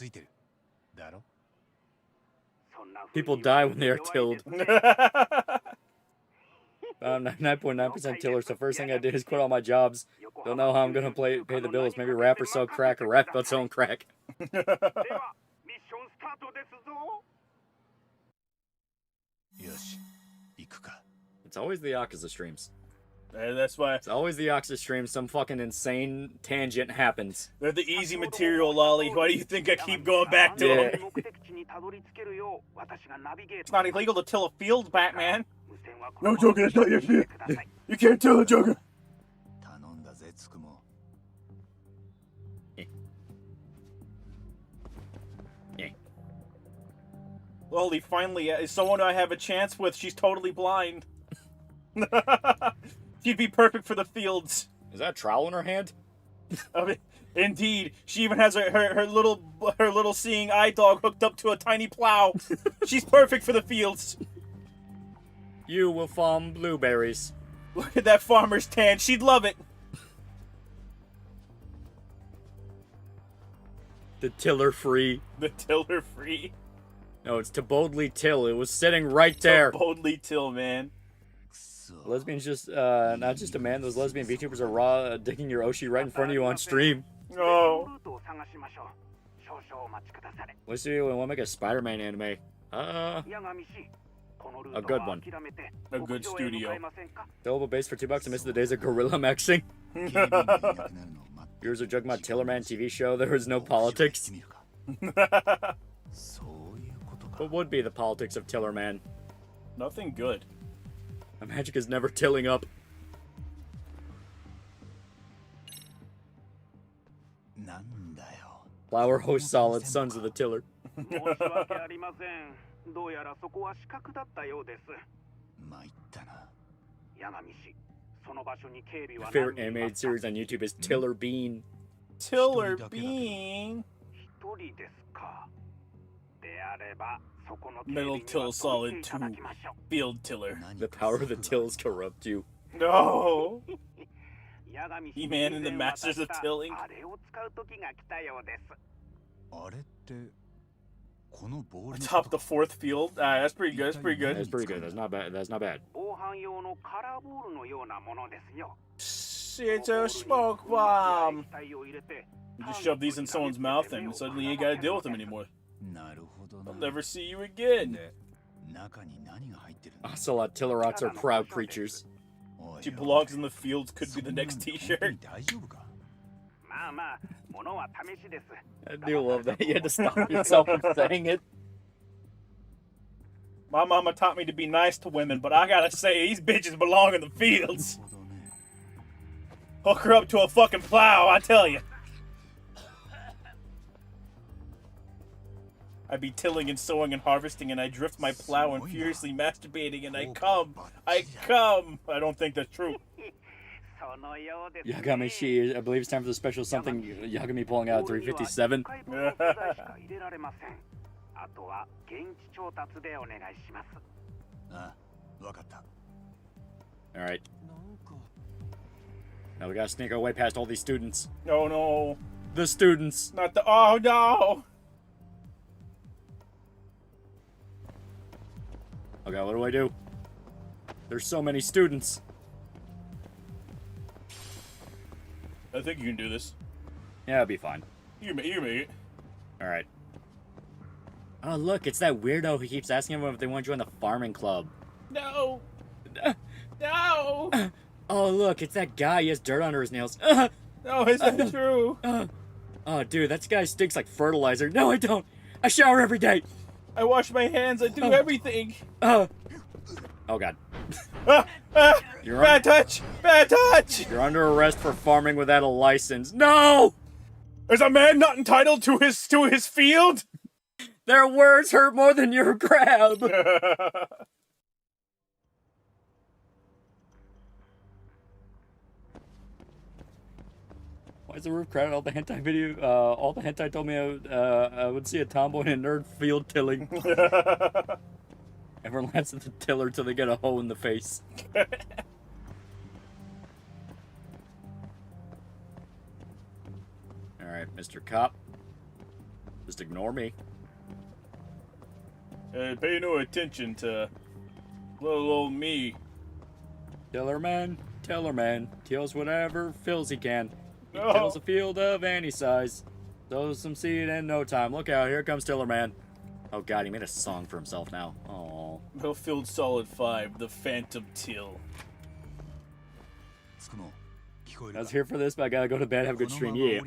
B: People die when they are tilled. 99.9% tiller, so first thing I did is quit all my jobs. Don't know how I'm gonna pay the bills. Maybe rap or sell crack, or rap about selling crack. It's always the Yakuza streams.
A: That's why.
B: It's always the Yakuza streams. Some fucking insane tangent happens.
A: They're the easy material, Lolly. Why do you think I keep going back to them? It's not illegal to till a field, Batman. No, Joker, that's not your shit. You can't till it, Joker. Lolly, finally, is someone I have a chance with. She's totally blind. She'd be perfect for the fields.
B: Is that a trowel in her hand?
A: Indeed. She even has her little seeing eye dog hooked up to a tiny plow. She's perfect for the fields.
B: You will farm blueberries.
A: Look at that farmer's tan. She'd love it.
B: The tiller free.
A: The tiller free.
B: No, it's to boldly till. It was sitting right there.
A: To boldly till, man.
B: Lesbian's just, not just a man. Those lesbian VTubers are raw, digging your Oshi right in front of you on stream.
A: Oh.
B: What studio would want to make a Spider-Man anime? A good one.
A: A good studio.
B: Available base for $2 to miss the days of gorilla maxing. Viewers of Jugma Tillerman TV show. There was no politics. What would be the politics of Tillerman?
A: Nothing good.
B: My magic is never tilling up. Flower host solid, sons of the tiller. My favorite animated series on YouTube is Tiller Bean.
A: Tiller Bean. Metal till solid 2. Field tiller.
B: The power of the tills corrupt you.
A: No. He-Man and the Masters of Tilling. Atop the 4th field. That's pretty good. That's pretty good.
B: That's pretty good. That's not bad. That's not bad.
A: It's a smoke bomb. You just shove these in someone's mouth and suddenly you ain't gotta deal with them anymore. I'll never see you again.
B: Ocelot Tillerots are proud creatures.
A: She belongs in the fields could be the next t-shirt.
B: I do love that. You had to stop yourself from saying it.
A: My mama taught me to be nice to women, but I gotta say, these bitches belong in the fields. Hook her up to a fucking plow, I tell you. I be tilling and sowing and harvesting, and I drift my plow and furiously masturbating, and I come. I don't think that's true.
B: Yagami, I believe it's time for the special something Yagami pulling out 357. Alright. Now we gotta sneak our way past all these students.
A: Oh no.
B: The students.
A: Not the. Oh no!
B: Okay, what do I do? There's so many students.
A: I think you can do this.
B: Yeah, it'll be fine.
A: You make it.
B: Alright. Oh, look, it's that weirdo who keeps asking everyone if they want to join the farming club.
A: No! No!
B: Oh, look, it's that guy. He has dirt under his nails.
A: No, is that true?
B: Oh, dude, that guy stinks like fertilizer. No, I don't. I shower every day.
A: I wash my hands. I do everything.
B: Oh, God.
A: Bad touch! Bad touch!
B: You're under arrest for farming without a license. No!
A: Is a man not entitled to his field?
B: Their words hurt more than your grab. Why is the roof crowded? All the hentai told me I would see a tomboy in a nerd field tilling. Everyone laughs at the tiller till they get a hoe in the face. Alright, Mr. Cop. Just ignore me.
A: Pay no attention to little old me.
B: Tillerman, tills whatever fills he can. He
A: No.
B: tills a field of any size. Sows some seed in no time. Look out, here comes Tillerman. Oh god, he made a song for himself now. Oh.
A: Battlefield Solid 5, the Phantom Till.
B: I was here for this, but I gotta go to bed. Have a good stream. Yeah.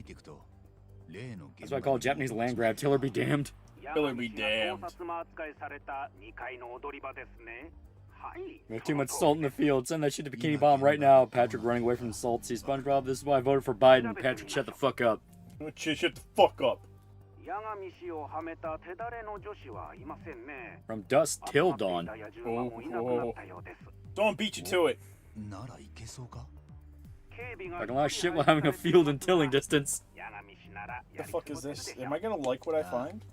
B: That's why I call Japanese land grab. Tiller be damned.
A: Tiller be damned.
B: We have too much salt in the field. Send that shit to Bikini Bomb right now. Patrick running away from the salt. See, SpongeBob, this is why I voted for Biden. Patrick, shut the fuck up.
A: Shut the fuck up.
B: From dusk till dawn.
A: Oh. Don't beat you to it.
B: Talking a lot of shit while having a field and tilling distance.
A: The fuck is this? Am I gonna like what I find?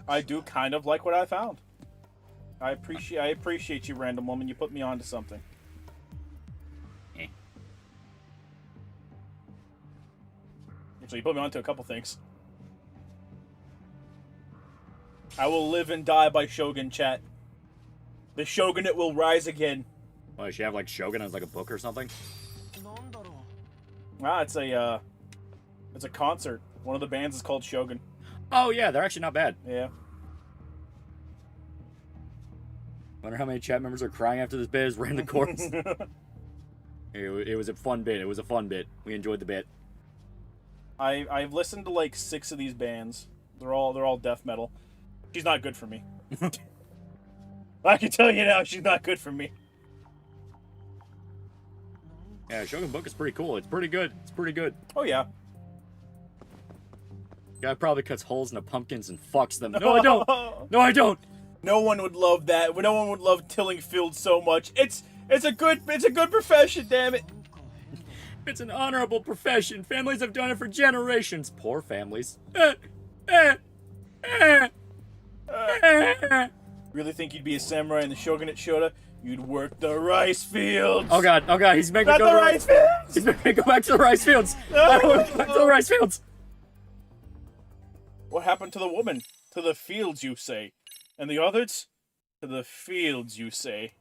A: I do kind of like what I found. I appreciate you, random woman. You put me onto something. So you put me onto a couple things. I will live and die by Shogun, chat. The Shogunate will rise again.
B: Well, does she have like Shogun as like a book or something?
A: Ah, it's a concert. One of the bands is called Shogun.
B: Oh yeah, they're actually not bad.
A: Yeah.
B: Wonder how many chat members are crying after this bit has ran the course. It was a fun bit. It was a fun bit. We enjoyed the bit.
A: I've listened to like 6 of these bands. They're all death metal. She's not good for me. I can tell you now, she's not good for me.
B: Yeah, Shogun book is pretty cool. It's pretty good. It's pretty good.
A: Oh yeah.
B: Guy probably cuts holes in the pumpkins and fucks them. No, I don't. No, I don't.
A: No one would love that. No one would love tilling fields so much. It's a good profession, damn it.
B: It's an honorable profession. Families have done it for generations. Poor families.
A: Really think you'd be a samurai in the Shogunate Shota? You'd work the rice fields.
B: Oh god, he's making me go
A: the rice fields.
B: He's making me go back to the rice fields. I don't want to go back to the rice fields.
A: What happened to the woman? To the fields, you say. And the others? To the fields, you say.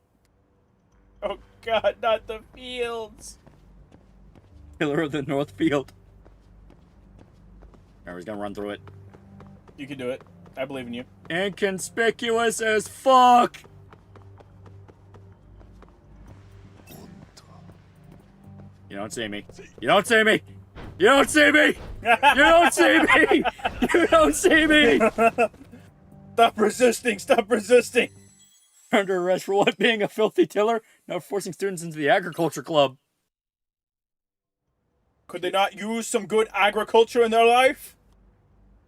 A: Oh god, not the fields.
B: Pillar of the North Field. Alright, he's gonna run through it.
A: You can do it. I believe in you.
B: Inconspicuous as fuck! You don't see me. You don't see me! You don't see me! You don't see me! You don't see me!
A: Stop resisting! Stop resisting!
B: Under arrest for what? Being a filthy tiller? Now forcing students into the agriculture club.
A: Could they not use some good agriculture in their life?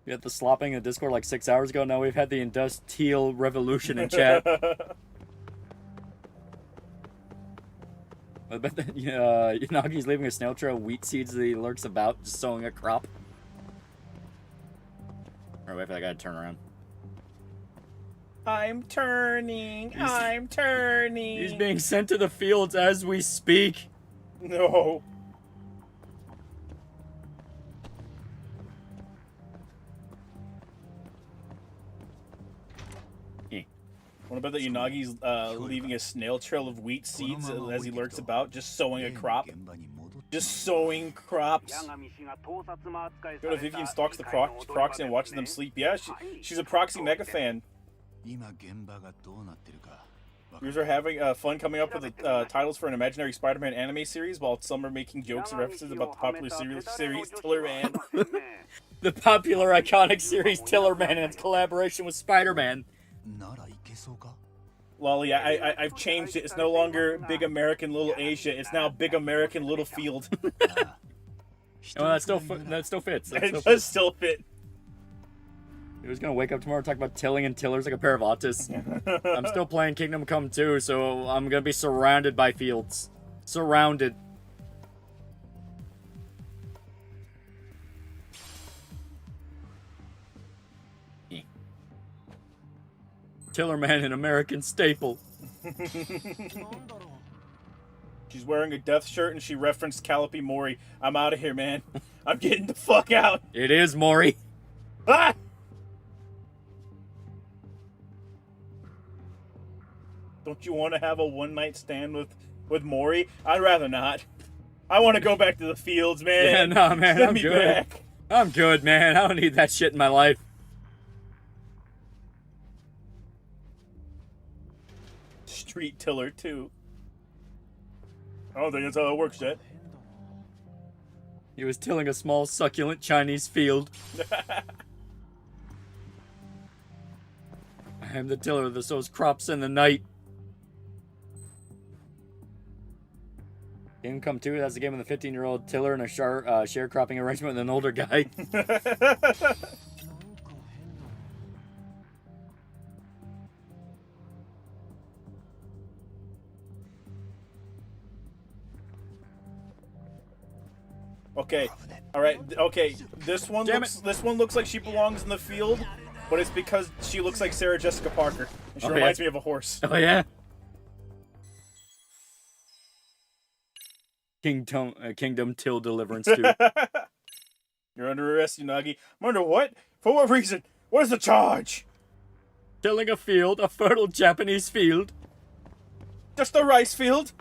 B: We had the slopping in Discord like 6 hours ago. Now we've had the industrial revolution in chat. I bet that Yanagi's leaving a snail trail of wheat seeds that he lurks about, just sowing a crop. Or wait for that guy to turn around.
A: I'm turning. I'm turning.
B: He's being sent to the fields as we speak.
A: No. What about that Unagi's leaving a snail trail of wheat seeds as he lurks about, just sowing a crop? Just sowing crops. Go to Vivian stalks the proxy and watches them sleep. Yeah, she's a proxy mega fan. Viewers are having fun coming up with the titles for an imaginary Spider-Man anime series, while some are making jokes and references about the popular series Tillerman.
B: The popular iconic series Tillerman and its collaboration with Spider-Man.
A: Lolly, I've changed it. It's no longer Big American Little Asia. It's now Big American Little Field.
B: Oh, that still fits.
A: It does still fit.
B: He was gonna wake up tomorrow and talk about tilling and tillers like a pair of autists. I'm still playing Kingdom Come 2, so I'm gonna be surrounded by fields. Surrounded. Tillerman, an American staple.
A: She's wearing a death shirt and she referenced Calliope Mori. I'm out of here, man. I'm getting the fuck out.
B: It is Mori.
A: Ah! Don't you want to have a one-night stand with Mori? I'd rather not. I want to go back to the fields, man.
B: Yeah, no, man,
A: Send
B: I'm
A: me
B: good.
A: back.
B: I'm good, man. I don't need that shit in my life.
A: Street tiller, too. I don't think that's how it works, yet.
B: He was tilling a small, succulent Chinese field. I am the tiller that sows crops in the night. Kingdom Come 2, that's the game of the 15-year-old tiller and a sharecropping arrangement with an older guy.
A: Okay, all right. Okay, this one looks like she belongs in the field, but it's because she looks like Sarah Jessica Parker. And she reminds me of a horse.
B: Oh yeah. Kingdom Till Deliverance 2.
A: You're under arrest, Unagi. I'm under what? For what reason? What is the charge?
B: Tilling a field, a fertile Japanese field.
A: Just a rice field?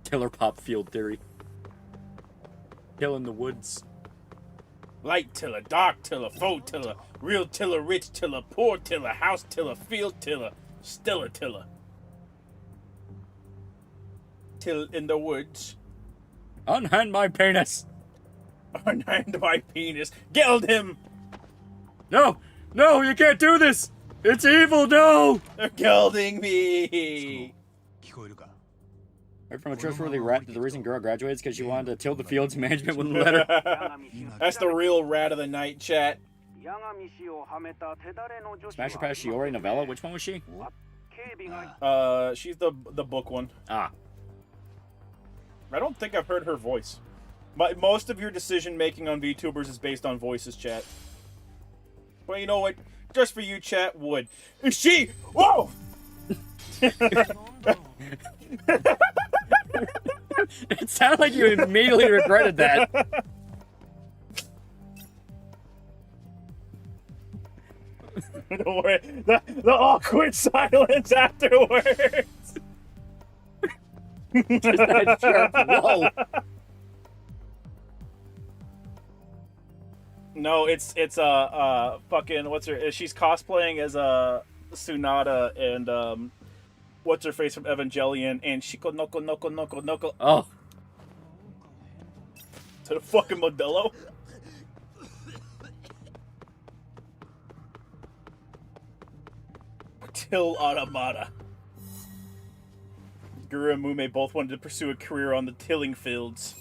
B: Tiller pop field theory. Till in the woods.
A: Light tiller, dark tiller, faux tiller, real tiller, rich tiller, poor tiller, house tiller, field tiller, stiller tiller. Till in the woods.
B: Unhand my penis.
A: Unhand my penis. Geld him!
B: No! No, you can't do this! It's evil, no!
A: They're gelding me!
B: Heard from a trustworthy rat that the reason girl graduated is because she wanted to till the fields, management wouldn't let her.
A: That's the real rat of the night, chat.
B: Smash or Pass Shiori novella? Which one was she?
A: She's the book one.
B: Ah.
A: I don't think I've heard her voice. Most of your decision making on VTubers is based on voices, chat. Well, you know what? Just for you, chat, would. Is she? Whoa!
B: It sounded like you immediately regretted that.
A: Don't worry. The awkward silence afterwards.
B: Just that sharp whoa.
A: No, it's fucking what's her? She's cosplaying as Tsunade and what's her face from Evangelion and Shiko Noko.
B: Oh.
A: To the fucking Modelo. Till Automata. Guru and Mume both wanted to pursue a career on the tilling fields.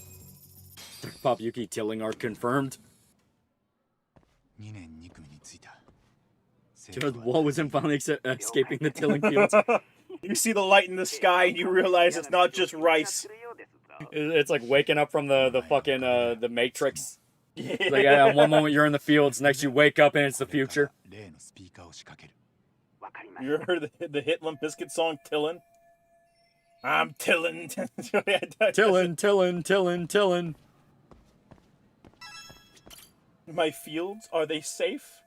B: Pop Yuki tilling art confirmed. Just what was him finally escaping the tilling fields?
A: You see the light in the sky and you realize it's not just rice.
B: It's like waking up from the fucking the Matrix. It's like at one moment you're in the fields, next you wake up and it's the future.
A: You heard the hit Limp Bizkit song Tillin'? I'm Tillin'.
B: Tillin', Tillin', Tillin', Tillin'.
A: My fields, are they safe?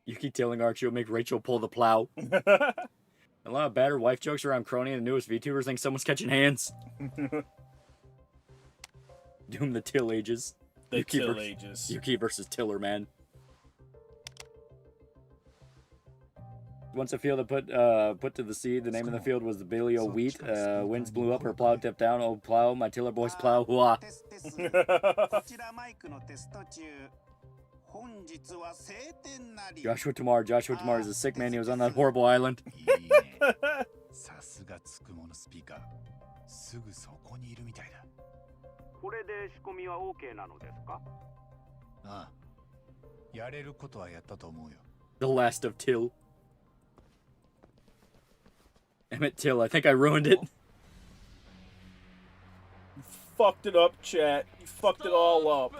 B: You keep telling Archie will make Rachel pull the plow. A lot of battered wife jokes around Crony and the newest VTubers think someone's catching hands. Doom the Till Ages.
A: The Till Ages.
B: Yuki versus Tiller, man. Once a field put to the seed, the name of the field was the Baleo Wheat. Winds blew up, her plow tipped down. Oh, plow, my tiller boys plow. Hooah. Joshua Tamar is a sick man. He was on that horrible island. The last of Till. Emmett Till, I think I ruined it.
A: You fucked it up, chat. You fucked it all up.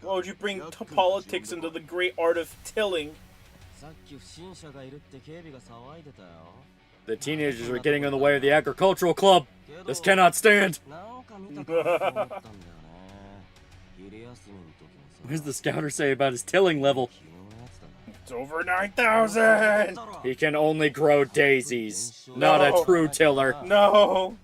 A: Why would you bring politics into the great art of tilling?
B: The teenagers are getting in the way of the agricultural club. This cannot stand. What does the scouter say about his tilling level?
A: It's over 9,000!
B: He can only grow daisies. No. Not a true tiller.
A: No!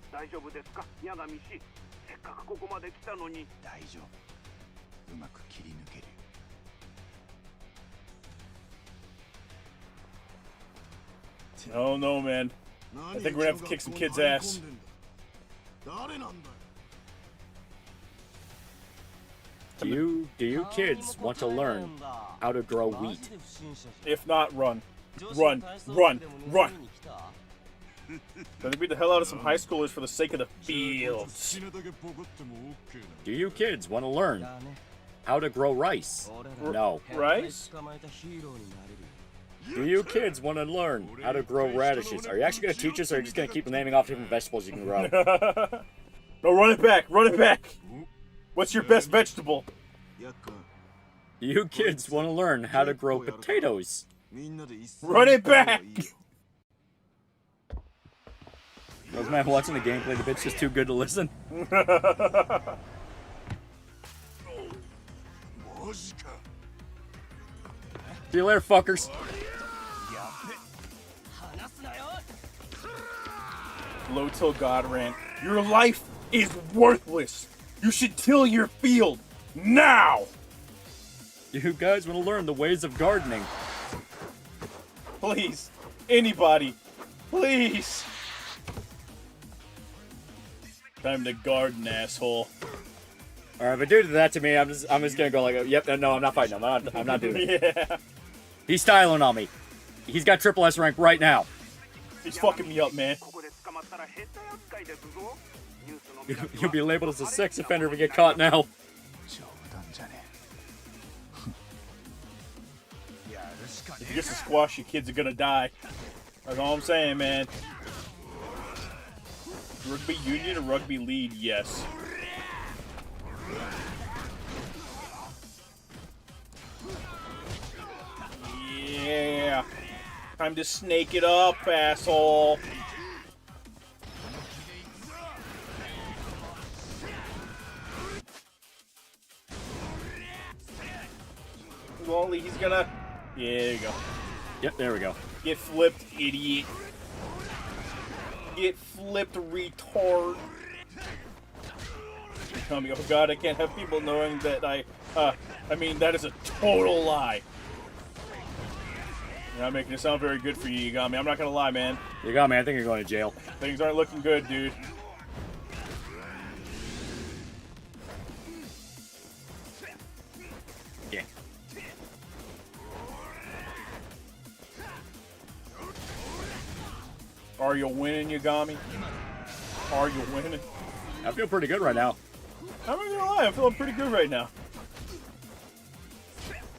A: Oh no, man. I think we're gonna have to kick some kids' ass.
B: Do you kids want to learn how to grow wheat?
A: If not, run. Run. Run. Run. Gonna beat the hell out of some high schoolers for the sake of the fields.
B: Do you kids want to learn how to grow rice? No.
A: Rice?
B: Do you kids want to learn how to grow radishes? Are you actually going to teach us, or are you just going to keep naming off different vegetables you can grow?
A: No, run it back! Run it back! What's your best vegetable?
B: Do you kids want to learn how to grow potatoes?
A: Run it back!
B: Was man watching the gameplay? The bit's just too good to listen. See you later, fuckers.
A: Low till God ran. Your life is worthless. You should till your field now.
B: You guys want to learn the ways of gardening?
A: Please, anybody, please. Time to garden, asshole.
B: All right, if a dude did that to me, I'm just gonna go like, yep, no, I'm not fighting him. I'm not doing it.
A: Yeah.
B: He's styling on me. He's got triple S rank right now.
A: He's fucking me up, man.
B: You'll be labeled as a sex offender if we get caught now.
A: If you get to squash, your kids are gonna die. That's all I'm saying, man. Rugby union or rugby league? Yes. Yeah. Time to snake it up, asshole. Loli, he's gonna... Yeah, there you go.
B: Yep, there we go.
A: Get flipped, idiot. Get flipped, retard. Tell me, oh god, I can't have people knowing that I mean, that is a total lie. You're not making it sound very good for you, you got me. I'm not gonna lie, man.
B: You got me, I think you're going to jail.
A: Things aren't looking good, dude.
B: Yeah.
A: Are you winning, Yagami? Are you winning?
B: I feel pretty good right now.
A: I'm not gonna lie, I'm feeling pretty good right now.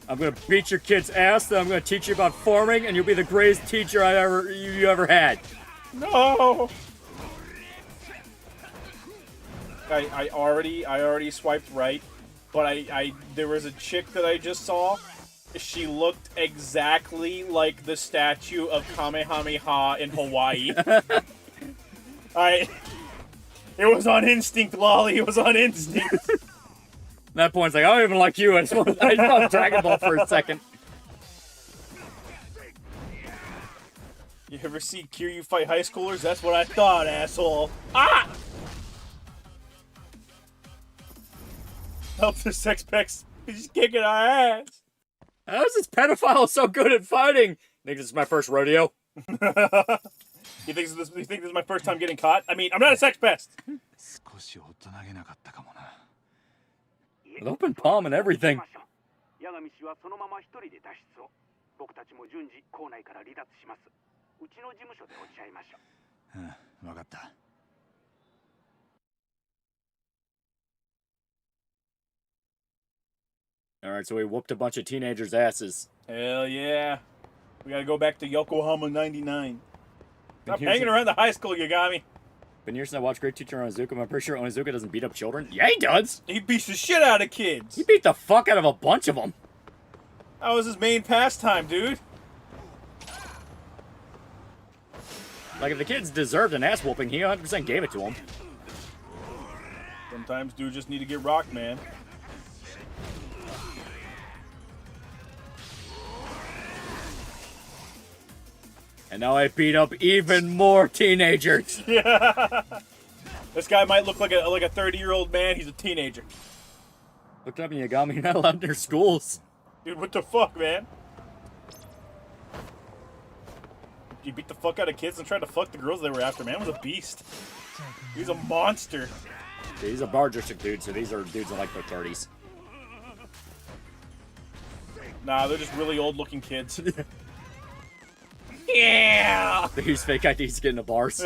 B: I'm gonna beat your kid's ass, then I'm gonna teach you about farming, and you'll be the greatest teacher you ever had.
A: No! I already swiped right, but there was a chick that I just saw. She looked exactly like the statue of Kamehameha in Hawaii. It was on instinct, Lolly. It was on instinct.
B: At that point, it's like, I don't even like you. I just want Dragon Ball for a second.
A: You ever see Kiryu fight high schoolers? That's what I thought, asshole. Ah! Help the sex pecs. He's kicking our ass.
B: How is this pedophile so good at fighting? Think this is my first rodeo?
A: You think this is my first time getting caught? I mean, I'm not a sex pest.
B: With open palm and everything. Alright, so we whooped a bunch of teenagers' asses.
A: Hell yeah. We gotta go back to Yokohama 99. Stop hanging around the high school, Yagami.
B: Been years since I watched Great Teacher Onizuka. I'm pretty sure Onizuka doesn't beat up children. Yeah, he does!
A: He beats the shit out of kids.
B: He beat the fuck out of a bunch of them.
A: That was his main pastime, dude.
B: Like, if the kids deserved an ass whooping, he 100% gave it to them.
A: Sometimes dudes just need to get rocked, man.
B: And now I beat up even more teenagers.
A: Yeah. This guy might look like a 30-year-old man. He's a teenager.
B: Looked up in Yagami, you're not allowed in their schools.
A: Dude, what the fuck, man? You beat the fuck out of kids and tried to fuck the girls they were after. Man was a beast. He's a monster.
B: Dude, he's a bargistic dude, so these are dudes in like their 30s.
A: Nah, they're just really old-looking kids. Yeah!
B: They use fake IDs to get into bars.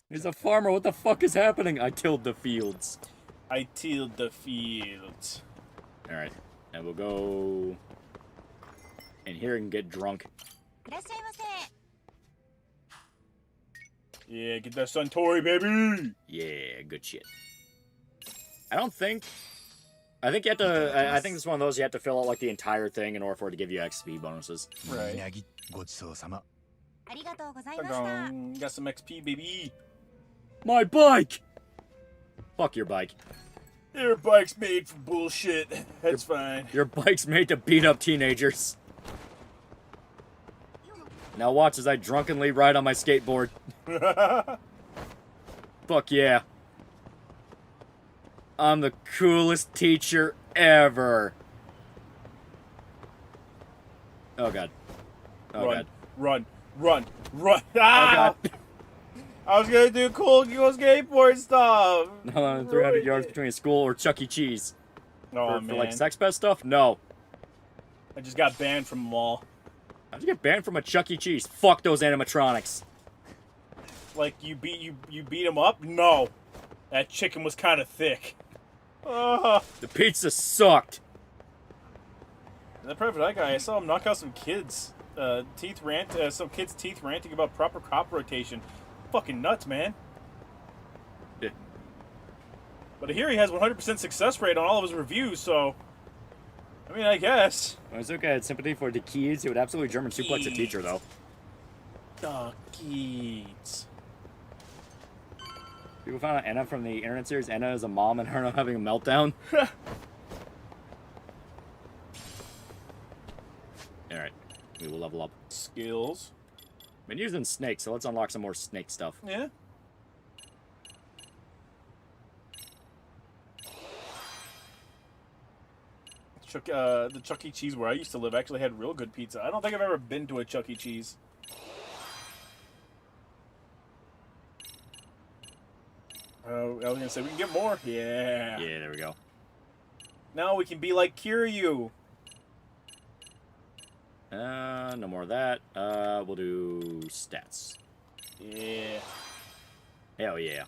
B: He's a farmer. What the fuck is happening? I tilled the fields.
A: I tilled the fields.
B: Alright. And we'll go in here and get drunk.
A: Yeah, get that Suntory, baby!
B: Yeah, good shit. I think you have to. I think this is one of those you have to fill out like the entire thing in order for it to give you XP bonuses.
A: Right. Got some XP, baby.
B: My bike! Fuck your bike.
A: Your bike's made for bullshit. That's fine.
B: Your bike's made to beat up teenagers. Now watch as I drunkenly ride on my skateboard. Fuck yeah. I'm the coolest teacher ever. Oh god. Oh
A: run,
B: god.
A: Run. Ah!
B: Oh god.
A: I was gonna do cool skateboard stuff.
B: 300 yards between a school or Chuck E. Cheese.
A: Oh,
B: for like sex pest stuff? No.
A: I just got banned from them all.
B: How'd you get banned from a Chuck E. Cheese? Fuck those animatronics.
A: Like, you beat him up? No. That chicken was kind of thick.
B: The pizza sucked.
A: And the private eye guy, I saw him knock out some kids. Some kids' teeth ranting about proper crop rotation. Fucking nuts, man.
B: Yeah.
A: But here he has 100% success rate on all of his reviews, so... I mean, I guess.
B: Onizuka had sympathy for the kids. He would absolutely German suplex a teacher, though.
A: The kids.
B: People found out Anna from the internet series. Anna is a mom and her not having a meltdown. Alright. We will level up.
A: Skills.
B: Been using snakes, so let's unlock some more snake stuff.
A: Yeah. The Chuck E. Cheese where I used to live actually had real good pizza. I don't think I've ever been to a Chuck E. Cheese. I was gonna say we can get more. Yeah.
B: Yeah, there we go.
A: Now we can be like Kiryu.
B: No more of that. We'll do stats.
A: Yeah.
B: Hell yeah.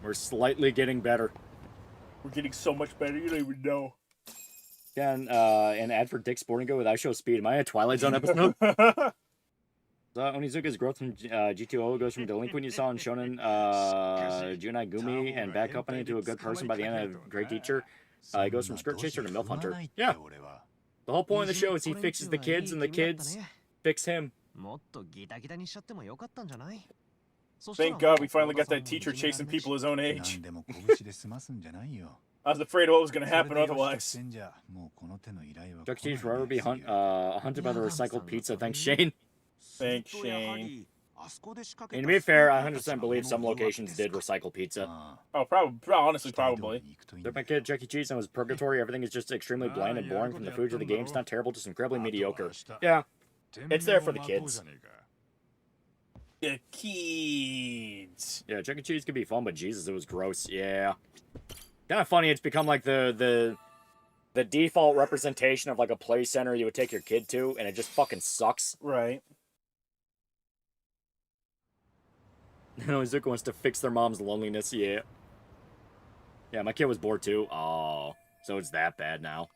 B: We're slightly getting better.
A: We're getting so much better, you don't even know.
B: Yeah, and an ad for Dick's Sporting Goods with I Show Speed. Am I in a Twilight Zone episode? Onizuka's growth from G2O goes from delinquent you saw in Shonen Junai Gumi and back up into a good person by the end of Great Teacher. He goes from skirt chaser to MILF hunter. Yeah. The whole point of the show is he fixes the kids and the kids fix him.
A: Thank God we finally got that teacher chasing people his own age. I was afraid of what was going to happen otherwise.
B: Chuck E. Cheese forever be hunted by the recycled pizza. Thanks, Shane.
A: Thanks, Shane.
B: And to be fair, I 100% believe some locations did recycle pizza.
A: Oh, probably. Honestly, probably.
B: Took my kid Chuck E. Cheese and was purgatory. Everything is just extremely bland and boring from the food to the games. Not terrible, just incredibly mediocre. Yeah. It's there for the kids.
A: The kids.
B: Yeah, Chuck E. Cheese could be fun, but Jesus, it was gross. Yeah. Kind of funny, it's become like the default representation of like a play center you would take your kid to, and it just fucking sucks.
A: Right.
B: Onizuka wants to fix their mom's loneliness, yeah. Yeah, my kid was bored too. Oh, so it's that bad now.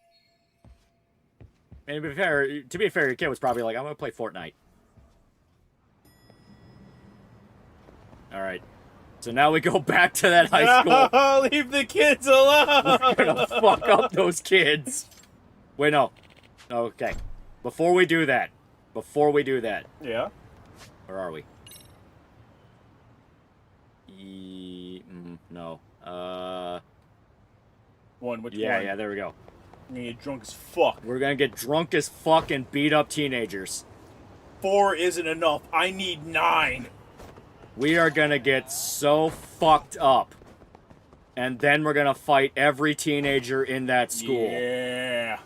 B: And to be fair, your kid was probably like, I'm gonna play Fortnite. Alright. So now we go back to that high school.
A: No, leave the kids alone!
B: We're gonna fuck up those kids. Wait, no. Okay. Before we do that.
A: Yeah?
B: Where are we? No.
A: Which one?
B: Yeah, there we go.
A: We're gonna get drunk as fuck.
B: We're gonna get drunk as fuck and beat up teenagers.
A: 4 isn't enough. I need 9.
B: We are gonna get so fucked up. And then we're gonna fight every teenager in that school.
A: Yeah.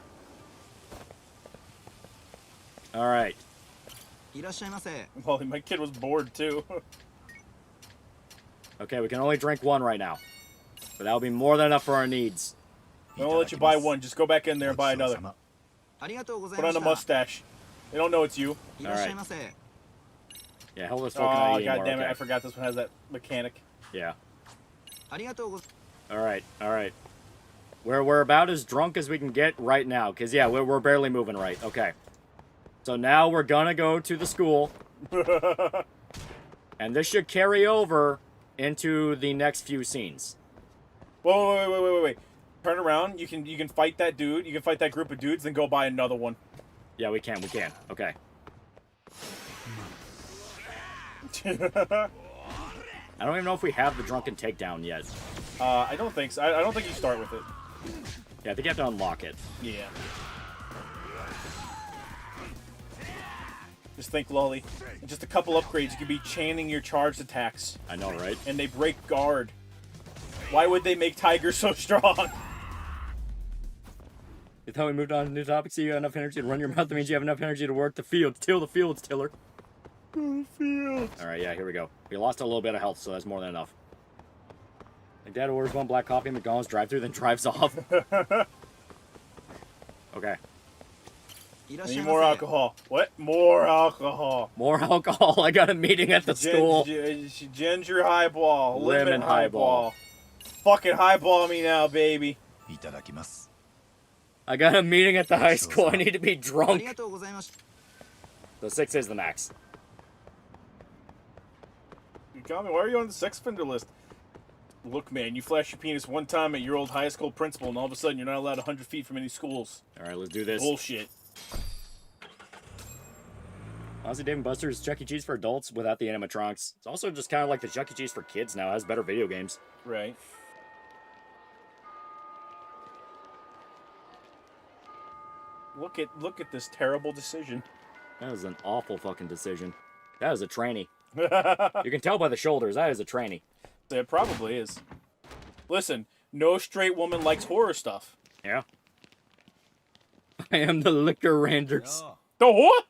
B: Alright.
A: Well, my kid was bored too.
B: Okay, we can only drink 1 right now. But that'll be more than enough for our needs.
A: I won't let you buy 1. Just go back in there and buy another. Put on a mustache. They don't know it's you.
B: Alright. Yeah, hell this
A: Oh,
B: fucking
A: god damn it. I forgot this one has that mechanic.
B: Yeah. Alright. We're about as drunk as we can get right now. Because, yeah, we're barely moving right. Okay. So now we're gonna go to the school. And this should carry over into the next few scenes.
A: Whoa, wait. Turn around. You can fight that dude. You can fight that group of dudes, then go buy another one.
B: Yeah, we can. Okay. I don't even know if we have the drunken takedown yet.
A: I don't think so. I don't think you start with it.
B: Yeah, I think you have to unlock it.
A: Yeah. Just think, Loli. In just a couple upgrades, you could be chaining your charged attacks.
B: I know, right?
A: And they break guard. Why would they make Tiger so strong?
B: It's how we moved on to new topics. So you have enough energy to run your mouth. That means you have enough energy to work the fields. Till the fields, Tiller. Alright, yeah, here we go. We lost a little bit of health, so that's more than enough. My dad orders 1 black coffee at McDonald's drive-thru, then drives off. Okay.
A: Need more alcohol. What? More alcohol.
B: More alcohol. I got a meeting at the school.
A: Ginger highball.
B: Lemon highball.
A: Fucking highball me now, baby.
B: I got a meeting at the high school. I need to be drunk. So 6 is the max.
A: You got me. Why are you on the sex offender list? Look, man, you flash your penis one time at your old high school principal, and all of a sudden you're not allowed 100 feet from any schools.
B: Alright, let's do this.
A: Bullshit.
B: Honestly, Dave & Buster's Chuck E. Cheese for adults without the animatronics. It's also just kind of like the Chuck E. Cheese for kids now. It has better video games.
A: Right. Look at this terrible decision.
B: That was an awful fucking decision. That is a tranny. You can tell by the shoulders, that is a tranny.
A: It probably is. Listen, no straight woman likes horror stuff.
B: Yeah. I am the Liquor Rangers.
A: The what?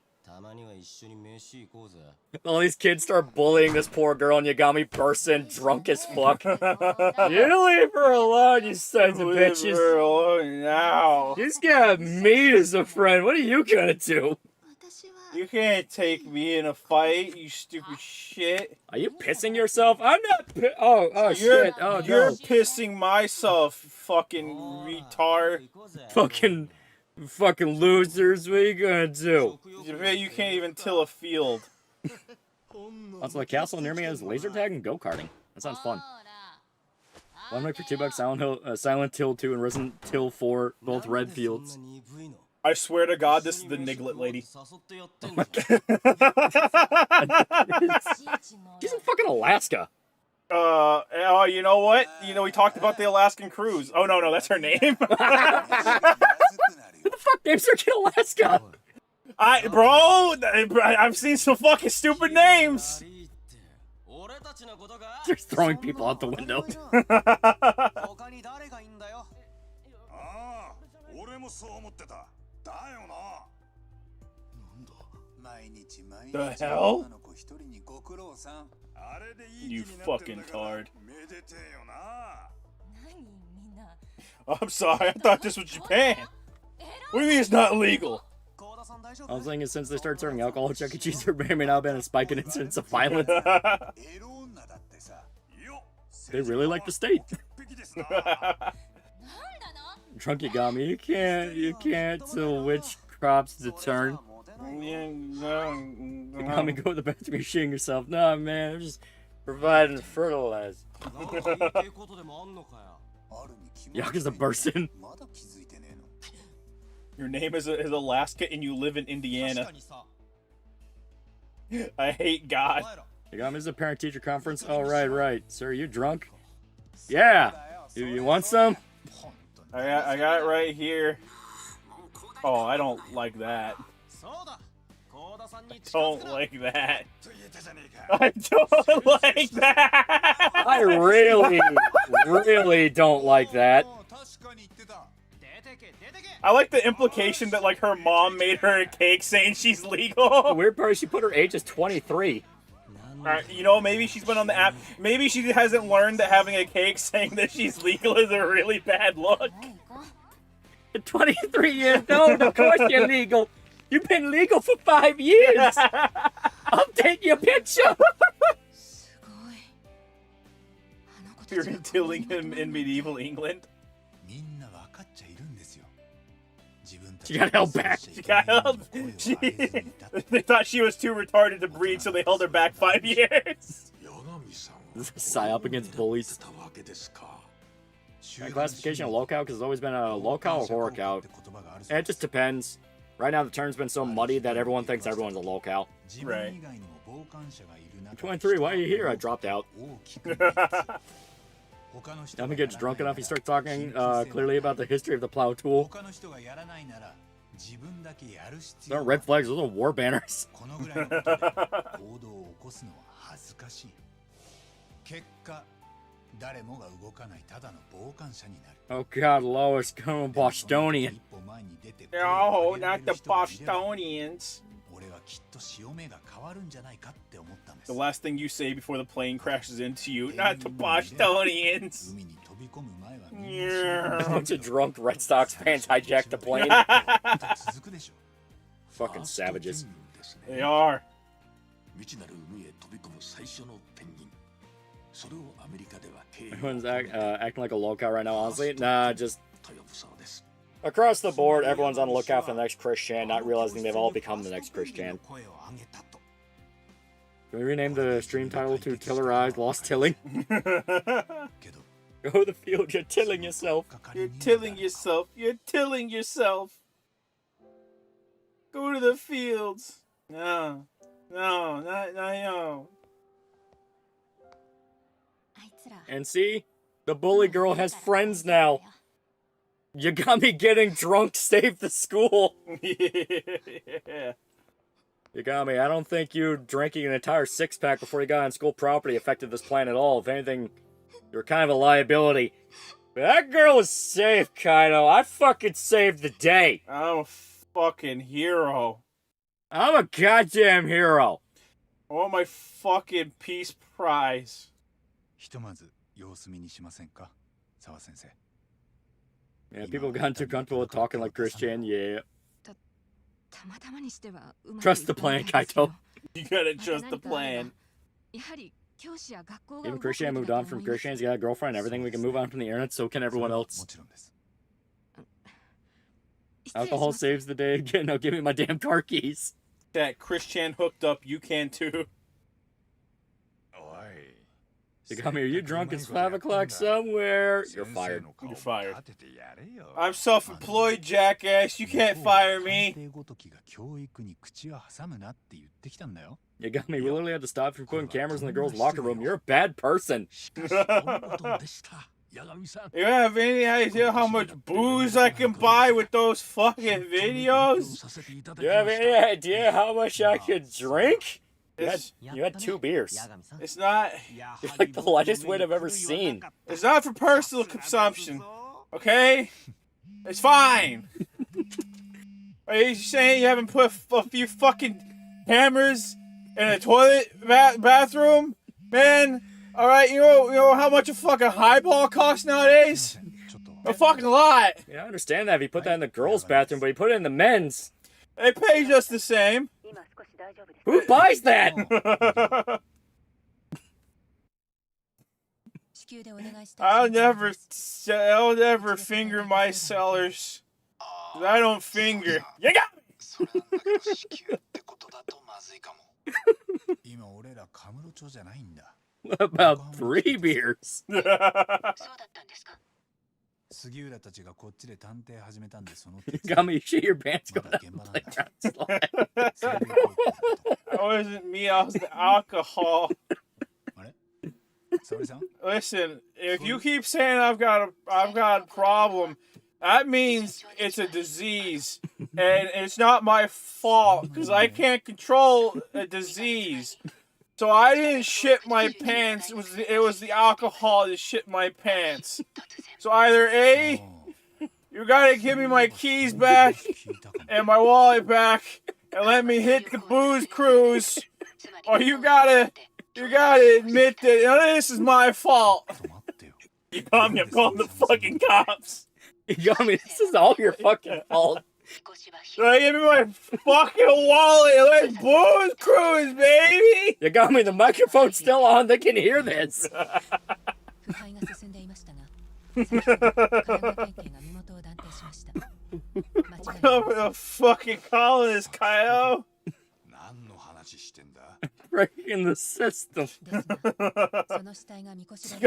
B: All these kids start bullying this poor girl, and Yagami bursts in drunk as fuck. You leave her alone, you sons of bitches.
A: Leave her alone now.
B: She's got me as a friend. What are you gonna do?
A: You can't take me in a fight, you stupid shit.
B: Are you pissing yourself? I'm not. Shit. Oh,
A: you're
B: no.
A: pissing myself, fucking retard.
B: Fucking losers. What are you gonna do?
A: You can't even till a field.
B: Also, the castle near me has laser tag and go-karting. That sounds fun. One week for $2, Silent Hill 2 and Resident Evil 4, both red fields.
A: I swear to God, this is the Niglet lady.
B: She's in fucking Alaska.
A: Oh, you know what? You know, we talked about the Alaskan cruise. Oh, no, that's her name.
B: Who the fuck names her kid Alaska?
A: I've seen some fucking stupid names.
B: Just throwing people out the window.
A: The hell? You fucking tard. I'm sorry, I thought this was Japan. What do you mean it's not legal?
B: I was thinking since they started serving alcohol, Chuck E. Cheese there may or may not have been a spike in incidents of violence. They really like the state. Drunk Yagami, you can't tell which crops to turn. Yagami, go to the bathroom, you're shitting yourself. Nah, man, I'm just providing fertilizer. Yakuza burst in.
A: Your name is Alaska and you live in Indiana. I hate God.
B: Yagami's a parent-teacher conference. Oh, right. Sir, you drunk? Yeah. You want some?
A: I got it right here. Oh, I don't like that. I don't like that. I don't like that.
B: I really don't like that.
A: I like the implication that, like, her mom made her a cake saying she's legal.
B: The weird part is she put her age as 23.
A: You know, maybe she's been on the app. Maybe she hasn't learned that having a cake saying that she's legal is a really bad look.
B: At 23 years old, of course you're legal. You've been legal for 5 years. I'll take your picture.
A: You're Tillingham in medieval England.
B: She got held back.
A: She got held. They thought she was too retarded to breed, so they held her back 5 years.
B: This is a psyop against bullies. Classification of locale, because it's always been a locale or horror-cal. And it just depends. Right now the term's been so muddy that everyone thinks everyone's a locale.
A: Right.
B: I'm 23, why are you here? I dropped out. Dummy gets drunk enough, he starts talking clearly about the history of the plow tool. Those aren't red flags, those are war banners. Oh god, Lois, going Bostonian.
A: No, not the Bostonians. The last thing you say before the plane crashes into you, not the Bostonians.
B: A bunch of drunk Red Sox fans hijacked the plane. Fucking savages.
A: They are.
B: Everyone's acting like a locale right now, honestly. Nah, just across the board, everyone's on the lookout for the next Chris Chan, not realizing they've all become the next Chris Chan. Can we rename the stream title to Tillerized Lost Tilling? Go to the field, you're tilling yourself.
A: You're tilling yourself. You're tilling yourself. Go to the fields. No.
B: And see? The bully girl has friends now. You got me getting drunk saved the school.
A: Yeah.
B: You got me. I don't think you drinking an entire six-pack before you got on school property affected this plan at all. If anything, you're kind of a liability. But that girl is safe, Kaido. I fucking saved the day.
A: I'm a fucking hero.
B: I'm a goddamn hero.
A: I want my fucking peace prize.
B: Yeah, people have gotten too comfortable with talking like Christian, yeah. Trust the plan, Kaito.
A: You gotta trust the plan.
B: Even Christian moved on from Christian. He's got a girlfriend and everything. We can move on from the internet, so can everyone else. Alcohol saves the day again. Now give me my damn car keys.
A: That Chris Chan hooked up, you can too.
B: Yagami, are you drunk? It's 5 o'clock somewhere. You're fired.
A: You're fired. I'm self-employed, jackass. You can't fire me.
B: Yagami, we literally had to stop you from putting cameras in the girls' locker room. You're a bad person.
A: You have any idea how much booze I can buy with those fucking videos?
B: You have any idea how much I could drink? You had 2 beers.
A: It's not...
B: You're like the lightest weight I've ever seen.
A: It's not for personal consumption. Okay? It's fine. Are you saying you haven't put a few fucking cameras in a toilet bathroom? Man, alright, you know how much a fucking highball costs nowadays? A fucking lot.
B: Yeah, I understand that if you put that in the girls' bathroom, but you put it in the men's.
A: They pay just the same.
B: Who buys that?
A: I'll never finger my sellers. I don't finger. You got me!
B: What about 3 beers? Yagami, you shit your pants going down the playground slide.
A: That wasn't me, I was the alcohol. Listen, if you keep saying I've got a problem, that means it's a disease, and it's not my fault because I can't control a disease. So I didn't shit my pants. It was the alcohol that shit my pants. So either A, you gotta give me my keys back and my wallet back and let me hit the booze cruise, or you gotta admit that none of this is my fault. You got me, I'm calling the fucking cops.
B: Yagami, this is all your fucking fault.
A: So give me my fucking wallet and let's booze cruise, baby!
B: Yagami, the microphone's still on, they can hear this.
A: I'm gonna fucking call this, Kyle.
B: Breaking the system.
A: You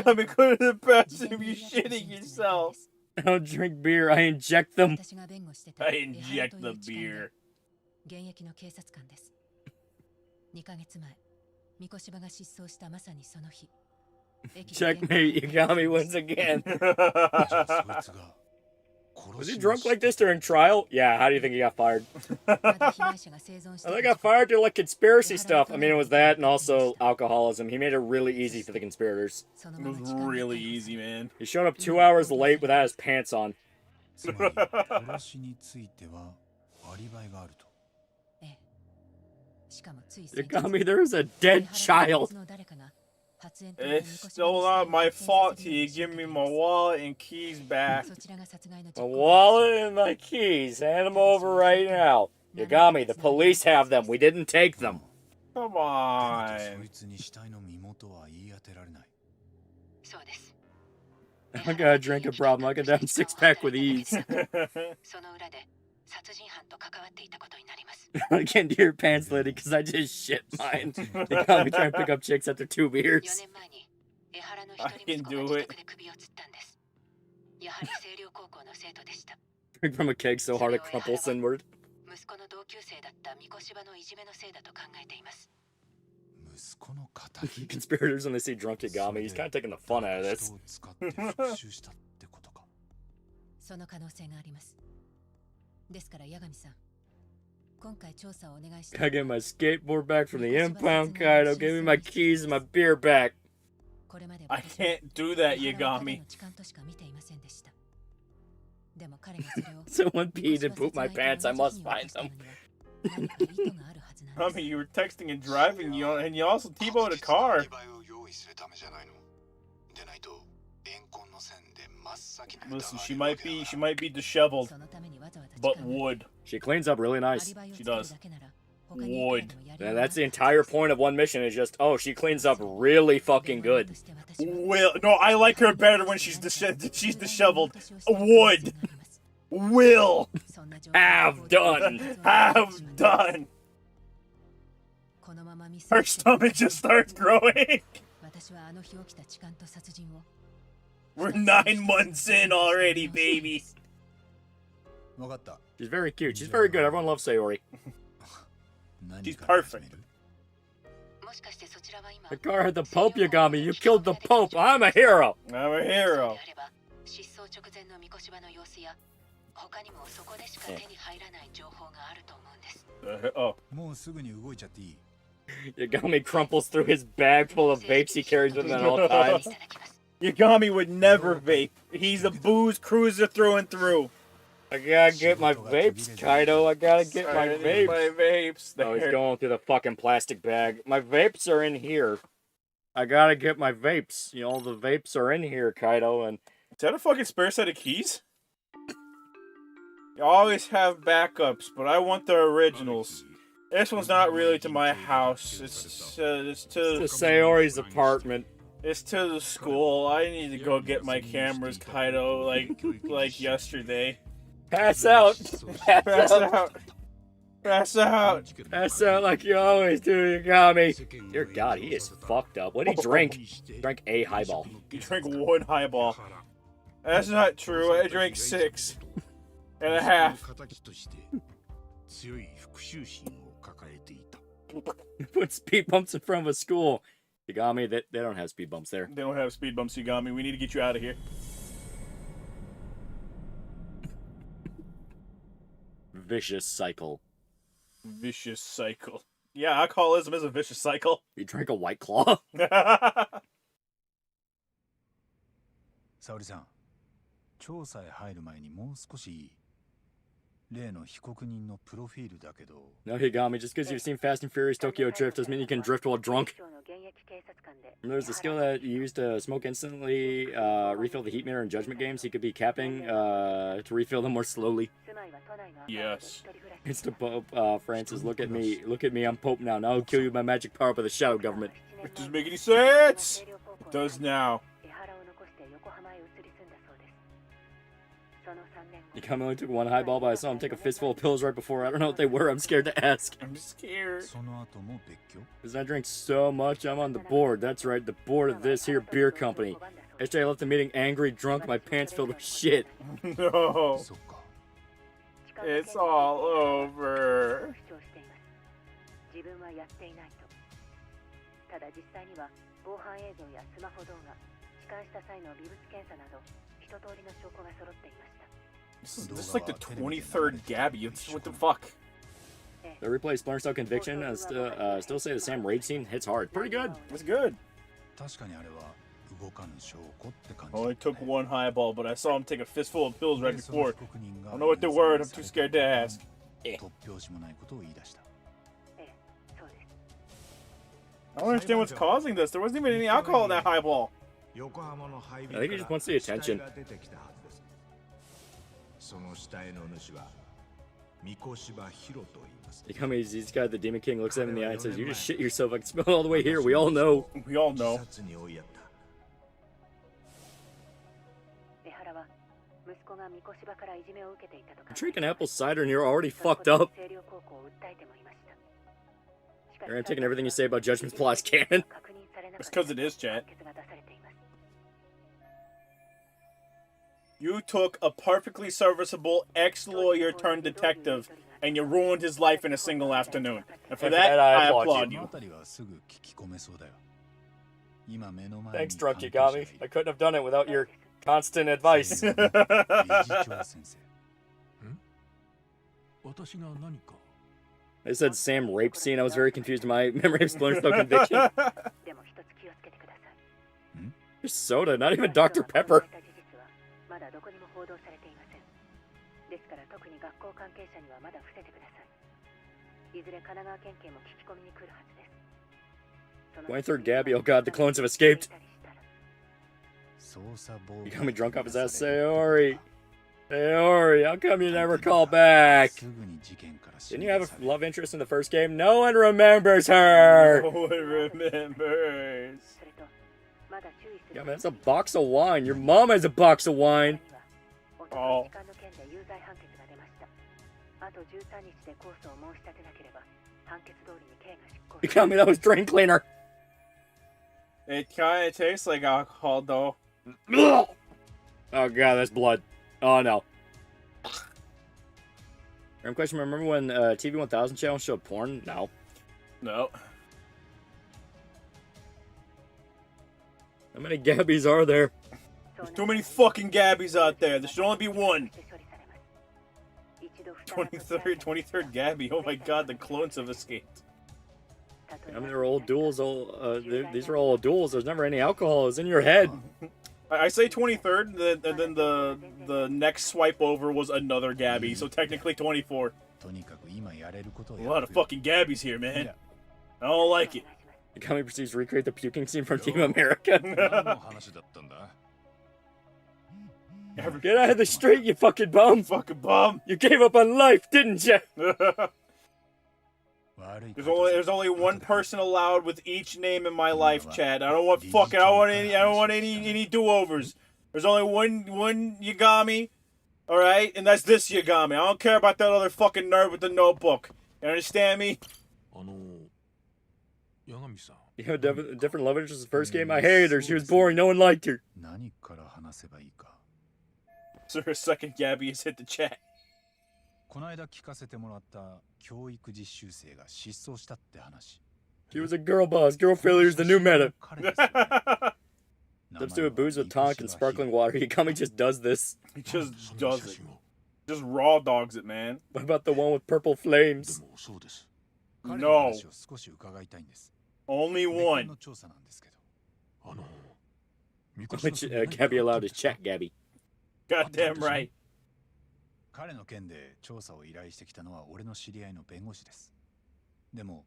A: got me go to the bathroom, you shitting yourself.
B: I don't drink beer, I inject them.
A: I inject the beer.
B: Checkmate, Yagami wins again. Was he drunk like this during trial? Yeah, how do you think he got fired? I think he got fired due to like conspiracy stuff. I mean, it was that and also alcoholism. He made it really easy for the conspirators.
A: It was really easy, man.
B: He showed up 2 hours late without his pants on. Yagami, there is a dead child.
A: It's still not my fault till you give me my wallet and keys back.
B: My wallet and my keys. Hand them over right now. Yagami, the police have them. We didn't take them.
A: Come on.
B: I got a drinking problem. I can down 6-pack with ease. I can't do your pants, lady, because I just shit mine. They got me trying to pick up chicks after 2 beers.
A: I can do it.
B: Drink from a keg so hard it crumples inward. Conspirators, when they see drunk Yagami, he's kind of taking the fun out of this. I get my skateboard back from the impound Kaido. Give me my keys and my beer back.
A: I can't do that, Yagami.
B: Someone peed and pooped my pants. I must find them.
A: I mean, you were texting and driving, and you also T-bowed a car. Listen, she might be disheveled, but wood.
B: She cleans up really nice.
A: She does. Wood.
B: And that's the entire point of one mission, is just, oh, she cleans up really fucking good.
A: No, I like her better when she's disheveled. Wood. Have done. Have done. Her stomach just starts growing. We're 9 months in already, baby.
B: She's very cute. She's very good. Everyone loves Sayori.
A: She's perfect.
B: The car had the Pope, Yagami. You killed the Pope. I'm a hero.
A: I'm a hero. Oh.
B: Yagami crumples through his bag full of vapes he carries with him at all times.
A: Yagami would never vape. He's a booze cruiser through and through.
B: I gotta get my vapes, Kaido. I gotta get my vapes.
A: My vapes.
B: Oh, he's going through the fucking plastic bag. My vapes are in here. I gotta get my vapes. You know, the vapes are in here, Kaido. And
A: is that a fucking spare set of keys? You always have backups, but I want the originals. This one's not really to my house. It's to
B: Sayori's apartment.
A: It's to the school. I need to go get my cameras, Kaido, like yesterday.
B: Pass out.
A: Pass out. Pass out.
B: Pass out like you always do, Yagami. Dear God, he is fucked up. What did he drink? He drank a highball.
A: He drank 1 highball. That's not true. I drank 6 and a half.
B: Put speed bumps in front of a school. Yagami, they don't have speed bumps there.
A: They don't have speed bumps, Yagami. We need to get you out of here.
B: Vicious cycle.
A: Vicious cycle. Yeah, alcoholism is a vicious cycle.
B: You drank a White Claw?
C: 沙織さん、調査へ入る前にもう少しいい？例の被告人のプロフィールだけど。
B: No, Higami, just because you've seen Fast and Furious Tokyo Drift doesn't mean you can drift while drunk. There's a skill that you use to smoke instantly, refill the heat meter in Judgment games. He could be capping to refill them more slowly.
A: Yes.
B: It's the Pope, Francis. Look at me, I'm Pope now. Now I'll kill you with my magic power by the shadow government.
A: It doesn't make any sense. It does now.
B: Yagami only took 1 highball, but I saw him take a fistful of pills right before. I don't know what they were. I'm scared to ask.
A: I'm scared.
B: Because I drank so much, I'm on the board. That's right, the board of this here beer company. Yesterday I left the meeting angry, drunk, my pants filled with shit.
A: No. It's all over. This is like the 23rd Gabby. What the fuck?
B: The replay Splinter Conviction and still say the Sam raid scene hits hard. Pretty good.
A: It's good. Only took 1 highball, but I saw him take a fistful of pills right before. I don't know what they were. I'm too scared to ask. I don't understand what's causing this. There wasn't even any alcohol in that highball.
B: I think he just wants the attention. He's got the Demon King, looks at him in the eye and says, "You just shit yourself. I can smell it all the way here. We all know."
A: We all know.
B: You're drinking apple cider and you're already fucked up. I'm taking everything you say about Judgment's plot as canon.
A: It's because it is, chat. You took a perfectly serviceable ex-lawyer turned detective and you ruined his life in a single afternoon. And for that, I applaud you.
B: Thanks, Drunk Yagami. I couldn't have done it without your constant advice. I said Sam rape scene. I was very confused in my memory of Splinter Cell Conviction. Just soda, not even Dr. Pepper. Third Gabby, oh god, the clones have escaped. You got me drunk off his ass, Sayori. Sayori, how come you never call back? Didn't you have a love interest in the first game? No one remembers her!
A: No one remembers.
B: Yeah, man, that's a box of wine. Your mom has a box of wine.
A: Oh.
B: You got me, that was drain cleaner.
A: It kind of tastes like alcohol, though.
B: Oh god, that's blood. Oh no. Random question, remember when TV 1000 channel showed porn? No.
A: No.
B: How many Gabbies are there?
A: There's too many fucking Gabbies out there. There should only be one. 23rd Gabby. Oh my god, the clones have escaped.
B: I mean, they're all duels. These are all duels. There's never any alcohol. It's in your head.
A: I say 23rd, and then the next swipe over was another Gabby, so technically 24. A lot of fucking Gabbies here, man. I don't like it.
B: Yagami proceeds to recreate the puking scene from Team America. Get out of the street, you fucking bum!
A: Fucking bum!
B: You gave up on life, didn't you?
A: There's only one person allowed with each name in my life, Chad. I don't want any do-overs. There's only one Yagami, all right, and that's this Yagami. I don't care about that other fucking nerd with the notebook. You understand me?
B: You know, different love interest. The first game, I hated her. She was boring. No one liked her.
A: So her second Gabby has hit the chat.
B: She was a girl boss. Girl failure is the new meta. Substitute booze with tonic and sparkling water. Yagami just does this.
A: He just does it. Just raw dogs it, man.
B: What about the one with purple flames?
A: No. Only one.
B: Which Gabby allowed to check, Gabby.
A: Goddamn right.
C: 彼の件で調査を依頼してきたのは俺の知り合いの弁護士です。でも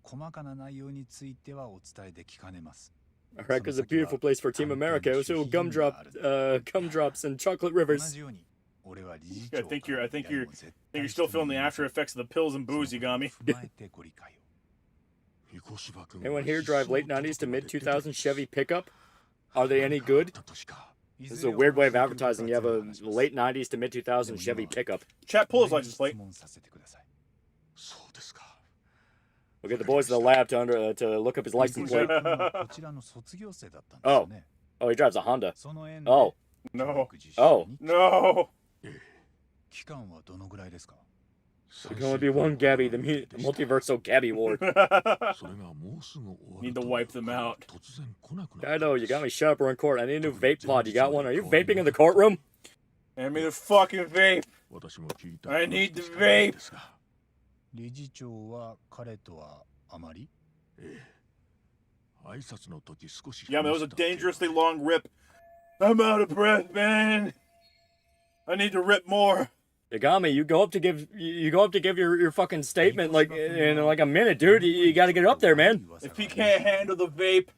C: 細かな内容についてはお伝えできかねます。
B: Iraq is a beautiful place for Team America. So gumdrops and chocolate rivers.
A: I think you're still feeling the after effects of the pills and booze you got me.
B: Anyone here drive late 90s to mid 2000s Chevy pickup? Are they any good? This is a weird way of advertising. You have a late 90s to mid 2000s Chevy pickup.
A: Chat, pull his license plate.
B: We'll get the boys to the lab to look up his license plate. Oh, he drives a Honda. Oh,
A: no.
B: Oh,
A: no.
B: There can only be one Gabby, the multiversal Gabby Ward.
A: Need to wipe them out.
B: I know, you got me shut up or in court. I need a new vape pod. You got one? Are you vaping in the courtroom?
A: Hand me the fucking vape. I need the vape. Yeah, man, that was a dangerously long rip. I'm out of breath, man. I need to rip more.
B: Yagami, you go up to give your fucking statement like in like a minute, dude. You got to get up there, man.
A: If he can't handle the vape,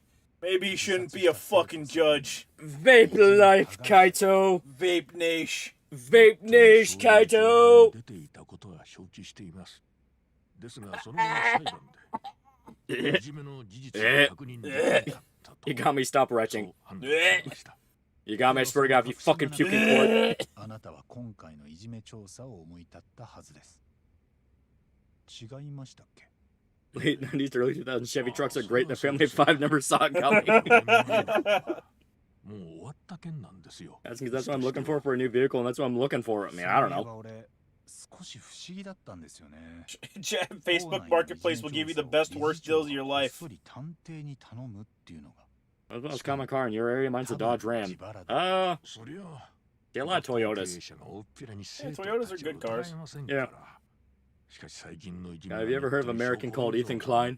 A: maybe he shouldn't be a fucking judge.
B: Vape life, Kaito.
A: Vape Nash.
B: Vape Nash, Kaito. Yagami, stop retching. Yagami, I swear to God, if you fucking puke in court. Late 90s to early 2000s Chevy trucks are great. The family of 5 never saw it coming. That's what I'm looking for a new vehicle, and that's what I'm looking for. I mean, I don't know.
A: Facebook Marketplace will give you the best, worst deals of your life.
B: What's a common car in your area? Mine's a Dodge Ram. Yeah, a lot of Toyotas.
A: Yeah, Toyotas are good cars.
B: Yeah. Have you ever heard of an American called Ethan Klein?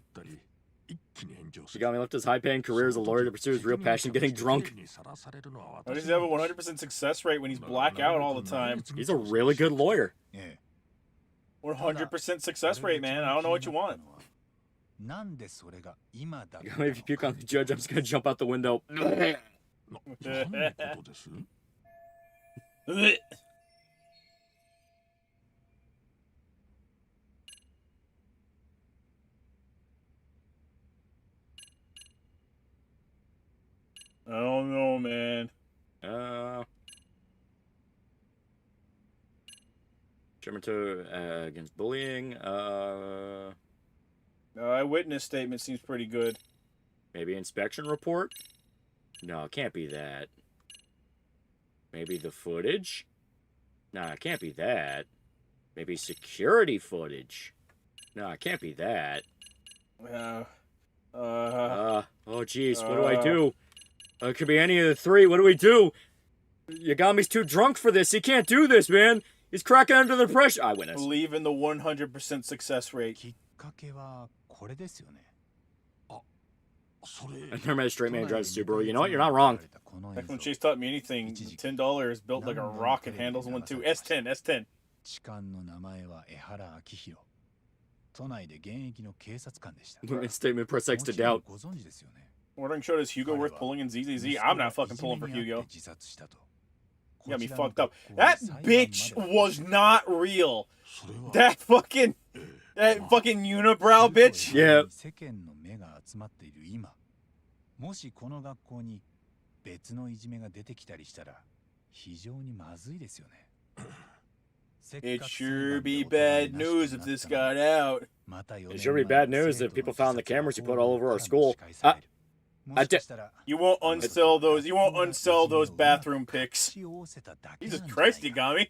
B: Yagami left his high-paying career as a lawyer to pursue his real passion, getting drunk.
A: Why does he have a 100% success rate when he's blackout all the time?
B: He's a really good lawyer.
A: 100% success rate, man. I don't know what you want.
B: Yagami, if you puke on the judge, I'm just gonna jump out the window.
A: I don't know, man.
B: Chairman to against bullying.
A: Eyewitness statement seems pretty good.
B: Maybe inspection report? No, it can't be that. Maybe the footage? Nah, it can't be that. Maybe security footage? No, it can't be that. Oh, jeez, what do I do? It could be any of the three. What do we do? Yagami's too drunk for this. He can't do this, man. He's cracking under the pressure. Eyewitness.
A: Believe in the 100% success rate.
B: I never met a straight man drives a Subaru. You know what? You're not wrong.
A: Like when Chase taught me anything, $10 built like a rock and handles one too. S10, S10.
B: Women's statement, press X to doubt.
A: Ordering showed is Hugo worth pulling in ZZZ? I'm not fucking pulling for Hugo. You got me fucked up. That bitch was not real. That fucking unibrow bitch.
B: Yeah.
C: もしこの学校に別のいじめが出てきたりしたら非常にまずいですよね。
A: It'd sure be bad news if this got out.
B: It'd sure be bad news if people found the cameras you put all over our school.
A: You won't unsell those. You won't unsell those bathroom pics. Jesus Christ, Yagami.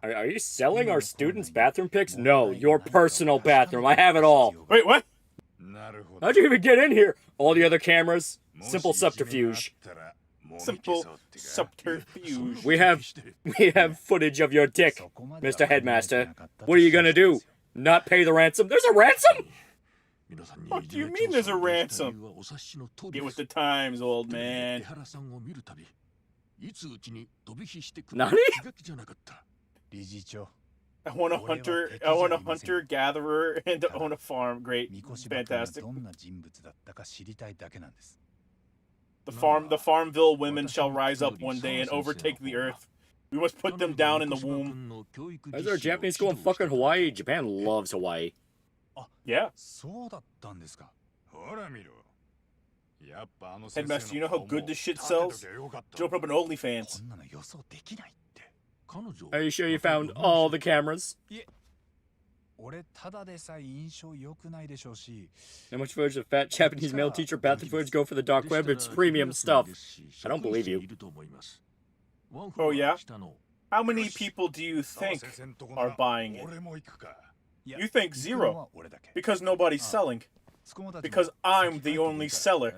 B: Are you selling our students' bathroom pics? No, your personal bathroom. I have it all.
A: Wait, what?
B: How'd you even get in here? All the other cameras? Simple subterfuge.
A: Simple subterfuge.
B: We have footage of your dick, Mr. Headmaster. What are you gonna do? Not pay the ransom? There's a ransom?
A: What do you mean there's a ransom? Get with the times, old man.
B: Nani?
A: I want a hunter gatherer and to own a farm. Great. Fantastic. The Farmville women shall rise up one day and overtake the earth. We must put them down in the womb.
B: Is there a Japanese school in fucking Hawaii? Japan loves Hawaii.
A: Yeah. Headmaster, you know how good this shit sells? Joe open up an OnlyFans.
B: Are you sure you found all the cameras? How much footage of fat Japanese male teacher bathroom footage go for the dark web? It's premium stuff. I don't believe you.
A: Oh yeah? How many people do you think are buying it? You think zero. Because nobody's selling. Because I'm the only seller.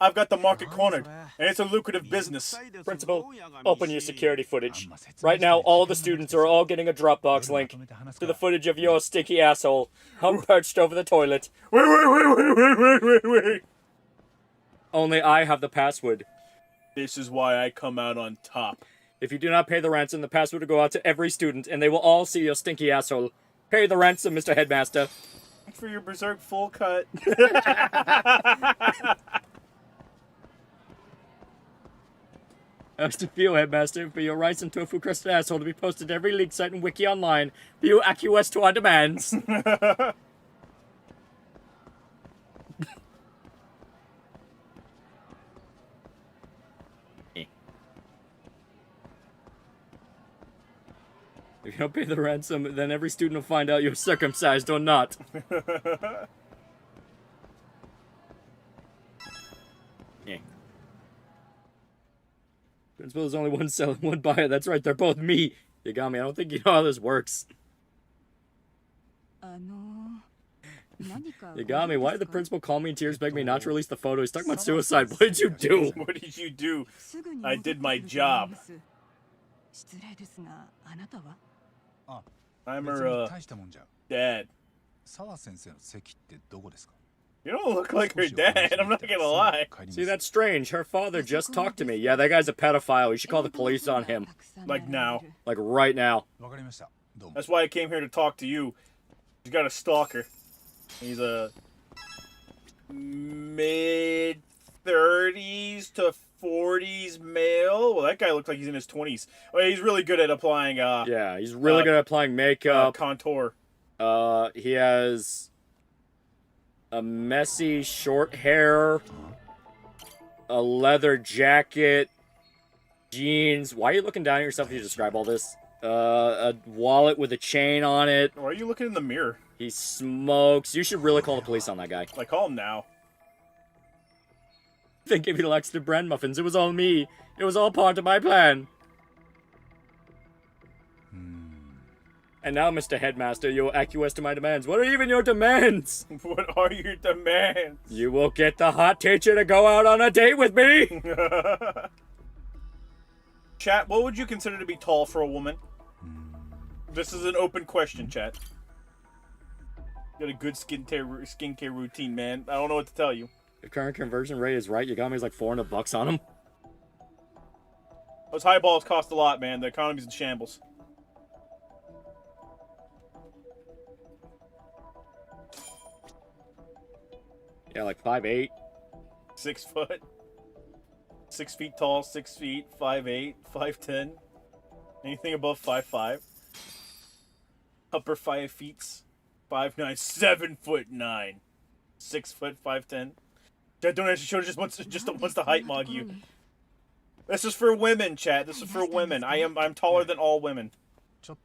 A: I've got the market cornered, and it's a lucrative business.
B: Principal, open your security footage. Right now, all the students are all getting a Dropbox link to the footage of your sticky asshole perched over the toilet.
A: Wait.
B: Only I have the password.
A: This is why I come out on top.
B: If you do not pay the ransom, the password will go out to every student, and they will all see your stinky asshole. Pay the ransom, Mr. Headmaster.
A: Thanks for your berserk full cut.
B: As to feel, Headmaster, for your rice and tofu crusted asshole to be posted to every league site and wiki online. Be you acquiesce to our demands. If you don't pay the ransom, then every student will find out you're circumcised or not. Yeah. Principal, there's only one seller, one buyer. That's right, they're both me. Yagami, I don't think you know how this works. Yagami, why did the principal call me in tears, beg me not to release the photo? He's talking about suicide. What did you do?
A: What did you do? I did my job. I'm her, dad. You don't look like her dad, I'm not gonna lie.
B: See, that's strange. Her father just talked to me. Yeah, that guy's a pedophile. You should call the police on him.
A: Like now.
B: Like right now.
A: That's why I came here to talk to you. He's got a stalker. He's a mid-30s to 40s male. Well, that guy looks like he's in his 20s. Oh, he's really good at applying,
B: yeah, he's really good at applying makeup.
A: Contour.
B: He has a messy short hair, a leather jacket, jeans. Why are you looking down at yourself as you describe all this? A wallet with a chain on it.
A: Why are you looking in the mirror?
B: He smokes. You should really call the police on that guy.
A: Like, call him now.
B: They gave you Lex the bread muffins. It was all me. It was all part of my plan. And now, Mr. Headmaster, you will acquiesce to my demands. What are even your demands?
A: What are your demands?
B: You will get the hot teacher to go out on a date with me.
A: Chat, what would you consider to be tall for a woman? This is an open question, chat. Got a good skincare routine, man. I don't know what to tell you.
B: The current conversion rate is right. You got me like $400 on them.
A: Those highballs cost a lot, man. The economy's in shambles.
B: Yeah, like 5'8".
A: 6 foot. 6 feet tall, 6 feet, 5'8", 5'10". Anything above 5'5". Upper 5 feet, 5'9", 7'9". 6 foot, 5'10". Chat, don't actually show just wants to height mog you. This is for women, chat. This is for women. I'm taller than all women.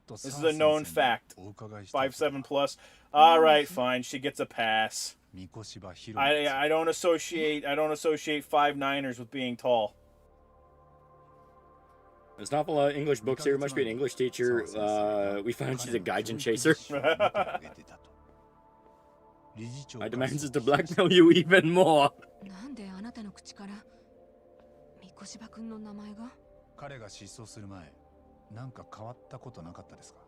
A: This is a known fact. 5'7" plus. All right, fine. She gets a pass. I don't associate 5'9"ers with being tall.
B: There's not a lot of English books here. Must be an English teacher. We found she's a gaijin chaser. My demands is to blackmail you even more.
C: 彼が失踪する前、なんか変わったことなかったですか？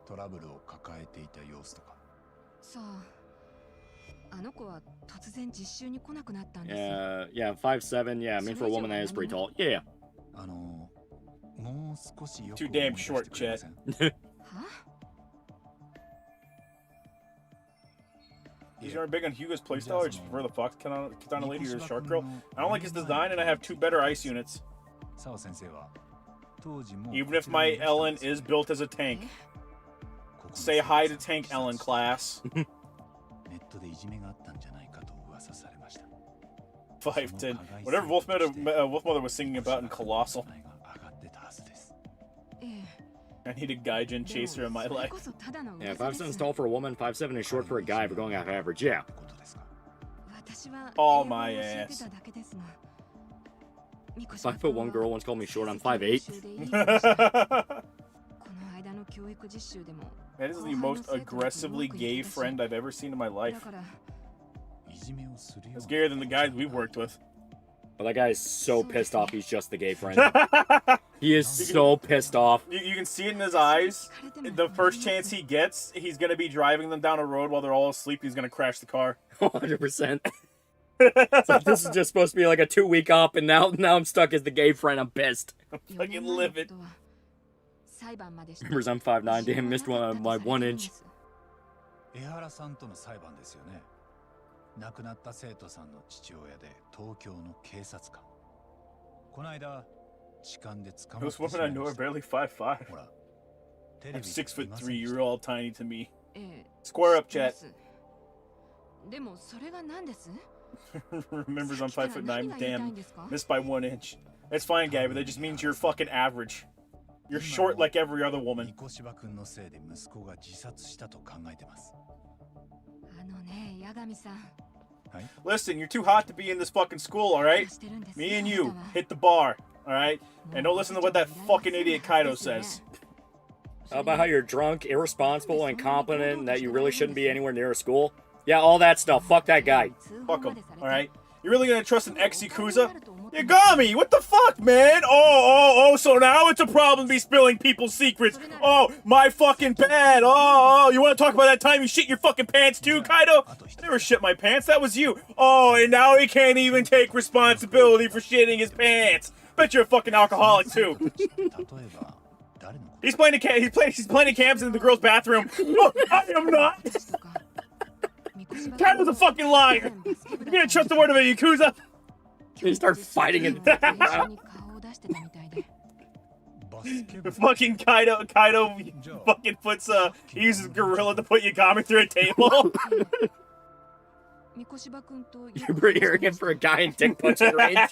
C: トラブルを抱えていた様子とか。
D: さあ、あの子は突然実習に来なくなったんです。
B: Yeah, 5'7". Yeah, I mean for a woman that is pretty tall. Yeah.
C: もう少しよく
A: Too damn short, chat. These aren't big on Hugo's playstyle, or just prefer the Fox Katana Lady or the Shark Girl. I don't like his design, and I have 2 better ice units. Even if my Ellen is built as a tank. Say hi to Tank Ellen, class. 5'10". Whatever Wolfmother was singing about in Colossal. I need a gaijin chaser in my life.
B: Yeah, 5'7" is tall for a woman, 5'7" is short for a guy, if we're going off average, yeah.
A: Oh my ass.
B: 5'1" girl once called me short, I'm 5'8".
A: That is the most aggressively gay friend I've ever seen in my life. It's gayer than the guys we've worked with.
B: Well, that guy is so pissed off he's just the gay friend. He is so pissed off.
A: You can see it in his eyes. The first chance he gets, he's going to be driving them down a road while they're all asleep. He's going to crash the car.
B: 100%. So this is just supposed to be like a 2-week op, and now I'm stuck as the gay friend. I'm pissed.
A: I'm fucking livid.
B: Remembers I'm 5'9", damn, missed my 1 inch.
C: 亡くなった生徒さんの父親で東京の警察官。この間痴漢で捕まってしまいました。
A: Those women I know are barely 5'5". I'm 6'3". You're all tiny to me. Square up, chat.
D: でもそれが何です？
A: Remembers I'm 5'9". Damn, missed by 1 inch. That's fine, guy, but that just means you're fucking average. You're short like every other woman.
C: 三越場君のせいで息子が自殺したと考えてます。
A: Listen, you're too hot to be in this fucking school, alright? Me and you, hit the bar, alright? And don't listen to what that fucking idiot Kaido says.
B: How about how you're drunk, irresponsible, incompetent, and that you really shouldn't be anywhere near a school? Yeah, all that stuff. Fuck that guy.
A: Fuck him, alright? You're really gonna trust an ex-Yakuza? Yagami, what the fuck, man? Oh, so now it's a problem to be spilling people's secrets. Oh, my fucking bad. Oh, you wanna talk about that time you shit your fucking pants too, Kaido? I never shit my pants, that was you. Oh, and now he can't even take responsibility for shitting his pants. Bet you're a fucking alcoholic too. He's playing camps in the girl's bathroom. No, I am not. Kaido's a fucking liar. You're gonna trust the word of a Yakuza?
B: They start fighting in the
A: fucking Kaido fucking puts he uses Gorilla to put Yagami through a table.
B: You're pretty arrogant for a guy in dick punching range.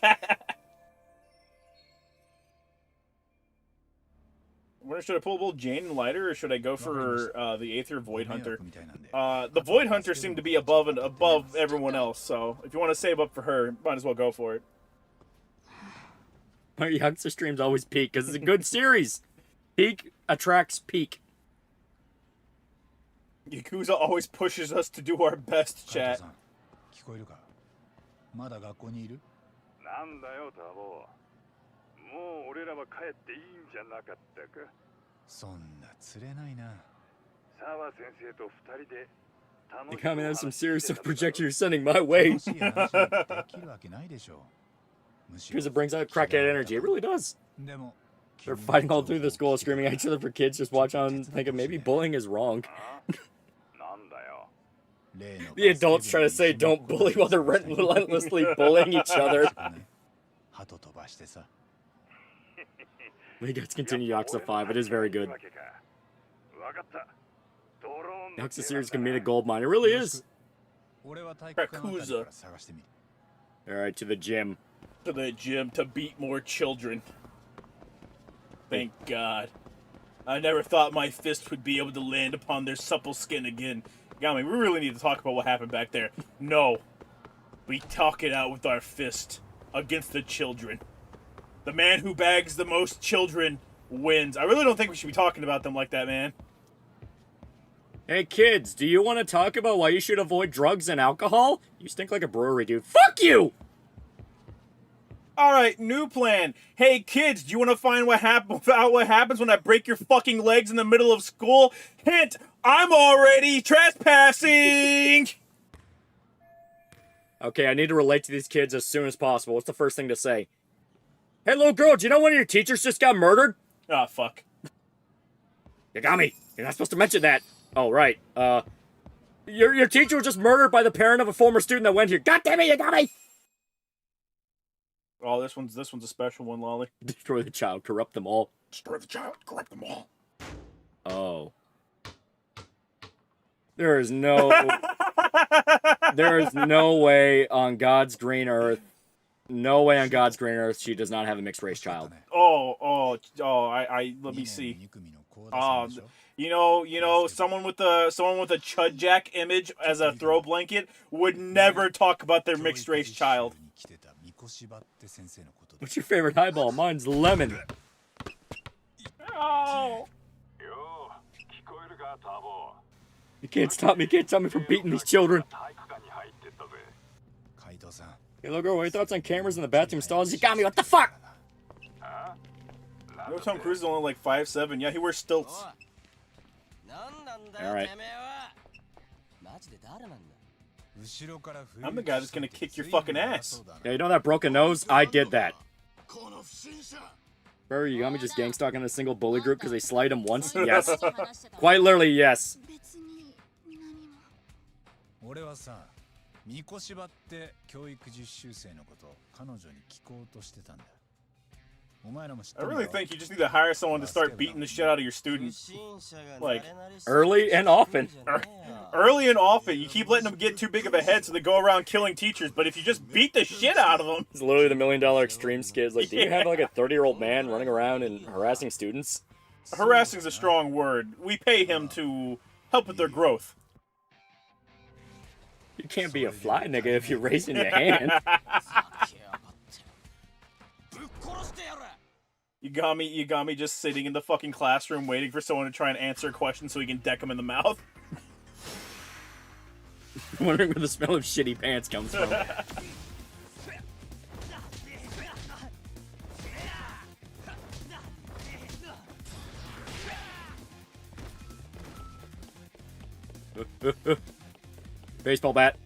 A: Should I pull both Jane and Lighter, or should I go for the Aether Void Hunter? The Void Hunter seemed to be above everyone else, so if you want to save up for her, might as well go for it.
B: My youngster streams always peak because it's a good series. Peak attracts peak.
A: Yakuza always pushes us to do our best, chat.
C: 聞こえるか？まだ学校にいる？
E: なんだよ、タボ。もう俺らは帰っていいんじゃなかったか。
C: そんな釣れないな。
E: 沢先生と二人で。
B: You coming have some serious projections you're sending my way. Because it brings out crackhead energy. It really does. They're fighting all through the school, screaming at each other for kids. Just watch on, thinking maybe bullying is wrong. The adults try to say don't bully while they're relentlessly bullying each other. We guys continue Yakuza 5. It is very good. Yakuza series can mean a gold mine. It really is.
A: Yakuza.
B: Alright, to the gym.
A: To the gym to beat more children. Thank God. I never thought my fist would be able to land upon their supple skin again. Gami, we really need to talk about what happened back there. No. We talk it out with our fist against the children. The man who bags the most children wins. I really don't think we should be talking about them like that, man.
B: Hey kids, do you want to talk about why you should avoid drugs and alcohol? You stink like a brewery, dude. Fuck you!
A: Alright, new plan. Hey kids, do you want to find out what happens when I break your fucking legs in the middle of school? Hint, I'm already trespassing!
B: Okay, I need to relate to these kids as soon as possible. What's the first thing to say? Hey little girl, do you know one of your teachers just got murdered?
A: Ah, fuck.
B: Yagami, you're not supposed to mention that. Oh, right. Your teacher was just murdered by the parent of a former student that went here. God damn it, Yagami!
A: Oh, this one's a special one, Lolly.
B: Destroy the child, corrupt them all.
A: Destroy the child, corrupt them all.
B: Oh. There is no way on God's green earth. No way on God's green earth she does not have a mixed race child.
A: Let me see. Someone with a Chud Jack image as a throw blanket would never talk about their mixed race child.
B: What's your favorite highball? Mine's lemon.
A: Oh.
B: You can't stop me. You can't stop me from beating these children. Hey, little girl, what are your thoughts on cameras in the bathroom stalls? You got me. What the fuck?
A: You know Tom Cruise is only like 5'7". Yeah, he wears stilts.
B: All right.
A: I'm the guy that's gonna kick your fucking ass.
B: Yeah, you know that broken nose? I did that. Bro, you got me just gang stalking a single bully group because they slight him once? Yes. Quite literally, yes.
C: 俺はさ、みこしばって教育実習生のこと彼女に聞こうとしてたんだ。
A: I really think you just need to hire someone to start beating the shit out of your students. Like,
B: early and often.
A: Early and often. You keep letting them get too big of a head so they go around killing teachers, but if you just beat the shit out of them...
B: It's literally the $1 Million Extreme skits. Like, do you have like a 30-year-old man running around and harassing students?
A: Harassing is a strong word. We pay him to help with their growth.
B: You can't be a fly nigga if you're raising your hand.
A: You got me just sitting in the fucking classroom waiting for someone to try and answer a question so he can deck him in the mouth.
B: Wondering where the smell of shitty pants comes from. Baseball bat.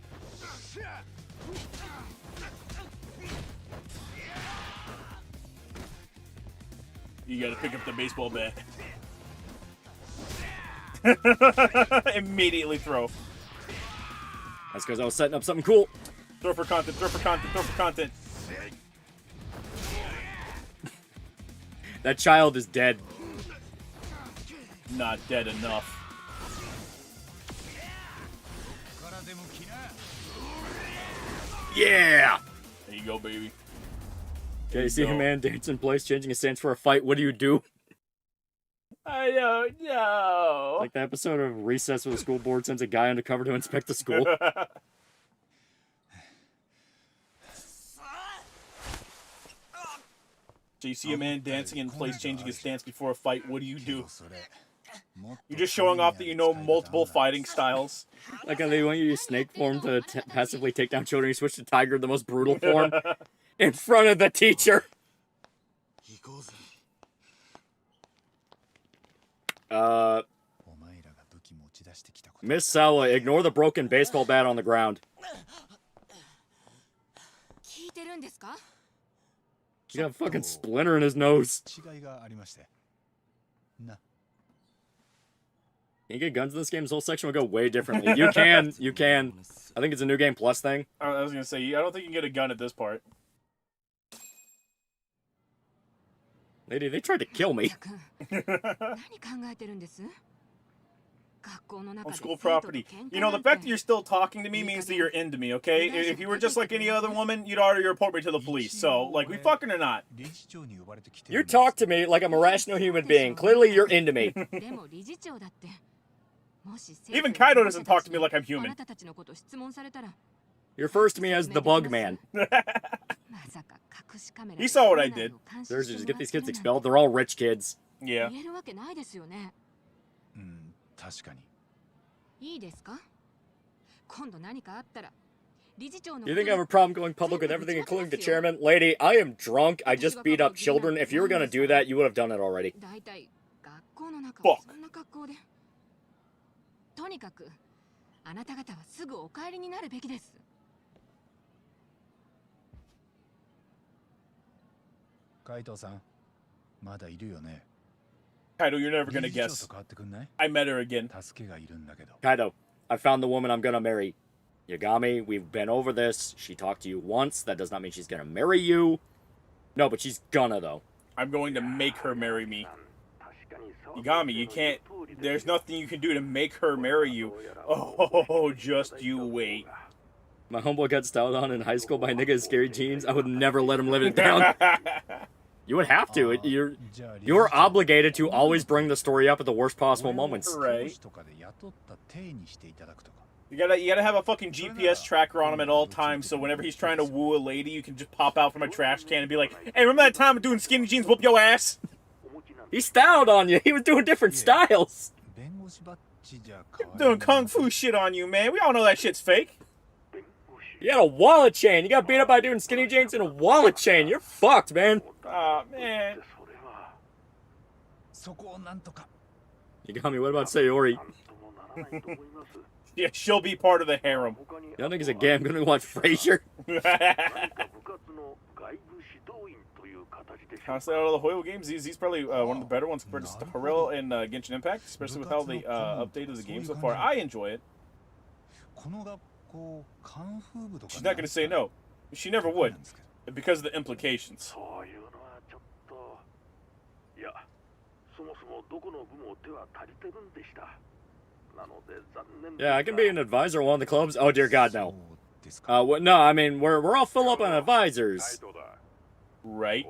A: You gotta pick up the baseball bat. Immediately throw.
B: That's because I was setting up something cool.
A: Throw for content, throw for content, throw for content.
B: That child is dead.
A: Not dead enough.
B: Yeah!
A: There you go, baby.
B: Okay, you see a man dance in place, changing his stance for a fight. What do you do?
A: I don't know.
B: Like the episode of Recess where the school board sends a guy undercover to inspect the school.
A: So you see a man dancing in place, changing his stance before a fight. What do? You're just showing off that you know multiple fighting styles.
B: Like how they want you to use snake form to passively take down children. You switch to tiger, the most brutal form, in front of the teacher. Miss Sawa, ignore the broken baseball bat on the ground. He got a fucking splinter in his nose. Can you get guns in this game? This whole section will go way differently. You can. I think it's a New Game Plus thing.
A: I was gonna say, I don't think you can get a gun at this part.
B: Lady, they tried to kill me.
A: On school property. You know, the fact that you're still talking to me means that you're into me, okay? If you were just like any other woman, you'd already report me to the police. So, like, we fucking or not?
B: You talk to me like I'm a rational human being. Clearly, you're into me.
A: Even Kaido doesn't talk to me like I'm human.
B: You're first to me as the bug man.
A: He saw what I did.
B: Seriously, just get these kids expelled. They're all rich kids.
A: Yeah.
B: You think I have a problem going public with everything, including the chairman? Lady, I am drunk. I just beat up children. If you were gonna do that, you would have done it already.
A: Fuck. Kaido, you're never gonna guess. I met her again.
B: Kaido, I found the woman I'm gonna marry. Yagami, we've been over this. She talked to you once. That does not mean she's gonna marry you. No, but she's gonna, though.
A: I'm going to make her marry me. Yagami, you can't... There's nothing you can do to make her marry you. Oh, just you wait.
B: My homeboy got styled on in high school by a nigga in scary jeans. I would never let him live it down. You would have to. You're obligated to always bring the story up at the worst possible moments.
A: Right. You gotta have a fucking GPS tracker on him at all times, so whenever he's trying to woo a lady, you can just pop out from a trash can and be like, "Hey, remember that time I'm doing skinny jeans, whoop your ass?"
B: He styled on you. He was doing different styles.
A: Doing kung fu shit on you, man. We all know that shit's fake.
B: You had a wallet chain. You got beat up by doing skinny jeans and a wallet chain. You're fucked, man.
A: Aw, man.
B: Yagami, what about Sayori?
A: Yeah, she'll be part of the harem.
B: Y'all niggas again gonna watch Frasier?
A: Honestly, out of the Hoyo games, he's probably one of the better ones compared to Haril and Genshin Impact, especially with how they updated the game so far. I enjoy it. She's not going to say no. She never would, because of the implications.
B: Yeah, I can be an advisor at one of the clubs. Oh dear God, no. No, I mean we're all full up on advisors.
A: Right.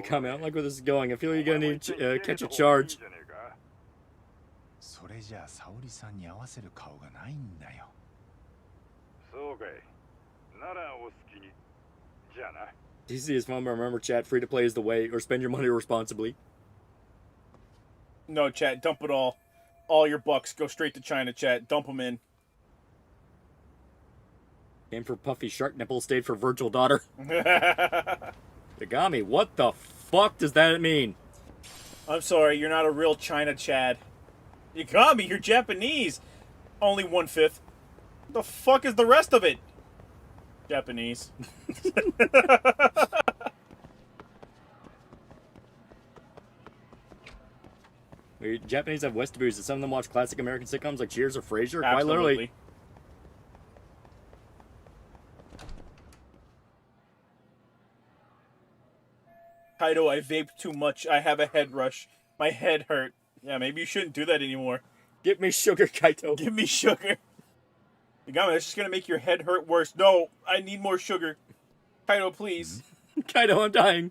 B: Come on, I don't like where this is going. I feel you're gonna need to catch a charge. DC is fun, but remember, chat, free to play is the way, or spend your money responsibly.
A: No, chat, dump it all. All your bucks, go straight to China, chat. Dump them in.
B: Came for puffy shark nipple, stayed for virtual daughter. Yagami, what the fuck does that mean?
A: I'm sorry, you're not a real China Chad. Yagami, you're Japanese. Only 1/5. The fuck is the rest of it? Japanese.
B: Japanese have Westaboos, and some of them watch classic American sitcoms like Cheers or Frasier.
A: Absolutely.
B: Quite literally.
A: Kaido, I vaped too much. I have a head rush. My head hurt. Yeah, maybe you shouldn't do that anymore.
B: Give me sugar, Kaito.
A: Give me sugar. Yagami, that's just gonna make your head hurt worse. No, I need more sugar. Kaido, please.
B: Kaido, I'm dying.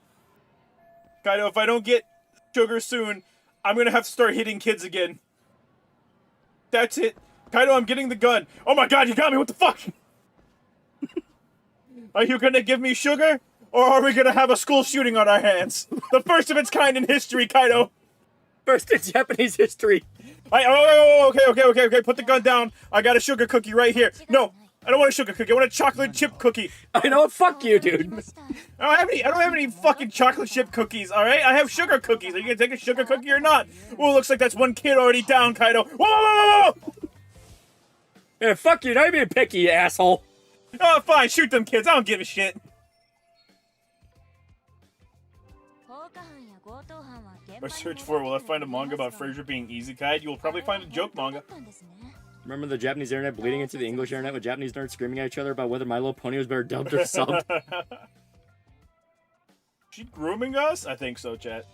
A: Kaido, if I don't get sugar soon, I'm gonna have to start hitting kids again. That's it. Kaido, I'm getting the gun. Oh my god, you got me, what the fuck? Are you gonna give me sugar? Or are we gonna have a school shooting on our hands? The first of its kind in history, Kaido.
B: First in Japanese history.
A: Okay. Put the gun down. I got a sugar cookie right here. No, I don't want a sugar cookie. I want a chocolate chip cookie.
B: I know. Fuck you, dude.
A: I don't have any fucking chocolate chip cookies. All right, I have sugar cookies. Are you gonna take a sugar cookie or not? Oh, looks like that's one kid already down, Kaido. Whoa!
B: Yeah, fuck you. Don't be picky, you asshole.
A: Oh, fine. Shoot them kids. I don't give a shit. Or search for, will I find a manga about Fraser being easy-kaied? You will probably find a joke manga.
B: Remember the Japanese internet bleeding into the English internet with Japanese nerds screaming at each other about whether My Little Pony was better dubbed or subbed?
A: She grooming us? I think so, chat.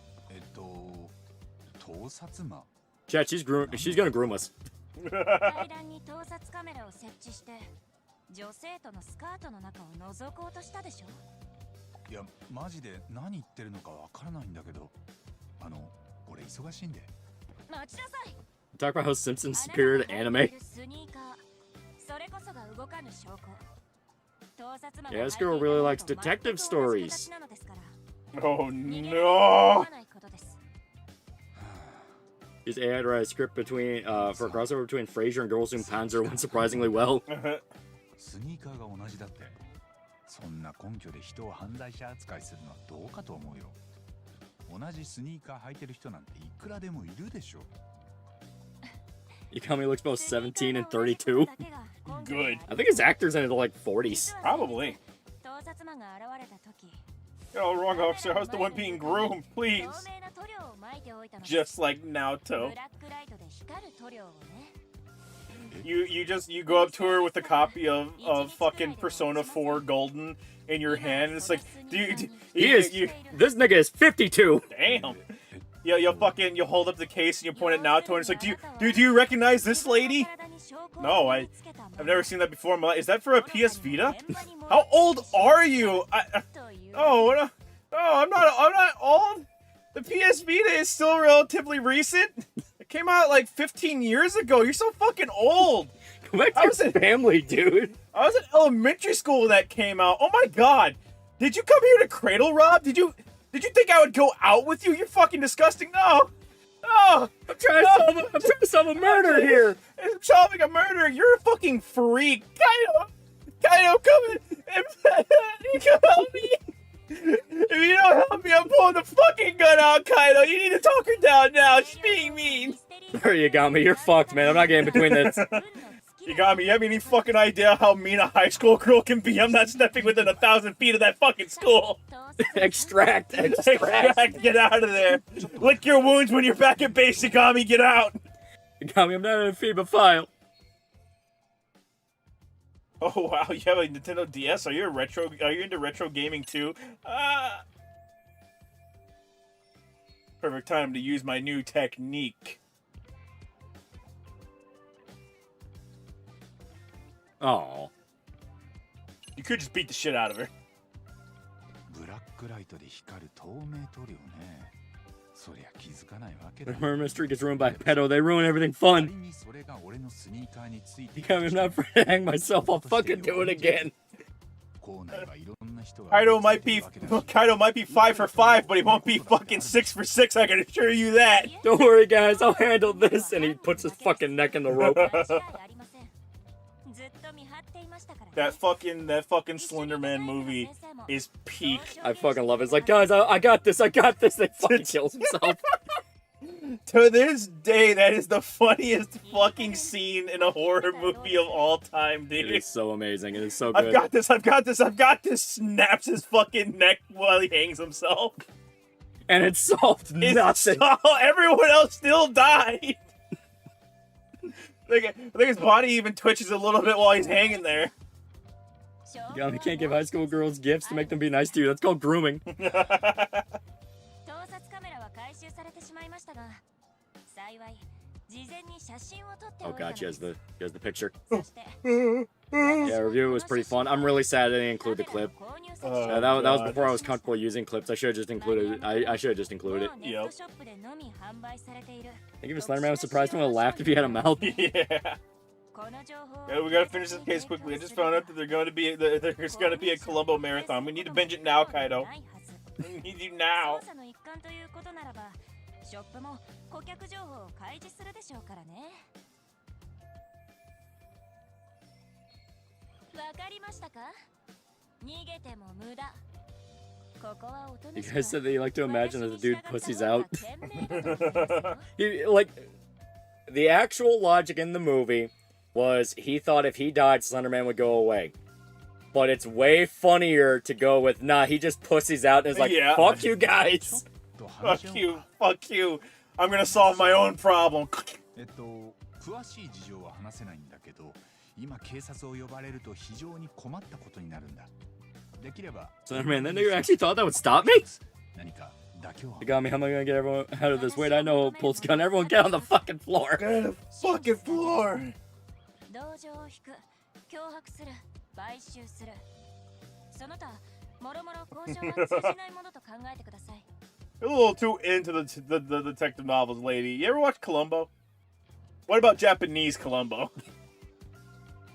B: Chat, she's gonna groom us.
F: 階段に盗撮カメラを設置して女性とのスカートの中を覗こうとしたでしょ。
C: いやマジで何言ってるのかわからないんだけど、俺忙しいんで。
F: 待ちなさい。
B: Talk about how Simpsons superior to anime. Yeah, this girl really likes detective stories.
A: Oh no!
B: His AI to write a script between for a crossover between Frasier and Girls Who Panzer went surprisingly well.
C: スニーカーが同じだって。そんな根拠で人を犯罪者扱いするのはどうかと思うよ。同じスニーカー履いてる人なんていくらでもいるでしょ。
B: Ikami looks both 17 and 32.
A: Good.
B: I think his actor's in his like 40s.
A: Probably. Oh, wrong officer. How's the one being groomed? Please. Just like Naoto. You go up to her with a copy of fucking Persona 4 Golden in your hand, and it's like,
B: this nigga is 52.
A: Damn. Yeah, you hold up the case and you point at Naoto, and it's like, do you recognize this lady? No, I've never seen that before in my life. Is that for a PS Vita? How old are you? I'm not old. The PS Vita is still relatively recent. It came out like 15 years ago. You're so fucking old.
B: Go back to your family, dude.
A: I was in elementary school when that came out. Oh my god. Did you come here to cradle rob? Did you think I would go out with you? You're fucking disgusting. No. No.
B: I'm trying to solve a murder here.
A: I'm solving a murder. You're a fucking freak. Kaido, come in. Come help me. If you don't help me, I'm pulling the fucking gun out, Kaido. You need to talk her down now. She's being mean.
B: There you got me. You're fucked, man. I'm not getting between this.
A: You got me. You have any fucking idea how mean a high school girl can be? I'm not stepping within 1,000 feet of that fucking school.
B: Extract.
A: Get out of there. Lick your wounds when you're back at base, Yagami. Get out.
B: Yagami, I'm not in a FEMA.
A: Oh wow, you have a Nintendo DS? Are you into retro gaming too? Perfect time to use my new technique.
B: Oh.
A: You could just beat the shit out of her.
B: The murder mystery gets ruined by a pedo. They ruin everything fun. I'm not afraid to hang myself. I'll fucking do it again.
A: Kaido might be 5 for 5, but he won't be fucking 6 for 6. I can assure you that.
B: Don't worry, guys. I'll handle this. And he puts his fucking neck in the rope.
A: That fucking Slender Man movie is peak.
B: I fucking love it. It's like, guys, I got this. They fucking kills himself.
A: To this day, that is the funniest fucking scene in a horror movie of all time, dude.
B: It is so amazing. It is so good.
A: I've got this. Snaps his fucking neck while he hangs himself.
B: And it solved nothing.
A: Everyone else still died. I think his body even twitches a little bit while he's hanging there.
B: You can't give high school girls gifts to make them be nice to you. That's called grooming. Oh god, she has the picture. Yeah, review was pretty fun. I'm really sad I didn't include the clip. That was before I was comfortable using clips. I should have just included it. I should have just included it.
A: Yep.
B: I think if Slenderman was surprised when I laughed if he had a mouth.
A: Yeah. Yeah, we gotta finish this case quickly. I just found out that there's gonna be a Colombo marathon. We need to binge it now, Kaido. We need you now.
F: ショップも顧客情報を開示するでしょうからね。わかりましたか？逃げても無駄。ここはおとなしく。You guys said that you like to imagine that the dude pussies out.
B: Like, the actual logic in the movie was he thought if he died, Slenderman would go away. But it's way funnier to go with, nah, he just pussies out and is like, yeah. Fuck you guys.
A: Fuck you, fuck you. I'm gonna solve my own problem.
C: 詳しい事情は話せないんだけど、今警察を呼ばれると非常に困ったことになるんだ。できれば。
B: Slenderman, that nigga actually thought that would stop me?
C: 何か妥協は。
B: You got me. How am I gonna get everyone out of this? Wait, I know. Pulse gun. Everyone get on the fucking floor.
A: Get on the fucking floor.
F: 同情を引く、脅迫する、買収する。その他、もろもろ交渉は通じないものと考えてください。
A: You're a little too into the detective novels, lady. You ever watch Columbo? What about Japanese Columbo?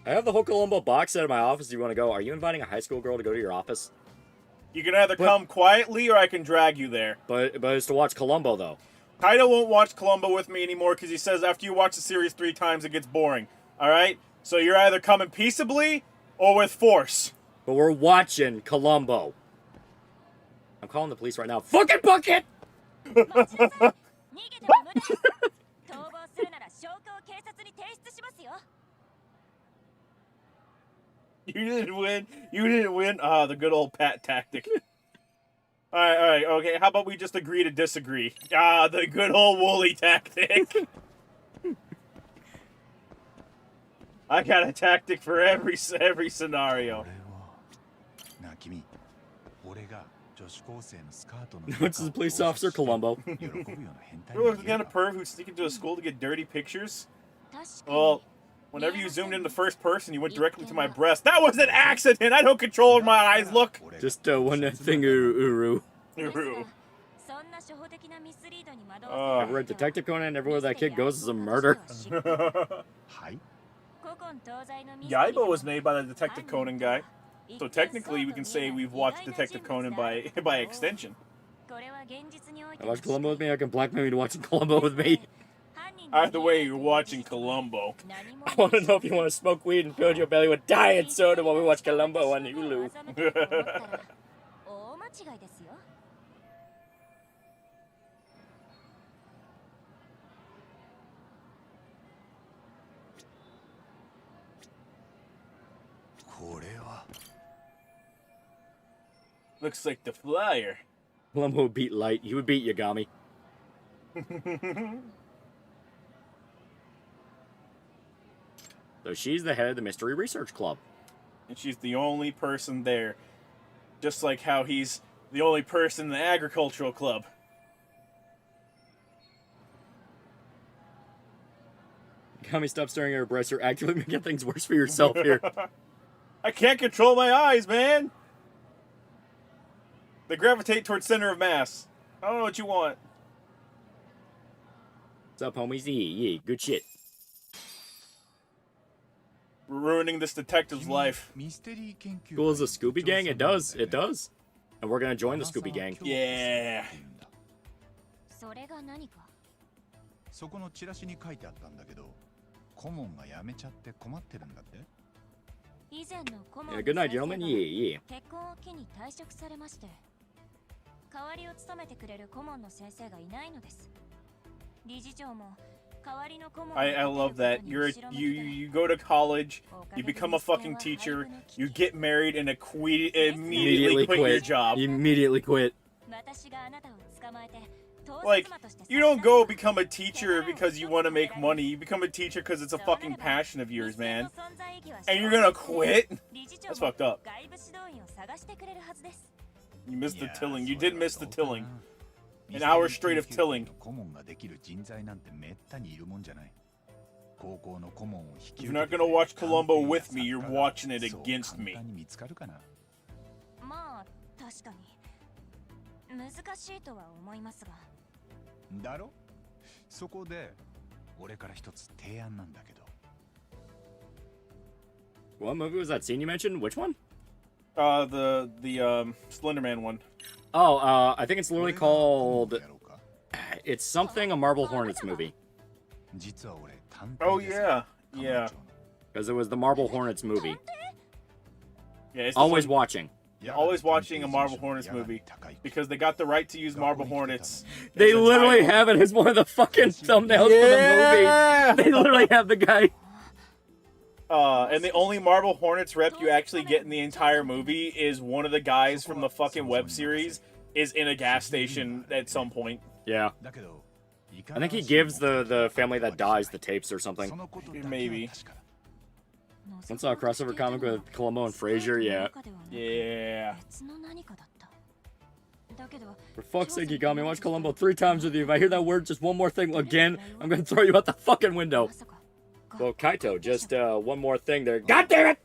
B: I have the whole Columbo box set in my office. Do you want to go? Are you inviting a high school girl to go to your office?
A: You can either come quietly or I can drag you there.
B: But it's to watch Columbo, though.
A: Kaido won't watch Columbo with me anymore because he says after you watch the series 3 times, it gets boring. Alright? So you're either coming peaceably or with force.
B: But we're watching Columbo. I'm calling the police right now. Fucking book it!
A: You didn't win. You didn't win. Ah, the good old Pat tactic. Alright, okay. How about we just agree to disagree? Ah, the good old Wooly tactic. I got a tactic for every scenario.
B: What's the police officer, Columbo?
A: You're the kind of perv who'd sneak into a school to get dirty pictures? Well, whenever you zoomed in the first person, you went directly to my breast. That was an accident! I don't control where my eyes look!
B: Just one thing, Uru.
A: Uru.
B: I've read Detective Conan, everywhere that kid goes is a murder.
A: Yaiba was made by the Detective Conan guy. So technically, we can say we've watched Detective Conan by extension.
B: I watched Columbo with me, I can blackmail you to watching Columbo with me.
A: Either way, you're watching Columbo.
B: I want to know if you want to smoke weed and fill your belly with diet soda while we watch Columbo on Hulu.
A: Looks like the flyer.
B: Columbo would beat Light. He would beat Yagami. So she's the head of the Mystery Research Club.
A: And she's the only person there. Just like how he's the only person in the Agricultural Club.
B: Yagami, stop staring at her breasts. You're actively making things worse for yourself here.
A: I can't control my eyes, man! They gravitate towards center of mass. I don't know what you want.
B: What's up, homies? Yeah, good shit.
A: We're ruining this detective's life.
B: Cool as a Scooby Gang? It does. It does. And we're gonna join the Scooby Gang.
A: Yeah.
C: そこのチラシに書いてあったんだけど、顧問が辞めちゃって困ってるんだって。
B: Yeah, good night, gentlemen. Yeah.
F: 結婚を機に退職されまして、代わりを務めてくれる顧問の先生がいないのです。理事長も
A: I love that. You go to college, you become a fucking teacher, you get married, and immediately quit your job.
B: Immediately quit.
A: Like, you don't go become a teacher because you want to make money. You become a teacher because it's a fucking passion of yours, man. And you're gonna quit? That's fucked up. You missed the tilling. You did miss the tilling. An hour straight of tilling.
C: 顧問ができる人材なんてめったにいるもんじゃない。高校の顧問を引き
A: If
C: 受
A: you're
C: け
A: not gonna watch Columbo with me, you're watching it against me.
C: 簡単に見つかるかな。
F: まあ確かに難しいとは思いますが。
C: だろ？そこで俺から一つ提案なんだけど。
B: What movie was that scene you mentioned? Which one?
A: The Slenderman one.
B: Oh, I think it's literally called. It's something a Marble Hornets movie.
A: Oh yeah, yeah.
B: Because it was the Marble Hornets movie.
A: Yeah, it's
B: always watching.
A: Yeah, always watching a Marble Hornets movie because they got the right to use Marble Hornets.
B: They literally have it as one of the fucking thumbnails for the movie. They literally have the guy.
A: And the only Marble Hornets rep you actually get in the entire movie is one of the guys from the fucking web series is in a gas station at some point.
B: Yeah. I think he gives the family that dies the tapes or something.
A: Maybe.
B: I saw a crossover comic with Columbo and Frazier, yeah.
A: Yeah.
B: For fuck's sake, you got me. Watch Columbo 3 times with you. If I hear that word just one more thing again, I'm gonna throw you out the fucking window. Well, Kaito, just one more thing there. God damn it!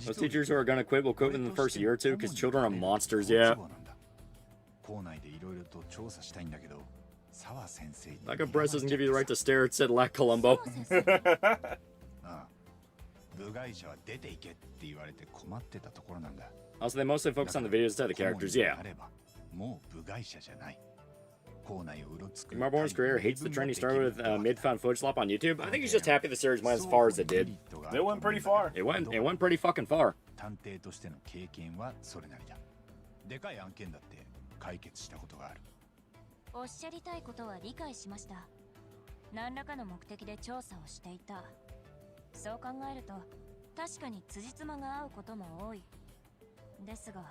B: Those teachers who are gonna quit will quit within the first year or two because children are monsters, yeah. Lack of breast doesn't give you the right to stare, said Lack Columbo. Also, they mostly focus on the videos instead of the characters, yeah. Marborn's career hates the trend he started with mid-found footage slop on YouTube. I think he's just happy the series went as far as it did.
A: It went pretty far.
B: It went pretty fucking far.
F: おっしゃりたいことは理解しました。何らかの目的で調査をしていた。そう考えると、確かに辻褄が合うことも多い。ですが、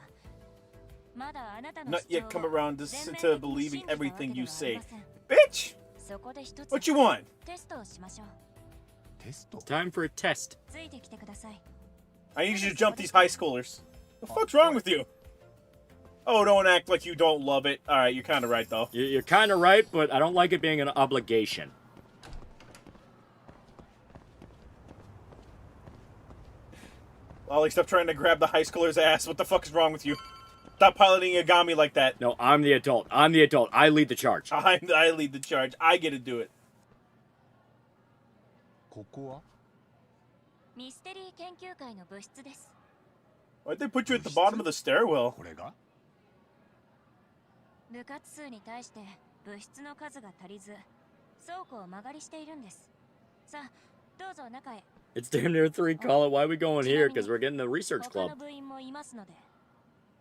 F: まだあなたの
A: Not
F: 主
A: yet
F: 張
A: come
F: を
A: around
F: 全
A: to
F: 面的に
A: believing
F: 信じたわけ
A: everything
F: で
A: you
F: はあり
A: say.
F: ません。
A: Bitch!
F: そこで一つ
A: What you want?
F: テストをしましょう。
B: Time for a test.
F: ついてきてください。
A: I need you to jump these high schoolers. The fuck's wrong with you? Oh, don't act like you don't love it. Alright, you're kind of right, though.
B: You're kind of right, but I don't like it being an obligation.
A: Ollie, stop trying to grab the high schooler's ass. What the fuck is wrong with you? Stop piloting Yagami like that.
B: No, I'm the adult. I'm the adult. I lead the charge.
A: I lead the charge. I get to do it.
C: ここは
F: ミステリー研究会の部室です。
A: Why'd they put you at the bottom of the stairwell?
C: これが
F: 部活数に対して部室の数が足りず、倉庫を間借りしているんです。さあ、どうぞ中へ。
B: It's damn near 3. Call it. Why are we going here? Because we're getting the research
F: 他
B: club.
F: の部員もいますので。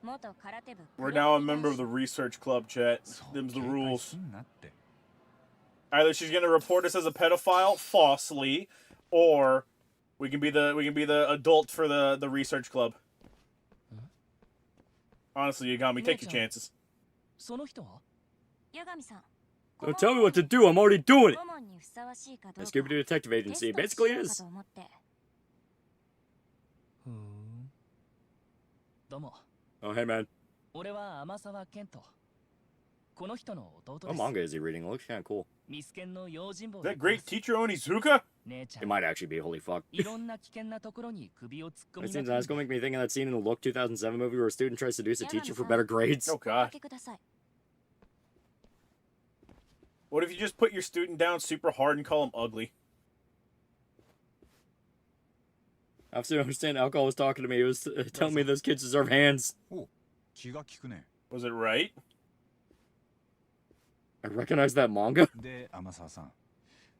F: 元空手部。
A: We're now a member of the research club, chat. Them's the rules. Either she's gonna report us as a pedophile falsely, or we can be the adult for the research club. Honestly, Yagami, take your chances.
G: その人は
F: 八神さん。
B: Don't tell me what to do. I'm already doing it.
F: 顧問にふさわしいかどう
B: The
F: か
B: Scooby-Doo Detective
F: テ
B: Agency
F: ストし
B: basically
F: ようか
B: is.
F: と思って。
G: ふーんどうも
B: Oh, hey, man.
G: 俺は天沢健人この人の弟
B: What
G: です
B: manga is he reading? It looks kind of cool.
G: ミスケンの用心棒
A: That great teacher Onizuka?
G: 姉ちゃ
B: It
G: ん
B: might actually be. Holy fuck.
G: いろんな危険なところに首を突っ込
B: It
G: み
B: seems
G: が
B: that's
G: ち
B: gonna make me think of that scene in the Look 2007 movie where a student tries to seduce a teacher for better grades.
A: Oh
F: お
A: god.
F: かけください。
A: What if you just put your student down super hard and call him ugly?
B: Officer, I understand alcohol was talking to me. It was telling me those kids deserve hands.
C: 気が利くね。
A: Was it right?
B: I recognize that manga.
C: で、天沢さん、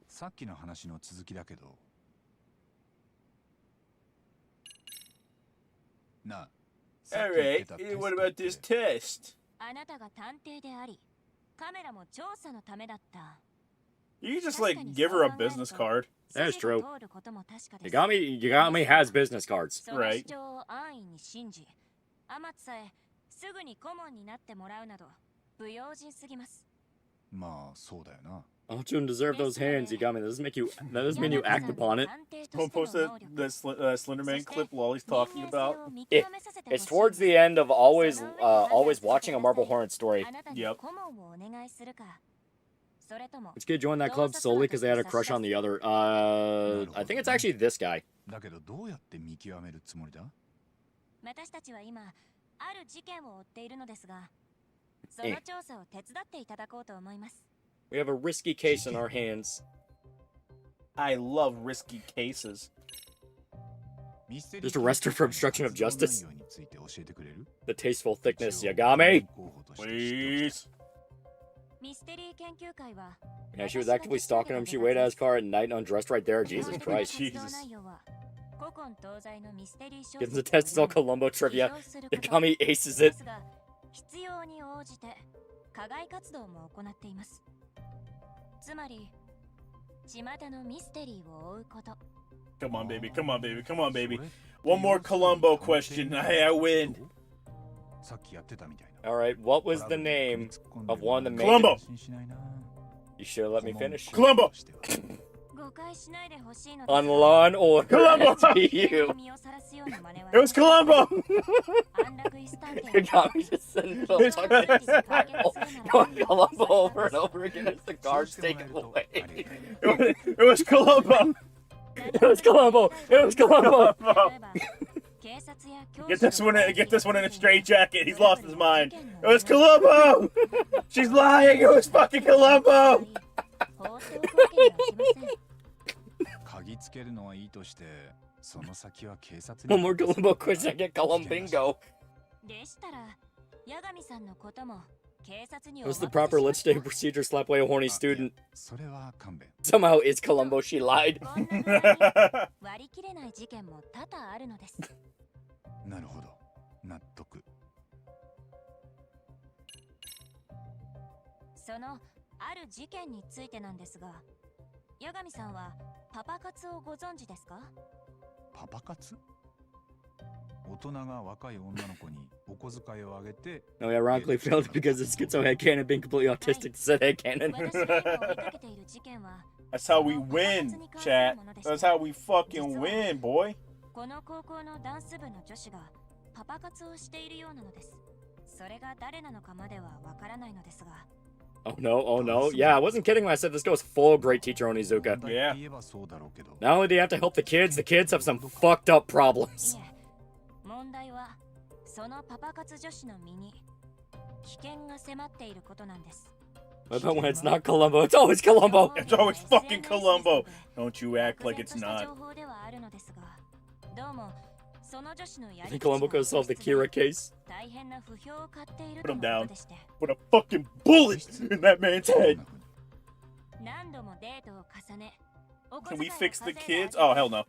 C: さっきの話の続きだけど。なあ、さっき言ってた
A: Alright,
C: テスト
A: what
C: っ
A: about
C: て
A: this test?
F: あなたが探偵であり、カメラも調査のためだった。
A: You can just like give her a business card.
B: That is
F: 筋
B: true.
F: が通ることも確かです
B: Yagami has business cards.
F: その主張を安易に信じ、天津さえすぐに顧問になってもらうなど不用心すぎます。
C: まあ、そうだよな。
B: I don't you deserve those hands, Yagami. That doesn't mean you act upon it.
A: Someone posted that Slenderman clip Loli's talking about.
B: It's towards the end of always watching a Marble Hornet story.
A: Yep.
B: Which kid joined that club solely because they had a crush on the other. I think it's actually this guy.
C: だけどどうやって見極めるつもりだ？
F: 私たちは今ある事件を追っているのですが、その調査を手伝っていただこうと思います。
B: We have a risky case in our hands.
A: I love risky cases.
B: Just arrest her for obstruction of justice. The tasteful thickness, Yagami.
A: Please.
B: Yeah, she was actively stalking him. She waited at his car at night and undressed right there. Jesus Christ.
A: Jesus.
B: Gives the test still Columbo trivia. Yagami aces it.
F: 必要に応じて課外活動も行っています。つまり巷のミステリーを追うこと。
A: Come on, baby. Come on, baby. Come on, baby. One more Columbo question. I win.
B: Alright, what was the name of one of the main...
A: Columbo!
B: You should have let me finish.
A: Columbo!
B: On Law and Order.
A: Columbo!
B: You.
A: It was Columbo!
B: Yagami just sent Columbo over and over again as the guards take him away.
A: It was Columbo!
B: It was Columbo! It was Columbo!
A: Get this one in a straight jacket. He's lost his mind. It was Columbo! She's lying! It was fucking Columbo!
B: One more Columbo question, I get Columbingo. What's the proper legislative procedure? Slap away a horny student. Somehow it's Columbo, she lied.
F: 割り切れない事件も多々あるのです。
C: なるほど、納得。
F: そのある事件についてなんですが、八神さんはパパ活をご存知ですか？
C: パパ活？大人が若い女の子にお小遣いをあげて。
B: No, he ironically failed because his schizo headcanon being completely autistic said headcanon.
A: That's how we win, chat. That's how we fucking win, boy.
F: この高校のダンス部の女子がパパ活をしているようなのです。それが誰なのかまではわからないのですが。
B: Oh no, oh no. Yeah, I wasn't kidding when I said this girl's full great teacher Onizuka.
A: Yeah.
B: Not only do you have to help the kids have some fucked up problems.
F: 問題はそのパパ活女子の身に危険が迫っていることなんです。
B: But when it's not Columbo, it's always Columbo.
A: It's always fucking Columbo. Don't you act like it's not.
B: I think Columbo could have solved the Kira case.
A: Put him down. Put a fucking bullet in that man's head. Can we fix the kids? Oh, hell no.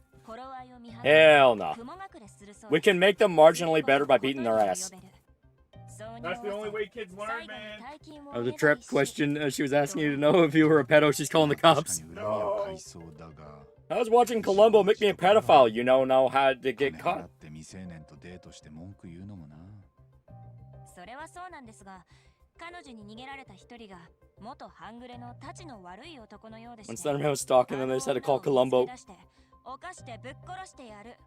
B: Hell no. We can make them marginally better by beating their ass.
A: That's the only way kids learn, man.
B: Oh, the trap question, she was asking you to know if you were a pedo, she's calling the cops.
A: No.
B: I was watching Columbo make me a pedophile, you know how to get caught.
F: それはそうなんですが、彼女に逃げられた一人が元半グレのたちの悪い男のようでした。
B: When Slenderman was stalking them, they just had to call Columbo.
F: 犯してぶっ殺してやる。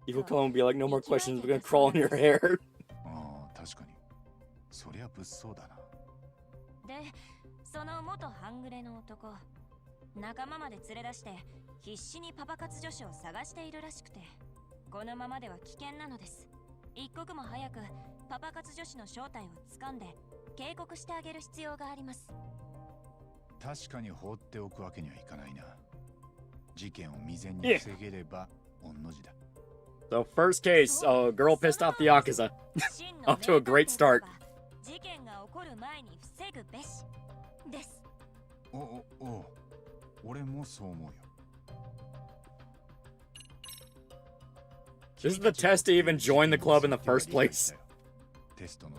B: Evil Columbo would be like, no more questions, we're gonna crawl in your hair.
C: ああ、確かに。そりゃ物騒だな。
F: で、その元半グレの男、仲間まで連れ出して必死にパパ活女子を探しているらしくて、このままでは危険なのです。一刻も早くパパ活女子の正体を掴んで警告してあげる必要があります。
C: 確かに放っておくわけにはいかないな。事件を未然に防げれば御の字だ。
B: So first case, a girl pissed off the Yakuza. Off to a great start.
F: 事件が起こる前に防ぐべしです。
C: お、俺もそう思うよ。
B: This is the test to even join the club in the first place.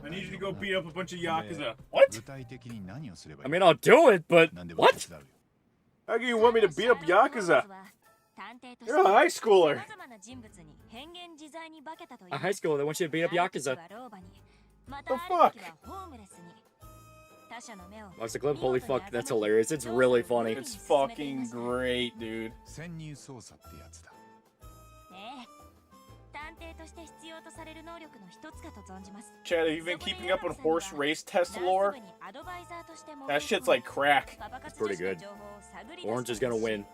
A: I need you to go beat up a bunch of Yakuza. What?
B: I mean, I'll do it, but what?
A: How do you want me to beat up Yakuza? You're a high schooler.
B: A high schooler, they want you to beat up Yakuza.
A: The fuck?
B: Watch the clip. Holy fuck, that's hilarious. It's really funny.
A: It's fucking great, dude.
C: 潜入捜査ってやつだ。
A: Chad, have you been keeping up with horse race test lore? That shit's like crack.
B: It's pretty good. Orange is gonna win.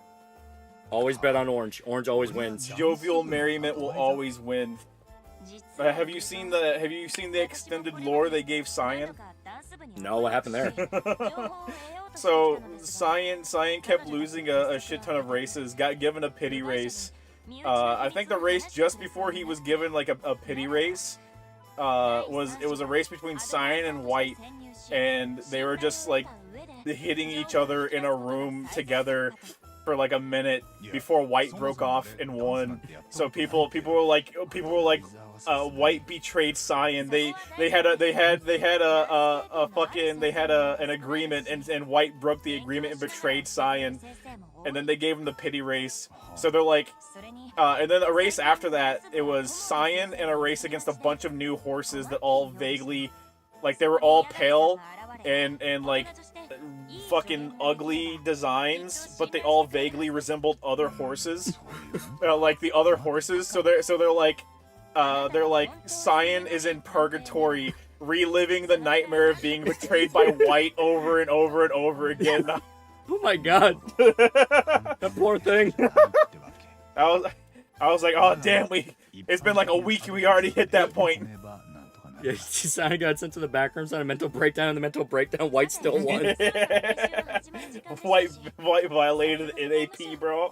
B: Always bet on Orange. Orange always wins.
A: Jovial merriment will always win. Have you seen the extended lore they gave Cyan?
B: No, what happened there?
A: So Cyan kept losing a shit ton of races. Got given a pity race. I think the race just before he was given like a pity race was a race between Cyan and White, and they were just like hitting each other in a room together for like a minute before White broke off and won. So people were like White betrayed Cyan. They had an agreement, and White broke the agreement and betrayed Cyan, and then they gave him the pity race. So they're like, and then a race after that, it was Cyan and a race against a bunch of new horses that all vaguely, like they were all pale and like fucking ugly designs, but they all vaguely resembled other horses, like the other horses. So they're like Cyan is in purgatory, reliving the nightmare of being betrayed by White over and over and over again.
B: Oh my god, that poor thing.
A: I was like, oh damn, it's been like a week and we already hit that point.
B: Yeah, Cyan got sent to the back rooms on a mental breakdown, and the mental breakdown, White still won.
A: White violated NAP, bro.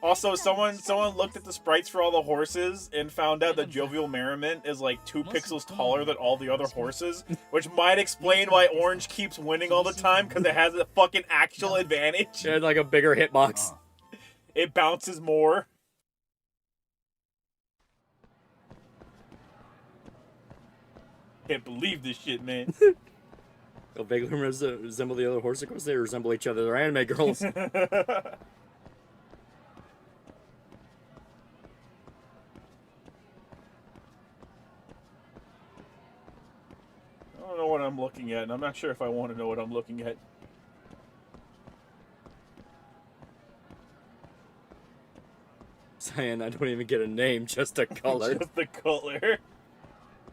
A: Also, someone looked at the sprites for all the horses and found out that Jovial Merriment is like 2 pixels taller than all the other horses, which might explain why Orange keeps winning all the time, because it has a fucking actual advantage.
B: It had like a bigger hitbox.
A: It bounces more. Can't believe this shit, man.
B: They'll vaguely resemble the other horses. Of course, they resemble each other. They're anime girls.
A: I don't know what I'm looking at, and I'm not sure if I want to know what I'm looking at.
B: Cyan, I don't even get a name, just a color.
A: Just the color.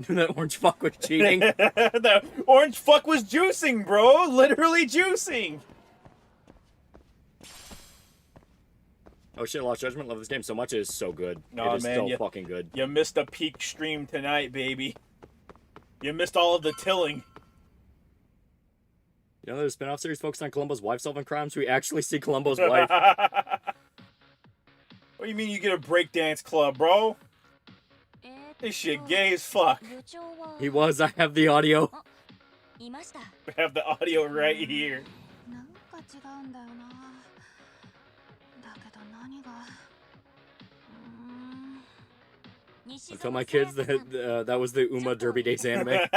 B: That orange fuck was cheating.
A: The orange fuck was juicing, bro. Literally juicing.
B: Oh shit, Lost Judgment. Love this game so much. It is so good.
A: Nah,
B: it is
A: man,
B: so fucking good.
A: You missed a peak stream tonight, baby. You missed all of the tilling.
B: You know, there's a spin-off series focused on Columbo's wife solving crimes. We actually see Columbo's wife.
A: What do you mean you get a breakdance club, bro? This shit gay as fuck.
B: He was. I have the audio.
A: I have the audio right here.
B: I tell my kids that that was the Uma Derby Days anime.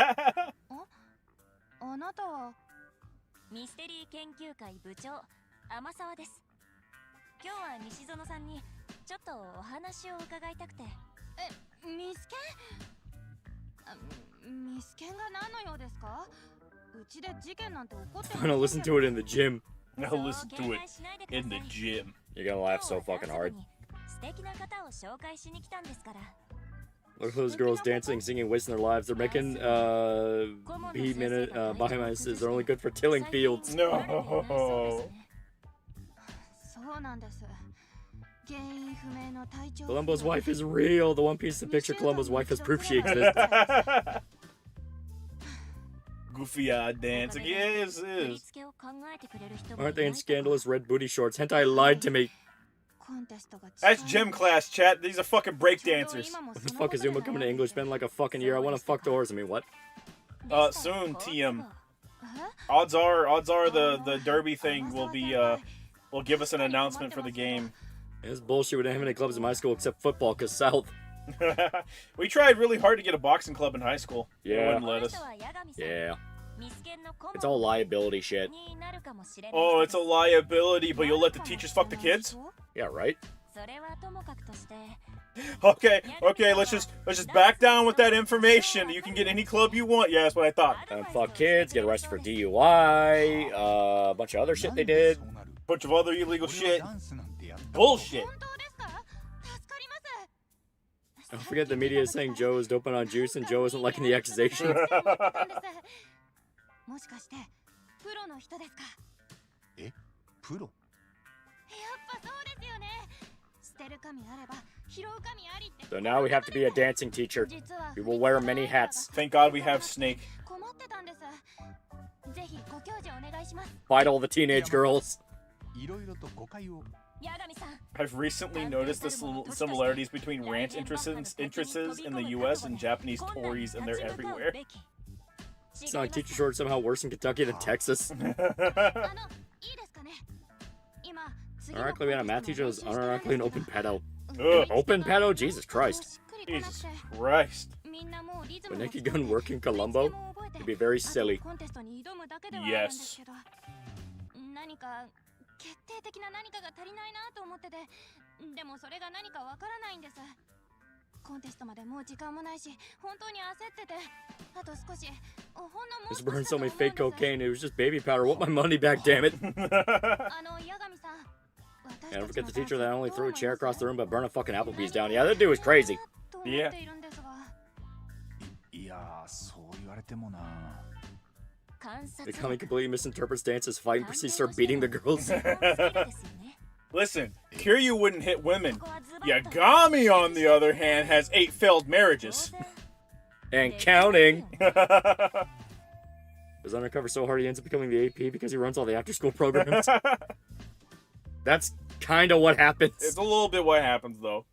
F: あなたはミステリー研究会部長天沢です。今日は西園さんにちょっとお話を伺いたくて。ミスケン？ミスケンが何の用ですか？うちで事件なんて起こってない。
B: I'm gonna listen to it in the gym.
A: I'll listen to it in the gym.
B: You're gonna laugh so fucking hard.
F: 素敵な方を紹介しに来たんですから。
B: Look at those girls dancing, singing, wasting their lives. They're making beat minute behind my is they're only good for tilling fields.
A: No.
B: Columbo's wife is real. The One Piece to picture Columbo's wife has proof she exists.
A: Goofy eyed dancing. Yes, it is.
B: Aren't they in scandalous red booty shorts? Hentai lied to me.
A: That's gym class, chat. These are fucking breakdancers.
B: What the fuck is Uma coming to English? Been like a fucking year. I want to fuck the horse. I mean, what?
A: Soon, TM. Odds are the derby thing will give us an announcement for the game.
B: It's bullshit. We didn't have any clubs in my school except football, cause South.
A: We tried really hard to get a boxing club in high school.
B: Yeah.
A: They wouldn't let us.
B: Yeah. It's all liability shit.
A: Oh, it's a liability, but you'll let the teachers fuck the kids?
B: Yeah, right?
A: Okay, let's just back down with that information. You can get any club you want. Yeah, that's what I thought.
B: Fuck kids, get arrested for DUI, a bunch of other shit they did.
A: Bunch of other illegal shit. Bullshit.
B: Don't forget the media is saying Joe is doping on juice and Joe isn't liking the accusation. So now we have to be a dancing teacher. We will wear many hats.
A: Thank God we have Snake.
B: Fight all the teenage girls.
A: I've recently noticed the similarities between ranch interests in the U.S. and Japanese Tories, and they're everywhere.
B: It's not like teacher shortage somehow worse in Kentucky than Texas. Ironically, we had a math teacher that was unironically an open pedo. Open pedo? Jesus Christ.
A: Jesus Christ.
B: When Nicky Gunn work in Colombo, it'd be very silly.
A: Yes.
F: 決定的な何かが足りないなと思ってて、でもそれが何かわからないんです。コンテストまでもう時間もないし、本当に焦ってて、あと少し、ほんのもう少し。
B: Just burned so many fake cocaine, it was just baby powder. Want my money back, damn it. And don't forget the teacher that only threw a chair across the room but burned a fucking Applebee's down. Yeah, that dude was crazy.
A: Yeah.
B: The comic completely misinterprets dance as fight and proceeds to start beating the girls.
A: Listen, Kiryu wouldn't hit women. Yagami, on the other hand, has 8 failed marriages.
B: And counting. Is undercover so hard he ends up becoming the AP because he runs all the after-school programs. That's kind of what happens.
A: It's a little bit what happens, though.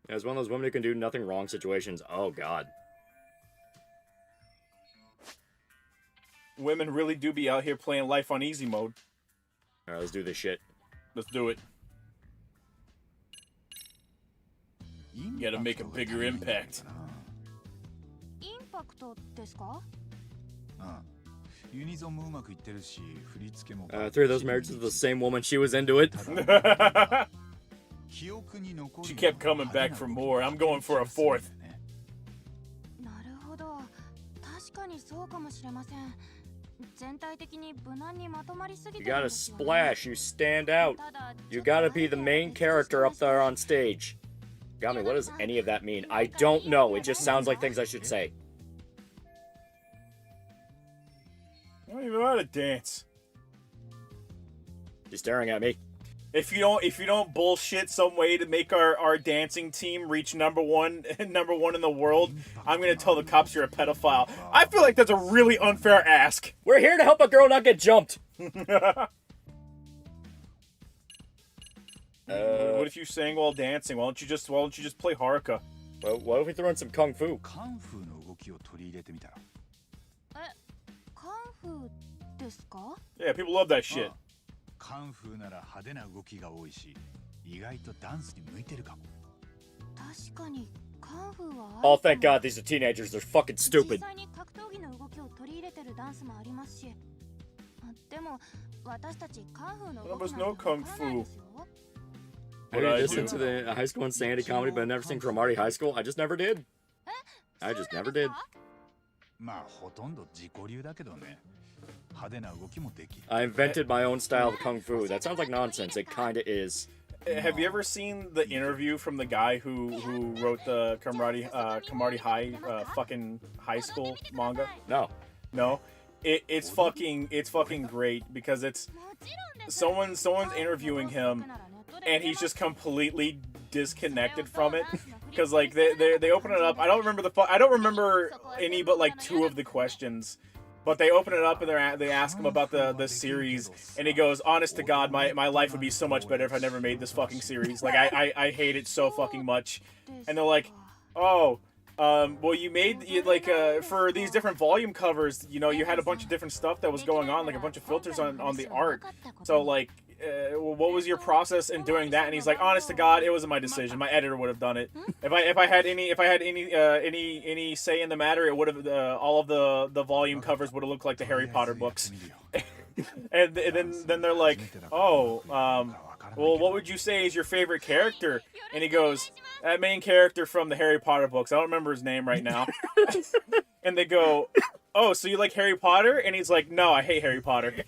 B: As one of those women who can do nothing wrong situations. Oh, God.
A: Women really do be out here playing life on easy mode.
B: Alright, let's do this shit.
A: Let's do it. You gotta make a bigger impact.
B: Three of those marriages to the same woman, she was into it.
A: She kept coming back for more. I'm going for a 4th.
B: You gotta splash, you stand out. You gotta be the main character up there on stage. Gami, what does any of that mean? I don't know, it just sounds like things I should say.
A: I don't even know how to dance.
B: She's staring at me.
A: If you don't bullshit some way to make our dancing team reach number one in the world, I'm gonna tell the cops you're a pedophile. I feel like that's a really unfair ask.
B: We're here to help a girl not get jumped.
A: What if you sang while dancing? Why don't you just play Haruka?
B: Well, what if we throw in some kung fu?
A: Yeah, people love that shit.
B: Oh, thank God, these are teenagers. They're fucking stupid.
A: There was no kung fu.
B: I did listen to the high school insanity comedy, but I never seen Cromartie High School. I just never did. I just never did. I invented my own style of kung fu. That sounds like nonsense. It kinda is.
A: Have you ever seen the interview from the guy who wrote the Cromartie High fucking high school manga?
B: No.
A: No? It's fucking great because it's someone's interviewing him and he's just completely disconnected from it. Because like they open it up. I don't remember any but like 2 of the questions. But they open it up and they ask him about the series, and he goes, "Honest to God, my life would be so much better if I never made this fucking series. Like I hate it so fucking much." And they're like, "Oh, well you made for these different volume covers, you know, you had a bunch of different stuff that was going on, like a bunch of filters on the art. So like, what was your process in doing that?" And he's like, "Honest to God, it wasn't my decision. My editor would have done it. If I had any say in the matter, it would have all of the volume covers would have looked like the Harry Potter books." And then they're like, oh, well, what would you say is your favorite character? And he goes, that main character from the Harry Potter books. I don't remember his name right now. And they go, oh, so you like Harry Potter? And he's like, no, I hate Harry Potter.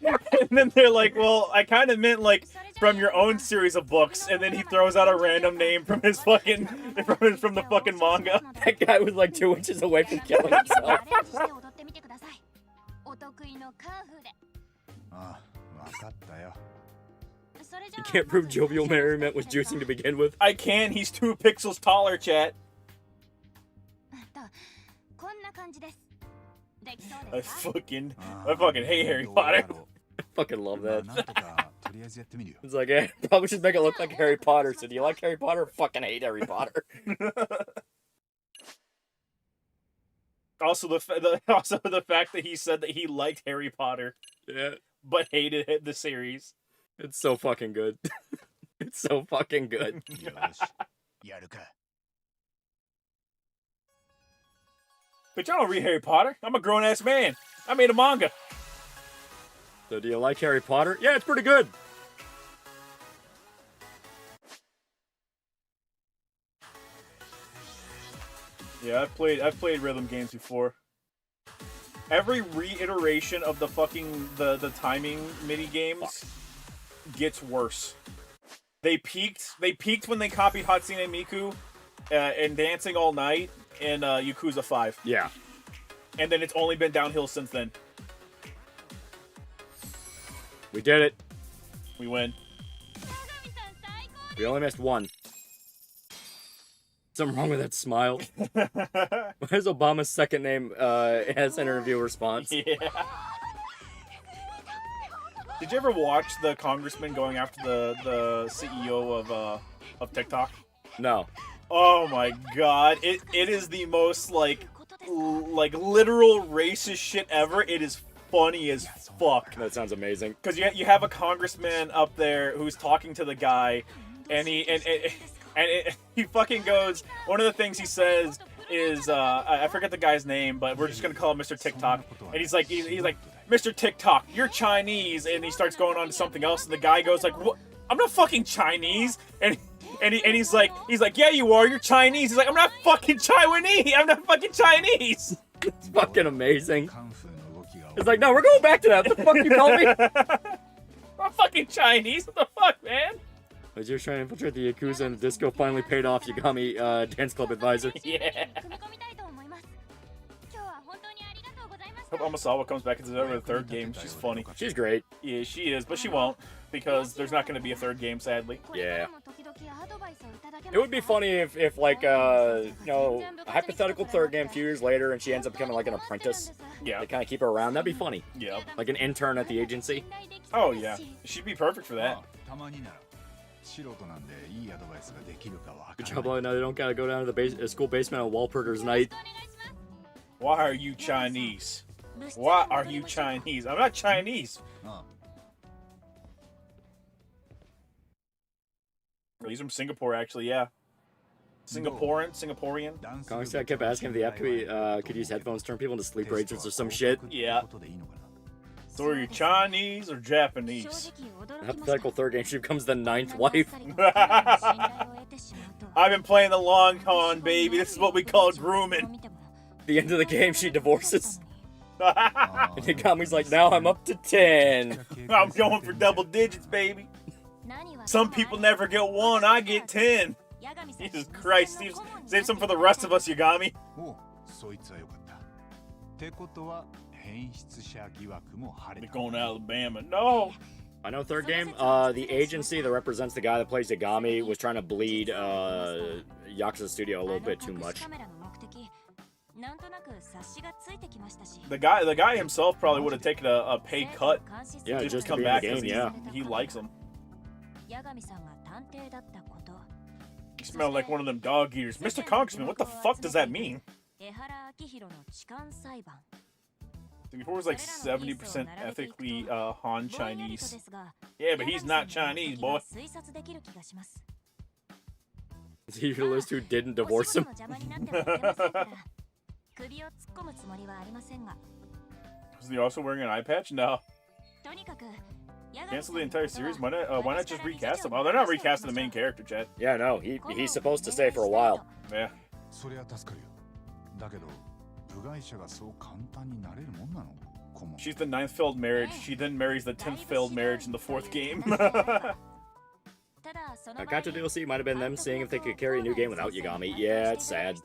A: And then they're like, well, I kind of meant like from your own series of books. And then he throws out a random name from his fucking from the fucking manga.
B: That guy was like 2 inches away from killing himself. You can't prove jovial merriment was juicing to begin with.
A: I can. He's 2 pixels taller, chat. I fucking hate Harry Potter.
B: I fucking love that. It's like, hey, probably should make it look like Harry Potter. So do you like Harry Potter? Fucking hate Harry Potter.
A: Also, the fact that he said that he liked Harry Potter,
B: yeah,
A: but hated the series.
B: It's so fucking good. It's so fucking good.
A: But y'all don't read Harry Potter. I'm a grown-ass man. I made a manga.
B: So do you like Harry Potter? Yeah, it's pretty good.
A: Yeah, I've played rhythm games before. Every reiteration of the fucking the timing mini games gets worse. They peaked when they copied Hatsune Miku and Dancing All Night in Yakuza 5.
B: Yeah.
A: And then it's only been downhill since then.
B: We did it.
A: We win.
B: We only missed one. Something wrong with that smile. Why is Obama's second name as an interview response?
A: Yeah. Did you ever watch the congressman going after the CEO of TikTok?
B: No.
A: Oh my god. It is the most like literal racist shit ever. It is funny as fuck.
B: That sounds amazing.
A: Because you have a congressman up there who's talking to the guy, and he fucking goes. One of the things he says is I forget the guy's name, but we're just gonna call him Mr. TikTok. And he's like Mr. TikTok, you're Chinese, and he starts going on to something else, and the guy goes like, what? I'm not fucking Chinese, and he's like, yeah, you are. You're Chinese. He's like, I'm not fucking Taiwanese. I'm not fucking Chinese.
B: It's fucking amazing. It's like, no, we're going back to that. What the fuck you call me?
A: I'm fucking Chinese. What the fuck, man?
B: As you're trying to infiltrate the Yakuza and the disco finally paid off, Yagami, dance club advisor.
A: Yeah. Hope Amasawa comes back into the third game. She's funny.
B: She's great.
A: Yeah, she is, but she won't, because there's not going to be a third game, sadly.
B: Yeah. It would be funny if like, you know, a hypothetical third game a few years later and she ends up becoming like an apprentice.
A: Yeah.
B: They kind of keep her around. That'd be funny.
A: Yeah.
B: Like an intern at the agency.
A: Oh, yeah. She'd be perfect for that.
B: Good job, now they don't gotta go down to the school basement on Walpurgis night.
A: Why are you Chinese? Why are you Chinese? I'm not Chinese. He's from Singapore, actually, yeah. Singaporean.
B: Congress I kept asking if the app could use headphones, turn people into sleep ragers or some shit.
A: Yeah. So are you Chinese or Japanese?
B: The hypothetical third game, she becomes the 9th wife.
A: I've been playing the long con, baby. This is what we call grooming.
B: The end of the game, she divorces. And Yagami's like, now I'm up to 10.
A: I'm going for double digits, baby. Some people never get 1, I get 10. Jesus Christ, save some for the rest of us, Yagami. They're going to Alabama. No!
B: I know third game, the agency that represents the guy that plays Yagami was trying to bleed Yakuza Studio a little bit too much.
A: The guy himself probably would have taken a pay cut.
B: Yeah, just
A: to come back in the game. He likes him. You smell like one of them dog eaters. Mr. Congressman, what the fuck does that mean? Singapore was like 70% ethically Han Chinese. Yeah, but he's not Chinese, boy.
B: Is he the list who didn't divorce him?
A: Is he also wearing an eye patch? No. Cancel the entire series? Why not just recast him? Oh, they're not recasting the main character, Chad.
B: Yeah, no, he's supposed to stay for a while.
A: Yeah. She's the 9th failed marriage. She then marries the 10th failed marriage in the 4th game.
B: Kaito DLC might have been them seeing if they could carry a new game without Yagami. Yeah, it's sad.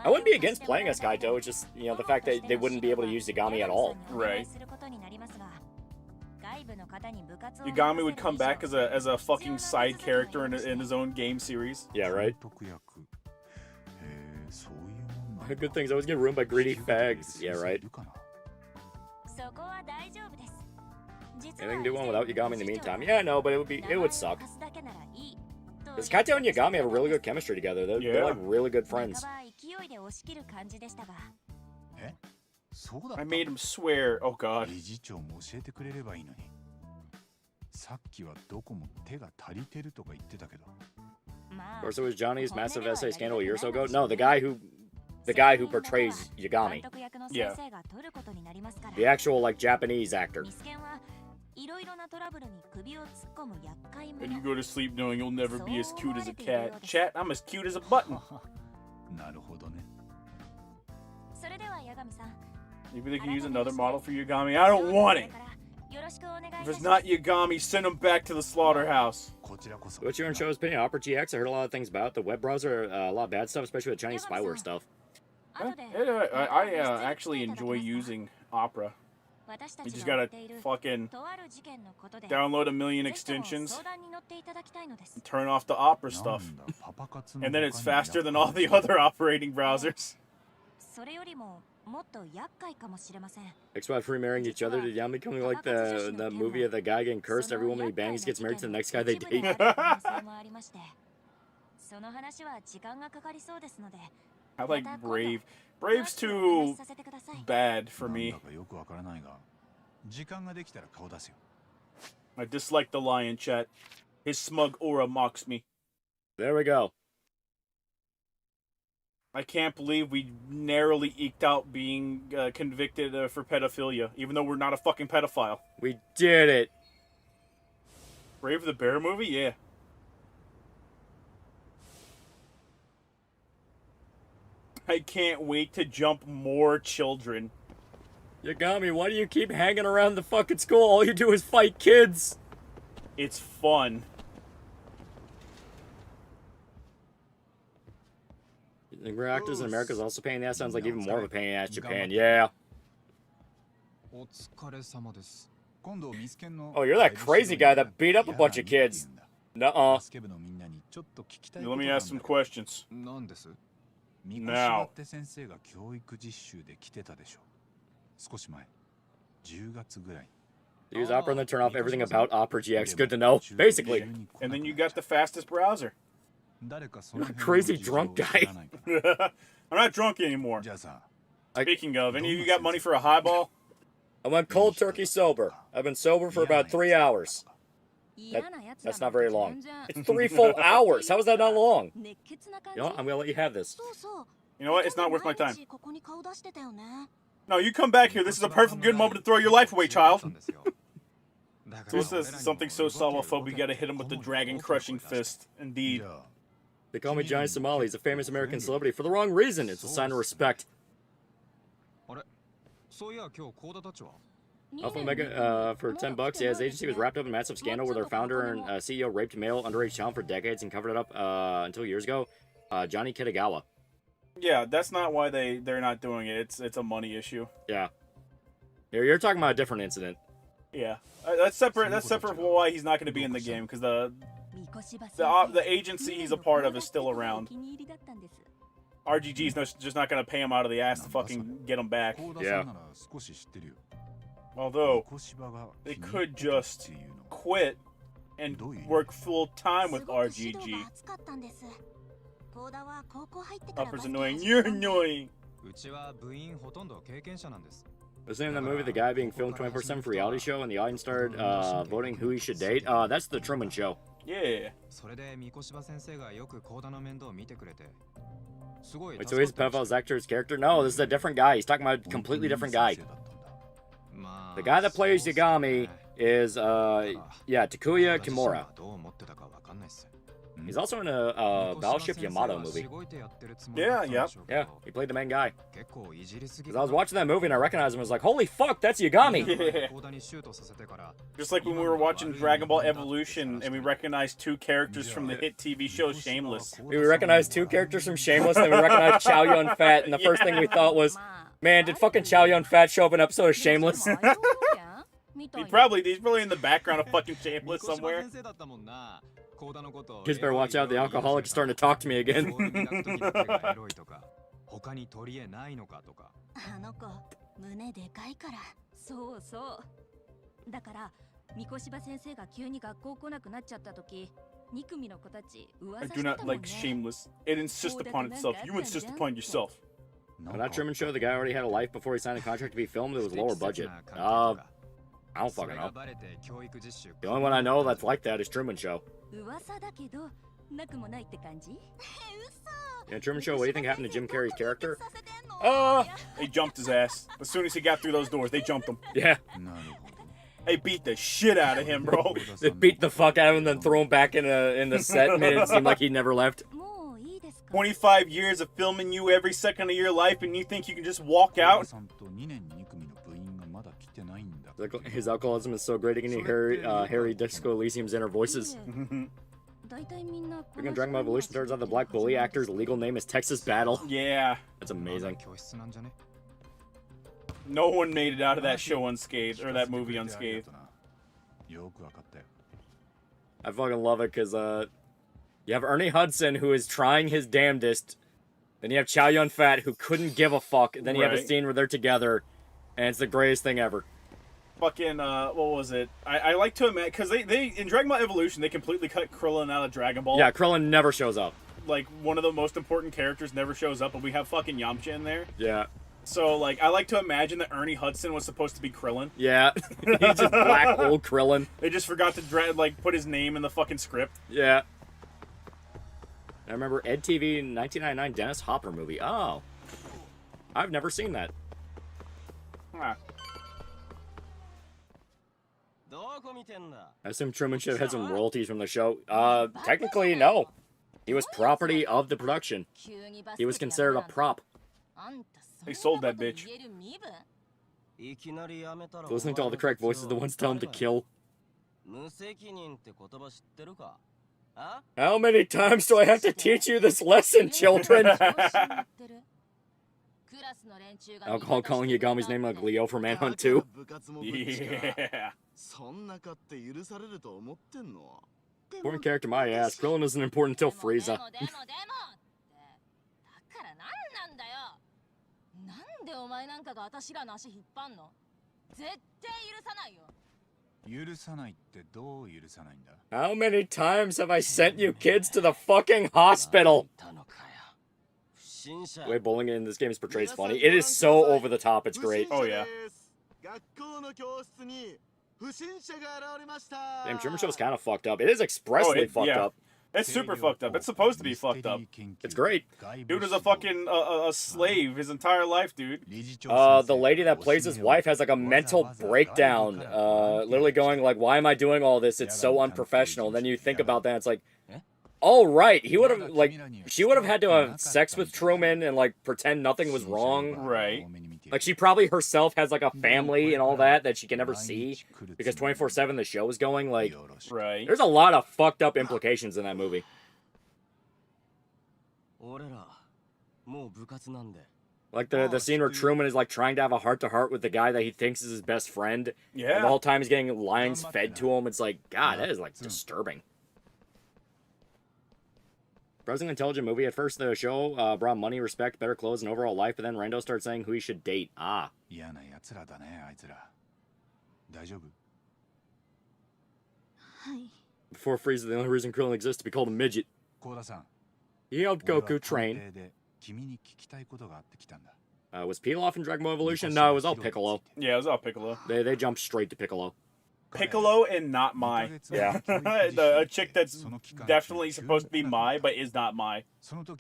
B: I wouldn't be against playing as Kaito, it's just, you know, the fact that they wouldn't be able to use Yagami at all.
A: Right. Yagami would come back as a fucking side character in his own game series.
B: Yeah, right? Good things always get ruined by greedy fags. Yeah, right? Anything to do one without Yagami in the meantime? Yeah, no, but it would suck. Because Kaito and Yagami have a really good chemistry together. They're like really good friends.
A: I made him swear. Oh god.
B: Of course, it was Johnny's massive essay scandal a year or so ago. No, the guy who portrays Yagami.
A: Yeah.
B: The actual like Japanese actor.
A: And you go to sleep knowing you'll never be as cute as a cat. Chat, I'm as cute as a button. Maybe they can use another model for Yagami. I don't want it. If it's not Yagami, send him back to the slaughterhouse.
B: What's your own show's opinion? Opera GX, I heard a lot of things about the web browser, a lot of bad stuff, especially with Chinese spyware stuff.
A: I actually enjoy using Opera. You just gotta fucking download a million extensions, and turn off the Opera stuff, and then it's faster than all the other operating browsers.
B: Xbox remarrying each other, did Yami become like the movie of the guy getting cursed? Every woman he bangs gets married to the next guy they date.
A: I like Brave. Brave's too bad for me. I dislike the lion, chat. His smug aura mocks me.
B: There we go.
A: I can't believe we narrowly eked out being convicted for pedophilia, even though we're not a fucking pedophile.
B: We did it.
A: Brave the Bear movie? Yeah. I can't wait to jump more children.
B: Yagami, why do you keep hanging around the fucking school? All you do is fight kids.
A: It's fun.
B: The actors in America is also paying the ass. Sounds like even more of a pain in the ass Japan. Yeah. Oh, you're that crazy guy that beat up a bunch of kids. Nuh-uh.
A: Let me ask some questions. Now.
B: Use Opera and then turn off everything about Opera GX. Good to know. Basically.
A: And then you got the fastest browser.
B: You're a crazy drunk guy.
A: I'm not drunk anymore. Speaking of, any of you got money for a highball?
B: I went cold turkey sober. I've been sober for about 3 hours. That's not very long. It's 3 full hours. How is that not long? You know what? I'm gonna let you have this.
A: You know what? It's not worth my time. No, you come back here. This is a perfect good moment to throw your life away, child. This is something so solophobic, you gotta hit him with the dragon-crushing fist. Indeed.
B: They call me Johnny Somali. He's a famous American celebrity for the wrong reason. It's a sign of respect. Alpha Omega, for $10, yeah, his agency was wrapped up in a massive scandal where their founder and CEO raped male underage talent for decades and covered it up until years ago. Johnny Kitagawa.
A: Yeah, that's not why they're not doing it. It's a money issue.
B: Yeah. You're talking about a different incident.
A: Yeah, that's separate. That's separate from why he's not going to be in the game, because the agency he's a part of is still around. RGG's just not going to pay him out of the ass to fucking get him back.
B: Yeah.
A: Although they could just quit and work full time with RGG. Upper's annoying. You're annoying.
B: Was the name of that movie the guy being filmed 24/7 for reality show and the audience started voting who he should date? That's the Truman Show.
A: Yeah.
B: Wait, so he's Pavel's actor's character? No, this is a different guy. He's talking about a completely different guy. The guy that plays Yagami is, yeah, Takuya Kimura. He's also in a Battleship Yamato movie.
A: Yeah.
B: He played the main guy. Because I was watching that movie and I recognized him. I was like, holy fuck, that's Yagami!
A: Yeah. Just like when we were watching Dragon Ball Evolution and we recognized two characters from the hit TV show Shameless.
B: We recognized two characters from Shameless, and then we recognized Chow Yun Fat, and the first thing we thought was, man, did fucking Chow Yun Fat show up in an episode of Shameless?
A: He's probably in the background of fucking Shameless somewhere.
B: Kids better watch out, the alcoholic is starting to talk to me again.
F: あの子胸でかいから。そうそう。だから三越場先生が急に学校来なくなっちゃった時、2組の子たち噂
A: I
F: し
A: do
F: てた
A: not
F: もん
A: like
F: ね。
A: Shameless. It insists upon itself. You insist upon yourself.
B: On that Truman Show, the guy already had a life before he signed a contract to be filmed. It was lower budget. I don't fucking know. The only one I know that's like that is Truman Show.
F: 噂だけどなくもないって感じ？
B: Yeah, Truman Show, what do you think happened to Jim Carrey's character?
A: They jumped his ass. As soon as he got through those doors, they jumped him.
B: Yeah.
A: They beat the shit out of him, bro.
B: They beat the fuck out of him and then threw him back in the set and made it seem like he never left.
A: 25 years of filming you every second of your life and you think you can just walk out?
B: His alcoholism is so great he can hear Harry Disco Elysium's inner voices. Freaking Dragon Ball Evolution turns out the Black Bully actor's legal name is Texas Battle.
A: Yeah.
B: That's amazing.
A: No one made it out of that show unscathed, or that movie unscathed.
B: I fucking love it because you have Ernie Hudson who is trying his damnedest, then you have Chow Yun Fat who couldn't give a fuck, and then you have a scene where they're together, and it's the greatest thing ever.
A: Fucking, what was it? I like to imagine, because they in Dragon Ball Evolution, they completely cut Krillin out of Dragon Ball.
B: Yeah, Krillin never shows up.
A: Like, one of the most important characters never shows up, but we have fucking Yamcha in there.
B: Yeah.
A: So, like, I like to imagine that Ernie Hudson was supposed to be Krillin.
B: Yeah. He's just black old Krillin.
A: They just forgot to, put his name in the fucking script.
B: Yeah. I remember Ed TV 1999 Dennis Hopper movie. Oh. I've never seen that.
A: Huh.
B: I assume Truman should have had some royalties from the show. Technically, no. He was property of the production. He was considered a prop.
A: They sold that bitch.
B: Listening to all the correct voices, the ones telling him to kill. How many times do I have to teach you this lesson, children? Alcohol calling Yagami's name like Leo from Manhunt 2.
A: Yeah.
B: Important character, my ass. Krillin isn't important until Frieza. How many times have I sent you kids to the fucking hospital? The way bowling in this game is portrayed is funny. It is so over the top, it's great.
A: Oh, yeah.
B: Damn, Truman Show's kind of fucked up. It is expressly fucked up.
A: It's super fucked up. It's supposed to be fucked up.
B: It's great.
A: Dude was a fucking a slave his entire life, dude.
B: The lady that plays his wife has like a mental breakdown. Literally going like, why am I doing all this? It's so unprofessional. And then you think about that, it's like, oh, right. He would have, like, she would have had to have sex with Truman and, like, pretend nothing was wrong.
A: Right.
B: Like, she probably herself has, like, a family and all that she can never see. Because 24/7 the show is going, like...
A: Right.
B: There's a lot of fucked up implications in that movie. Like, the scene where Truman is, like, trying to have a heart-to-heart with the guy that he thinks is his best friend.
A: Yeah.
B: And the whole time he's getting lines fed to him. It's like, God, that is, like, disturbing. Surprisingly intelligent movie. At first, the show brought money, respect, better clothes, and overall life, but then Rando starts saying who he should date. Ah. Before Frieza, the only reason Krillin exists is to be called a midget. He helped Goku train. Was Pilaf in Dragon Ball Evolution? No, it was all Piccolo.
A: Yeah, it was all Piccolo.
B: They jumped straight to Piccolo.
A: Piccolo and not Mai.
B: Yeah.
A: A chick that's definitely supposed to be Mai, but is not Mai.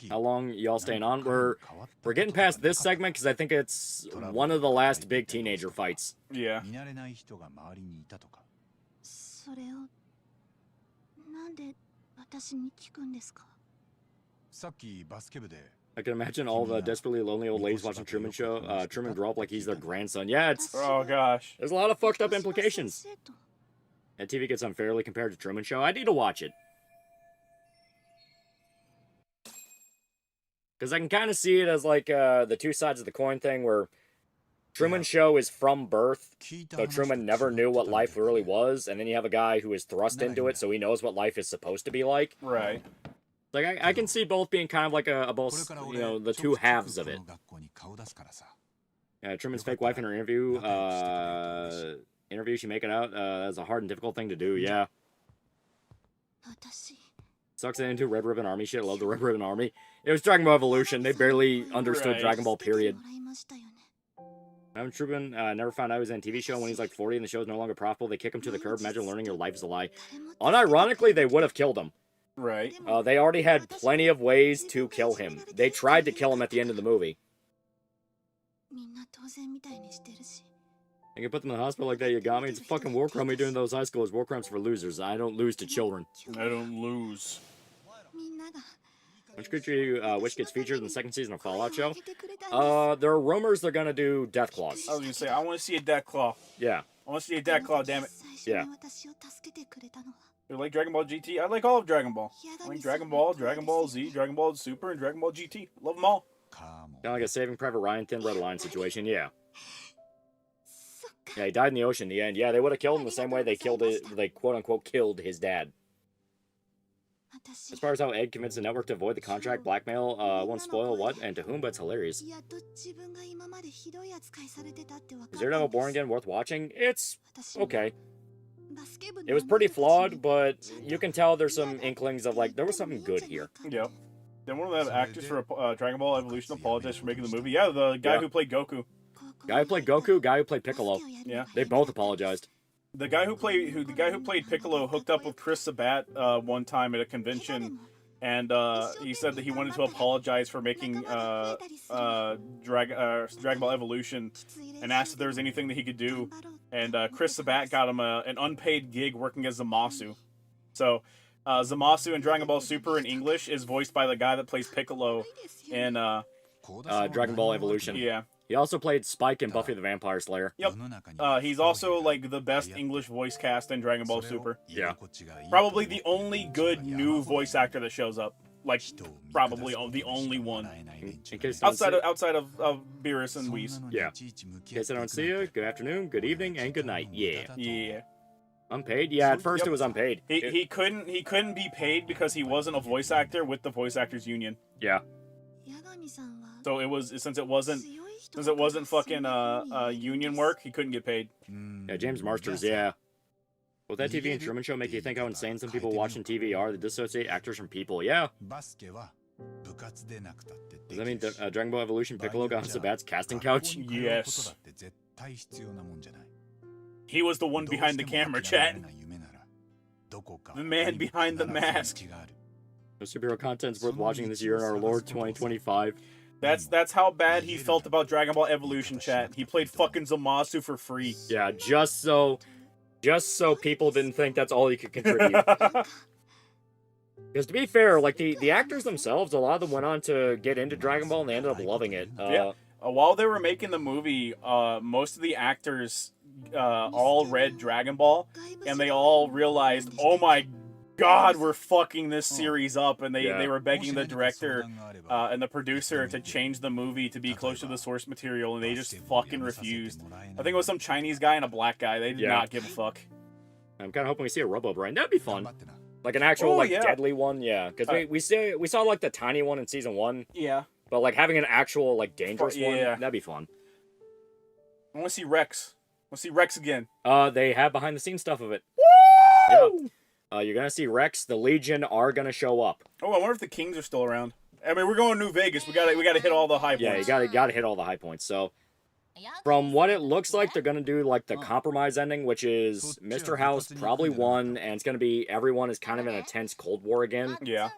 B: How long y'all staying on? We're getting past this segment because I think it's one of the last big teenager fights.
A: Yeah.
D: それをなんで私に聞くんですか？
C: さっきバスケ部で
B: I can imagine all the desperately lonely old ladies watching Truman grow up like he's their grandson. Yeah, it's...
A: Oh, gosh.
B: There's a lot of fucked up implications. And TV gets unfairly compared to Truman Show. I need to watch it. Because I can kind of see it as like the two sides of the coin thing where Truman Show is from birth, so Truman never knew what life really was, and then you have a guy who is thrust into it so he knows what life is supposed to be like.
A: Right.
B: Like, I can see both being kind of like both, you know, the two halves of it. Truman's fake wife in her interview, she make it out, that's a hard and difficult thing to do, yeah. Sucks into Red Ribbon Army shit, I love the Red Ribbon Army. It was Dragon Ball Evolution, they barely understood Dragon Ball, period. Truman never found out he was in a TV show when he's like 40 and the show is no longer profitable. They kick him to the curb. Imagine learning your life is a lie. Unironically, they would have killed him.
A: Right.
B: They already had plenty of ways to kill him. They tried to kill him at the end of the movie. You can put them in the hospital like that, you got me. It's a fucking war crime we do in those high schools. War crimes for losers. I don't lose to children.
A: I don't lose.
B: Which creature you wish gets featured in the second season of Fallout show? There are rumors they're gonna do Death Claws.
A: I was gonna say, I want to see a Death Claw.
B: Yeah.
A: I want to see a Death Claw, damn it.
B: Yeah.
A: You like Dragon Ball GT? I like all of Dragon Ball. I like Dragon Ball, Dragon Ball Z, Dragon Ball Super, and Dragon Ball GT. Love them all.
B: Kind of like a Saving Private Ryan Thin Red Line situation, yeah. Yeah, he died in the ocean in the end. Yeah, they would have killed him the same way they killed it. They quote-unquote killed his dad. As far as how Ed convinced the network to avoid the contract blackmail, won't spoil what and to whom, but it's hilarious. Is Daredevil Born Again worth watching? It's okay. It was pretty flawed, but you can tell there's some inklings of like, there was something good here.
A: Yep. Then one of the actors for Dragon Ball Evolution apologized for making the movie. Yeah, the guy who played Goku.
B: Guy who played Goku, guy who played Piccolo.
A: Yeah.
B: They both apologized.
A: The guy who played Piccolo hooked up with Chris Sabat one time at a convention, and he said that he wanted to apologize for making Dragon Ball Evolution, and asked if there was anything that he could do. And Chris Sabat got him an unpaid gig working as Zamasu. So Zamasu in Dragon Ball Super in English is voiced by the guy that plays Piccolo in
B: Dragon Ball Evolution.
A: Yeah.
B: He also played Spike in Buffy the Vampire Slayer.
A: Yep. He's also like the best English voice cast in Dragon Ball Super.
B: Yeah.
A: Probably the only good new voice actor that shows up. Like, probably the only one.
B: In case
A: outside of Beerus and Whis.
B: Yeah. In case I don't see you, good afternoon, good evening, and good night. Yeah.
A: Yeah.
B: Unpaid? Yeah, at first it was unpaid.
A: He couldn't be paid because he wasn't a voice actor with the Voice Actors Union.
B: Yeah.
A: So it was since it wasn't fucking union work, he couldn't get paid.
B: Yeah, James Marsters, yeah. Will that TV and Truman Show make you think how insane some people watching TV are that dissociate actors from people? Yeah. Does that mean Dragon Ball Evolution Piccolo got on Sabat's casting couch?
A: Yes. He was the one behind the camera, chat. The man behind the mask.
B: No superhero content's worth watching this year in our Lord 2025.
A: That's how bad he felt about Dragon Ball Evolution, chat. He played fucking Zamasu for free.
B: Yeah, just so people didn't think that's all he could contribute. Because to be fair, like the actors themselves, a lot of them went on to get into Dragon Ball and they ended up loving it.
A: Yeah. While they were making the movie, most of the actors all read Dragon Ball, and they all realized, oh my God, we're fucking this series up, and they were begging the director and the producer to change the movie to be close to the source material, and they just fucking refused. I think it was some Chinese guy and a black guy. They did not give a fuck.
B: I'm kind of hoping we see a Robo Brain. That'd be fun. Like an actual deadly one, yeah. Because we saw like the tiny one in season 1.
A: Yeah.
B: But like having an actual like dangerous one, that'd be fun.
A: I want to see Rex. I want to see Rex again.
B: They have behind the scenes stuff of it.
A: Woo!
B: Yeah. You're gonna see Rex. The Legion are gonna show up.
A: Oh, I wonder if the Kings are still around. I mean, we're going to New Vegas. We gotta hit all the high points.
B: Yeah, you gotta hit all the high points. So, From what it looks like, they're gonna do like the compromise ending, which is Mr. House probably won, and it's gonna be everyone is kind of in a tense Cold War again.
A: Yeah.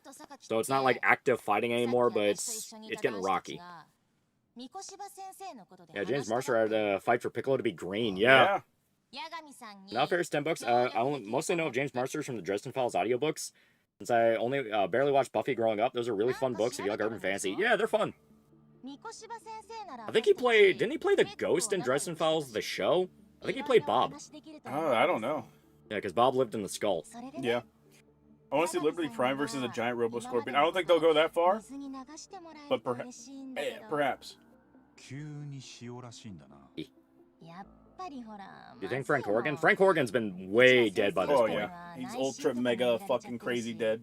B: So it's not like active fighting anymore, but it's getting rocky. Yeah, James Marster had a fight for Piccolo to be green. Yeah. Now fair $10. I mostly know of James Marsters from the Dresden Files audiobooks. Since I only barely watched Buffy growing up, those are really fun books if you like urban fantasy. Yeah, they're fun. I think he played... Didn't he play the Ghost in Dresden Files, the show? I think he played Bob.
A: Oh, I don't know.
B: Yeah, because Bob lived in the skull.
A: Yeah. I want to see Liberty Prime versus a giant Robo-Scorpion. I don't think they'll go that far, but perhaps.
B: You think Frank Horgan? Frank Horgan's been way dead by this point.
A: Oh, yeah. He's ultra mega fucking crazy dead.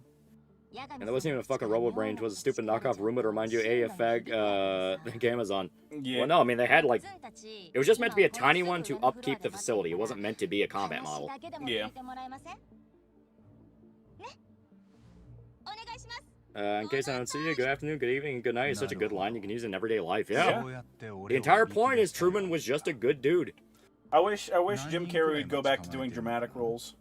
B: And that wasn't even a fucking Robo-Brain. It was a stupid knockoff rumor to remind you, hey, a fag, Amazon.
A: Yeah.
B: Well, no, I mean, they had, like... It was just meant to be a tiny one to upkeep the facility. It wasn't meant to be a combat model.
A: Yeah.
B: In case I don't see you, good afternoon, good evening, good night is such a good line you can use in everyday life. Yeah. The entire point is Truman was just a good dude.
A: I wish Jim Carrey would go back to doing dramatic roles.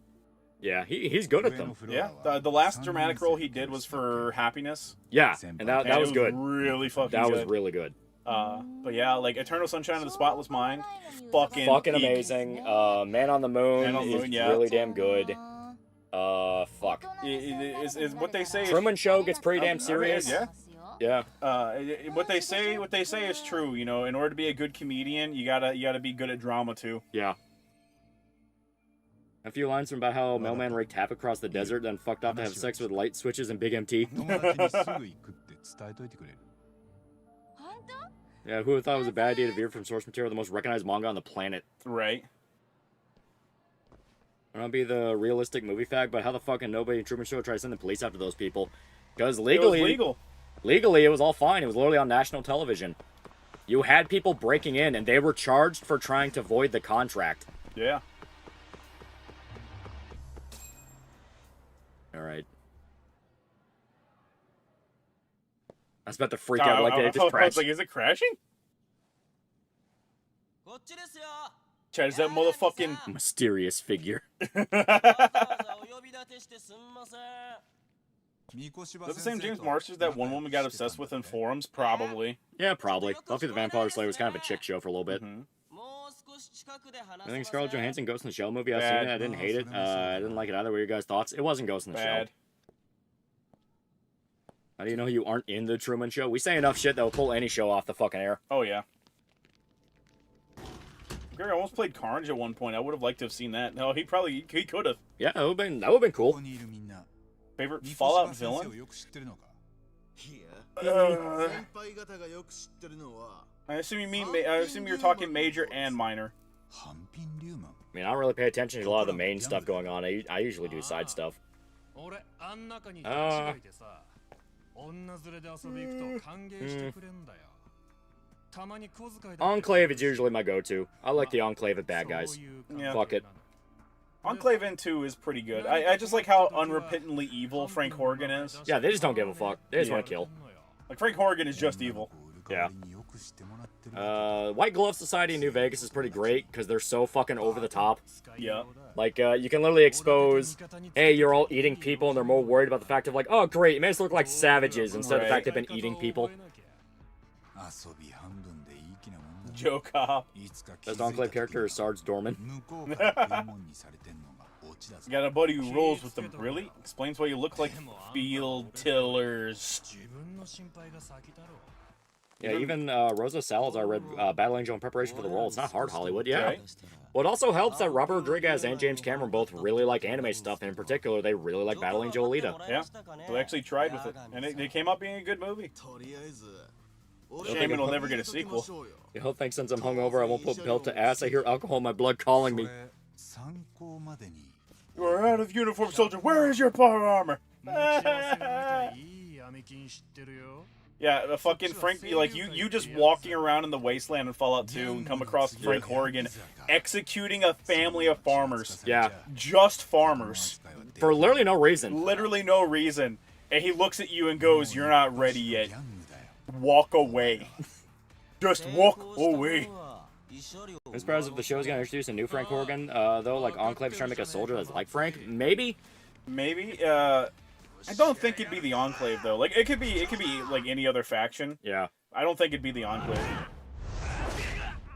B: Yeah, he's good at them.
A: Yeah, the last dramatic role he did was for Happiness.
B: Yeah, and that was good.
A: Really fucking
B: that
A: good.
B: Was really good.
A: But yeah, like Eternal Sunshine of the Spotless Mind, fucking
B: amazing. Man on the Moon is really damn good. Fuck.
A: Is what they say.
B: Truman Show gets pretty damn serious.
A: Yeah.
B: Yeah.
A: What they say is true. You know, in order to be a good comedian, you gotta be good at drama too.
B: Yeah. A few lines from about how Mailman wreaked havoc across the desert, then fucked off to have sex with light switches and Big MT. Yeah, who would thought it was a bad idea to veer from source material, the most recognized manga on the planet?
A: Right.
B: I don't be the realistic movie fact, but how the fuck can nobody in Truman Show try to send the police after those people? Because legally, it was all fine. It was literally on national television. You had people breaking in, and they were charged for trying to void the contract.
A: Yeah.
B: All right. I was about to freak out like they just crashed.
A: I was like, is it crashing? Chad, is that motherfucking
B: mysterious figure?
A: Is that the same James Marsters that one woman got obsessed with in forums? Probably.
B: Yeah, probably. Buffy the Vampire Slayer was kind of a chick show for a little bit. I think Scarlett Johansson Ghost in the Shell movie. I've seen it. I didn't hate it. I didn't like it either. What are your guys' thoughts? It wasn't Ghost in the Shell. How do you know you aren't in the Truman Show? We say enough shit that will pull any show off the fucking air.
A: Oh, yeah. Gary almost played Carnage at one point. I would have liked to have seen that. No, he could have.
B: Yeah, that would have been cool.
A: Favorite Fallout villain? I assume you're talking major and minor.
B: I mean, I don't really pay attention to a lot of the main stuff going on. I usually do side stuff. Enclave is usually my go-to. I like the Enclave of bad guys.
A: Yeah.
B: Fuck it.
A: Enclave in 2 is pretty good. I just like how unrepentantly evil Frank Horgan is.
B: Yeah, they just don't give a fuck. They just want to kill.
A: Like, Frank Horgan is just evil.
B: Yeah. White Glove Society in New Vegas is pretty great because they're so fucking over the top.
A: Yeah.
B: Like, you can literally expose, hey, you're all eating people, and they're more worried about the fact of, like, oh, great, you made us look like savages instead of the fact they've been eating people.
A: Joe Cop.
B: Best Enclave character is Sarge Dorman.
A: You got a buddy who rolls with them. Really? Explains why you look like field tillers.
B: Yeah, even Rosa Salazar read Battle Angel in preparation for the role. It's not hard, Hollywood. Yeah.
A: Right.
B: Well, it also helps that Robert Rodriguez and James Cameron both really like anime stuff, and in particular, they really like Battle Angel Alita.
A: Yeah, they actually tried with it, and they came out being a good movie. Shame it'll never get a sequel.
B: You hope thanks since I'm hungover, I won't put belt to ass. I hear alcohol in my blood calling me.
A: You are out of uniform, soldier. Where is your power armor? Yeah, the fucking Frank, like, you just walking around in the wasteland in Fallout 2 and come across Frank Horgan executing a family of farmers.
B: Yeah.
A: Just farmers.
B: For literally no reason.
A: Literally no reason. And he looks at you and goes, you're not ready yet. Walk away. Just walk away.
B: I'm surprised if the show's gonna introduce a new Frank Horgan, though, like Enclave's trying to make a soldier that's like Frank. Maybe.
A: Maybe. I don't think it'd be the Enclave though. Like it could be like any other faction.
B: Yeah.
A: I don't think it'd be the Enclave.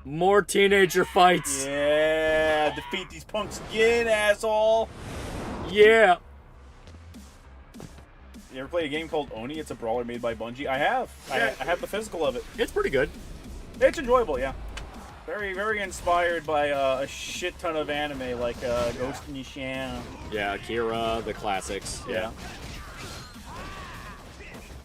B: More teenager fights.
A: Yeah, defeat these punks again, asshole.
B: Yeah.
A: You ever play a game called Oni? It's a brawler made by Bungie. I have.
B: Yeah.
A: I have the physical of it.
B: It's pretty good.
A: It's enjoyable, yeah. Very, very inspired by a shit ton of anime like Ghost in the Shell.
B: Yeah, Akira, the classics. Yeah.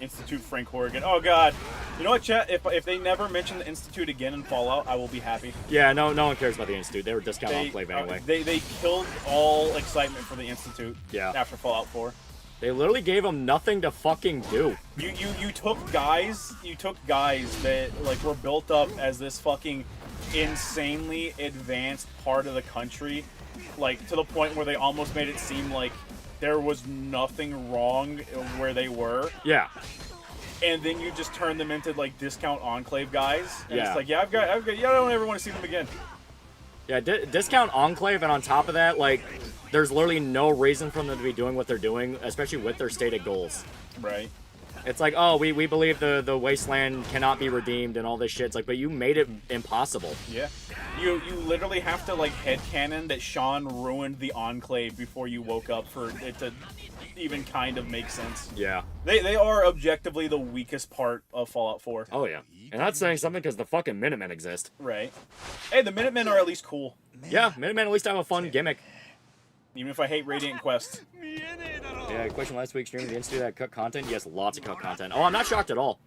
A: Institute Frank Horgan. Oh god. You know what, chat? If they never mention the Institute again in Fallout, I will be happy.
B: Yeah, no one cares about the Institute. They were discount Enclave anyway.
A: They killed all excitement for the Institute.
B: Yeah.
A: After Fallout 4.
B: They literally gave them nothing to fucking do.
A: You took guys that like were built up as this fucking insanely advanced part of the country, like to the point where they almost made it seem like there was nothing wrong where they were.
B: Yeah.
A: And then you just turn them into like discount Enclave guys. And
B: yeah.
A: It's like, yeah, I've got, yeah, I don't ever want to see them again.
B: Yeah, discount Enclave, and on top of that, like, there's literally no reason for them to be doing what they're doing, especially with their stated goals.
A: Right.
B: It's like, oh, we believe the wasteland cannot be redeemed and all this shit. It's like, but you made it impossible.
A: Yeah. You literally have to like headcanon that Sean ruined the Enclave before you woke up for it to even kind of make sense.
B: Yeah.
A: They are objectively the weakest part of Fallout 4.
B: Oh yeah. And that's saying something because the fucking Minutemen exist.
A: Right. Hey, the Minutemen are at least cool.
B: Yeah, Minutemen at least have a fun gimmick.
A: Even if I hate Radiant Quest.
B: Yeah, question last week's stream, the Institute that cut content? Yes, lots of cut content. Oh, I'm not shocked at all.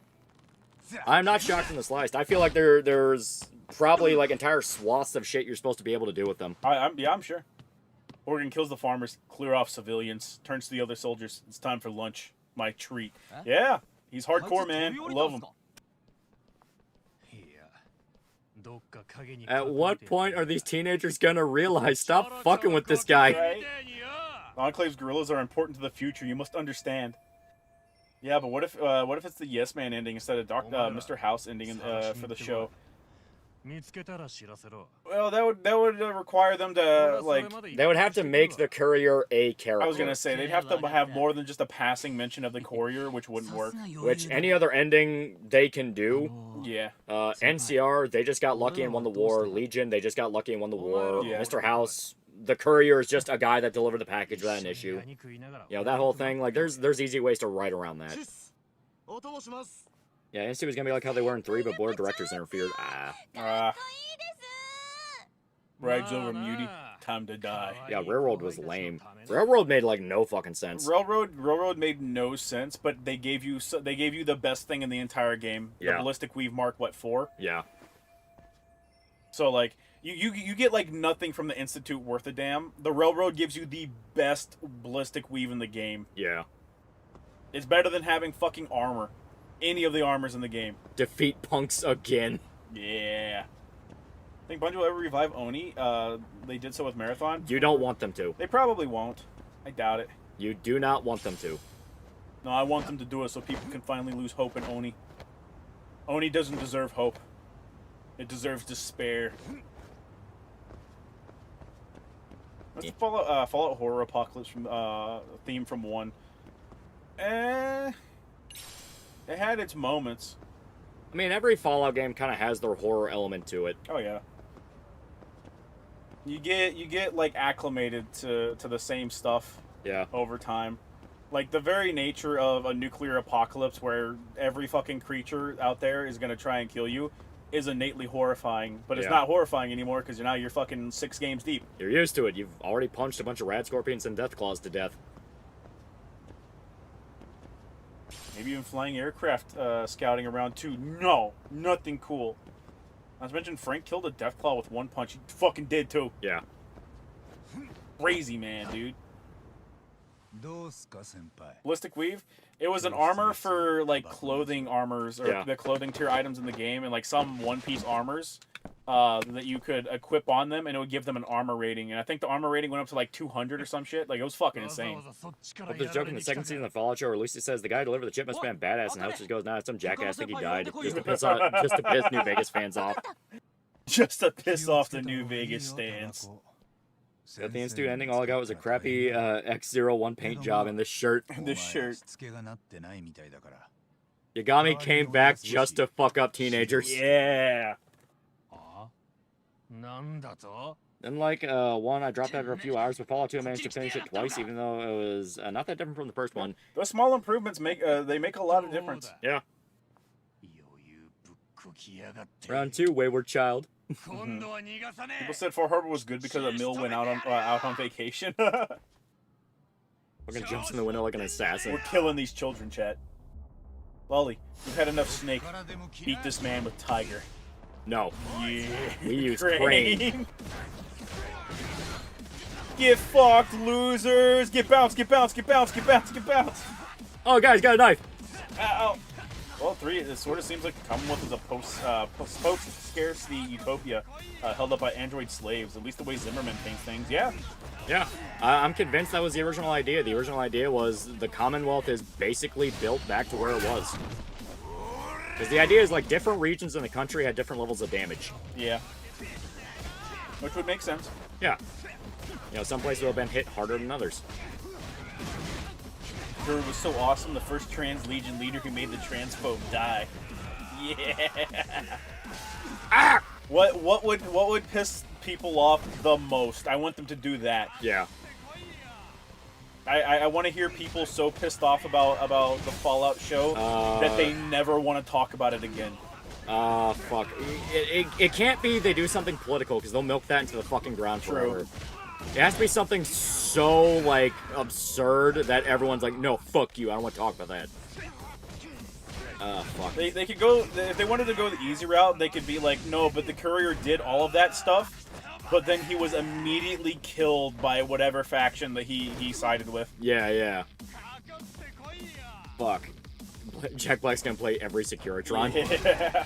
B: I'm not shocked in the sliced. I feel like there's probably like entire swaths of shit you're supposed to be able to do with them.
A: I'm sure. Horgan kills the farmers, clear off civilians, turns to the other soldiers. It's time for lunch. My treat. Huh? Yeah, he's hardcore, man. Love him.
B: At what point are these teenagers gonna realize, stop fucking with this guy?
A: Right? The Enclave's guerrillas are important to the future. You must understand. Yeah, but what if it's the Yes Man ending instead of Mr. House ending for the show? Well, that would require them to like.
B: They would have to make the courier a character.
A: I was gonna say they'd have to have more than just a passing mention of the courier, which wouldn't work.
B: Which any other ending they can do.
A: Yeah.
B: NCR, they just got lucky and won the war. Legion, they just got lucky and won the war.
A: Yeah.
B: Mr. House, the courier is just a guy that delivered the package without an issue. You know, that whole thing. Like, there's easy ways to write around that. Yeah, NC was gonna be like how they were in 3, but board of directors interfered.
A: Rags over Muty, time to die.
B: Yeah, Railroad was lame. Railroad made like no fucking sense.
A: Railroad made no sense, but they gave you the best thing in the entire game.
B: Yeah.
A: The ballistic weave Mark 4.
B: Yeah.
A: So like you get like nothing from the Institute worth a damn. The Railroad gives you the best ballistic weave in the game.
B: Yeah.
A: It's better than having fucking armor. Any of the armors in the game.
B: Defeat punks again.
A: Yeah. Think Bungie will ever revive Oni? They did so with Marathon.
B: You don't want them to.
A: They probably won't. I doubt it.
B: You do not want them to.
A: No, I want them to do it so people can finally lose hope in Oni. Oni doesn't deserve hope. It deserves despair. That's the Fallout Horror Apocalypse theme from 1. It had its moments.
B: I mean, every Fallout game kind of has their horror element to it.
A: Oh yeah. You get like acclimated to the same stuff.
B: Yeah.
A: Over time, like the very nature of a nuclear apocalypse, where every fucking creature out there is gonna try and kill you, is innately horrifying. But it's not horrifying anymore because you're fucking 6 games deep.
B: You're used to it. You've already punched a bunch of rad scorpions and deathclaws to death.
A: Maybe even flying aircraft scouting around too. No, nothing cool. Not to mention Frank killed a Deathclaw with 1 punch. He fucking did too.
B: Yeah.
A: Crazy man, dude. Ballistic Weave. It was an armor for like clothing armors or the clothing tier items in the game, and like some one-piece armors that you could equip on them, and it would give them an armor rating. And I think the armor rating went up to like 200 or some shit. Like it was fucking insane.
B: Hope there's a joke in the second season of the Fallout show where Lucy says the guy who delivered the chip must have been badass, and House just goes, nah, some jackass think he died just to piss New Vegas fans off.
A: Just to piss off the New Vegas stands.
B: At the Institute ending, all I got was a crappy X01 paint job and this shirt.
A: And this shirt.
B: Yagami came back just to fuck up teenagers.
A: Yeah.
B: Then, like, 1, I dropped after a few hours, but Fallout 2 I managed to finish it twice, even though it was not that different from the first one.
A: Those small improvements make a lot of difference.
B: Yeah. Round 2, Wayward Child.
A: People said Far Harbor was good because Emil went out on vacation.
B: Fucking jumps in the window like an assassin.
A: We're killing these children, chat. Lolly, we've had enough Snake. Beat this man with Tiger.
B: No.
A: Yeah.
B: We use Crane.
A: Get fucked, losers! Get bounced, get bounced, get bounced, get bounced, get bounced!
B: Oh, guys, got a knife!
A: Ow! Well, 3, it sort of seems like the Commonwealth is a post-scarcity utopia held up by android slaves, at least the way Zimmerman paints things. Yeah.
B: Yeah. I'm convinced that was the original idea. The original idea was the Commonwealth is basically built back to where it was. Because the idea is, like, different regions in the country had different levels of damage.
A: Yeah. Which would make sense.
B: Yeah. You know, some places would have been hit harder than others.
A: Sure, it was so awesome. The first trans legion leader who made the transphobe die. Yeah.
B: Ah!
A: What would piss people off the most? I want them to do that.
B: Yeah.
A: I want to hear people so pissed off about the Fallout show that they never want to talk about it again.
B: Fuck. It can't be they do something political, because they'll milk that into the fucking ground forever. It has to be something so, like, absurd that everyone's like, no, fuck you, I don't want to talk about that. Fuck.
A: They could go, if they wanted to go the easy route, they could be like, no, but the courier did all of that stuff, but then he was immediately killed by whatever faction that he sided with.
B: Yeah, yeah. Fuck. Jack Black's gonna play every Securitron.
A: Yeah.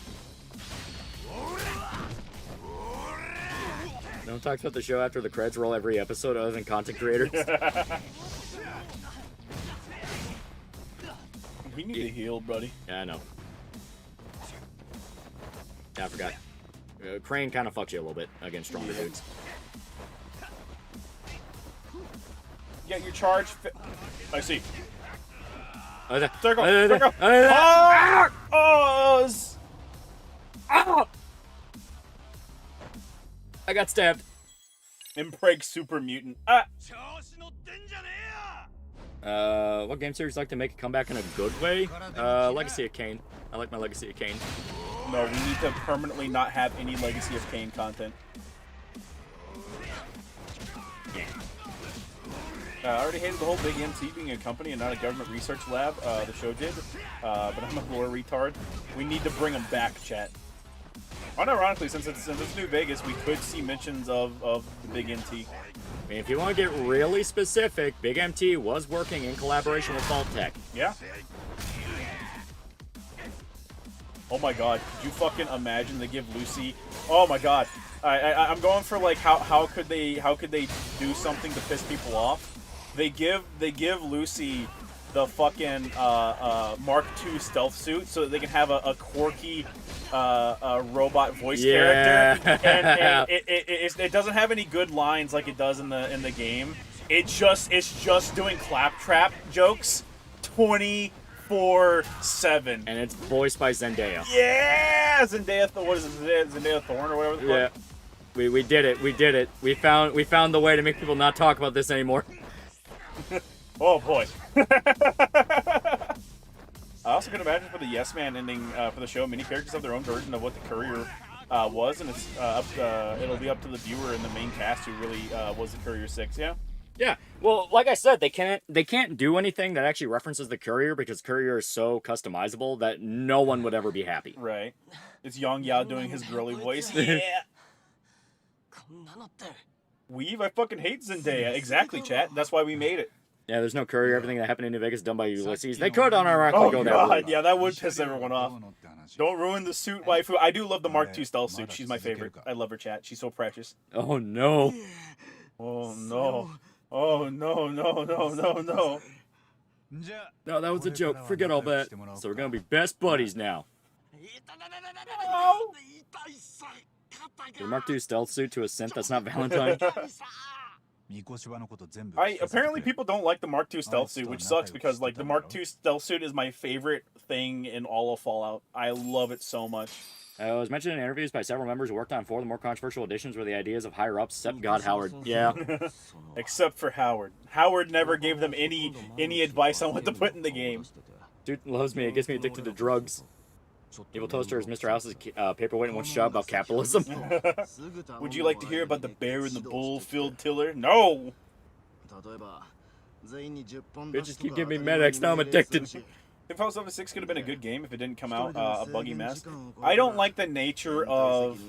B: No one talks about the show after the credits roll every episode other than content creators.
A: We need to heal, buddy.
B: Yeah, I know. Yeah, I forgot. Crane kind of fucks you a little bit against stronger dudes.
A: Yeah, your charge. I see.
B: Circle!
A: Circle!
B: I got stabbed.
A: Impreg super mutant.
B: What game series like to make a comeback in a good way? Legacy of Kain. I like my Legacy of Kain.
A: No, we need to permanently not have any Legacy of Kain content. I already hated the whole Big MT being a company and not a government research lab. The show did, but I'm a lore retard. We need to bring them back, chat. Unironically, since it's New Vegas, we could see mentions of the Big MT.
B: I mean, if you want to get really specific, Big MT was working in collaboration with Vault Tech.
A: Yeah. Oh my god, could you fucking imagine they give Lucy... Oh my god. I'm going for like how could they do something to piss people off? They give Lucy the fucking Mark II stealth suit so that they can have a quirky robot voice character, and it doesn't have any good lines like it does in the game. It's just doing claptrap jokes 24/7,
B: and it's voiced by Zendaya.
A: Yeah, Zendaya. What is it? Zendaya Thorne or whatever the fuck?
B: Yeah, we did it. We did it. We found the way to make people not talk about this anymore.
A: Oh boy. I also can imagine for the Yes Man ending for the show, many characters have their own version of what the Courier was, and it's it'll be up to the viewer and the main cast who really was the Courier 6. Yeah.
B: Yeah. Well, like I said, they can't do anything that actually references the Courier because Courier is so customizable that no one would ever be happy.
A: Right. It's Yang Yao doing his girly voice. Yeah. Weave, I fucking hate Zendaya. Exactly, chat. That's why we made it.
B: Yeah, there's no Courier. Everything that happened in New Vegas is done by Ulysses. They could unironically go that route.
A: Yeah, that would piss everyone off. Don't ruin the suit, waifu. I do love the Mark II stealth suit. She's my favorite. I love her, chat. She's so precious.
B: Oh, no.
A: Oh, no. Oh, no, no, no, no, no.
B: No, that was a joke. Forget all that. So we're going to be best buddies now. The Mark II stealth suit to a synth that's not Valentine.
A: Apparently people don't like the Mark II stealth suit, which sucks because like the Mark II stealth suit is my favorite thing in all of Fallout. I love it so much.
B: It was mentioned in interviews by several members who worked on 4 of the more controversial additions were the ideas of higher ups, except God Howard. Yeah.
A: Except for Howard. Howard never gave them any advice on what to put in the game.
B: Dude loves me. It gets me addicted to drugs. Evil Toaster is Mr. House's paperweight and wants to shout about capitalism.
A: Would you like to hear about the bear and the bull filled tiller? No!
B: Bitches keep giving me Med-X, now I'm addicted.
A: If Fallout 76 could have been a good game if it didn't come out a buggy mess. I don't like the nature of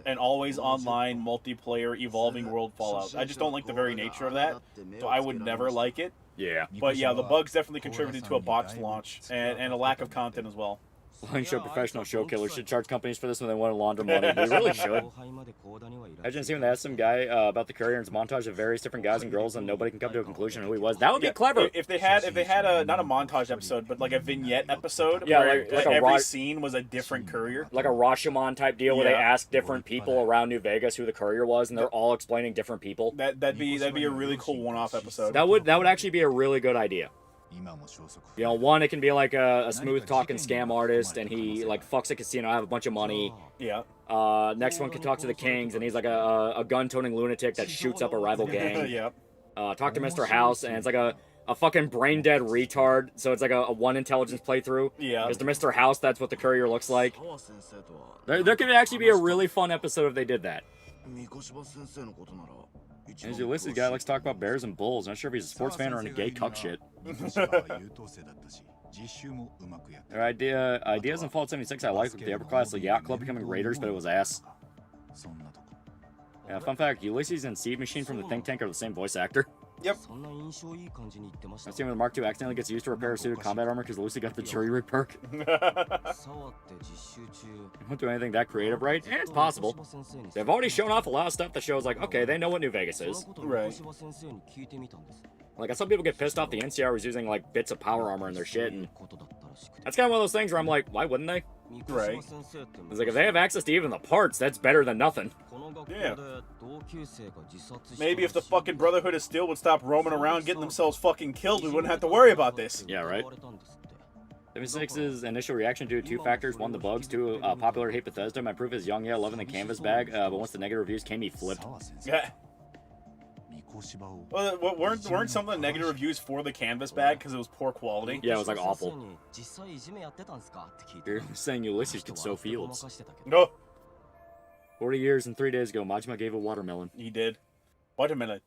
A: an always online multiplayer evolving world Fallout. I just don't like the very nature of that, so I would never like it.
B: Yeah.
A: But yeah, the bugs definitely contributed to a botched launch and a lack of content as well.
B: Line show professional show killers should charge companies for this when they want to launder money. They really should. Imagine seeing they asked some guy about the courier and his montage of various different guys and girls, and nobody can come to a conclusion on who he was. That would be clever.
A: If they had a not a montage episode, but like a vignette episode, where like every scene was a different courier,
B: like a Rashomon type deal where they ask different people around New Vegas who the courier was, and they're all explaining different people.
A: That'd be a really cool one-off episode.
B: That would actually be a really good idea. You know, one, it can be like a smooth talking scam artist, and he like fucks a casino, have a bunch of money.
A: Yeah.
B: Next one can talk to the Kings, and he's like a gun-toting lunatic that shoots up a rival gang.
A: Yep.
B: Talk to Mr. House, and it's like a fucking brain-dead retard, so it's like a one intelligence playthrough.
A: Yeah.
B: Because to Mr. House, that's what the courier looks like. There could actually be a really fun episode if they did that. There's Ulysses guy likes to talk about bears and bulls. Not sure if he's a sports fan or into gay cuck shit. Their ideas in Fallout 76 I liked, with the upper class yacht club becoming raiders, but it was ass. Yeah, fun fact, Ulysses and Seed Machine from the think tank are the same voice actor.
A: Yep.
B: I've seen when the Mark II accidentally gets used to repair a suit of combat armor because Lucy got the jury rig perk. Won't do anything that creative, right? Yeah, it's possible. They've already shown off a lot of stuff that shows like, okay, they know what New Vegas is.
A: Right.
B: Like, some people get pissed off the NCR was using like bits of power armor in their shit, and that's kind of one of those things where I'm like, why wouldn't they?
A: Right.
B: It's like, if they have access to even the parts, that's better than nothing.
A: Yeah. Maybe if the fucking Brotherhood of Steel would stop roaming around getting themselves fucking killed, we wouldn't have to worry about this.
B: Yeah, right? 76's initial reaction to 2 factors. 1, the bugs. 2, popular hate Bethesda. My proof is Young, yeah, loving the canvas bag, but once the negative reviews came, he flipped.
A: Yeah. Well, weren't some of the negative reviews for the canvas bag because it was poor quality?
B: Yeah, it was like awful. You're saying Ulysses could sow fields.
A: No.
B: 40 years and 3 days ago, Majima gave a watermelon.
A: He did. Watermelon.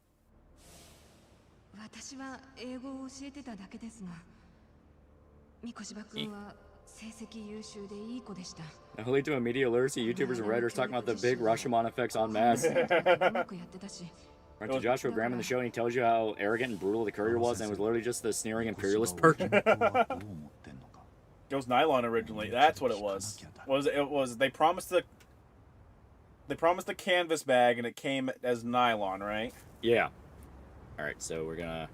A: It'll lead to a media literacy. YouTubers and writers talking about the big Rashomon effects en masse. Went to Joshua Graham in the show, and he tells you how arrogant and brutal the courier was, and it was literally just the sneering imperialist perk. It was nylon originally. That's what it was. They promised the canvas bag, and it came as nylon, right?
B: Yeah. All right, so we're gonna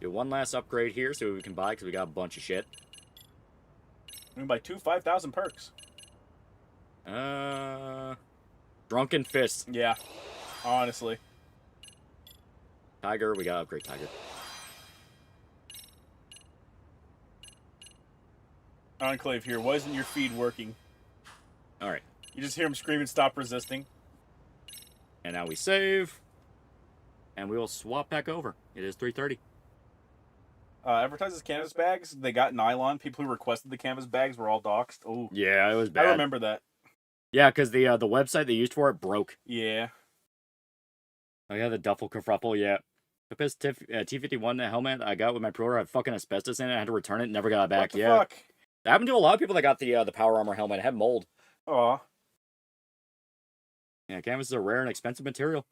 B: do one last upgrade here, so we can buy because we got a bunch of shit.
A: We can buy 2 5,000 perks.
B: Drunken Fist.
A: Yeah. Honestly.
B: Tiger, we gotta upgrade Tiger.
A: Enclave here. Why isn't your feed working?
B: Alright.
A: You just hear him screaming, stop resisting.
B: And now we save. And we will swap back over. It is 3:30.
A: Advertises canvas bags. They got nylon. People who requested the canvas bags were all doxxed. Oh.
B: Yeah, it was bad.
A: I remember that.
B: Yeah, because the website they used for it broke.
A: Yeah.
B: Oh yeah, the duffel kerfuffle, yeah. This T51 helmet I got with my pre-order had fucking asbestos in it. I had to return it, never got it back.
A: What the fuck?
B: That happened to a lot of people that got the power armor helmet. It had mold.
A: Aw.
B: Yeah, canvas is a rare and expensive material.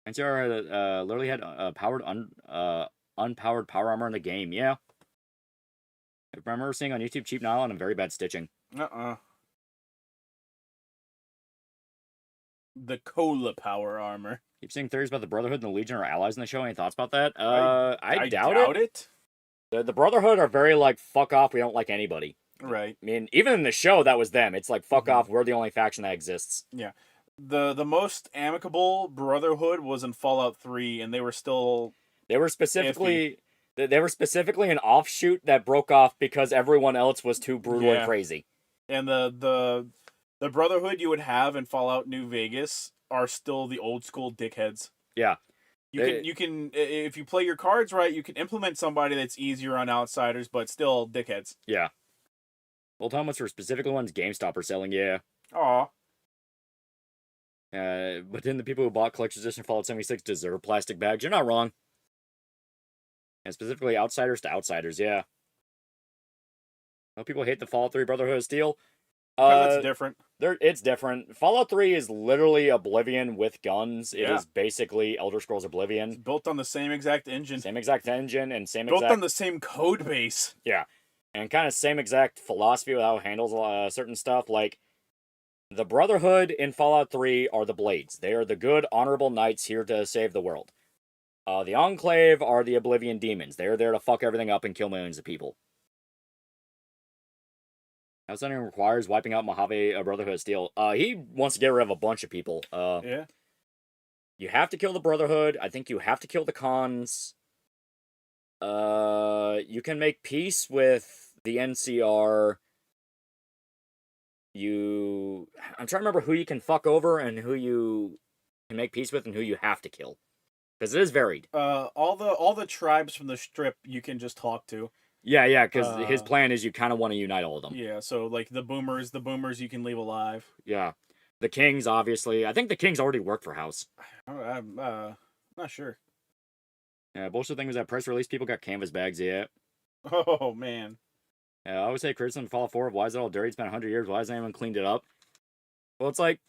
B: NCR literally had unpowered power armor in the game. Yeah. I remember seeing on YouTube cheap nylon and very bad stitching.
A: The cola power armor.
B: Keep seeing theories about the Brotherhood and the Legion are allies in the show. Any thoughts about that? I doubt it.
A: it.
B: The Brotherhood are very like, fuck off, we don't like anybody.
A: Right.
B: I mean, even in the show, that was them. It's like, fuck off, we're the only faction that exists.
A: Yeah. The most amicable brotherhood was in Fallout 3, and they were still...
B: They were specifically an offshoot that broke off because everyone else was too brutal and crazy.
A: And the brotherhood you would have in Fallout New Vegas are still the old school dickheads.
B: Yeah.
A: You can if you play your cards right, you can implement somebody that's easier on outsiders, but still dickheads.
B: Yeah. Old helmets for specific ones GameStop are selling, yeah.
A: Aw.
B: But then the people who bought Collector's Edition Fallout 76 deserve plastic bags. You're not wrong. And specifically outsiders to outsiders, yeah. Well, people hate the Fallout 3 Brotherhood of Steel.
A: Because it's different.
B: It's different. Fallout 3 is literally Oblivion with guns. It
A: Yeah.
B: is basically Elder Scrolls
A: It's
B: Oblivion.
A: built on the same exact engine.
B: Same exact engine and
A: built on the same code base.
B: Yeah. And kind of same exact philosophy with how it handles certain stuff. Like, the Brotherhood in Fallout 3 are the Blades. They are the good, honorable knights here to save the world. The Enclave are the Oblivion demons. They're there to fuck everything up and kill millions of people. Now, something requires wiping out Mojave Brotherhood of Steel. He wants to get rid of a bunch of people.
A: Yeah.
B: You have to kill the Brotherhood. I think you have to kill the Khans. You can make peace with the NCR. I'm trying to remember who you can fuck over and who you can make peace with and who you have to kill. Because it is varied.
A: All the tribes from the Strip you can just talk to.
B: Yeah, because his plan is you kind of want to unite all of them.
A: Yeah, so like the boomers you can leave alive.
B: Yeah. The Kings, obviously. I think the Kings already work for House.
A: I'm not sure.
B: Yeah, bullshit thing was that press release people got canvas bags, yeah.
A: Oh, man.
B: Yeah, I always say criticism of Fallout 4 of why is it all dirty? It's been 100 years. Why hasn't anyone cleaned it up? Well, it's like,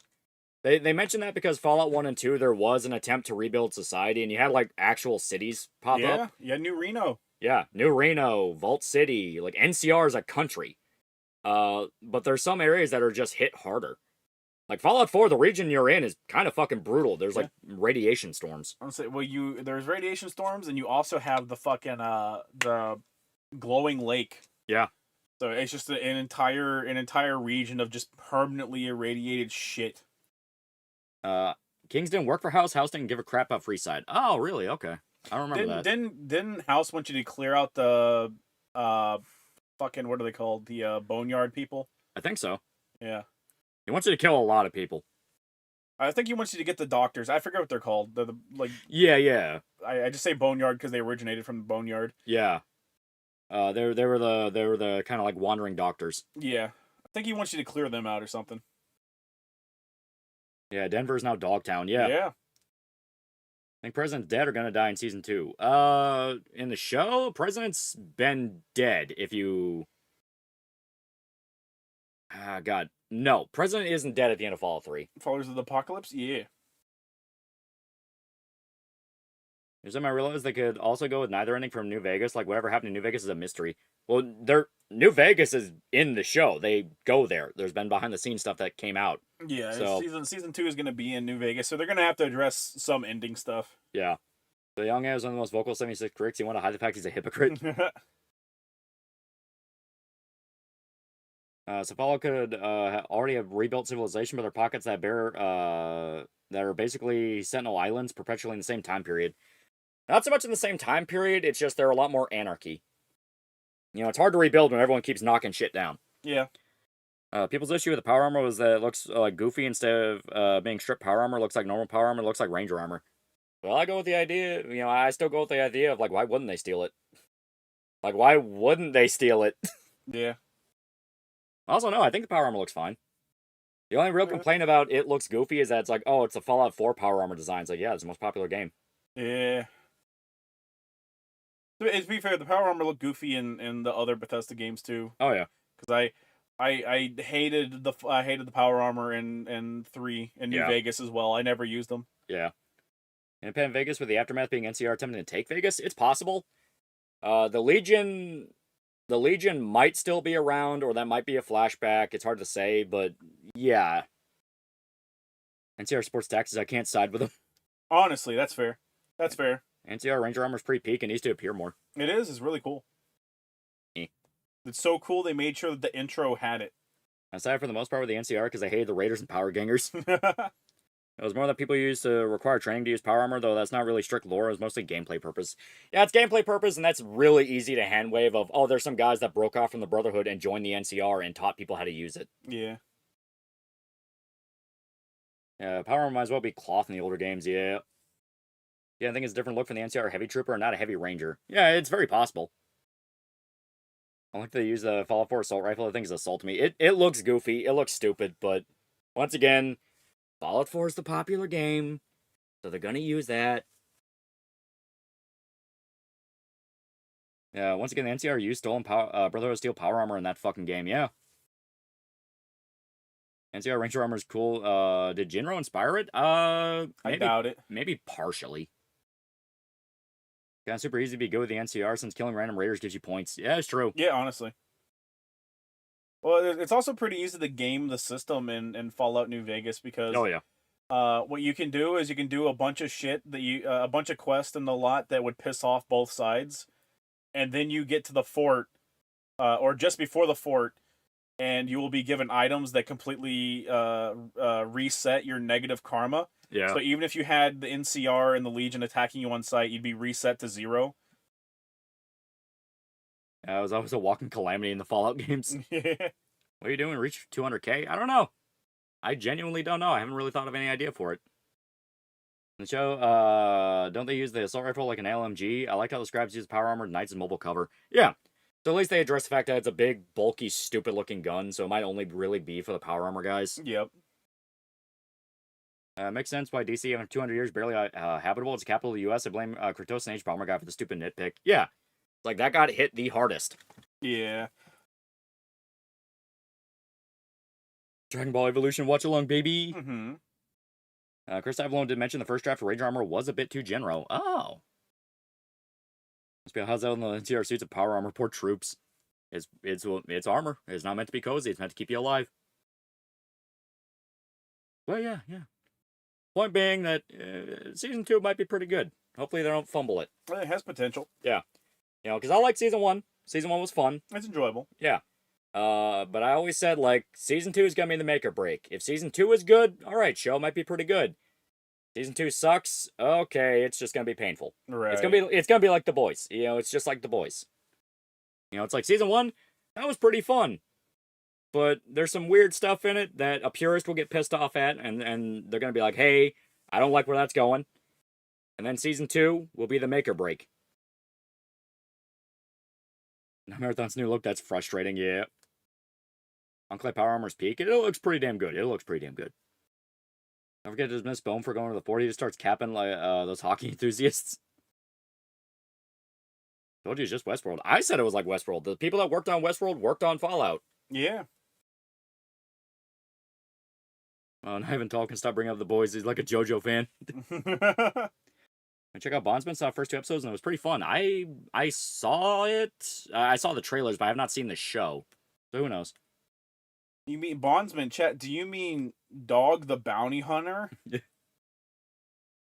B: they mentioned that because Fallout 1 and 2, there was an attempt to rebuild society, and you had, like, actual cities pop up.
A: Yeah, New Reno.
B: Yeah, New Reno, Vault City, like, NCR is a country. But there's some areas that are just hit harder. Like, Fallout 4, the region you're in is kind of fucking brutal. There's, like, radiation storms.
A: I'm saying, well, there's radiation storms, and you also have the fucking, the glowing lake.
B: Yeah.
A: So it's just an entire region of just permanently irradiated shit.
B: Kings didn't work for House. House didn't give a crap about Freeside. Oh, really? Okay. I don't remember that.
A: Didn't House want you to clear out the, fucking, what are they called? The, boneyard people?
B: I think so.
A: Yeah.
B: He wants you to kill a lot of people.
A: I think he wants you to get the doctors. I forget what they're called. They're
B: Yeah.
A: I just say boneyard because they originated from the boneyard.
B: Yeah. They were the kind of like wandering doctors.
A: Yeah. I think he wants you to clear them out or something.
B: Yeah, Denver's now Dogtown. Yeah.
A: Yeah.
B: I think President's dead or gonna die in season 2. In the show, President's been dead. If you, God, no, President isn't dead at the end of Fallout 3.
A: Followers of the Apocalypse, yeah.
B: There's something I realized they could also go with neither ending from New Vegas. Like whatever happened in New Vegas is a mystery. Well, New Vegas is in the show. They go there. There's been behind the scenes stuff that came out.
A: Yeah,
B: so,
A: season 2 is going to be in New Vegas, so they're going to have to address some ending stuff.
B: Yeah. The young man is one of the most vocal 76 critics. You want to hide the fact he's a hypocrite. So Fallout could already have rebuilt civilization, but their pockets that are basically Sentinel Islands perpetually in the same time period. Not so much in the same time period, it's just there are a lot more anarchy. You know, it's hard to rebuild when everyone keeps knocking shit down.
A: Yeah.
B: People's issue with the power armor was that it looks goofy instead of being stripped power armor. It looks like normal power armor. It looks like Ranger armor. Well, I go with the idea, I still go with the idea of, like, why wouldn't they steal it? Like, why wouldn't they steal it?
A: Yeah.
B: Also, no, I think the power armor looks fine. The only real complaint about it looks goofy is that it's like, oh, it's a Fallout 4 power armor design. It's like, yeah, it's the most popular game.
A: Yeah. To be fair, the power armor looked goofy in the other Bethesda games too.
B: Oh yeah,
A: because I hated the power armor in 3 in New Vegas as well. I never used them.
B: Yeah. Independent Vegas with the aftermath being NCR attempting to take Vegas, it's possible. The Legion might still be around, or that might be a flashback. It's hard to say, but yeah. NCR sports taxes, I can't side with them.
A: Honestly, that's fair. That's fair.
B: NCR Ranger armor's pretty peak and needs to appear more.
A: It is. It's really cool. It's so cool they made sure that the intro had it.
B: Aside for the most part with the NCR, because I hated the Raiders and Power Gangers. It was more that people used to require training to use power armor, though that's not really strict lore. It was mostly gameplay purpose. Yeah, it's gameplay purpose, and that's really easy to handwave of, oh, there's some guys that broke off from the Brotherhood and joined the NCR and taught people how to use it.
A: Yeah.
B: Yeah, power armor might as well be cloth in the older games, yeah. Yeah, I think it's a different look from the NCR Heavy Trooper and not a Heavy Ranger. Yeah, it's very possible. I like that they use the Fallout 4 assault rifle. I think it's assault to me. It looks goofy. It looks stupid, but once again, Fallout 4 is the popular game, so they're gonna use that. Yeah, once again, the NCR used stolen Brotherhood of Steel power armor in that fucking game, yeah. NCR Ranger armor is cool. Did Jinro inspire it? Maybe,
A: I doubt it.
B: Maybe partially. Kind of super easy to be good with the NCR since killing random raiders gives you points. Yeah, it's true.
A: Yeah, honestly. Well, it's also pretty easy to game the system in Fallout New Vegas because
B: oh yeah,
A: what you can do is you can do a bunch of shit that a bunch of quests in the lot that would piss off both sides, and then you get to the fort, or just before the fort, and you will be given items that completely reset your negative karma.
B: Yeah.
A: So even if you had the NCR and the Legion attacking you on site, you'd be reset to 0.
B: I was always a walking calamity in the Fallout games. What are you doing? Reach 200k? I don't know. I genuinely don't know. I haven't really thought of any idea for it. In the show, don't they use the assault rifle like an LMG? I like how the scribes use power armored knights as mobile cover. Yeah. So at least they address the fact that it's a big, bulky, stupid-looking gun, so it might only really be for the power armor guys.
A: Yep.
B: Makes sense why DC, after 200 years, barely habitable. It's the capital of the U.S. I blame Kratos and H-Bomber guy for the stupid nitpick. Yeah. Like, that got hit the hardest.
A: Yeah.
B: Dragon Ball Evolution, watch along, baby.
A: Mm-hmm.
B: Chris Avalone did mention the first draft of Ranger Armor was a bit too general. Oh. Must be how's that on the NCR suits of power armor? Poor troops. It's armor. It's not meant to be cozy. It's meant to keep you alive. Well, yeah. Point being that Season 2 might be pretty good. Hopefully they don't fumble it.
A: Well, it has potential.
B: Yeah. You know, because I like Season 1. Season 1 was fun.
A: It's enjoyable.
B: Yeah. But I always said, like, Season 2 is going to be the make or break. If Season 2 is good, alright, show might be pretty good. Season 2 sucks, okay, it's just going to be painful.
A: Right.
B: It's gonna be like The Boys. You know, it's just like The Boys. You know, it's like Season 1, that was pretty fun. But there's some weird stuff in it that a purist will get pissed off at, and they're going to be like, hey, I don't like where that's going. And then Season 2 will be the make or break. Now Marathon's new look, that's frustrating, yeah. Enclave Power Armor's peak, it looks pretty damn good. Don't forget to dismiss Bone for going to the 40. He just starts capping like those hockey enthusiasts. Told you it's just Westworld. I said it was like Westworld. The people that worked on Westworld worked on Fallout.
A: Yeah.
B: Oh, and Ivan Tall can stop bringing up The Boys. He's like a JoJo fan. I check out Bondsman. Saw the first 2 episodes and it was pretty fun. I saw it. I saw the trailers, but I have not seen the show. So who knows?
A: You mean Bondsman, chat? Do you mean Dog the Bounty Hunter?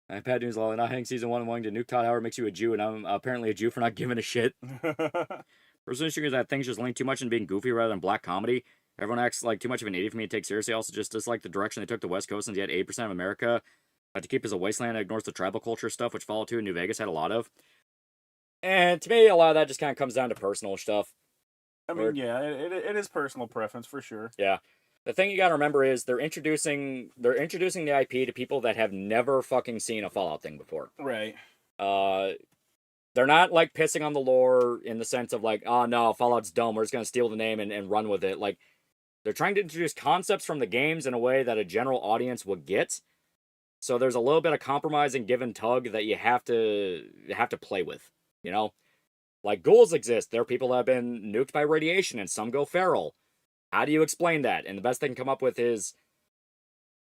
B: Bad news, Lolly. Not hitting Season 1 and wanting to nuke Todd Howard makes you a Jew, and I'm apparently a Jew for not giving a shit. Personally, is that things just lean too much into being goofy rather than black comedy. Everyone acts like too much of an idiot for me to take seriously. Also, just dislike the direction they took the West Coast, and yet 8% of America to keep as a wasteland ignores the tribal culture stuff, which Fallout 2 in New Vegas had a lot of. And to me, a lot of that just kind of comes down to personal stuff.
A: I mean, yeah, it is personal preference for sure.
B: Yeah. The thing you gotta remember is they're introducing the IP to people that have never fucking seen a Fallout thing before.
A: Right.
B: They're not like pissing on the lore in the sense of like, oh no, Fallout's dumb, we're just gonna steal the name and run with it. Like, they're trying to introduce concepts from the games in a way that a general audience would get. So there's a little bit of compromise and give and tug that you have to play with, you know? Like, ghouls exist. There are people that have been nuked by radiation, and some go feral. How do you explain that? And the best they can come up with is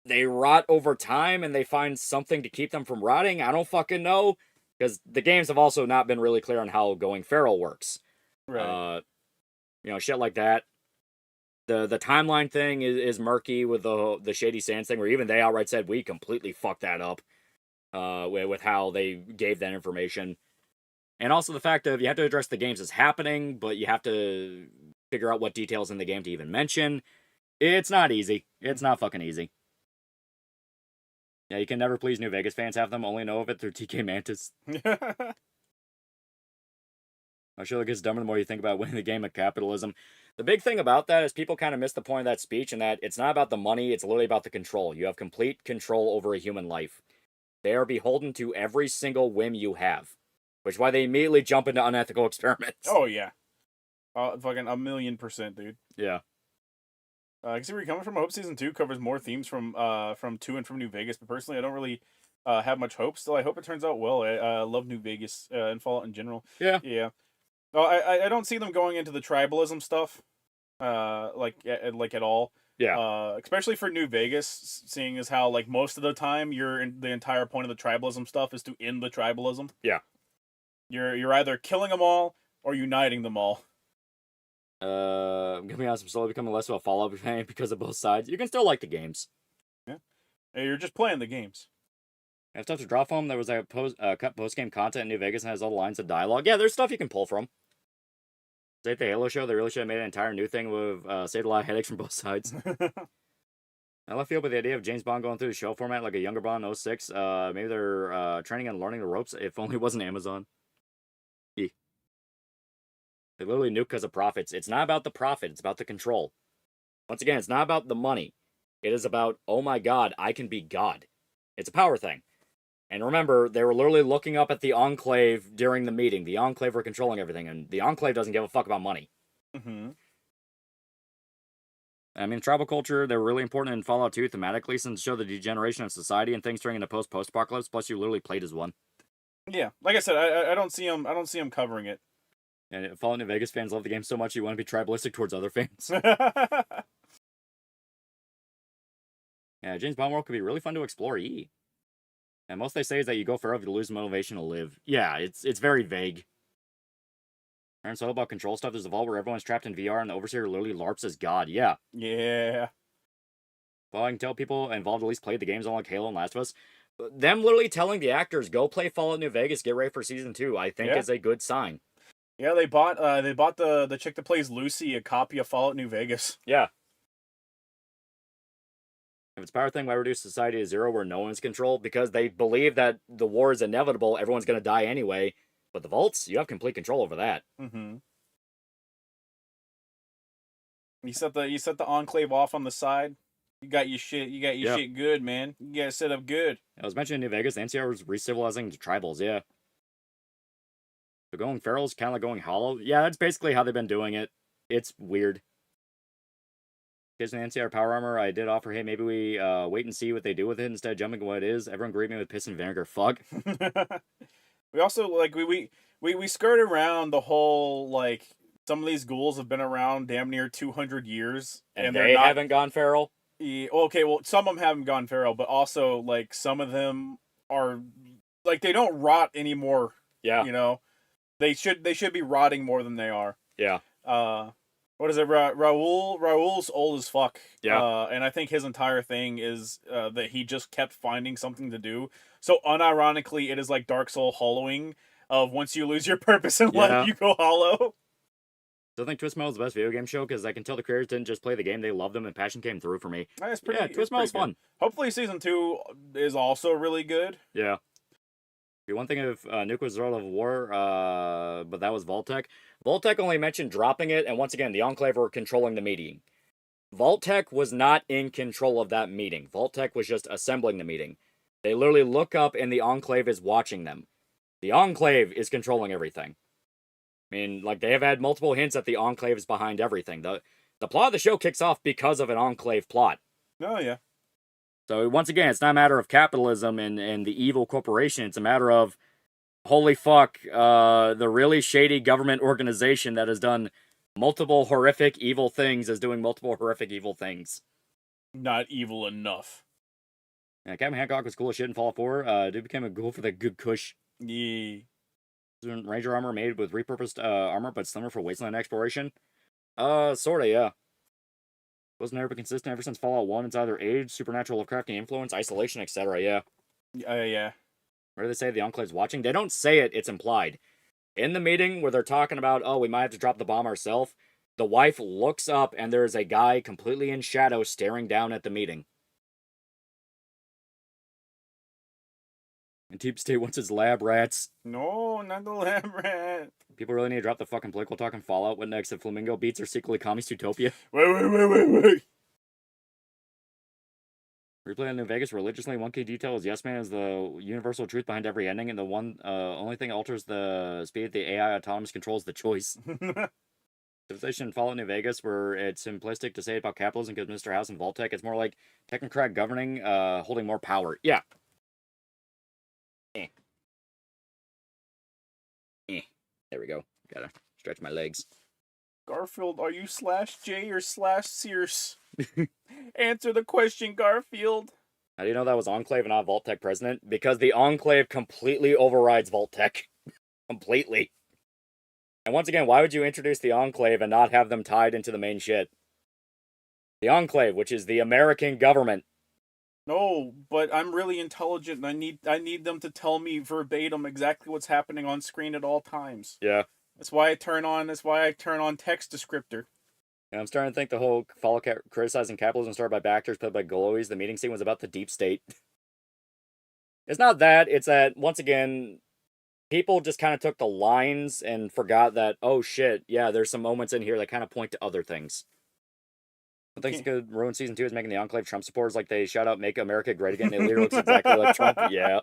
B: they rot over time, and they find something to keep them from rotting. I don't fucking know, because the games have also not been really clear on how going feral works.
A: Right.
B: You know, shit like that. The timeline thing is murky with the Shady Sands thing, where even they outright said, we completely fucked that up with how they gave that information. And also the fact of you have to address the games as happening, but you have to figure out what details in the game to even mention. It's not easy. It's not fucking easy. Yeah, you can never please New Vegas fans. Half of them only know of it through TK Mantis. I'm sure it gets dumber the more you think about winning the game of capitalism. The big thing about that is people kind of miss the point of that speech, and that it's not about the money, it's literally about the control. You have complete control over a human life. They are beholden to every single whim you have, which is why they immediately jump into unethical experiments.
A: Oh, yeah. Fucking 1,000,000%, dude.
B: Yeah.
A: I can see where you're coming from. I hope Season 2 covers more themes from 2 and from New Vegas, but personally, I don't really have much hope. Still, I hope it turns out well. I love New Vegas and Fallout in general.
B: Yeah.
A: Yeah. I don't see them going into the tribalism stuff, like at all.
B: Yeah.
A: Especially for New Vegas, seeing as how like most of the time the entire point of the tribalism stuff is to end the tribalism.
B: Yeah.
A: You're either killing them all or uniting them all.
B: I'm gonna be honest, I'm slowly becoming less of a Fallout fan because of both sides. You can still like the games.
A: Yeah. You're just playing the games.
B: I have stuff to draw from. There was a cut post-game content in New Vegas and has all the lines of dialogue. Yeah, there's stuff you can pull from. Say at the Halo show, they really should have made an entire new thing with saved a lot of headaches from both sides. I left field with the idea of James Bond going through the show format like a younger Bond in 06. Maybe they're training and learning the ropes. If only it wasn't Amazon. They literally nuke because of profits. It's not about the profit. It's about the control. Once again, it's not about the money. It is about, oh my god, I can be God. It's a power thing. And remember, they were literally looking up at the Enclave during the meeting. The Enclave were controlling everything, and the Enclave doesn't give a fuck about money.
A: Mm-hmm.
B: I mean, tribal culture, they were really important in Fallout 2 thematically, since it showed the degeneration of society and things during into post-apocalypse, plus you literally played as one.
A: Yeah, like I said, I don't see them covering it.
B: And Fallout New Vegas fans love the game so much you want to be tribalistic towards other fans. Yeah, James Bond World could be really fun to explore. And most they say is that you go forever to lose motivation to live. Yeah, it's very vague. And so about control stuff, there's a vault where everyone's trapped in VR and the Overseer literally LARPs as God. Yeah.
A: Yeah.
B: Well, I can tell people involved at least played the games on like Halo and Last of Us. Them literally telling the actors, go play Fallout New Vegas, get ready for Season 2, I think is a good sign.
A: Yeah, they bought the chick that plays Lucy a copy of Fallout New Vegas.
B: Yeah. If it's a power thing, why reduce society to zero where no one's controlled? Because they believe that the war is inevitable, everyone's going to die anyway. But the vaults, you have complete control over that.
A: Mm-hmm. You set the Enclave off on the side. You got your shit. You got your shit good, man. You got it set up good.
B: I was mentioning New Vegas. The NCR was re-civilizing the tribals. Yeah. So going feral is kind of like going hollow. Yeah, that's basically how they've been doing it. It's weird. Gives me NCR power armor. I did offer, hey, maybe we wait and see what they do with it instead of jumping what it is. Everyone greeted me with piss and vinegar. Fuck.
A: We also like we skirt around the whole like some of these ghouls have been around damn near 200 years
B: and they haven't gone feral.
A: Yeah, okay, well some of them haven't gone feral, but also like some of them are like they don't rot anymore.
B: Yeah,
A: you know, they should be rotting more than they are.
B: Yeah.
A: What is it? Raul's old as fuck.
B: Yeah.
A: And I think his entire thing is that he just kept finding something to do. So unironically, it is like Dark Soul hollowing of once you lose your purpose in life, you go hollow.
B: I think Twist Metal is the best video game show because I can tell the creators didn't just play the game; they loved them and passion came through for me.
A: That's pretty. Yeah,
B: Twist Metal is fun.
A: Hopefully, Season 2 is also really good.
B: Yeah. One thing if Nuke was World of War, but that was Vault-Tec. Vault-Tec only mentioned dropping it, and once again, the Enclave were controlling the meeting. Vault-Tec was not in control of that meeting. Vault-Tec was just assembling the meeting. They literally look up, and the Enclave is watching them. The Enclave is controlling everything. I mean, like, they have had multiple hints that the Enclave is behind everything. The plot of the show kicks off because of an Enclave plot.
A: Oh, yeah.
B: So, once again, it's not a matter of capitalism and the evil corporation. It's a matter of, holy fuck, the really shady government organization that has done multiple horrific evil things is doing multiple horrific evil things.
A: Not evil enough.
B: Yeah, Captain Hancock was cool as shit in Fallout 4. Dude became a ghoul for the good kush.
A: Yeah.
B: Ranger armor made with repurposed armor, but slimmer for wasteland exploration. Sorta, yeah. Wasn't never been consistent ever since Fallout 1. It's either age, supernatural Lovecraftian influence, isolation, etc. Yeah.
A: Yeah.
B: Where do they say the Enclave's watching? They don't say it, it's implied. In the meeting where they're talking about, oh, we might have to drop the bomb ourselves, The wife looks up, and there's a guy completely in shadow staring down at the meeting. And Deep State wants his lab rats.
A: No, not the lab rat.
B: People really need to drop the fucking political talk and Fallout. What next? If Flamingo beats are secretly communist utopia?
A: Wait.
B: Replay in New Vegas religiously. One key detail is Yes Man is the universal truth behind every ending, and the one only thing that alters the speed of the AI autonomous controls the choice. Civilization in Fallout New Vegas, where it's simplistic to say about capitalism because Mr. House and Vault-Tec, it's more like technocrat governing, holding more power. Yeah. There we go. Gotta stretch my legs.
A: Garfield, are you /J or /Sears? Answer the question, Garfield.
B: How do you know that was Enclave and not Vault-Tec president? Because the Enclave completely overrides Vault-Tec. Completely. And once again, why would you introduce the Enclave and not have them tied into the main shit? The Enclave, which is the American government.
A: No, but I'm really intelligent, and I need them to tell me verbatim exactly what's happening on screen at all times.
B: Yeah.
A: That's why I turn on text descriptor.
B: And I'm starting to think the whole Fallout criticizing capitalism started by backers played by Glowies. The meeting scene was about the deep state. It's not that. It's that, once again, people just kind of took the lines and forgot that, oh shit, yeah, there's some moments in here that kind of point to other things. One thing that could ruin Season 2 is making the Enclave Trump supporters like they shout out, "Make America Great Again." It literally looks exactly like Trump. Yeah.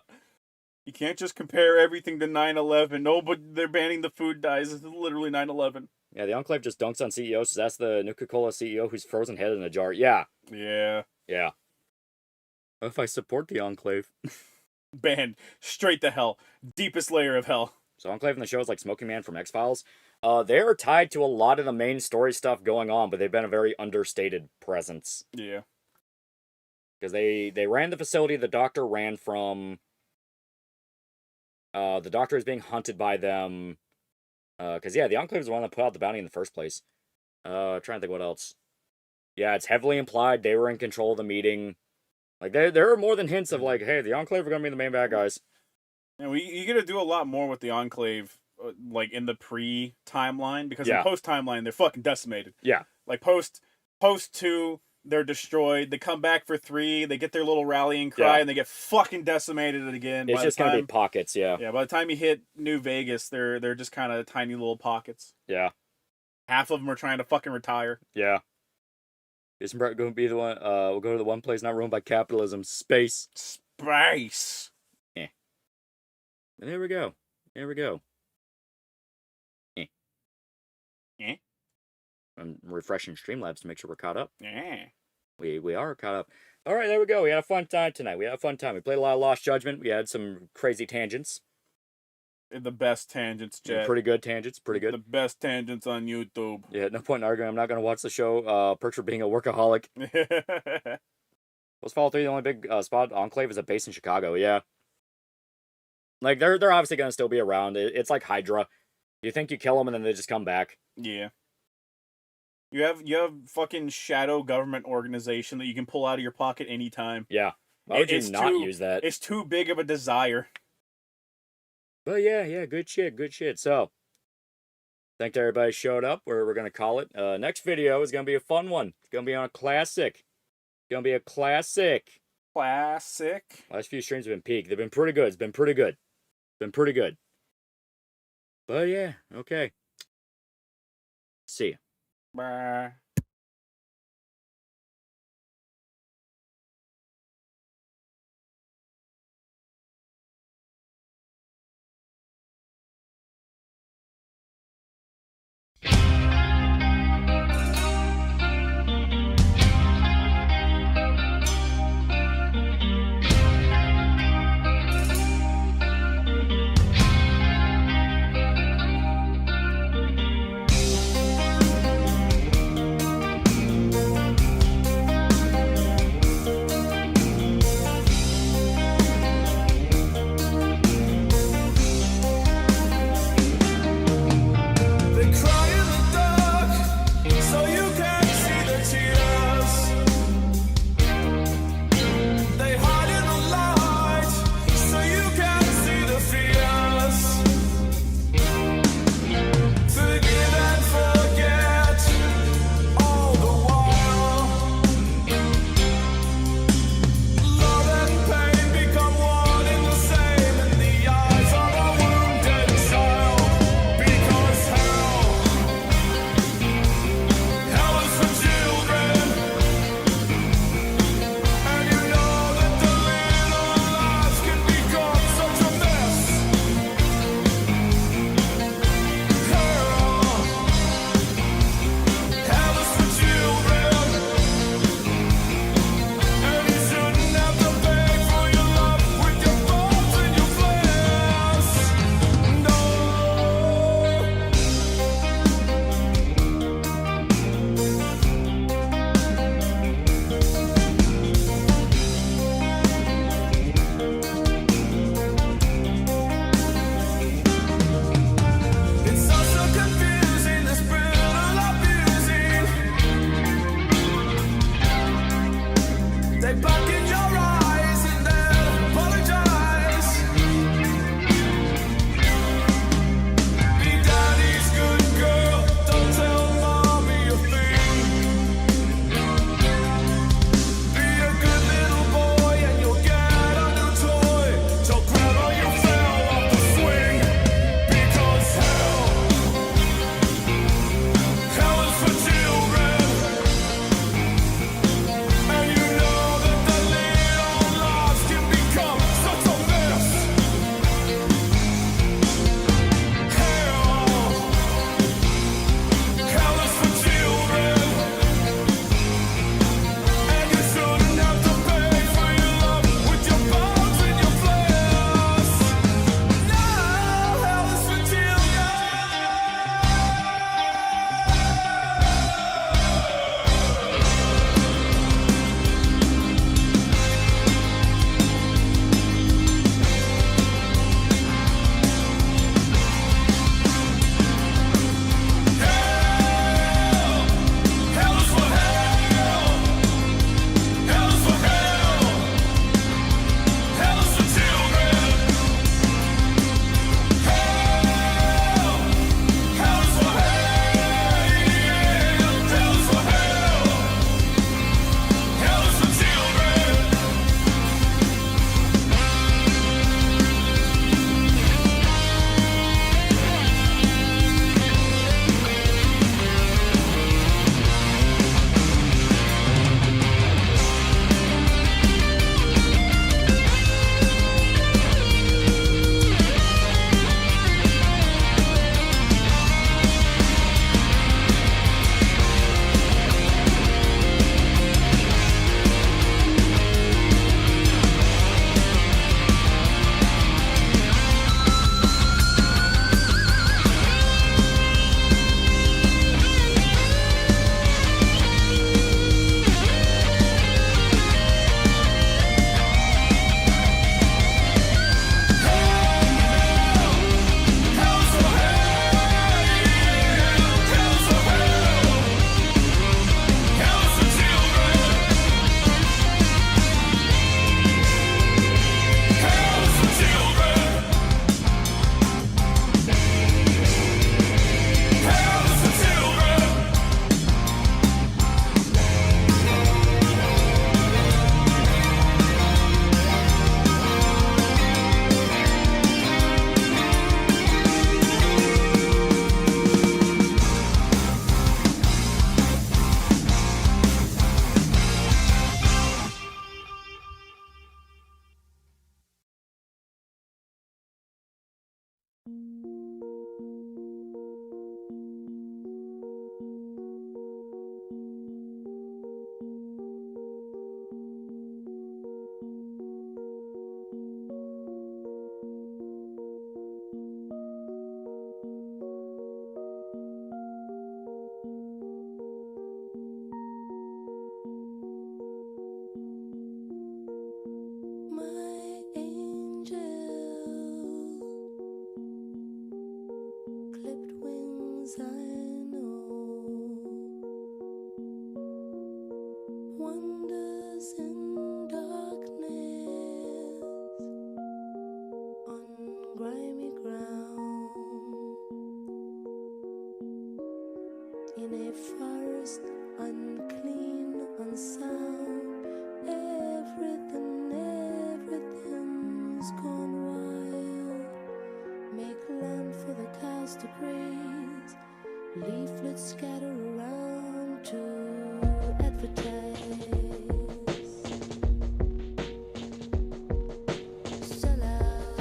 A: You can't just compare everything to 9/11. No, but they're banning the food dyes. It's literally 9/11.
B: Yeah, the Enclave just dunks on CEOs. So that's the Nuka-Cola CEO who's frozen head in a jar. Yeah.
A: Yeah.
B: What if I support the Enclave?
A: Banned. Straight to hell. Deepest layer of hell.
B: So Enclave in the show is like Smoking Man from X-Files. They're tied to a lot of the main story stuff going on, but they've been a very understated presence.
A: Yeah.
B: Because they ran the facility the Doctor ran from. The Doctor is being hunted by them. Because, yeah, the Enclave is the one that put out the bounty in the first place. Trying to think what else. Yeah, it's heavily implied they were in control of the meeting. Like, there are more than hints of, like, hey, the Enclave are going to be the main bad guys.
A: And you got to do a lot more with the Enclave, like, in the pre-timeline. Because in post-timeline, they're fucking decimated.
B: Yeah.
A: Like, post 2, they're destroyed. They come back for 3. They get their little rallying cry, and they get fucking decimated again.
B: It's just going to be pockets, yeah.
A: Yeah, by the time you hit New Vegas, they're just kind of tiny little pockets.
B: Yeah.
A: Half of them are trying to fucking retire.
B: Yeah. It's going to be the one, we'll go to the one place not ruled by capitalism, space.
A: Space.
B: And there we go. I'm refreshing Streamlabs to make sure we're caught up.
A: Yeah.
B: We are caught up. All right, there we go. We had a fun time tonight. We played a lot of Lost Judgment. We had some crazy tangents.
A: The best tangents, Jet.
B: Pretty good tangents. Pretty good.
A: The best tangents on YouTube.
B: Yeah, no point in arguing. I'm not going to watch the show. Perks for being a workaholic. Was Fallout 3 the only big spot? Enclave is a base in Chicago, yeah. Like, they're obviously going to still be around. It's like Hydra. You think you kill them and then they just come back.
A: Yeah. You have fucking shadow government organization that you can pull out of your pocket anytime.
B: Yeah. Why would you not use that?
A: It's too big of a desire.
B: But yeah, good shit. So, thanks to everybody who showed up, where we're going to call it. Next video is going to be a fun one. It's going to be on a classic. It's going to be a classic.
A: Classic.
B: Last few streams have been peak. They've been pretty good. It's been pretty good. But yeah, okay. See ya.
A: Bye.
H: things I know. Wonders in darkness on grimy ground, in a forest unclean, unsound. Everything's gone wild. Make land for the cows to graze. Leaflets scatter around to advertise. Sell out.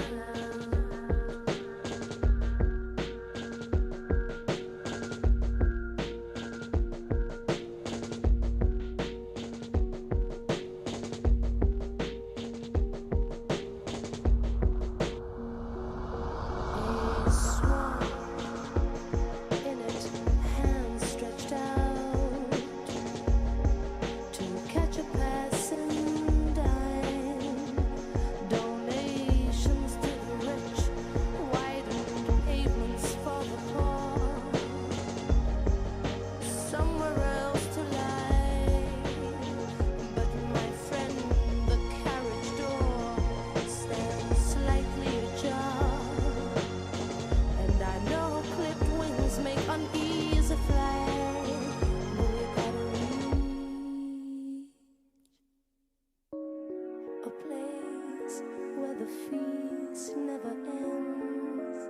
H: A swamp, in it, hands stretched out to catch a passing dime. Donations to the rich, widened pavements for the poor. Somewhere else to lie, but my friend, the carriage door stands slightly ajar. And I know clipped wings make uneasy flight. But we gotta reach a place where the feast never ends.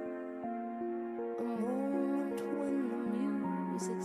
H: A moment when the music